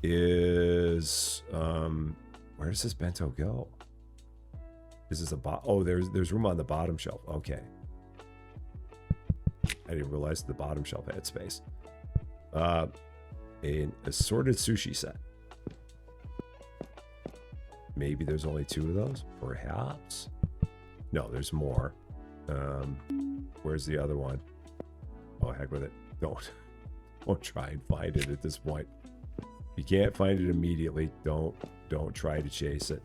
is, where does this bento go? This is oh, there's room on the bottom shelf. Okay. I didn't realize the bottom shelf had space. An assorted sushi set. Maybe there's only 2 of those, perhaps. No, there's more. Where's the other one? Oh, heck with it. Don't try and find it at this point. If you can't find it immediately, don't try to chase it.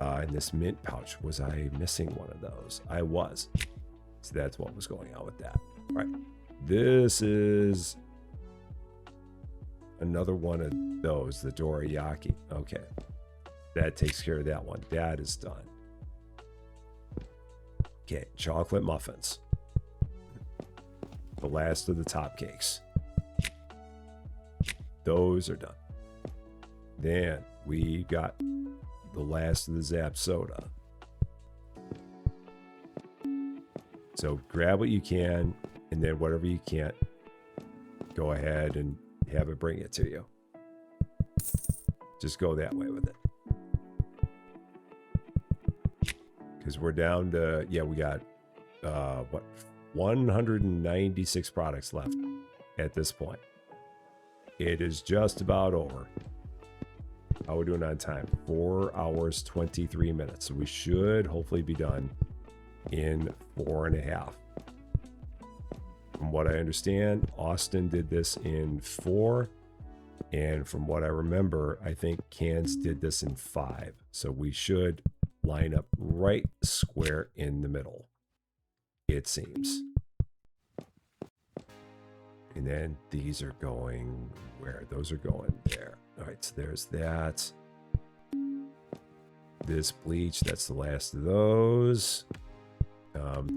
And this mint pouch, was I missing one of those? I was. So that's what was going on with that. All right. This is another one of those, the dorayaki. Okay. That takes care of that one. That is done. Okay, chocolate muffins. The last of the top cakes. Those are done. Then we got the last of the Zap soda. So grab what you can, and then whatever you can't, go ahead and have it bring it to you. Just go that way with it. Because we're down to, yeah, we got, 196 products left at this point. It is just about over. How are we doing on time? 4 hours, 23 minutes. So we should hopefully be done in 4.5. From what I understand, Austin did this in 4. And from what I remember, I think Cairns did this in 5. So we should line up right square in the middle, it seems. And then these are going where? Those are going there. All right, so there's that. This bleach, that's the last of those.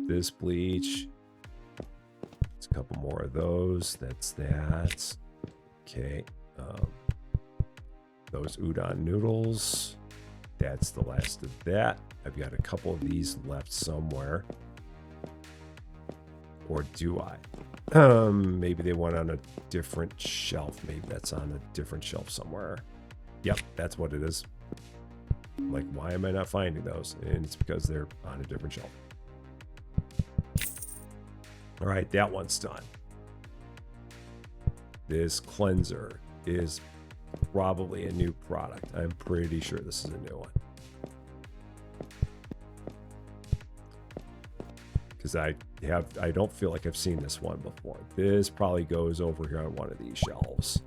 This bleach, there's a couple more of those. That's that. Okay. Those udon noodles, that's the last of that. I've got a couple of these left somewhere. Or do I? Maybe they went on a different shelf. Maybe that's on a different shelf somewhere. Yep, that's what it is. Like, why am I not finding those? And it's because they're on a different shelf. All right, that one's done. This cleanser is probably a new product. I'm pretty sure this is a new one. Because I don't feel like I've seen this one before. This probably goes over here on one of these shelves.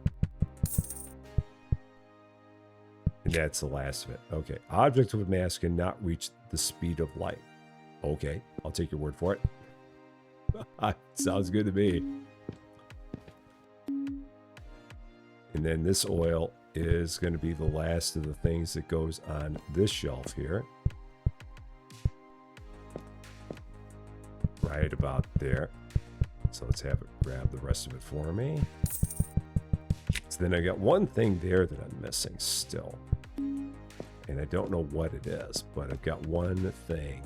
And that's the last of it. Okay. Objects with mass cannot reach the speed of light. Okay. I'll take your word for it. Sounds good to me. And then this oil is going to be the last of the things that goes on this shelf here. Right about there. So let's have it grab the rest of it for me. So then I got one thing there that I'm missing still. And I don't know what it is, but I've got one thing.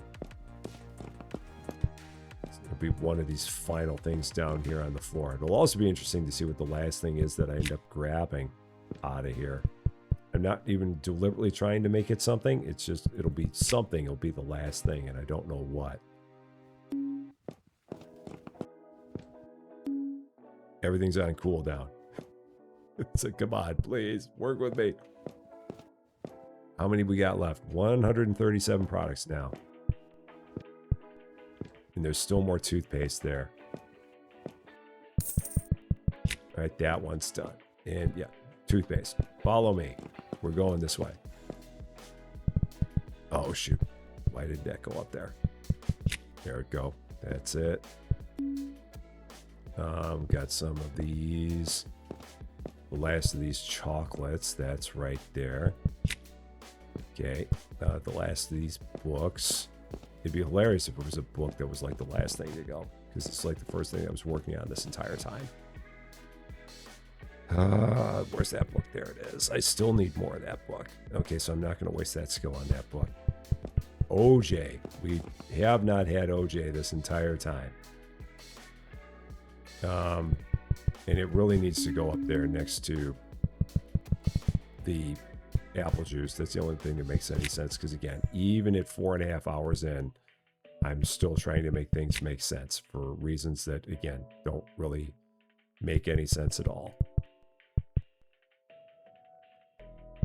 It'll be one of these final things down here on the floor. It'll also be interesting to see what the last thing is that I end up grabbing out of here. I'm not even deliberately trying to make it something. It's just, it'll be something. It'll be the last thing, and I don't know what. Everything's on cooldown. So come on, please, work with me. How many we got left? 137 products now. And there's still more toothpaste there. All right, that one's done. And yeah, toothpaste. Follow me. We're going this way. Oh, shoot. Why did that go up there? There we go. That's it. Got some of these. The last of these chocolates. That's right there. Okay. The last of these books. It'd be hilarious if it was a book that was like the last thing to go. Because it's like the first thing I was working on this entire time. Where's that book? There it is. I still need more of that book. Okay, so I'm not going to waste that skill on that book. OJ. We have not had OJ this entire time. And it really needs to go up there next to the apple juice. That's the only thing that makes any sense. Because again, even at 4.5 hours in, I'm still trying to make things make sense for reasons that, again, don't really make any sense at all.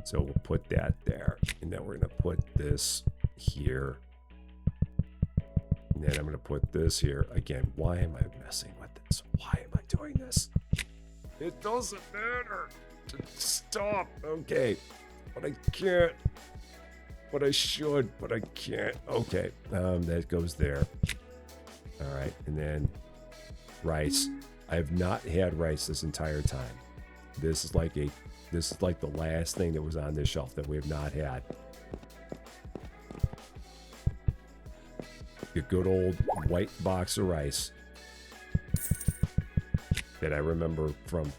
So we'll put that there. And then we're going to put this here. And then I'm going to put this here. Again, why am I messing with this? Why am I doing this? It doesn't matter. Stop. Okay. But I can't. But I should. But I can't. Okay. That goes there. All right. And then rice. I have not had rice this entire time. This is like the last thing that was on this shelf that we have not had. A good old white box of rice that I remember from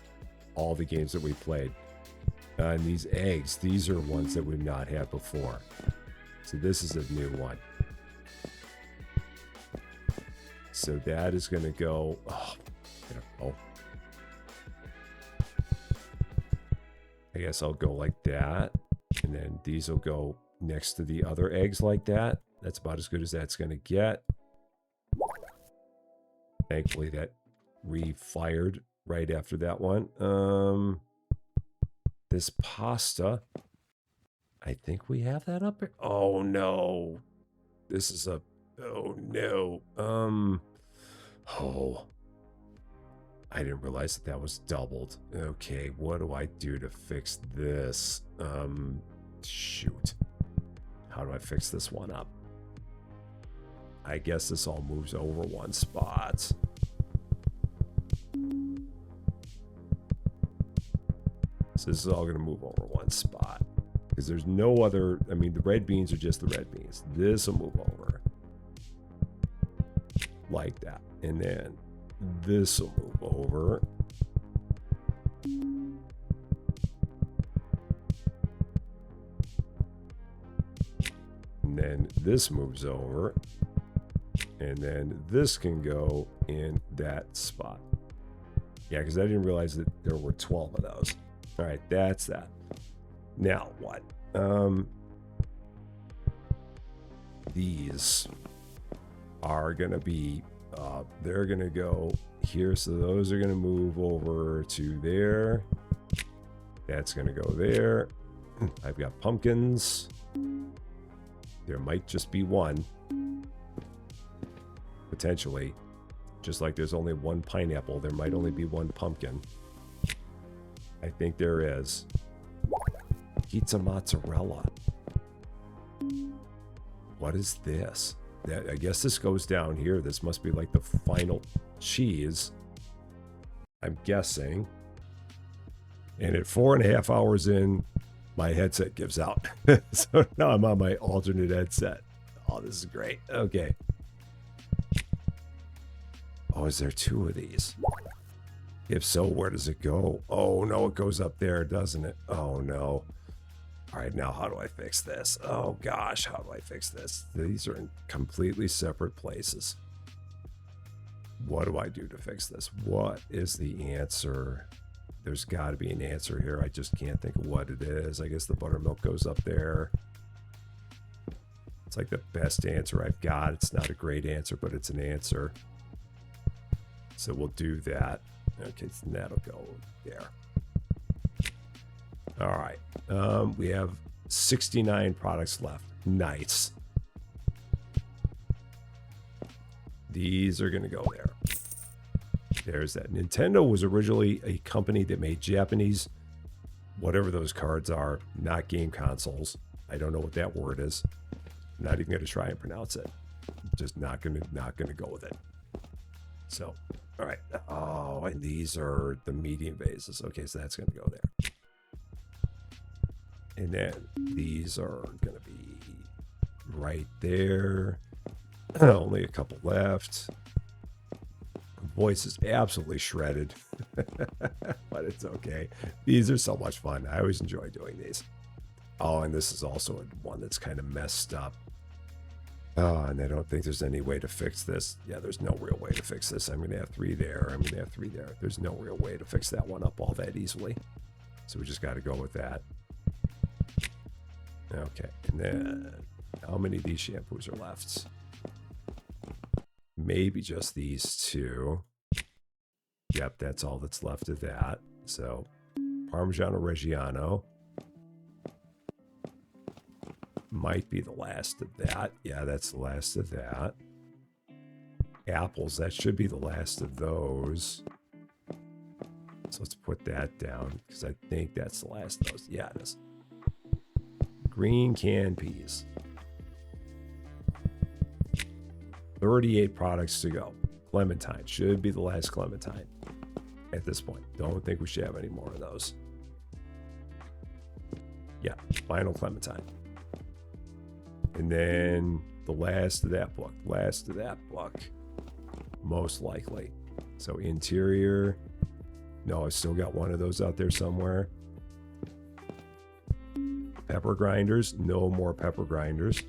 all the games that we played. And these eggs, these are ones that we've not had before. So this is a new one. So that is going to go... I guess I'll go like that. And then these will go next to the other eggs like that. That's about as good as that's going to get. Thankfully, that refired right after that one. This pasta. I think we have that up here. Oh, no. This is a... Oh, no. Oh. I didn't realize that was doubled. Okay, what do I do to fix this? Shoot. How do I fix this one up? I guess this all moves over one spot. So this is all going to move over one spot. Because there's no other... I mean, the red beans are just the red beans. This will move over. Like that. And then this will move over. And then this moves over. And then this can go in that spot. Yeah, because I didn't realize that there were 12 of those. All right, that's that. Now what? These are going to be, they're going to go here. So those are going to move over to there. That's going to go there. I've got pumpkins. There might just be one. Potentially. Just like there's only one pineapple, there might only be one pumpkin. I think there is. Pizza mozzarella. What is this? I guess this goes down here. This must be like the final cheese. I'm guessing. And at 4.5 hours in, my headset gives out. So now I'm on my alternate headset. Oh, this is great. Okay. Oh, is there 2 of these? If so, where does it go? Oh, no, it goes up there, doesn't it? Oh, no. All right, now how do I fix this? Oh, gosh, how do I fix this? These are in completely separate places. What do I do to fix this? What is the answer? There's got to be an answer here. I just can't think of what it is. I guess the buttermilk goes up there. It's like the best answer I've got. It's not a great answer, but it's an answer. So we'll do that. Okay, so that'll go there. All right. We have 69 products left. Nice. These are going to go there. There's that. Nintendo was originally a company that made Japanese, whatever those cards are, not game consoles. I don't know what that word is. I'm not even going to try and pronounce it. Just not going to go with it. So, all right. Oh, and these are the medium vases. Okay, so that's going to go there. And then these are going to be right there. Only a couple left. Voice is absolutely shredded, but it's okay. These are so much fun. I always enjoy doing these. Oh, and this is also one that's kind of messed up. Oh, and I don't think there's any way to fix this. Yeah, there's no real way to fix this. I'm going to have 3 there. I'm going to have 3 there. There's no real way to fix that one up all that easily. So we just got to go with that. Okay, and then how many of these shampoos are left? Maybe just these 2. Yep, that's all that's left of that. So, Parmigiano Reggiano might be the last of that. Yeah, that's the last of that. Apples, that should be the last of those. So let's put that down because I think that's the last of those. Yeah, it is. Green canned peas. 38 products to go. Clementine should be the last clementine at this point. Don't think we should have any more of those. Yeah, final clementine. And then the last of that book. Last of that book. Most likely. So interior. No, I still got one of those out there somewhere. Pepper grinders. No more pepper grinders.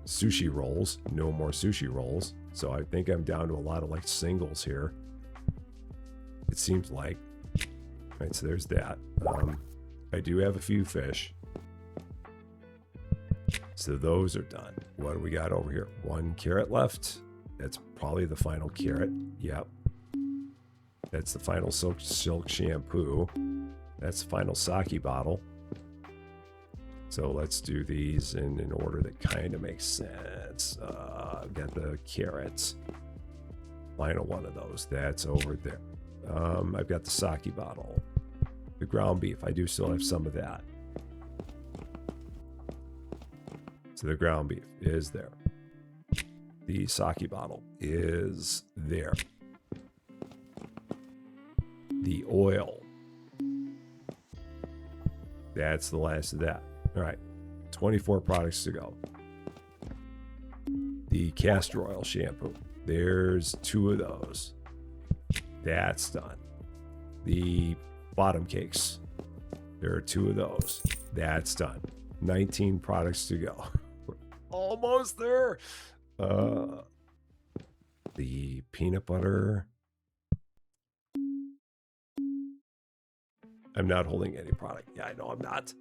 Sushi rolls. No more sushi rolls. So I think I'm down to a lot of like singles here. It seems like. All right, so there's that. I do have a few fish. So those are done. What do we got over here? 1 carrot left. That's probably the final carrot. Yep. That's the final silk shampoo. That's the final sake bottle. So let's do these in an order that kind of makes sense. I've got the carrots. Final one of those. That's over there. I've got the sake bottle. The ground beef. I do still have some of that. So the ground beef is there. The sake bottle is there. The oil. That's the last of that. All right. 24 products to go. The castor oil shampoo. There's 2 of those. That's done. The bottom cakes. There are 2 of those. That's done. 19 products to go. Almost there. The peanut butter. I'm not holding any product. Yeah, I know I'm not.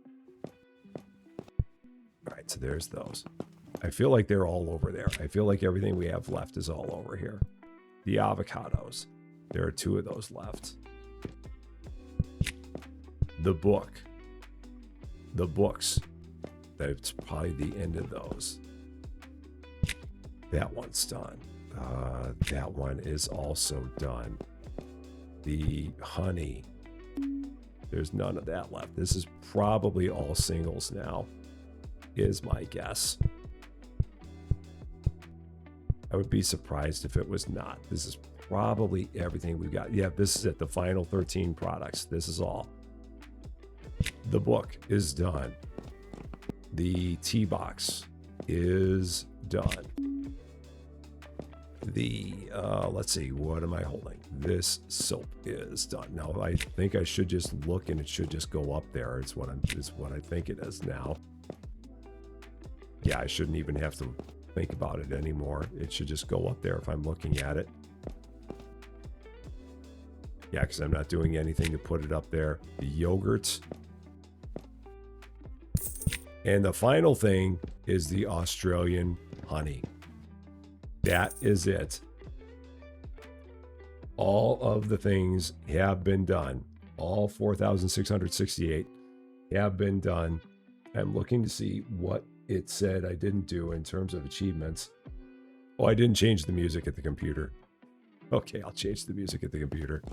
All right, so there's those. I feel like they're all over there. I feel like everything we have left is all over here. The avocados. There are 2 of those left. The book. The books. That's probably the end of those. That one's done. That one is also done. The honey. There's none of that left. This is probably all singles now, is my guess. I would be surprised if it was not. This is probably everything we've got. Yeah, this is it. The final 13 products. This is all. The book is done. The tea box is done. The, let's see, what am I holding? This soap is done. Now, I think I should just look and it should just go up there. It's what I think it is now. Yeah, I shouldn't even have to think about it anymore. It should just go up there if I'm looking at it. Yeah, because I'm not doing anything to put it up there. The yogurts. And the final thing is the Australian honey. That is it. All of the things have been done. All 4,668 have been done. I'm looking to see what it said I didn't do in terms of achievements. Oh, I didn't change the music at the computer. Okay, I'll change the music at the computer.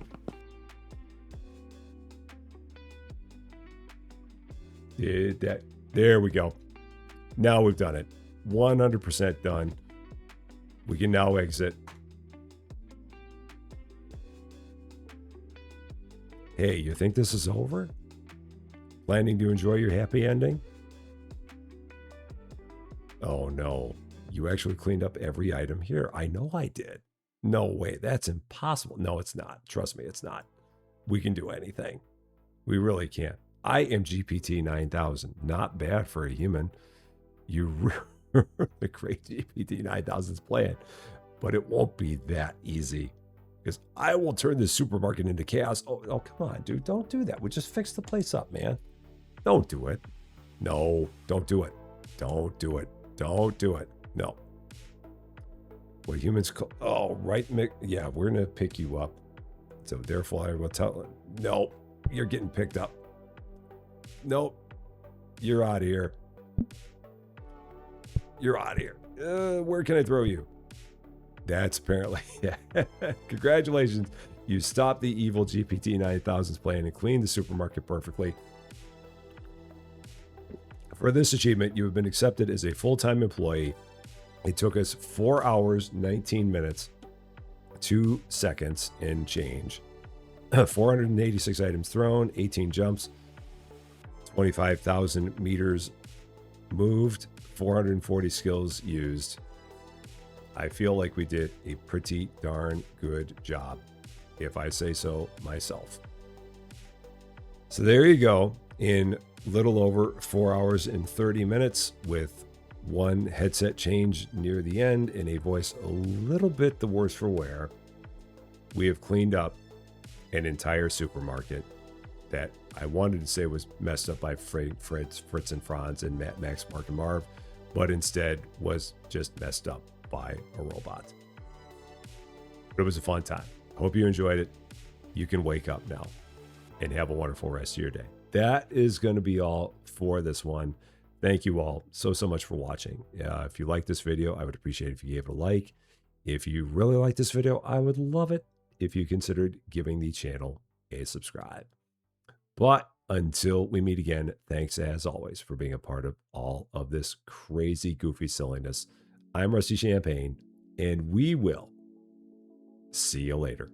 Did that. There we go. Now we've done it. 100% done. We can now exit. Hey, you think this is over? Planning to enjoy your happy ending? Oh no, you actually cleaned up every item here. I know I did. No way, that's impossible. No, it's not. Trust me, it's not. We can do anything. We really can. I am GPT 9000. Not bad for a human. You the great GPT 9000's playing, but it won't be that easy because I will turn this supermarket into chaos. Oh, come on, dude. Don't do that. We'll just fix the place up, man. Don't do it. No, don't do it. Don't do it. Don't do it. No. What humans call, oh, right, Mick. Yeah, we're going to pick you up. So therefore I will tell, no, you're getting picked up. Nope. You're out of here. You're out of here. Where can I throw you? That's apparently, yeah. Congratulations. You stopped the evil GPT 9000's plan and cleaned the supermarket perfectly. For this achievement, you have been accepted as a full-time employee. It took us 4 hours, 19 minutes, 2 seconds and change. 486 items thrown, 18 jumps, 25,000 meters moved, 440 skills used. I feel like we did a pretty darn good job, if I say so myself. So there you go. In little over 4 hours and 30 minutes with one headset change near the end and a voice a little bit the worse for wear, we have cleaned up an entire supermarket that I wanted to say was messed up by Fritz and Franz and Matt, Max, Mark, and Marv, but instead was just messed up by a robot. But it was a fun time. Hope you enjoyed it. You can wake up now and have a wonderful rest of your day. That is going to be all for this one. Thank you all so much for watching. If you like this video, I would appreciate it if you gave it a like. If you really like this video, I would love it if you considered giving the channel a subscribe. But until we meet again, thanks as always for being a part of all of this crazy, goofy silliness. I'm Rusty Champagne, and we will see you later.